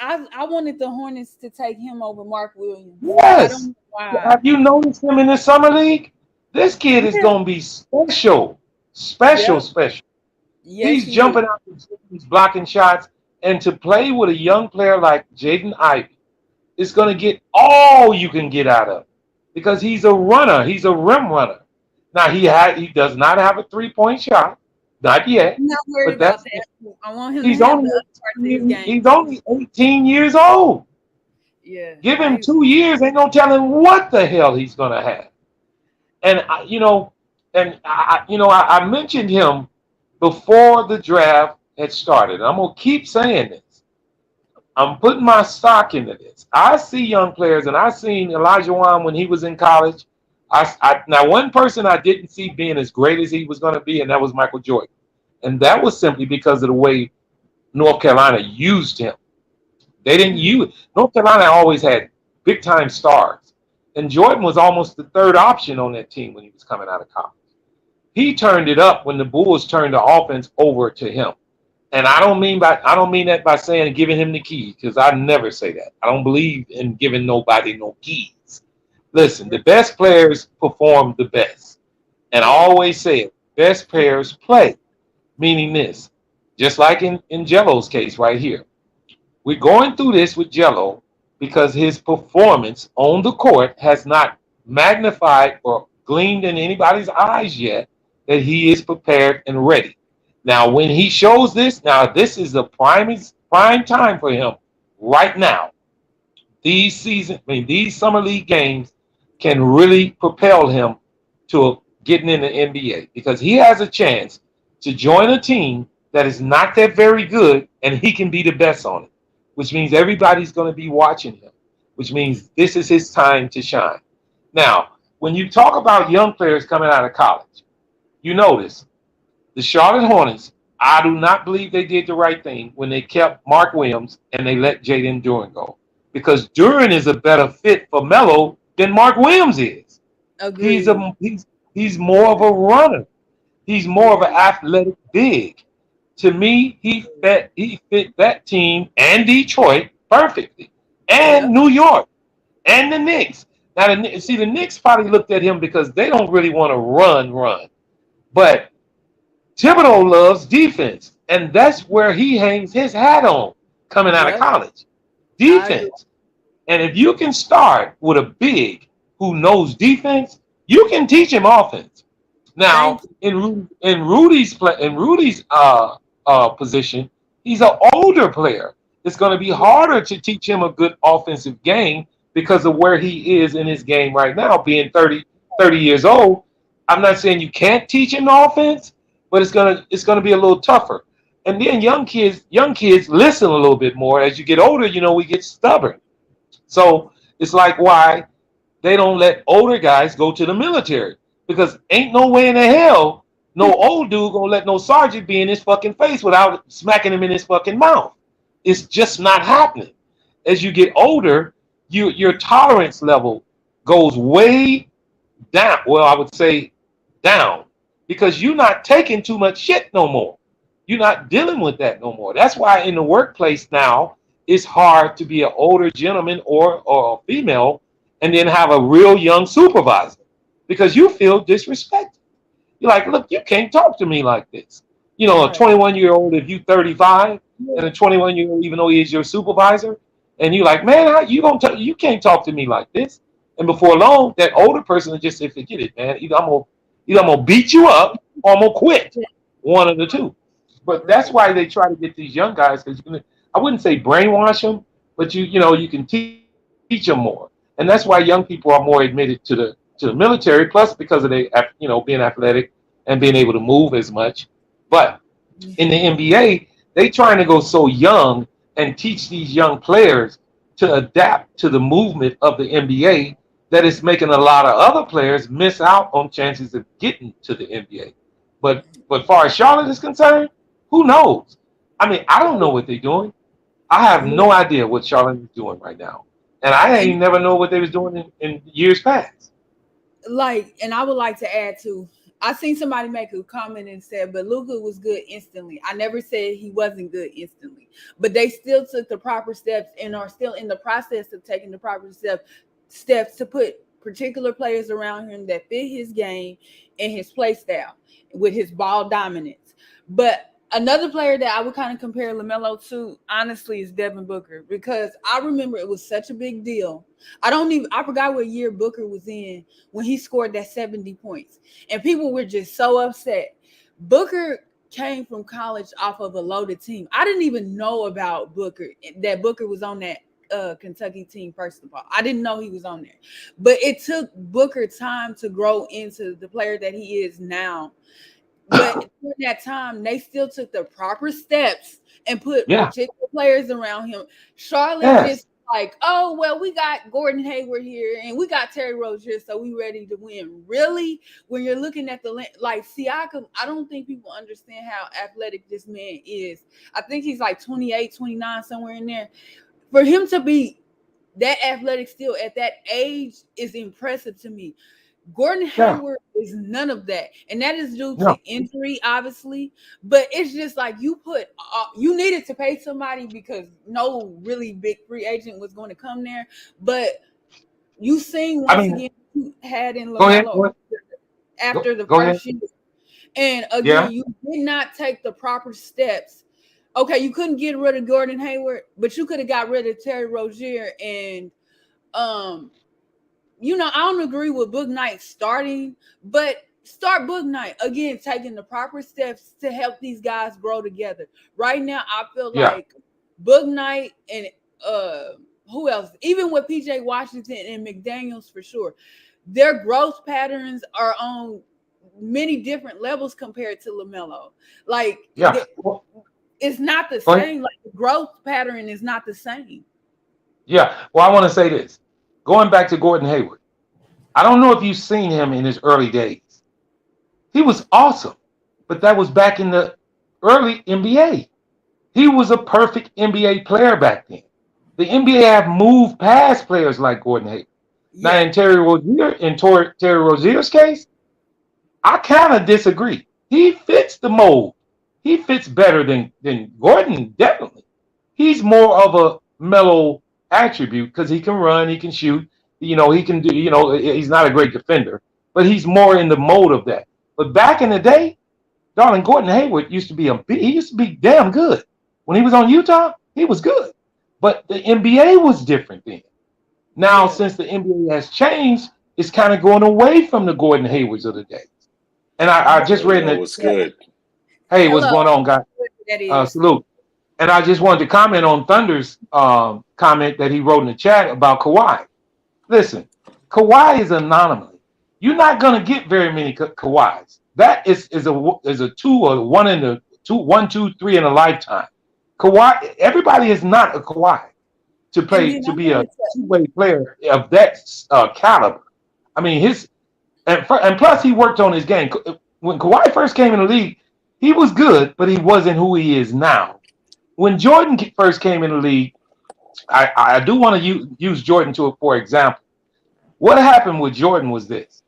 I wanted the Hornets to take him over Mark Williams. I don't Yes. know why. Have you noticed him in the summer league? This kid is Yeah. going to be special, special, Yep. special. Yes, He's he is. jumping out, he's blocking shots, and to play with a young player like Jaden Ivey is going to get all you can get out of him because he's a runner. He's a rim runner. Now he does not have a 3-point shot, not yet, I'm not worried but about that's that. I want him to he's have the only other parts of his game. he's only 18 years old. Yeah, Give him 2 years, ain't no telling what the hell he's gonna have. And I mentioned him before the draft had started. I'm gonna keep saying this. I'm putting my stock into this. I see young players, and I seen Elijah Wan when he was in college. Now one person I didn't see being as great as he was going to be, and that was Michael Jordan, and that was simply because of the way North Carolina used him. They didn't use North Carolina always had big time stars, and Jordan was almost the third option on that team when he was coming out of college. He turned it up when the Bulls turned the offense over to him. And I don't mean that by saying giving him the keys, because I never say that. I don't believe in giving nobody no keys. Listen, the best players perform the best. And I always say it, best players play. Meaning this, just like in Gelo's case right here. We're going through this with Gelo because his performance on the court has not magnified or gleamed in anybody's eyes yet that he is prepared and ready. Now, when he shows this, now this is the prime time for him right now. These summer league games can really propel him to getting in the NBA because he has a chance to join a team that is not that very good and he can be the best on it, which means everybody's going to be watching him, which means this is his time to shine. Now, when you talk about young players coming out of college, you notice the Charlotte Hornets, I do not believe they did the right thing when they kept Mark Williams and they let Jaden Duren go. Because Duren is a better fit for Melo than Mark Williams is. Agreed. He's more of a runner. He's more of an athletic big. To me, he fit that team and Detroit perfectly. And New York and the Knicks. Now the Knicks probably looked at him because they don't really want to run. But Thibodeau loves defense, and that's where he hangs his hat on coming out of college. Defense. And if you can start with a big who knows defense, you can teach him offense. Now, in Rudy's position, He's an older player. It's going to be harder to teach him a good offensive game because of where he is in his game right now, being 30 years old. I'm not saying you can't teach him the offense, but it's gonna be a little tougher. And then young kids listen a little bit more. As you get older, we get stubborn. So it's like why they don't let older guys go to the military because ain't no way in the hell no old dude gonna let no sergeant be in his fucking face without smacking him in his fucking mouth. It's just not happening. As you get older, your tolerance level goes way down. Well, I would say down because you're not taking too much shit no more. You're not dealing with that no more. That's why in the workplace now it's hard to be an older gentleman or a female and then have a real young supervisor because you feel disrespected. You're like, look, you can't talk to me like this. A 21-year-old, if you 35, and a 21-year-old, even though he is your supervisor, and you're like, man, how you gonna you can't talk to me like this. And before long, that older person will just say, forget it, man. Either I'm gonna beat you up or I'm gonna quit. One of the two. But that's why they try to get these young guys because I wouldn't say brainwash them, but you can teach them more, and that's why young people are more admitted to the military. Plus, because of they being athletic and being able to move as much. But in the NBA, they trying to go so young and teach these young players to adapt to the movement of the NBA that it's making a lot of other players miss out on chances of getting to the NBA. But far as Charlotte is concerned, who knows? I mean, I don't know what they're doing. I have no idea what Charlotte is doing right now. And I ain't never know what they was doing in years past. And I would like to add to, I seen somebody make a comment and said, but Luka was good instantly. I never said he wasn't good instantly, but they still took the proper steps and are still in the process of taking the proper steps to put particular players around him that fit his game and his play style with his ball dominance. But another player that I would kind of compare LaMelo to, honestly, is Devin Booker, because I remember it was such a big deal. I forgot what year Booker was in when he scored that 70 points. And people were just so upset. Booker came from college off of a loaded team. I didn't even know about Booker, that Booker was on that Kentucky team, first of all. I didn't know he was on there. But it took Booker time to grow into the player that he is now. But during that time, they still took the proper steps and put particular players around him. Charlotte just like, oh, well, we got Gordon Hayward here and we got Terry Rozier, so we ready to win. Really? When you're looking at Siakam, I don't think people understand how athletic this man is. I think he's like 28, 29, somewhere in there. For him to be that athletic still at that age is impressive to me. Gordon Hayward is none of that, and that is due to injury, obviously. But it's just like you needed to pay somebody because no really big free agent was going to come there. But you seen again you had in LaMelo after the first year, and again you did not take the proper steps. Okay, you couldn't get rid of Gordon Hayward, but you could have got rid of Terry Rozier and I don't agree with Book Knight starting, but start Book Knight again, taking the proper steps to help these guys grow together. Right now, I feel like Book Knight and who else? Even with PJ Washington and McDaniels for sure, their growth patterns are on many different levels compared to LaMelo. It's not the same. Like the growth pattern is not the same. Yeah. Well, I want to say this. Going back to Gordon Hayward, I don't know if you've seen him in his early days. He was awesome, but that was back in the early NBA. He was a perfect NBA player back then. The NBA have moved past players like Gordon Hayward. Yeah. Now, in Terry Rozier's case, I kind of disagree. He fits the mold. He fits better than Gordon, definitely. He's more of a mellow attribute because he can run, he can shoot, he can do, he's not a great defender, but he's more in the mode of that. But back in the day, darling, Gordon Hayward used to be damn good. When he was on Utah, he was good. But the NBA was different then. Now, since the NBA has changed, it's kind of going away from the Gordon Haywards of the days. And I just read that. What's good? Hey, what's going on, guys? Salute. And I just wanted to comment on Thunder's comment that he wrote in the chat about Kawhi. Listen, Kawhi is an anomaly. You're not going to get very many Kawhis. That is a two or one in the two, 1, 2, 3 in a lifetime. Kawhi, everybody is not a Kawhi And then to I'm be gonna a two-way player of that caliber. I mean, and plus he worked on his game. When Kawhi first came in the league, he was good, but he wasn't who he is now. When Jordan first came in the league, I do want to use Jordan for example. What happened with Jordan was this.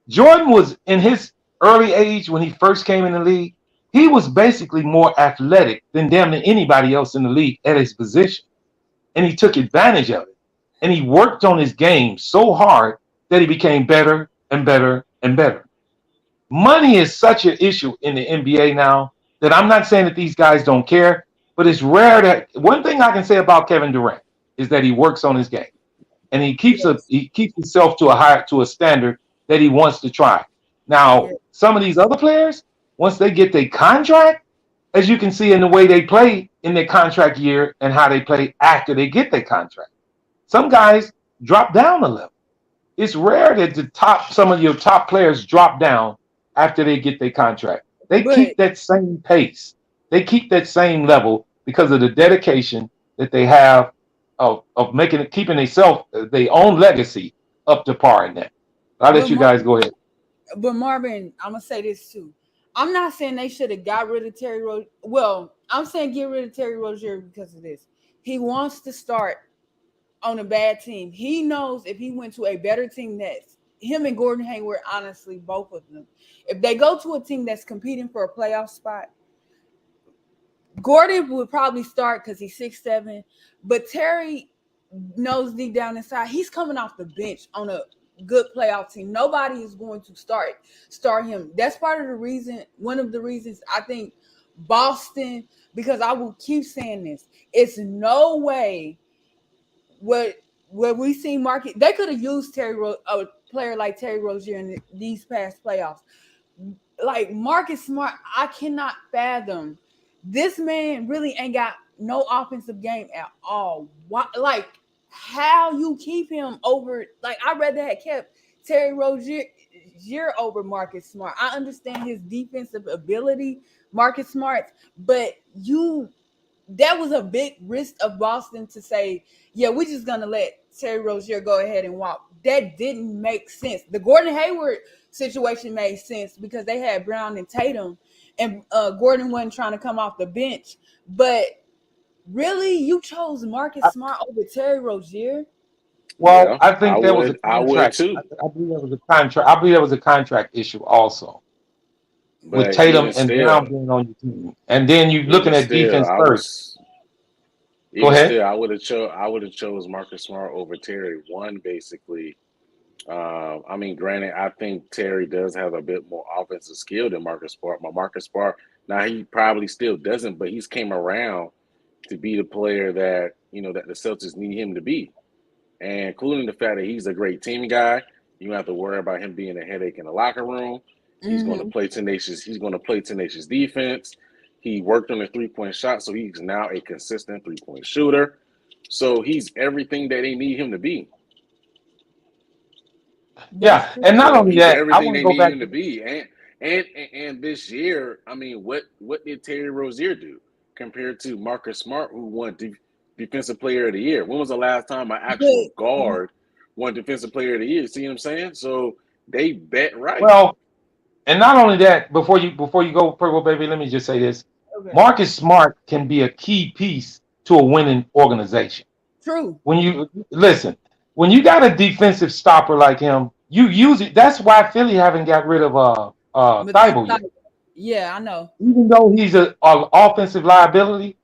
Jordan was in his early age when he first came in the league. He was basically more athletic than damn near anybody else in the league at his position. And he took advantage of it. And he worked on his game so hard that he became better and better and better. Money is such an issue in the NBA now that I'm not saying that these guys don't care, but it's rare that one thing I can say about Kevin Durant is that he works on his game and he keeps himself to a standard that he wants to try. Now, some of these other players, once they get their contract, as you can see in the way they play in their contract year and how they play after they get their contract, some guys drop down a level. It's rare that some of your top players drop down after they get their contract. They keep that same pace. They keep that same level because of the dedication that they have of keeping their own legacy up to par in that. I'll let you guys go ahead. But Marvin, I'm gonna say this too. I'm not saying they should have got rid of Terry Rozier. Well, I'm saying get rid of Terry Rozier because of this. He wants to start on a bad team. He knows if he went to a better team that's him and Gordon Hayward, honestly, both of them. If they go to a team that's competing for a playoff spot, Gordon would probably start because he's 6'7", but Terry knows deep down inside he's coming off the bench on a good playoff team. Nobody is going to start him. That's part of the reason, one of the reasons I think Boston, because I will keep saying this, it's no way what we see market. They could have used a player like Terry Rozier in these past playoffs. Like Marcus Smart, I cannot fathom. This man really ain't got no offensive game at all. Why, like, how you keep him over? Like, I'd rather have kept Terry Rozier over Marcus Smart. I understand his defensive ability, Marcus Smart, but that was a big risk of Boston to say, yeah, we're just going to let Terry Rozier go ahead and walk. That didn't make sense. The Gordon Hayward situation made sense because they had Brown and Tatum, and Gordon wasn't trying to come off the bench. But really, you chose Marcus Smart over Terry Rozier? Well, Yeah, I think that was a I would contract. too. I believe that was a contract. I believe that was a contract issue also with But Tatum and Brown being on your team. And then you looking at defense first. Go ahead. I would have chose Marcus Smart over Terry. One, basically. I mean, granted, I think Terry does have a bit more offensive skill than Marcus Smart. But Marcus Smart, now he probably still doesn't, but he's came around to be the player that that the Celtics need him to be, and including the fact that he's a great team guy. You don't have to worry about him being a headache in the locker room. He's going to play tenacious. He's going to play tenacious defense. He worked on the 3-point shot, so he's now a consistent 3-point shooter. So he's everything that they need him to be. Yeah, and not only He's that, I everything want to they go need back him to to be. And this year, I mean, what did Terry Rozier do compared to Marcus Smart, who won Defensive Player of the Year? When was the last time an actual guard won Defensive Player of the Year? See what I'm saying? So they bet right. well, and not only that. Before you go, Purple Baby, let me just say this: Marcus Smart can be a key piece to a winning organization. True. When you listen, when you got a defensive stopper like him, you use it. That's why Philly haven't got rid of Thibault yet. Yeah, I know. Even though he's an offensive liability,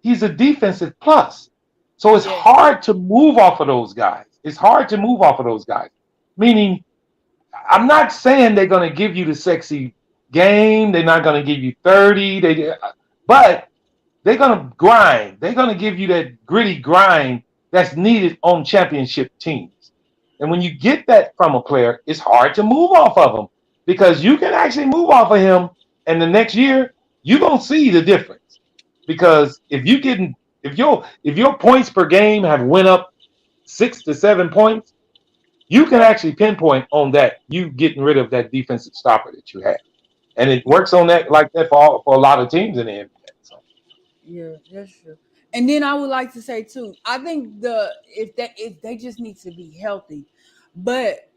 he's a defensive plus. So it's hard to move off of those guys. Meaning, I'm not saying they're going to give you the sexy game. They're not going to give you 30. But they're going to grind. They're going to give you that gritty grind that's needed on championship teams. And when you get that from a player, it's hard to move off of him because you can actually move off of him, and the next year, you're going to see the difference. because if your points per game have went up 6 to 7 points, you can actually pinpoint on that you getting rid of that defensive stopper that you had, and it works on that like that for a lot of teams in the NBA. So Yeah, that's true. And then I would like to say too, I think if they just need to be healthy, but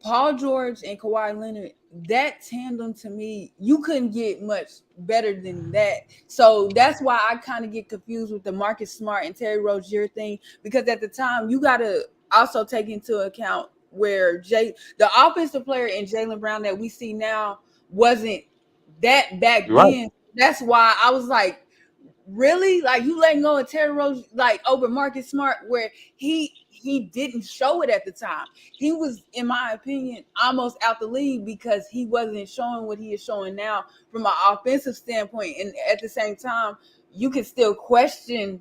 Paul George and Kawhi Leonard, that tandem to me, you couldn't get much better than that. So that's why I kind of get confused with the Marcus Smart and Terry Rozier thing, because at the time you got to also take into account where the offensive player in Jaylen Brown that we see now wasn't that back you're right. then. That's why I was like, really, like you letting go of Terry Rose like over Marcus Smart, where he didn't show it at the time. He was, in my opinion, almost out the league because he wasn't showing what he is showing now from an offensive standpoint. And at the same time, you can still question.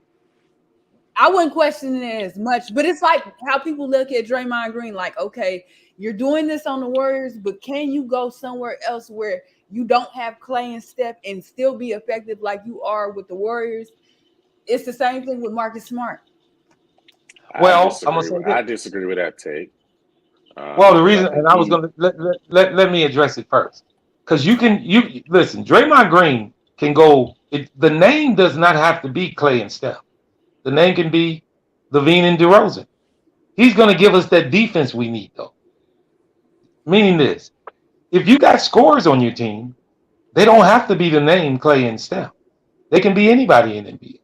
I wouldn't question it as much, but it's like how people look at Draymond Green, like, okay, you're doing this on the Warriors, but can you go somewhere else where you don't have Clay and Steph and still be effective like you are with the Warriors? It's the same thing with Marcus Smart. Well, I'm gonna say this. I disagree with that take. Well, the Because I reason, think and I was gonna let me address it first, because you listen. Draymond Green can go. The name does not have to be Clay and Steph. The name can be Levine and DeRozan. He's gonna give us that defense we need, though. Meaning this: if you got scores on your team, they don't have to be the name Clay and Steph. They can be anybody in NBA.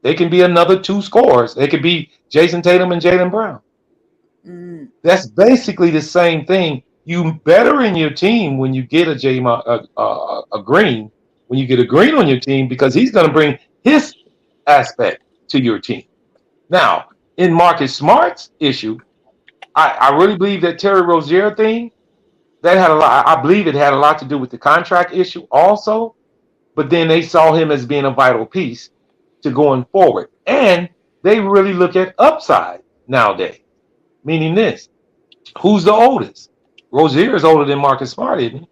They can be another two scores. They could be Jason Tatum and Jaylen Brown. That's basically the same thing. You better in your team when you get a Green, when you get a Green on your team, because he's going to bring his aspect to your team. Now, in Marcus Smart's issue, I really believe that Terry Rozier thing, that had a lot. I believe it had a lot to do with the contract issue also, but then they saw him as being a vital piece to going forward, and they really look at upside nowadays. Meaning this: who's the oldest? Rozier is older than Marcus Smart, isn't he?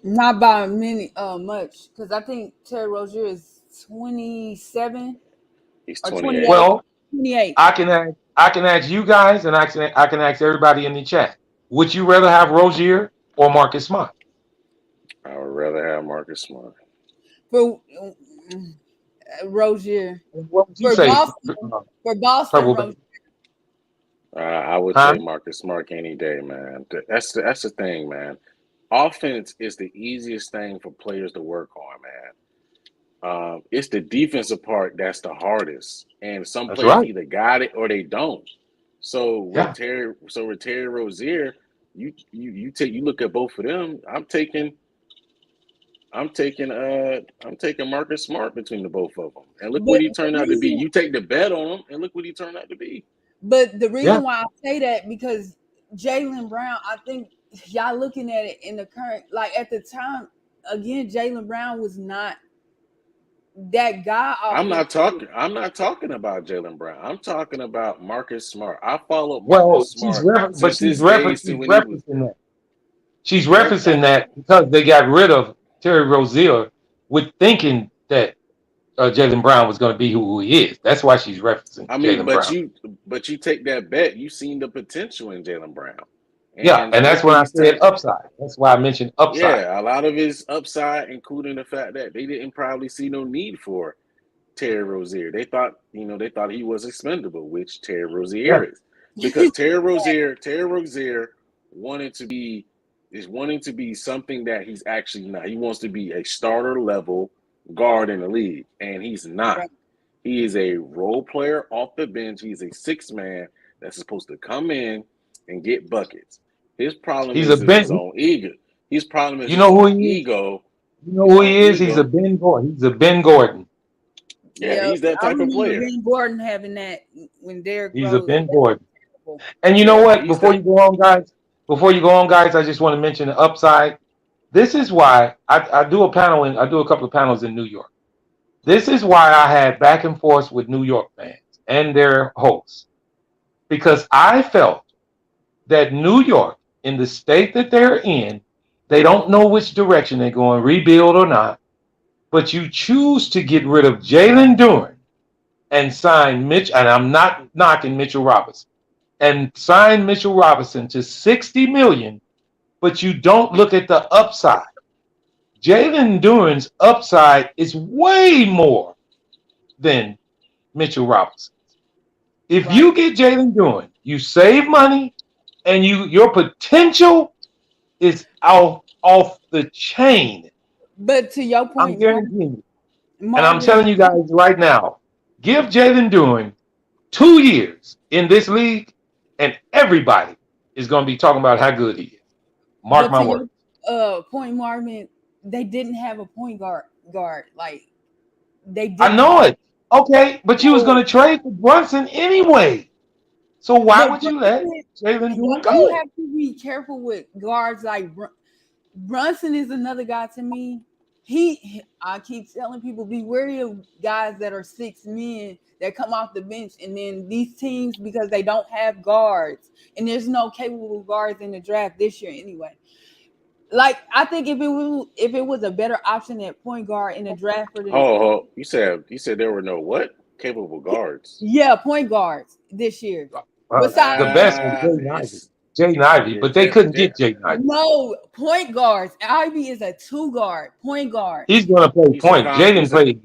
Not by many much, because I think Terry Rozier is 27 he's or 28. 28. Well, 28. I can ask you guys, and I can ask everybody in the chat. Would you rather have Rozier or Marcus Smart? I would rather have Marcus Smart. For Rozier. What would you For say, Boston, for Boston, Purple Rozier. Band? I would Huh? take Marcus Smart any day, man. That's the thing, man. Offense is the easiest thing for players to work on, man. It's the defensive part that's the hardest, and some That's players right. either got it or they don't. So Yeah. with Terry Rozier, you look at both of them. I'm taking Marcus Smart between the both of them, and look But what he the turned out to be. reason, You take the bet on him, and look what he turned out to be. but the Yeah. reason why I say that, because Jaylen Brown, I think y'all looking at it in the current, like at the time, again, Jaylen Brown was not that guy offensively. I'm not talking about Jaylen Brown. I'm talking about Marcus Smart. I followed Well, Marcus Smart but since his days to she's when he was. referencing that. She's What? referencing that because they got rid of Terry Rozier with thinking that Jaylen Brown was going to be who he is. That's why she's referencing I mean, Jaylen Brown. but you take that bet. You seen the potential in Jaylen Brown, Yeah, and and look that's what when I he's said turned. upside. That's why I mentioned upside. Yeah, a lot of his upside, including the fact that they didn't probably see no need for Terry Rozier. They thought he was expendable, which Terry Yeah, Rozier is, because Terry Rozier wanted to be wanting to be something that he's actually not. He wants to be a starter level guard in the league, and he's not. Right. He is a role player off the bench. He's a six man that's supposed to come in and get buckets. His problem he's a is his Ben. own ego. His problem is You his know who own he is. ego. You know His who own he is. He's a ego. Ben Gordon. He's a Ben Gordon. Yeah, Yeah, he's that I type of remember player. Ben Gordon having that when Derrick He's a Rose. Ben Gordon. And you know Yeah, what? he's that. Before you go on, guys, I just want to mention the upside. This is why I do a panel I do a couple of panels in New York. This is why I had back and forth with New York fans and their hosts, because I felt that New York, in the state that they're in, they don't know which direction they're going, rebuild or not. but you choose to get rid of Jalen Duren and sign Mitch, and I'm not knocking Mitchell Robinson, and sign Mitchell Robinson to $60 million, but you don't look at the upside. Jalen Duren's upside is way more than Mitchell Robinson. If Right. you get Jalen Duren, you save money, and your potential is off the chain. But to your I'm point, guaranteeing you. And I'm Marvin, telling you guys right now, give Jalen Duren 2 years in this league, and everybody is going to be talking about how good he is. Mark but my to word. your point, Marvin, they didn't have a point guard. Like they I didn't. know it. Okay, but you was So, going to trade for Brunson anyway. So why but would you let Jalen Duren you go? have to be careful with guards like Brunson is another guy to me. I keep telling people be wary of guys that are 6 men that come off the bench, and then these teams, because they don't have guards, and there's no capable guards in the draft this year anyway. Like I think if it was a better option at point guard in the draft for the Oh, you said there were no what capable guards. point guards this year. The Besides best was Jaden Ivey. Jaden Ivey, but they couldn't get Jaden Ivey. no point guards. Ivy is a 2 guard, point guard. He's going to play point. Jaden played.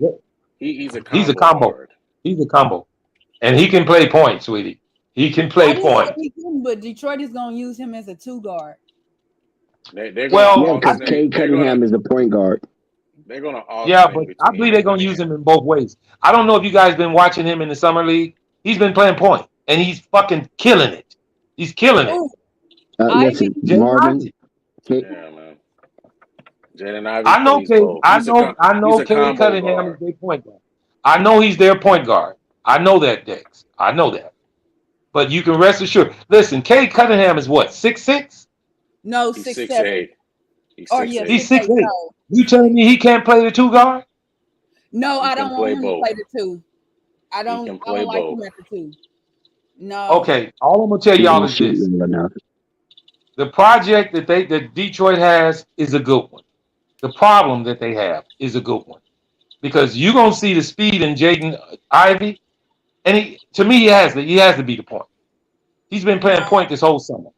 He's a He's a combo combo. guard. He's a combo, and he can play point, sweetie. He can I play didn't say point. he couldn't, but Detroit is going to use him as a 2 guard. They're going to Well, Yeah, because alternate. Cade Cunningham is the point guard. They're going to yeah, alternate but I between believe him they're and going to use Cunningham. him in both ways. I don't know if you guys been watching him in the summer league. He's been playing point, and he's fucking killing it. He's killing it. Listen, Marvin. Yeah, man. Jaden Ivey I know plays Cade. both. I He's know a Cade combo Cunningham is guard. their point guard. I know he's their point guard. I know that, Dex. I know that. But you can rest assured. Listen, Cade Cunningham is what, 6'6"? No, He's 6'7". 6'8". He's Oh yeah, 6'8". He's 6'8". 6'8". No, You telling me he can't play the 2 guard? no, He I can don't want play him to both. play the 2. I He can don't play like both. him at the 2. No. Okay, all I'm gonna tell He y'all don't is shoot this: well enough. the project that Detroit has is a good one. The problem that they have is a good one because you're gonna see the speed in Jaden Ivey, and to me he has to be the point. He's been playing point this whole summer.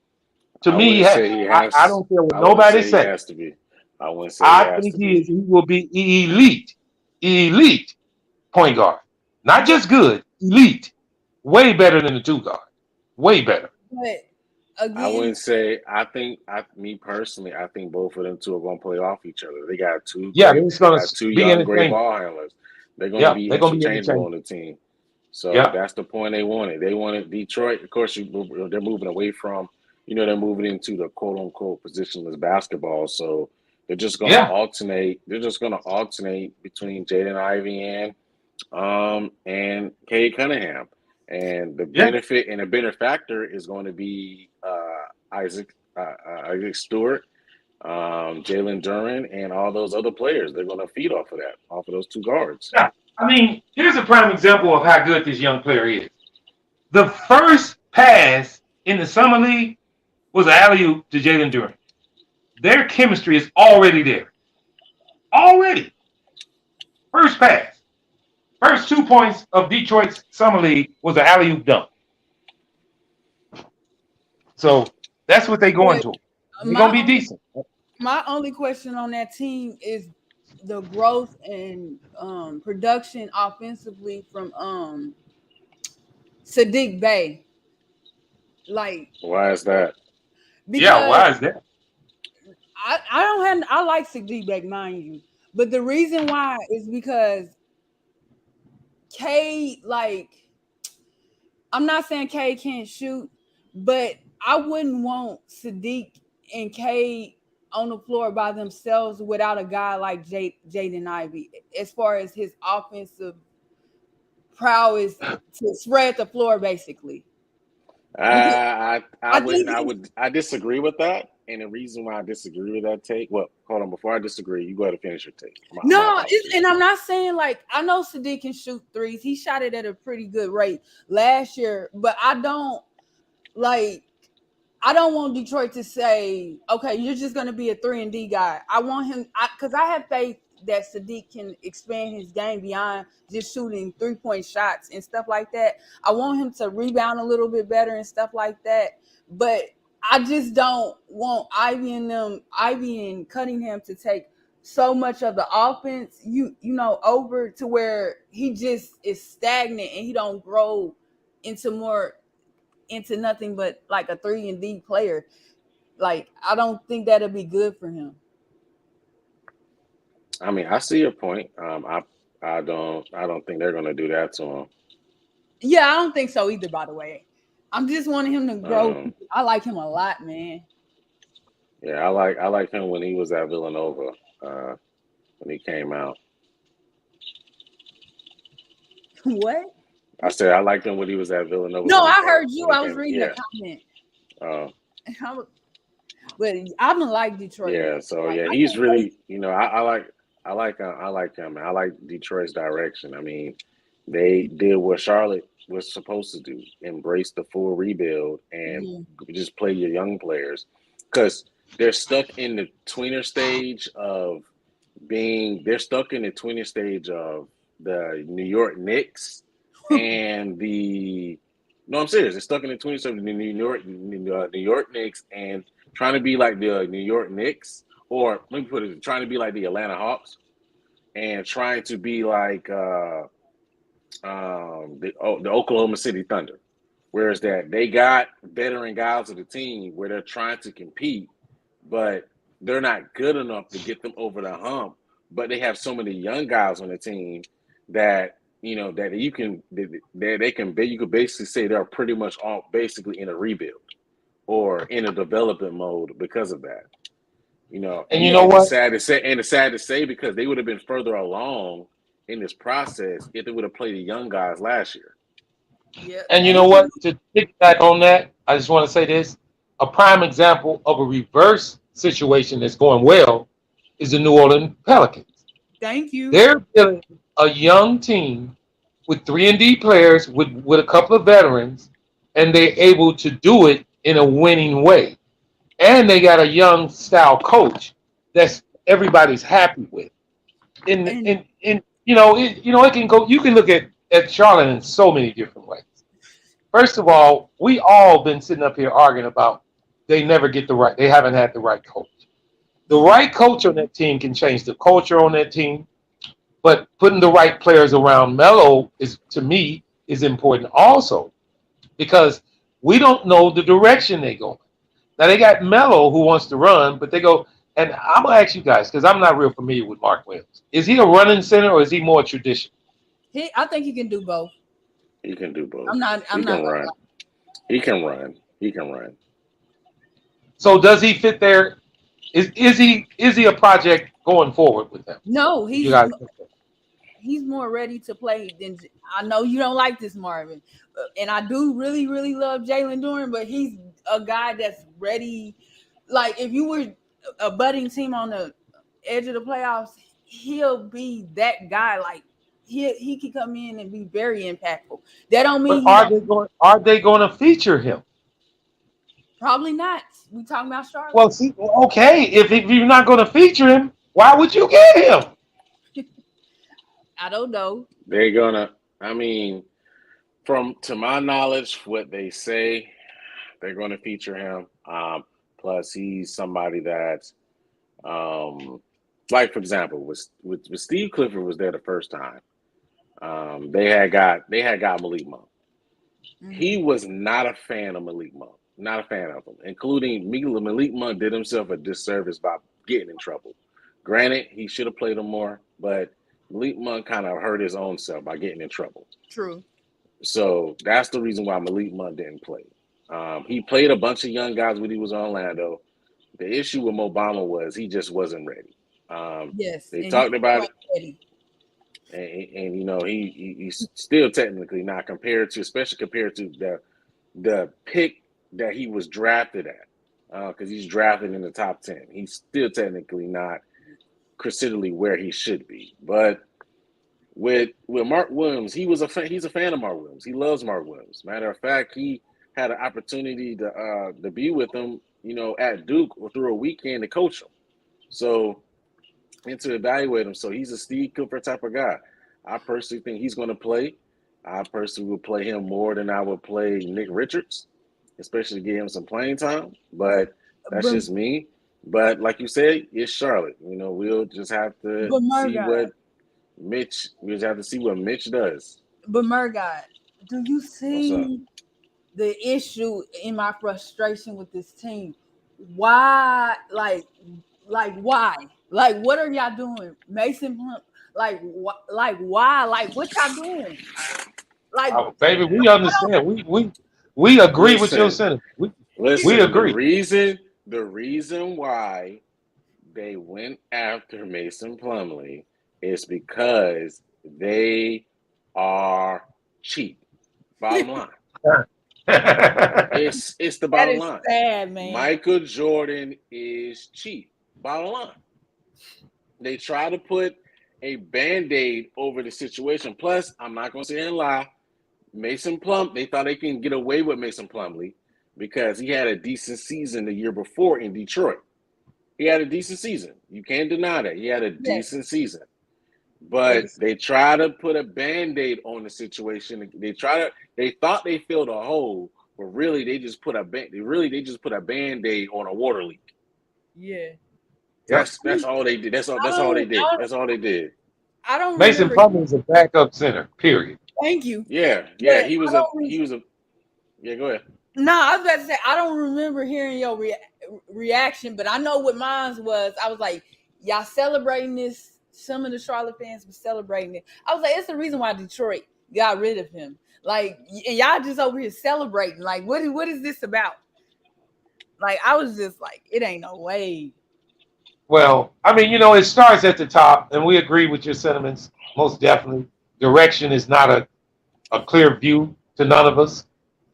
To I me, he wouldn't has. say he I has. don't care what I wouldn't nobody say he says. has to be. I wouldn't say he I has think to be. he will be elite point guard. Not just good, elite. Way better than the 2 guard. Way better. But I again, wouldn't say. Me personally, I think both of them two are going to play off each other. They got Yeah, they're just They gonna got two be young, great entertaining. ball handlers. They're going to Yeah, be they're gonna be interchangeable entertaining. on the team. So Yeah, that's the point they wanted. They wanted Detroit. Of course, they're moving away from. They're moving into the quote unquote positionless basketball. So they're just going to yeah, alternate. They're just going to alternate between Jaden Ivey and Cade Cunningham. And the yeah, benefactor is going to be Isaac Stewart, Jalen Duren, and all those other players. They're going to feed off of that, off of those 2 guards. yeah. I mean, here's a prime example of how good this young player is. The first pass in the summer league was an alley-oop to Jalen Duren. Their chemistry is already there. Already. First pass. First 2 points of Detroit's summer league was an alley-oop dunk. So that's what they're going but to. They're going to be decent. my only question on that team is the growth and production offensively from Sadiq Bey. Like, Why is that? because Yeah, why is that? I like Sadiq Bey, mind you, but the reason why is because K, like, I'm not saying K can't shoot, but I wouldn't want Sadiq and K on the floor by themselves without a guy like Jaden Ivey, as far as his offensive prowess to spread the floor, basically. Because I disagree with that, and the reason why I disagree with that take. Well, hold on. Before I disagree, you go ahead and finish your take. No, and I'm not saying, like, I know Sadiq can shoot threes. He shot it at a pretty good rate last year, but I don't want Detroit to say, okay, you're just going to be a 3-and-D guy. I want him, because I have faith that Sadiq can expand his game beyond just shooting 3-point shots and stuff like that. I want him to rebound a little bit better and stuff like that. But I just don't want Ivy and Cunningham to take so much of the offense, over to where he just is stagnant and he don't grow into nothing but like a 3-and-D player. Like, I don't think that'll be good for him. I mean, I see your point. I don't think they're gonna do that to him. Yeah, I don't think so either, by the way. I'm just wanting him to grow. Um, I like him a lot, man. yeah, I like him when he was at Villanova, when he came out. What? I said I liked him when he was at Villanova No, when he I came heard you. when he I was came. reading Yeah. a comment. Uh, But I'm gonna like Detroit, man. yeah. So Like, yeah, I he's can't wait. really I like him. I like Detroit's direction. I mean, they did what Charlotte was supposed to do: embrace the full rebuild and Mhm. just play your young players, because they're stuck in the tweener stage of they're stuck in the tweener stage of the New York Knicks and the no, I'm serious. They're stuck in the tweener stage of the New York Knicks and trying to be like the New York Knicks, or let me put it, trying to be like the Atlanta Hawks, and trying to be like the Oklahoma City Thunder. Whereas that they got veteran guys of the team where they're trying to compete, but they're not good enough to get them over the hump. But they have so many young guys on the team that that you can you could basically say they're pretty much all basically in a rebuild or in a development mode because of that. And you And know it's what? sad to say, it's sad to say because they would have been further along in this process if they would have played the young guys last year. Yeah, And you they know do. what? To piggyback on that, I just want to say this. A prime example of a reverse situation that's going well is the New Orleans Pelicans. Thank you. They're building a young team with 3-and-D players with a couple of veterans, and they're able to do it in a winning way. And they got a young style coach that's everybody's happy with. And It can go. You can look at Charlotte in so many different ways. First of all, we all been sitting up here arguing about they haven't had the right coach. The right coach on that team can change the culture on that team, but putting the right players around Melo is, to me, is important also because we don't know the direction they go. Now they got Melo who wants to run, but they go, and I'm gonna ask you guys because I'm not real familiar with Mark Williams. Is he a running center or is he more traditional? I think he can do both. He can do both. I'm not. He I'm not can gonna run. lie. He can run. He can run. So does he fit there? Is he a project going forward with them? No, You guys, he's more ready to play than I know you don't like this, Marvin, and I do really, really love Jalen Duren, but he's a guy that's ready. Like, if you were a budding team on the edge of the playoffs, he'll be that guy. Like, he can come in and be very impactful. That don't but mean he don't. are they going to feature him? Probably not. We talking about Charlotte. Well, see, okay, if you're not going to feature him, why would you get him? I don't know. They're gonna. I mean, from to my knowledge, what they say, they're going to feature him. Plus, he's somebody that, um, like for example, with Steve Clifford was there the first time. They had got Malik Monk. Mm-hmm. He was not a fan of Malik Monk. Not a fan of him, including Malik Monk did himself a disservice by getting in trouble. Granted, he should have played him more, but Malik Monk kind of hurt his own self by getting in trouble. True. So that's the reason why Malik Monk didn't play. He played a bunch of young guys when he was in Orlando. The issue with Obama was he just wasn't ready. Yes, They and he talked about was it, ready. and he's still technically not compared to, especially compared to the pick that he was drafted at, because he's drafted in the top 10. He's still technically not considerably where he should be. But with Mark Williams, he's a fan of Mark Williams. He loves Mark Williams. Matter of fact, he had an opportunity to be with him, at Duke or through a weekend to coach him. So and to evaluate him. So he's a Steve Cooper type of guy. I personally think he's going to play. I personally would play him more than I would play Nick Richards, especially to give him some playing time. But that's But just me. But like you said, it's Charlotte. We'll just have to but see Murgot, what Mitch. We'll just have to see what Mitch does. but Murgot, do you What's up? see the issue in my frustration with this team? Why, why? Like, what are y'all doing, Mason Plum? Like why? Like, what y'all doing? Like, Oh, baby, we understand. We agree with your Listen, sentiment. We listen. The agree. reason why they went after Mason Plumlee is because they are cheap. Bottom line. It's the that bottom is line. sad, man. Michael Jordan is cheap. Bottom line. They try to put a band-aid over the situation. Plus, I'm not gonna sit and lie. They thought they can get away with Mason Plumlee because he had a decent season the year before in Detroit. He had a decent season. You can't deny that. He had a Yes, decent season. but But they try to put a band-aid on the situation. They thought they filled a hole, but really they just put a band-aid on a water leak. yeah. Yep. That's all they did. I That's all they don't, did. That's all they did. I don't Mason remember. Plumlee is a backup center. Period. Thank you, Yeah. but He was I a don't. yeah, go ahead. No, I was about to say I don't remember hearing your reaction, but I know what mine was. I was like, y'all celebrating this. Some of the Charlotte fans were celebrating it. I was like, it's the reason why Detroit got rid of him. Like, and y'all just over here celebrating. Like, what is this about? Like, I was just like, it ain't no way. Well, I mean, it starts at the top, and we agree with your sentiments, most definitely. Direction is not a clear view to none of us.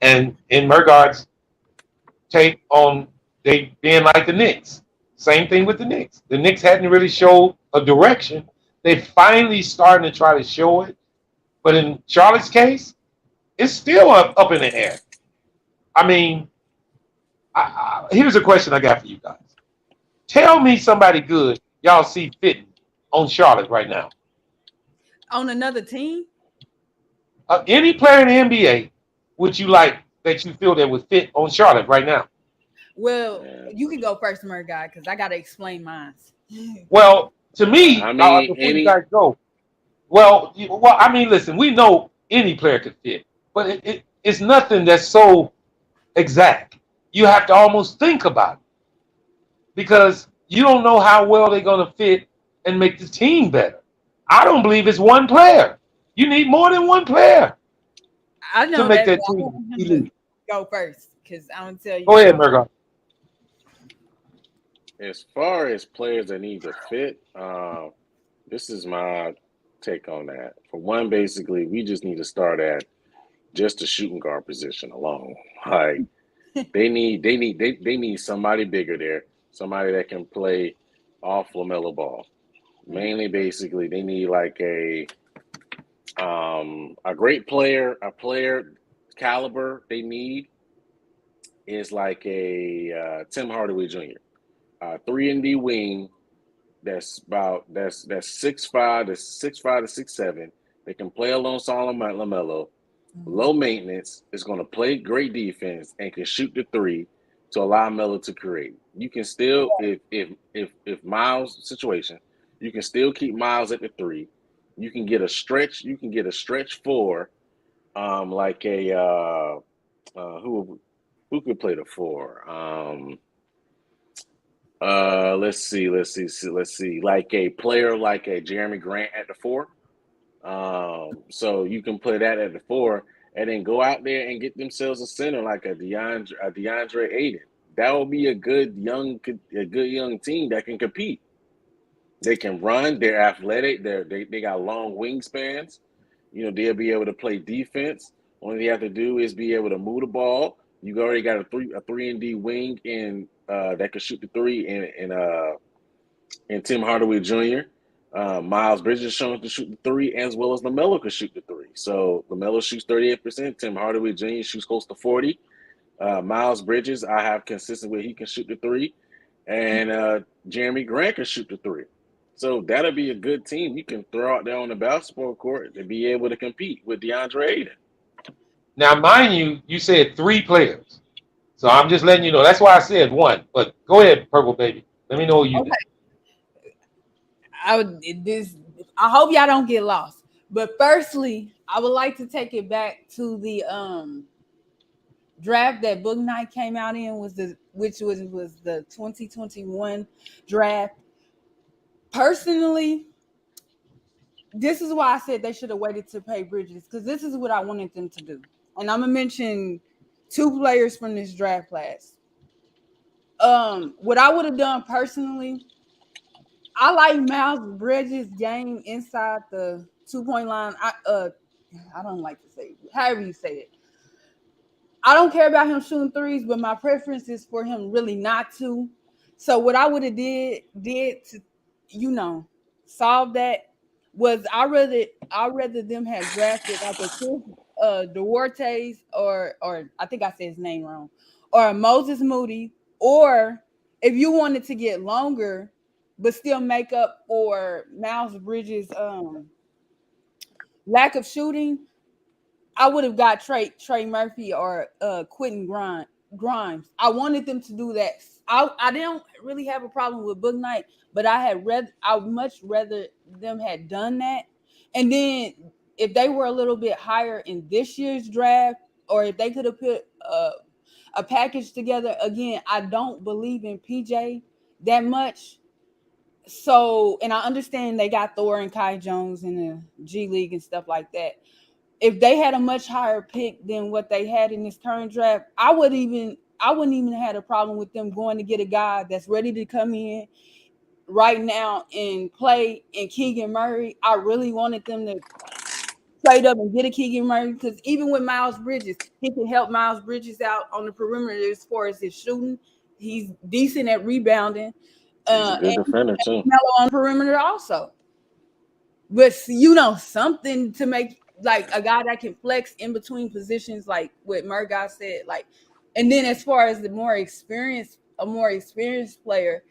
And in Murgaard's take on they being like the Knicks, same thing with the Knicks. The Knicks hadn't really showed a direction. They finally starting to try to show it. But in Charlotte's case, it's still up in the air. I mean, here's a question I got for you guys. Tell me somebody good y'all see fitting on Charlotte right now. On another team? Any player in the NBA would you like that you feel that would fit on Charlotte right now? Well, you can go first, Guy, because I gotta explain mine. Well, to me, I mean, before you guys go, well, I mean, listen, we know any player could fit, but it's nothing that's so exact. You have to almost think about it because you don't know how well they're going to fit and make the team better. I don't believe it's one player. You need more than one player I to know make that, that but I team want him to elite. go first because I'm gonna tell you. Go ahead, Murgo. as far as players that need to fit, this is my take on that. For one, basically, we just need to start at just the shooting guard position alone. Like they need somebody bigger there, somebody that can play off LaMelo ball. Mainly, basically, they need like a great player, a player caliber. They need is like a Tim Hardaway Jr. 3 and D wing that's 6'5" to 6'7". They can play alongside LaMelo. Low maintenance is going to play great defense and can shoot the three to allow Melo to create. You can still if Miles situation, you can still keep Miles at the three. You can get a stretch. You can get a stretch four, like a who could play the four. Let's see. Like a player like a Jeremy Grant at the four. So you can put that at the four and then go out there and get themselves a center like a DeAndre Ayton. That will be a good young team that can compete. They can run. They're athletic. They got long wingspans. They'll be able to play defense. Only they have to do is be able to move the ball. You already got a 3 and D wing in that can shoot the three and Tim Hardaway Jr. Miles Bridges shown to shoot the three as well as LaMelo can shoot the three. So LaMelo shoots 38%. Tim Hardaway Jr. shoots close to 40. Miles Bridges, I have consistent where he can shoot the three, and Jeremy Grant can shoot the three. So that'll be a good team you can throw out there on the basketball court to be able to compete with DeAndre Ayton. Now, mind you, you said 3 players. So I'm just letting you know. That's why I said 1. But go ahead, Purple Baby. Let me know what you Okay, think. I hope y'all don't get lost. But firstly, I would like to take it back to the draft that Book Knight came out in was the 2021 draft. Personally, this is why I said they should have waited to pay Bridges, because this is what I wanted them to do. And I'm gonna mention 2 players from this draft class. What I would have done personally, I like Miles Bridges' game inside the 2-point line. I don't like to say it, however you say it. I don't care about him shooting threes, but my preference is for him really not to. So what I would have did to, solve that was I rather them have drafted like a Chris Duarte's or I think I said his name wrong, or a Moses Moody, or if you wanted to get longer but still make up for Miles Bridges lack of shooting, I would have got Trey Murphy or Quentin Grimes. I wanted them to do that. I didn't really have a problem with Book Knight, but I would much rather them had done that. And then if they were a little bit higher in this year's draft, or if they could have put a package together. Again, I don't believe in PJ that much. So, and I understand they got Thor and Kai Jones in the G League and stuff like that. If they had a much higher pick than what they had in this current draft, I wouldn't even have a problem with them going to get a guy that's ready to come in right now and play in Keegan Murray. I really wanted them to trade up and get a Keegan Murray, because even with Miles Bridges, he can help Miles Bridges out on the perimeter as far as his shooting. He's decent at rebounding. He's a good And defender too. Melo on perimeter also. But something to make like a guy that can flex in between positions, like what Murgot said. Like, and then as far as a more experienced player,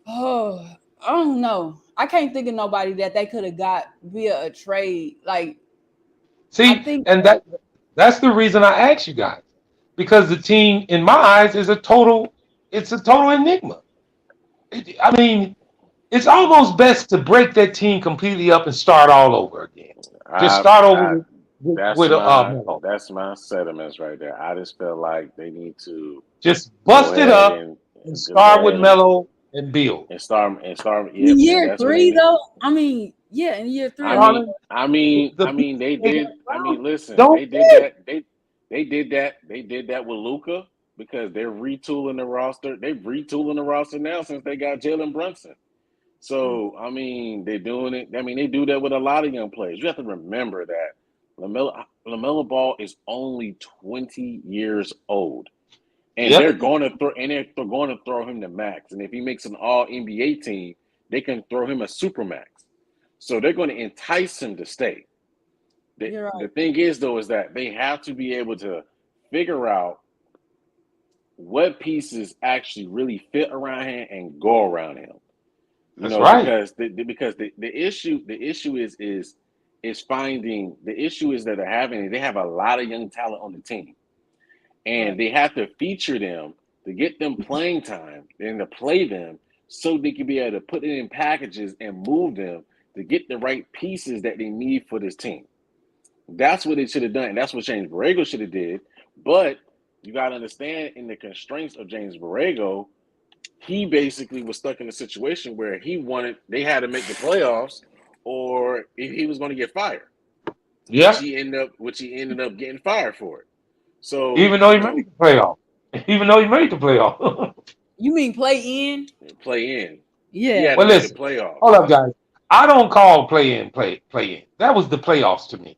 oh, I don't know. I can't think of nobody that they could have got via a trade. Like, I See, think and that's the reason I asked you guys. Because the team, in my eyes, it's a total enigma. I mean, it's almost best to break that team completely up and start all over again. Just I, start over I, that's with my Melo. that's my sentiments right there. I just feel like they need to Just go bust it ahead up and and go start with ahead Melo and build. and start. Yep, in and year that's what they 3 need. though. I mean, yeah, in year 3. I I mean, mean, Darling, I mean, the I mean, pieces they they got did. I around mean, listen, don't they did fit. that. They did that. They did that with Luca because they're retooling the roster. They're retooling the roster now since they got Jalen Brunson. So I mean, they're doing it. I mean, they do that with a lot of young players. You have to remember that LaMelo Ball is only 20 years old, and Yep. they're going to throw him the max. And if he makes an All NBA team, they can throw him a super max. So they're going to entice him to stay. you're The right. thing is, though, is that they have to be able to figure out what pieces actually really fit around him and go around him. You That's know, right. because the issue is finding the issue is that they have a lot of young talent on the team, Right. and they have to feature them to get them playing time and to play them so they can be able to put it in packages and move them to get the right pieces that they need for this team. That's what they should have done. That's what James Borrego should have did. But you got to understand, in the constraints of James Borrego, he basically was stuck in a situation where they had to make the playoffs, or he was going to get fired, Yep. which he ended up getting fired for it. So Even though he made the playoff. Even though he made the playoff. You mean play in? play in, he Yeah. had to Well, make the listen. Hold playoffs. up, guys. I don't call play in. That was the playoffs to me.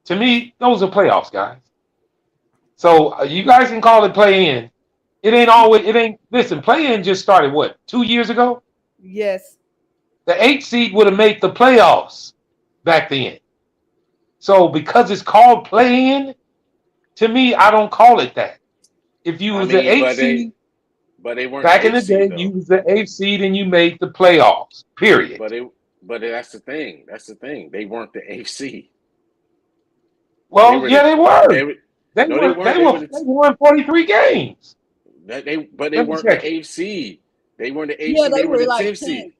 To me, those are playoffs, guys. So you guys can call it play in. It ain't always. It ain't. Listen, play in just started what 2 years ago. Yes. The 8 seed would have made the playoffs back then. So because it's called play in, to me, I don't call it that. If you I was the mean, eight seed, But they weren't Back the in eighth the seed day, you though. was the eighth seed and you made the playoffs. Period. But that's the thing. That's the thing. They weren't the eighth seed. They Well, were yeah, the they were. they were They no they were. weren't. They They were. were They the won 43 games. they Let me weren't check the it. eighth seed. They weren't the eighth Yeah, seed. they They were were the like 10th 10. seed.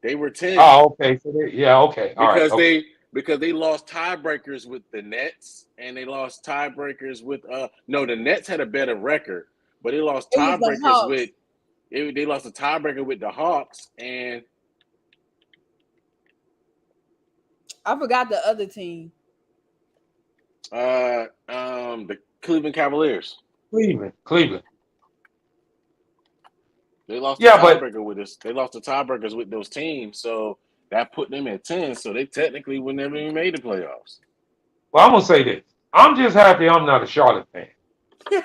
They were 10 Oh, okay. So yeah, okay. All right. because Okay. they lost tiebreakers with the Nets and they lost tiebreakers with no the Nets had a better record, but they lost It was the tiebreakers Hawks. with they lost a tiebreaker with the Hawks and I forgot the other team. the Cleveland Cavaliers. Cleveland. They lost the Yeah, but tiebreaker with us. They lost the tiebreakers with those teams, so that put them at 10. So they technically would never even made the playoffs. well, I'm gonna say this. I'm just happy I'm not a Charlotte fan,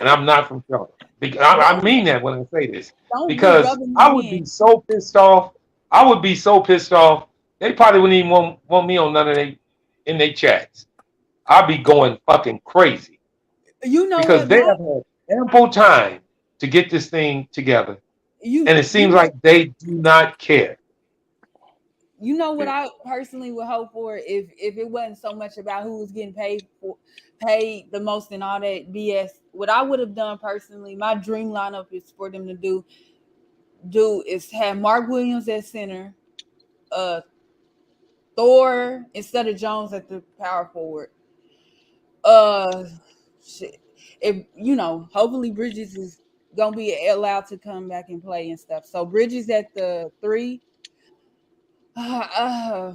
and I'm not from Charlotte. I Don't mean that when I say this don't be because rubbing I it would in. be so pissed off. I would be so pissed off. They probably wouldn't even want me on none of they in their chats. I'd be going fucking crazy You know because what, they Mike? have had ample time to get this thing together, You and it you seems know like they do not care. you know what I personally would hope for if it wasn't so much about who was getting paid the most and all that BS. What I would have done personally, my dream lineup is for them to do is have Mark Williams at center, uh Thor instead of Jones at the power forward. Uh shit. If hopefully Bridges is gonna be allowed to come back and play and stuff. So Bridges at the three. Uh,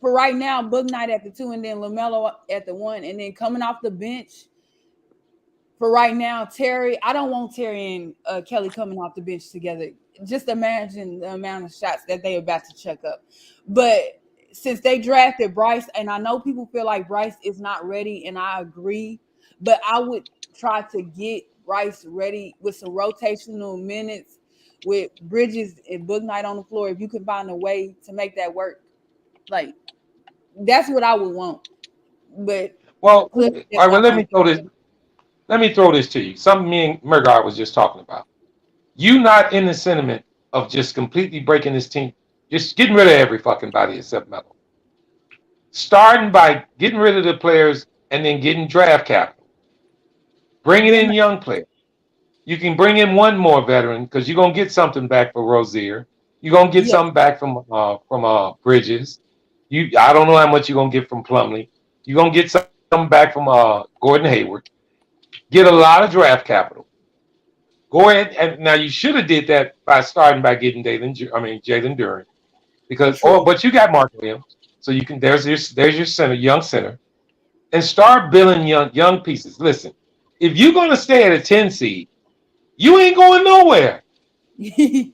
for right now, Book Knight at the two, and then LaMelo at the one, and then coming off the bench. For right now, Terry, I don't want Terry and Kelly coming off the bench together. Just imagine the amount of shots that they about to chuck up. But since they drafted Bryce, and I know people feel like Bryce is not ready, and I agree, but I would try to get Bryce ready with some rotational minutes with Bridges and Book Knight on the floor. If you can find a way to make that work, like that's what I would want. But the Well, all Clippers, that's right. Well, not let my me throw this. Let me throw this to you. Something me and Murdoch was just talking about. You not in the sentiment of just completely breaking this team, just getting rid of every fucking body except Melo. Starting by getting rid of the players and then getting draft capital. Bringing thing. in young players. You can bring in one more veteran because you're gonna get something back for Rozier. You're gonna get Yeah, something back from Bridges. I don't know how much you're gonna get from Plumlee. You're gonna get something back from Gordon Hayward. Get a lot of draft capital. Go ahead and now you should have did that by starting by getting Jalen Duren true. but you got Mark Williams, so you can there's your center, young center, and start building young pieces. Listen, if you're gonna stay at a 10 seed, you ain't going nowhere. You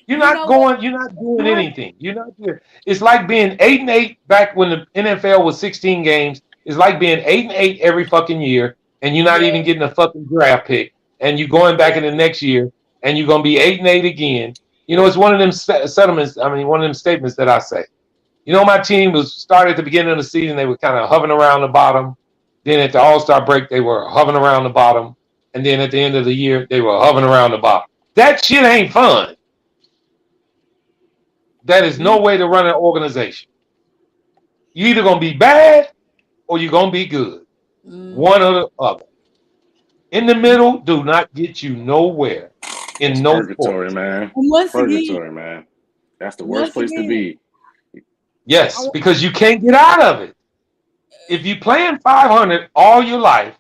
You're not know what, going. You're not doing Mike? anything. You're not doing. It's like being 8-8 back when the NFL was 16 games. It's like being 8-8 every fucking year, and you're not Yeah, even getting a fucking draft pick, and you're going back in the next year, and you're gonna be 8-8 again. It's one of them settlements. I mean, one of them statements that I say. My team was started at the beginning of the season. They were kind of hovering around the bottom. Then at the All Star break, they were hovering around the bottom, and then at the end of the year, they were hovering around the bottom. That shit ain't fun. That is you no way to run an organization. You're either gonna be bad or you're gonna be good. mm-hmm. One or the other. In the middle, do not get you nowhere It's in no purgatory, sports. man. And once again, Purgatory, man. That's the worst once place to again, be. I Yes, want because you can't get out of it. If you playing 500 all your life,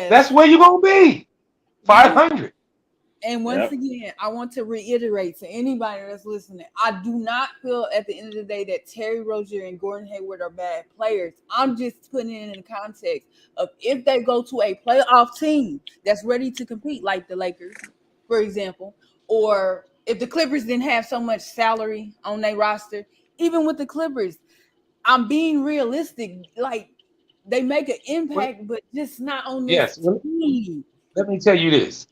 that's yes. where you're gonna be. You 500. And once Yep. again, I want to reiterate to anybody that's listening, I do not feel at the end of the day that Terry Rozier and Gordon Hayward are bad players. I'm just putting it in the context of if they go to a playoff team that's ready to compete, like the Lakers, for example, or if the Clippers didn't have so much salary on their roster, even with the Clippers, I'm being realistic. Like they make an Well, impact, but just not on yes. this Well, team. let me tell you this.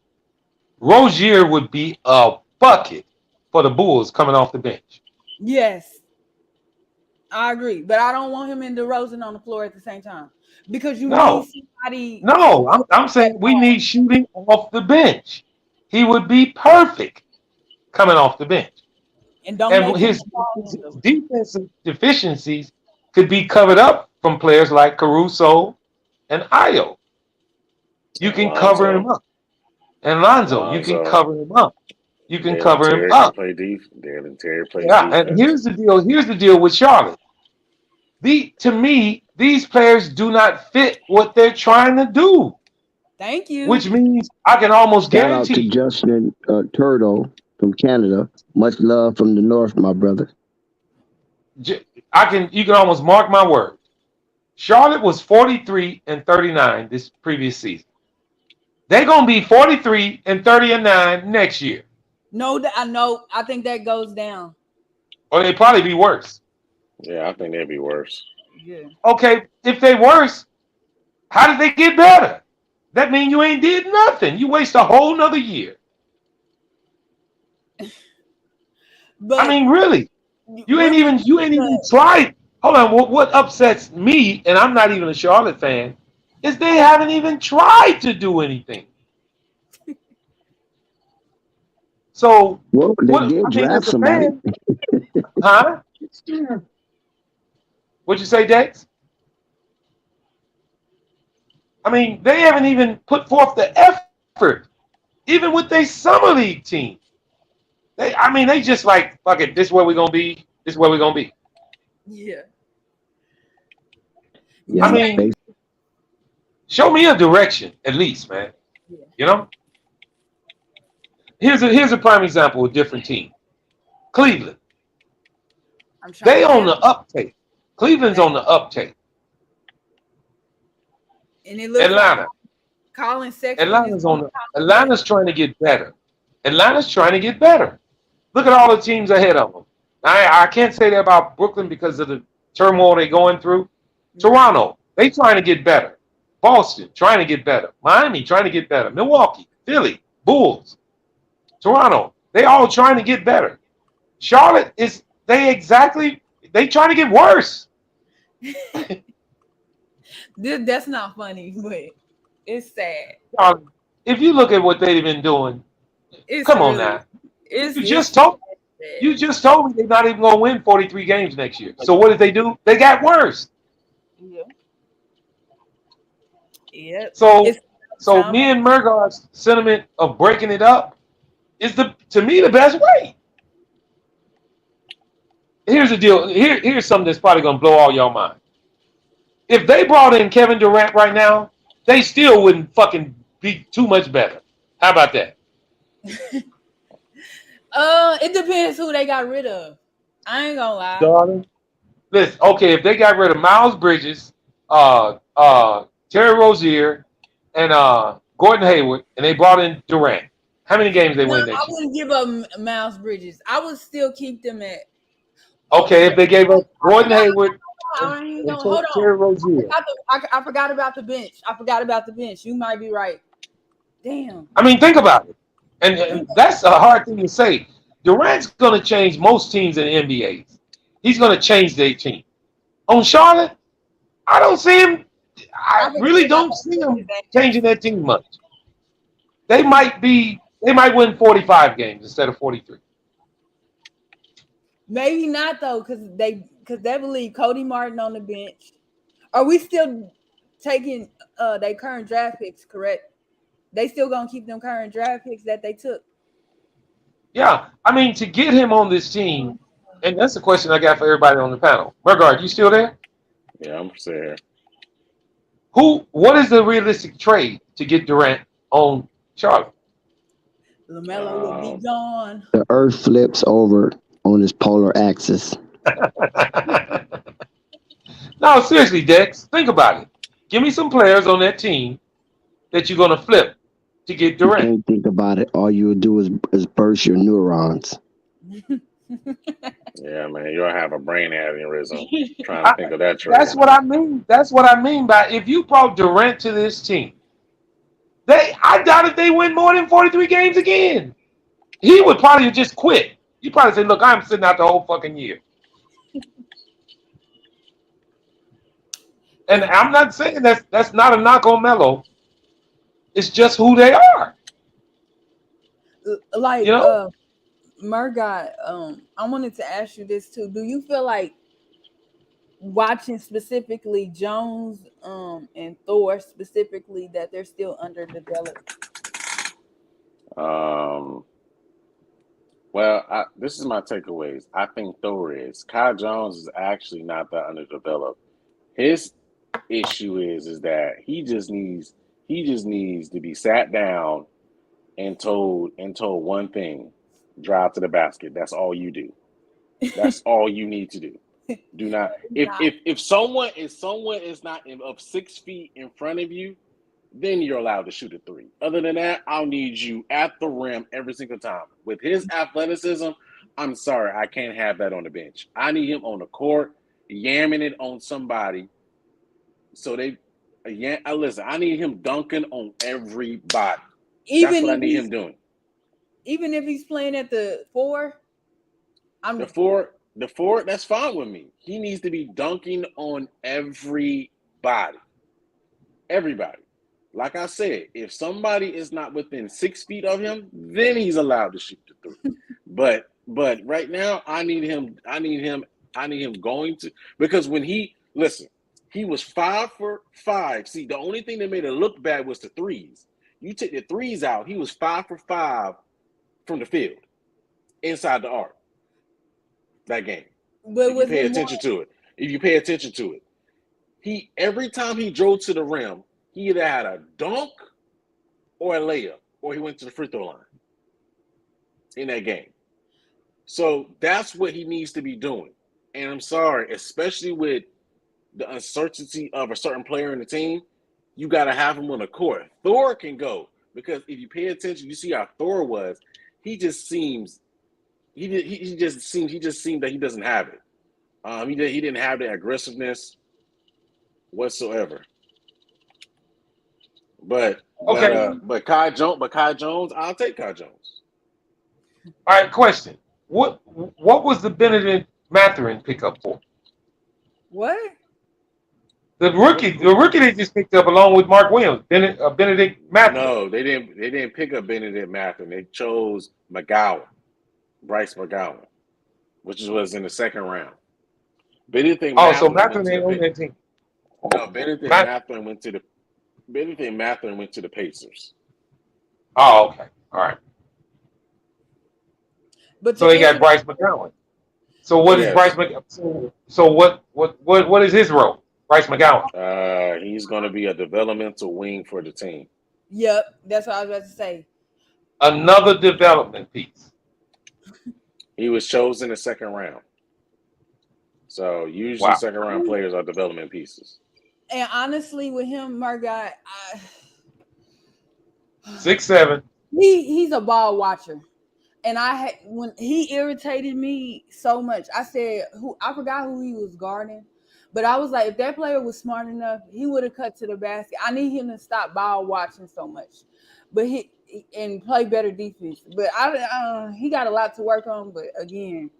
Rozier would be a bucket for the Bulls coming off the bench. Yes. I agree, but I don't want him and DeRozan on the floor at the same time because you need No, somebody to no. go I'm that saying we ball. need shooting off the bench. he would be perfect coming off the bench. And don't And make him his a ball handler. defensive deficiencies could be covered up from players like Caruso and Ayo. You And can cover him Lonzo. up. And Lonzo, you can Lonzo. cover him up. You can Dalen cover him Terry can up. play Dalen Terry plays Yeah, and defense. here's the deal. Here's the deal with Charlotte. To me, these players do not fit what they're trying to do, Thank you. which means I can almost Shout out to guarantee Justin Turtle from Canada. Much love from the north, my brother. you can almost mark my words. Charlotte was 43 and 39 this previous season. They're gonna be 43 and 39 next year, No, I know. I think that goes down. or they probably be worse. Yeah, I think they'd be worse. Yeah. Okay, if they worse, how did they get better? That means you ain't did nothing. You waste a whole nother year. But I mean, really, you ain't even tried. Hold on, what upsets me, and I'm not even a Charlotte fan, is they haven't even tried to do anything. So Well, they what? did I mean, draft as a somebody. fan, huh? What'd you say, Dex? I mean, they haven't even put forth the effort, even with their summer league team. They just like, fuck it, this is where we're gonna be. This is where we're gonna be. Yeah. Yeah, I mean, show me a direction at least, man. You know? Here's a prime example of a different team. Cleveland. They on the uptake. Cleveland's on the uptake. And it looks Atlanta. like Colin Sexton is Atlanta's trying to get better. Atlanta's trying to get better. Look at all the teams ahead of them. I can't say that about Brooklyn because of the turmoil they're going through. Toronto, they trying to get better. Boston, trying to get better. Miami, trying to get better. Milwaukee, Philly, Bulls, Toronto, they all trying to get better. Charlotte they trying to get worse. That's not funny, but it's sad. If you look at what they've been doing, come on now. You just told me they're not even going to win 43 games next year. So what did they do? They got worse. Yeah. Yep. So me and Murgar's sentiment of breaking it up is to me the best way. Here's the deal. Here's something that's probably going to blow all y'all mind. If they brought in Kevin Durant right now, they still wouldn't fucking be too much better. How about that? It depends who they got rid of. I ain't gonna lie. Darling. Listen, okay, if they got rid of Miles Bridges, Terry Rozier, and Gordon Hayward, and they brought in Durant, how many games they win next I year? wouldn't give up Miles Bridges. I would still keep them at. Okay, if they gave up Gordon Hayward Hold and on. Terry Rozier. I forgot about the bench. You might be right. Damn. I mean, think about it. And that's a hard thing to say. Durant's going to change most teams in the NBA. He's going to change their team. On Charlotte, I don't see him. I really don't see him changing that team much. They might win 45 games instead of 43. Maybe not though, because they will leave Cody Martin on the bench. Are we still taking their current draft picks? Correct. They still gonna keep them current draft picks that they took. Yeah, I mean to get him on this team, and that's the question I got for everybody on the panel. Burgard, you still there? Yeah, I'm still here. What is the realistic trade to get Durant on Charlotte? LaMelo will be gone. The earth flips over on its polar axis. No, seriously, Dex, think about it. Give me some players on that team that you're gonna flip to get Durant. You can't think about it. All you would do is burst your neurons. Yeah, man, you'll have a brain aneurysm trying to think of that trade. That's what I mean. That's what I mean by if you brought Durant to this team, I doubt if they win more than 43 games again. He would probably just quit. You probably say, "Look, I'm sitting out the whole fucking year." And I'm not saying that's not a knock on Melo. It's just who they are. Like You know, Murgot, I wanted to ask you this too. Do you feel like watching specifically Jones and Thor specifically that they're still underdeveloped? Um, well, this is my takeaways. I think Thor is. Kai Jones is actually not that underdeveloped. His issue is that he just needs to be sat down and told one thing: drive to the basket. That's all you do. That's all you need to do. Do not if someone is not of 6 feet in front of you, then you're allowed to shoot a three. Other than that, I'll need you at the rim every single time. With his athleticism, I'm sorry, I can't have that on the bench. I need him on the court, yamming it on somebody. So listen, I need him dunking on everybody. That's Even what I if need him he's doing. even if he's playing at the four, The I'm four, the four, that's fine with me. He needs to be dunking on everybody. Everybody. Like I said, if somebody is not within 6 feet of him, then he's allowed to shoot the three. But right now, I need him going to, because when he was 5 for 5. See, the only thing that made it look bad was the threes. You take the threes out, he was 5 for 5 from the field inside the arc that game. but If you was pay it more attention to it, he every time he drove to the rim, he either had a dunk or a layup, or he went to the free throw line in that game. So that's what he needs to be doing. And I'm sorry, especially with the uncertainty of a certain player in the team, you got to have him on the court. Thor can go, because if you pay attention, you see how Thor was. He just seems he just seemed that he doesn't have it. He didn't have the aggressiveness whatsoever. But but okay. uh but Kai Jones, I'll take Kai Jones. All right, question. What was the Benedict Mathurin pickup for? what? What The rookie they just picked up along with Mark Williams, Benedict Mathurin. No, they didn't pick up Benedict Mathurin. They chose Bryce McGowan, which was in the second round. Benedict Oh, so Mathurin went Mathurin to the ain't on that team. no, Benedict Math, Mathurin went to the Pacers. oh, okay. All right. But So to they got answer, Bryce McGowan. So what is Bryce Yes. McGowan? So what is his role? Bryce McGowan. He's gonna be a developmental wing for the team. yep, that's what I was about to say. Another development piece. He was chosen in the second round. So usually Wow. second round players are development pieces. And honestly, with him, Margot, 6'7". he's a ball watcher. And when he irritated me so much, I said, "Who?" I forgot who he was guarding, but I was like, if that player was smart enough, he would have cut to the basket. I need him to stop ball watching so much, but and play better defense. But he got a lot to work on. But again,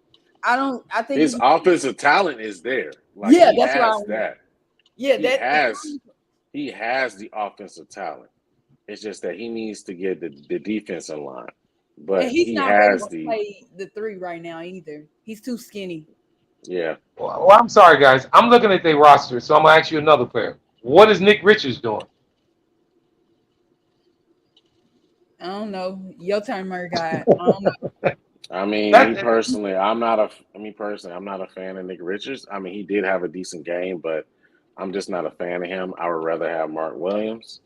I don't. I think His if offensive talent is there. Like yeah, he that's why. has that. Yeah, He that has he has the offensive talent. It's just that he needs to get the defense in line. and But he's he not ready has to the play the three right now either. He's too skinny. yeah. Well, I'm sorry, guys. I'm looking at their roster, so I'm gonna ask you another player. What is Nick Richards doing? I don't know. Your turn, Margot. I don't know. I mean, That I'm not a fan of Nick Richards. I mean, he did have a decent game, but I'm just not a fan of him. I would rather have Mark Williams.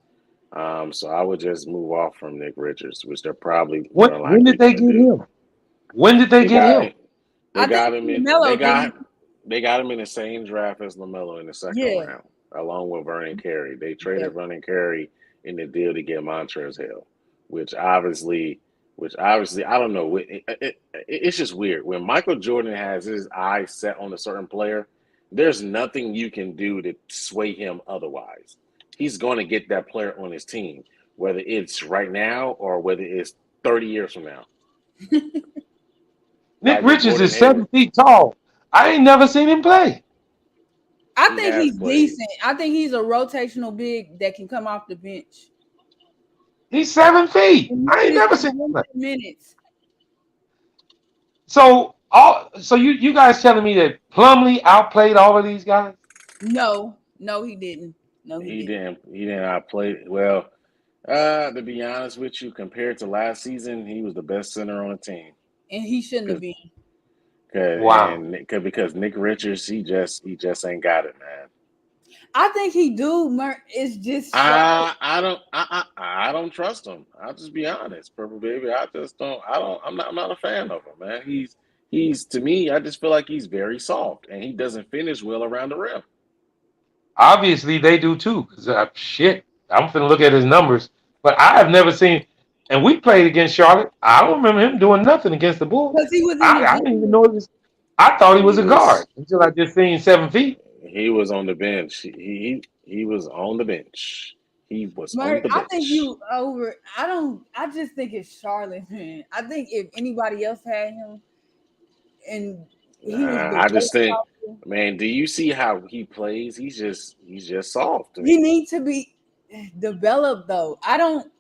So I would just move off from Nick Richards, which they're probably more than when likely did they going to get do. him? When did they They get got him? they I think got him in they Lamelo didn't. got they got him in the same draft as LaMelo in the second Yeah, round, along with Vernon Carey. They yeah. traded Vernon Carey in the deal to get Montrezl Harrell, which obviously, I don't know. It's just weird when Michael Jordan has his eyes set on a certain player. There's nothing you can do to sway him otherwise. He's going to get that player on his team, whether it's right now or whether it's 30 years from now. Nick Like with Richards Gordon is Hayward, 7 feet tall. I ain't never seen him play. I he think has he's played. decent. I think he's a rotational big that can come off the bench. He's 7 feet. And I ain't this never is seen him. limited minutes. So you guys telling me that Plumlee outplayed all of these guys? No, he didn't. No, he He didn't. didn't. He didn't outplay. Well, to be honest with you, compared to last season, he was the best center on the team. And he shouldn't have been. Wow. Because Nick Richards, he just ain't got it, man. I think he do. It's just I don't trust him. I'll just be honest, Purple Baby. I just don't. I'm not a fan of him, man. He's to me. I just feel like he's very soft, and he doesn't finish well around the rim. Obviously, they do too. Cause shit, I'm finna look at his numbers, but I have never seen. And we played against Charlotte. I don't remember him doing nothing against the Bulls. because he was in the I didn't even gym. know it was. I thought he He was a was guard until I just seen 7 feet. he was on the bench. He was on the bench. He was on Mark, the I think bench. you over. I don't. I just think it's Charlotte, man. I think if anybody else had him and he was Nah, the I best just think, possible, man. Do you see how he plays? He's just soft to he me. needs to be developed. Though I don't.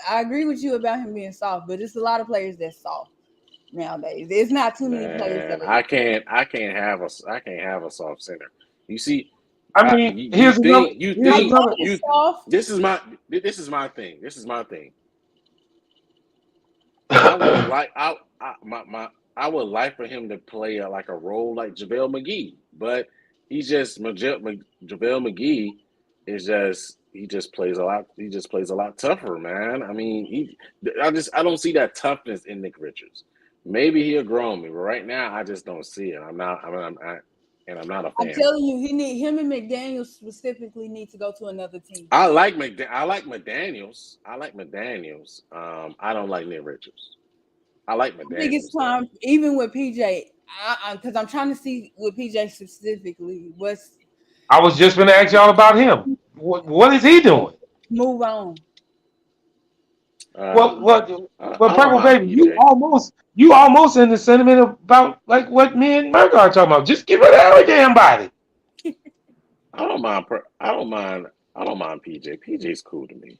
I agree with you about him being soft, but it's a lot of players that's soft nowadays. There's not too many players that Man, are. I can't have a soft center. You see, I mean, you think you here's think another. Capella is you. soft. This is my thing. This is my thing. I would like I would like for him to play like a role like JaVale McGee, but JaVale McGee is just he just plays a lot. He just plays a lot tougher, man. I mean, I don't see that toughness in Nick Richards. Maybe he'll grow on me, but right now I just don't see it. I'm not a I'm fan. telling you, him and McDaniel specifically need to go to another team. I like McDaniels. I like McDaniels. I don't like Nick Richards. I like I think it's McDaniels though. time, even with PJ, because I'm trying to see with PJ specifically. I was just gonna ask y'all about him. What is he doing? Move on. What what I what don't Purple mind Baby? PJ. You almost in the sentiment about like what me and Merc are talking about. Just give it every damn body. I don't mind. I don't mind PJ. PJ's cool to me.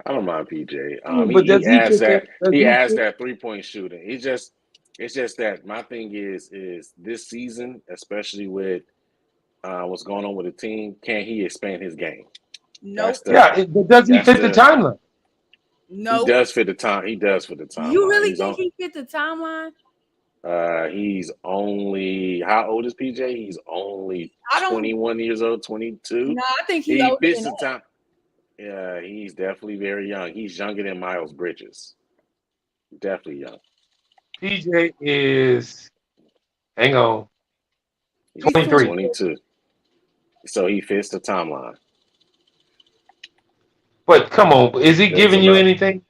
I don't mind PJ. I mean, but He does he adds fit that? that. Does He he adds fit? that 3-point shooting. It's just that my thing is this season, especially with what's going on with the team. Can he expand his game? That's Nope. the. Yeah, but does he That's fit the the. timeline? He Nope. does fit the time. He does for the You timeline. really He's think on. he fit the timeline? He's only how old is PJ? He's only I don't. 21 years old, 22. No, I think he He older fits than the that. time. Yeah, he's definitely very young. He's younger than Miles Bridges. Definitely young. PJ is hang on, He's He's 23. 22. 22. So he fits the timeline. But come on, is he There's giving you enough. anything?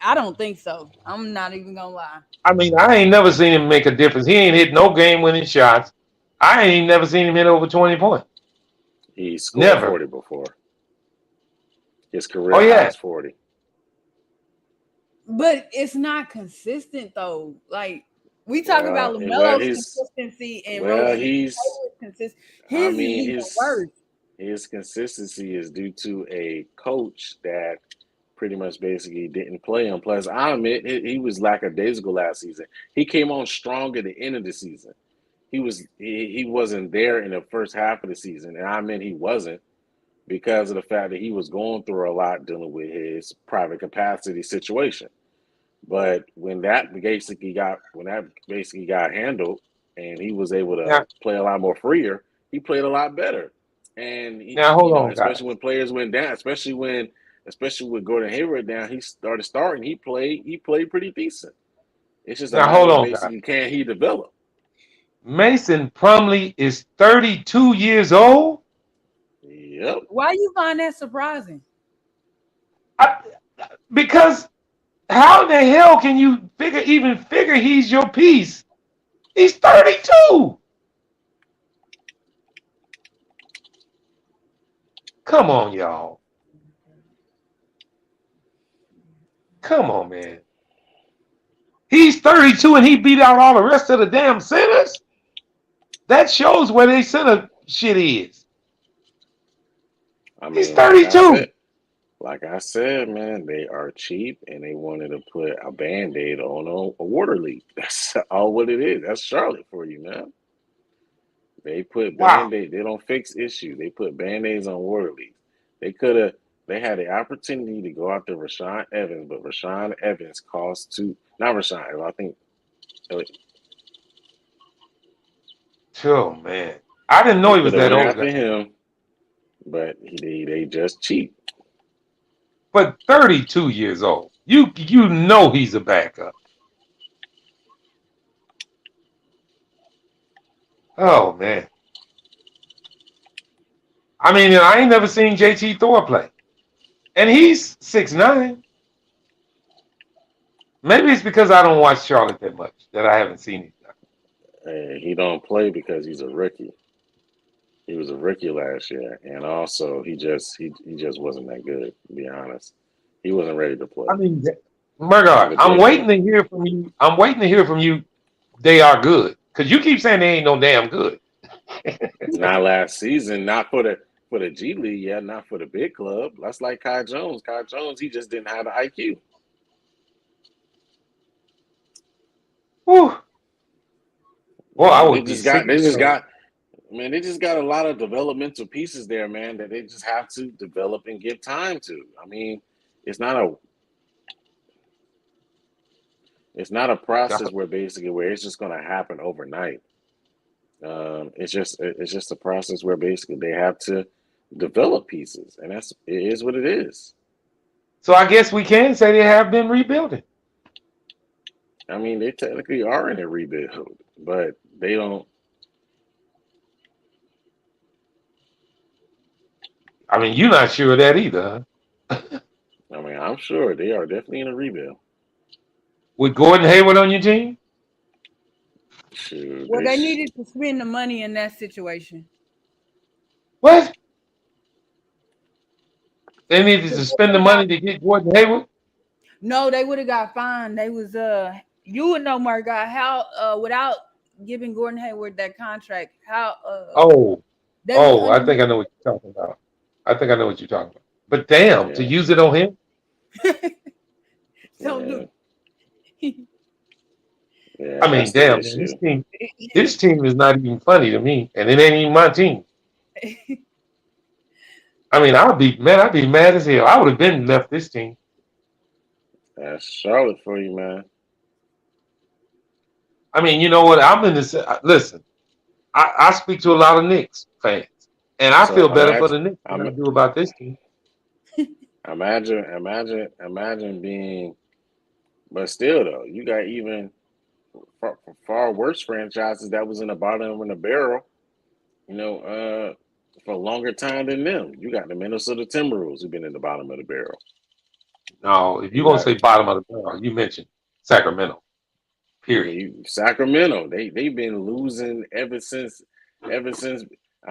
I don't think so. I'm not even gonna lie. I mean, I ain't never seen him make a difference. He ain't hit no game-winning shots. I ain't never seen him hit over 20 points. He scored Never. 40 before. His Oh career high yeah. is 40. But it's not consistent though. Like we talk about Well, Lamelo's consistency and Rozier he's. consistent. I His is mean, even his worse. his consistency is due to a coach that pretty much basically didn't play him. Plus, I admit he was lackadaisical last season. He came on strong at the end of the season. He wasn't there in the first half of the season, and I meant he wasn't because of the fact that he was going through a lot dealing with his private capacity situation. But when that basically got handled, and he was able to Now, play a lot more freer, he played a lot better. And now hold on, guys. especially when players went down, especially with Gordon Hayward down, he started starting. He played pretty decent. It's just a Now hold matter of on, guys. basically can he develop. Mason Plumlee is 32 years old. Yep. Why you find that surprising? Because how the hell can you figure he's your piece? He's 32. Come on, y'all. Come on, man. He's 32 and he beat out all the rest of the damn centers. That shows where they center shit is. I He's mean, like I 32. said, Like I said, man, they are cheap and they wanted to put a Band-Aid on a water leak. That's all what it is. That's Charlotte for you, man. They put Wow. Band-Aid. They don't fix issues. They put Band-Aids on water leaks. They had the opportunity to go after Rashawn Evans, but Rashawn Evans not Rashawn Evans, I think. Oh man, I didn't know They he was could have that went old. after him, but they just cheap. But 32 years old, you know he's a backup. Oh man, I mean, I ain't never seen JT Thor play, and he's 6'9". Maybe it's because I don't watch Charlotte that much that I haven't seen him. And he don't play because he's a rookie. He was a rookie last year, and also he just wasn't that good. To be honest, he wasn't ready to play. I mean, Not Murdoch, a I'm J waiting man. to hear from you. I'm waiting to hear from you. They are good because you keep saying they ain't no damn good. Not last season. Not for the G League. Yeah, not for the big club. That's like Kai Jones. Kai Jones, he just didn't have the IQ. Whew. Well, I Man, would be sick. they just got a lot of developmental pieces there, man, that they just have to develop and give time to. I mean, it's not a process where it's just going to happen overnight. It's just a process where basically they have to develop pieces, and it is what it is. So I guess we can say they have been rebuilding. I mean, they technically are in a rebuild, but they don't. I mean, you're not sure of that either, huh? I mean, I'm sure they are definitely in a rebuild. With Gordon Hayward on your team? Shoot, Well, they needed to spend the money in that situation. What? They needed to spend the money to get Gordon Hayward? No, they would have got fined. They was you would know, Mark, how without giving Gordon Hayward that contract, how I think I know what you're talking about. But damn, to use it on him? Don't do. Yeah, I mean, damn, man, this team is not even funny to me, and it ain't even my team. I mean, I'd be mad as hell. I would have been left this team. That's Charlotte for you, man. I mean, you know what? I'm in this. Listen, I speak to a lot of Knicks fans, and I feel better for the Knicks than I do about this team. Imagine being, but still though, you got even far worse franchises that was in the bottom of the barrel, for a longer time than them. You got the Minnesota Timberwolves who've been in the bottom of the barrel. No, if you're gonna say bottom of the barrel, you mentioned Sacramento. Period. Sacramento, they've been losing ever since. I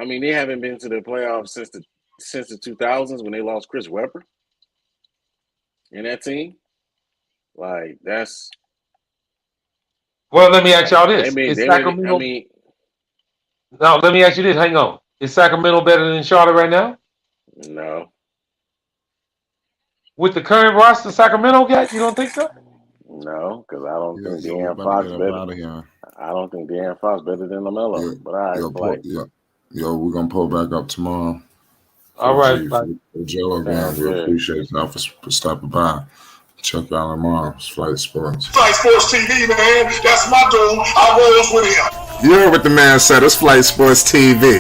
mean, they haven't been to the playoffs since the 2000s when they lost Chris Webber in that team. Like that's. Well, let me ask y'all this: Is Sacramento? No, let me ask you this. Hang on. Is Sacramento better than Charlotte right now? No. With the current roster Sacramento got, you don't think so? No, because I don't think De'Aaron Fox better. I don't think De'Aaron Fox better than LaMelo. But all right, we're gonna pull back up tomorrow. All right, Gelo again. We appreciate y'all for stopping by. Check out tomorrow. It's Flight Sports. Flight Sports TV, man. That's my dude. I rolls with him. You heard what the man said. It's Flight Sports TV.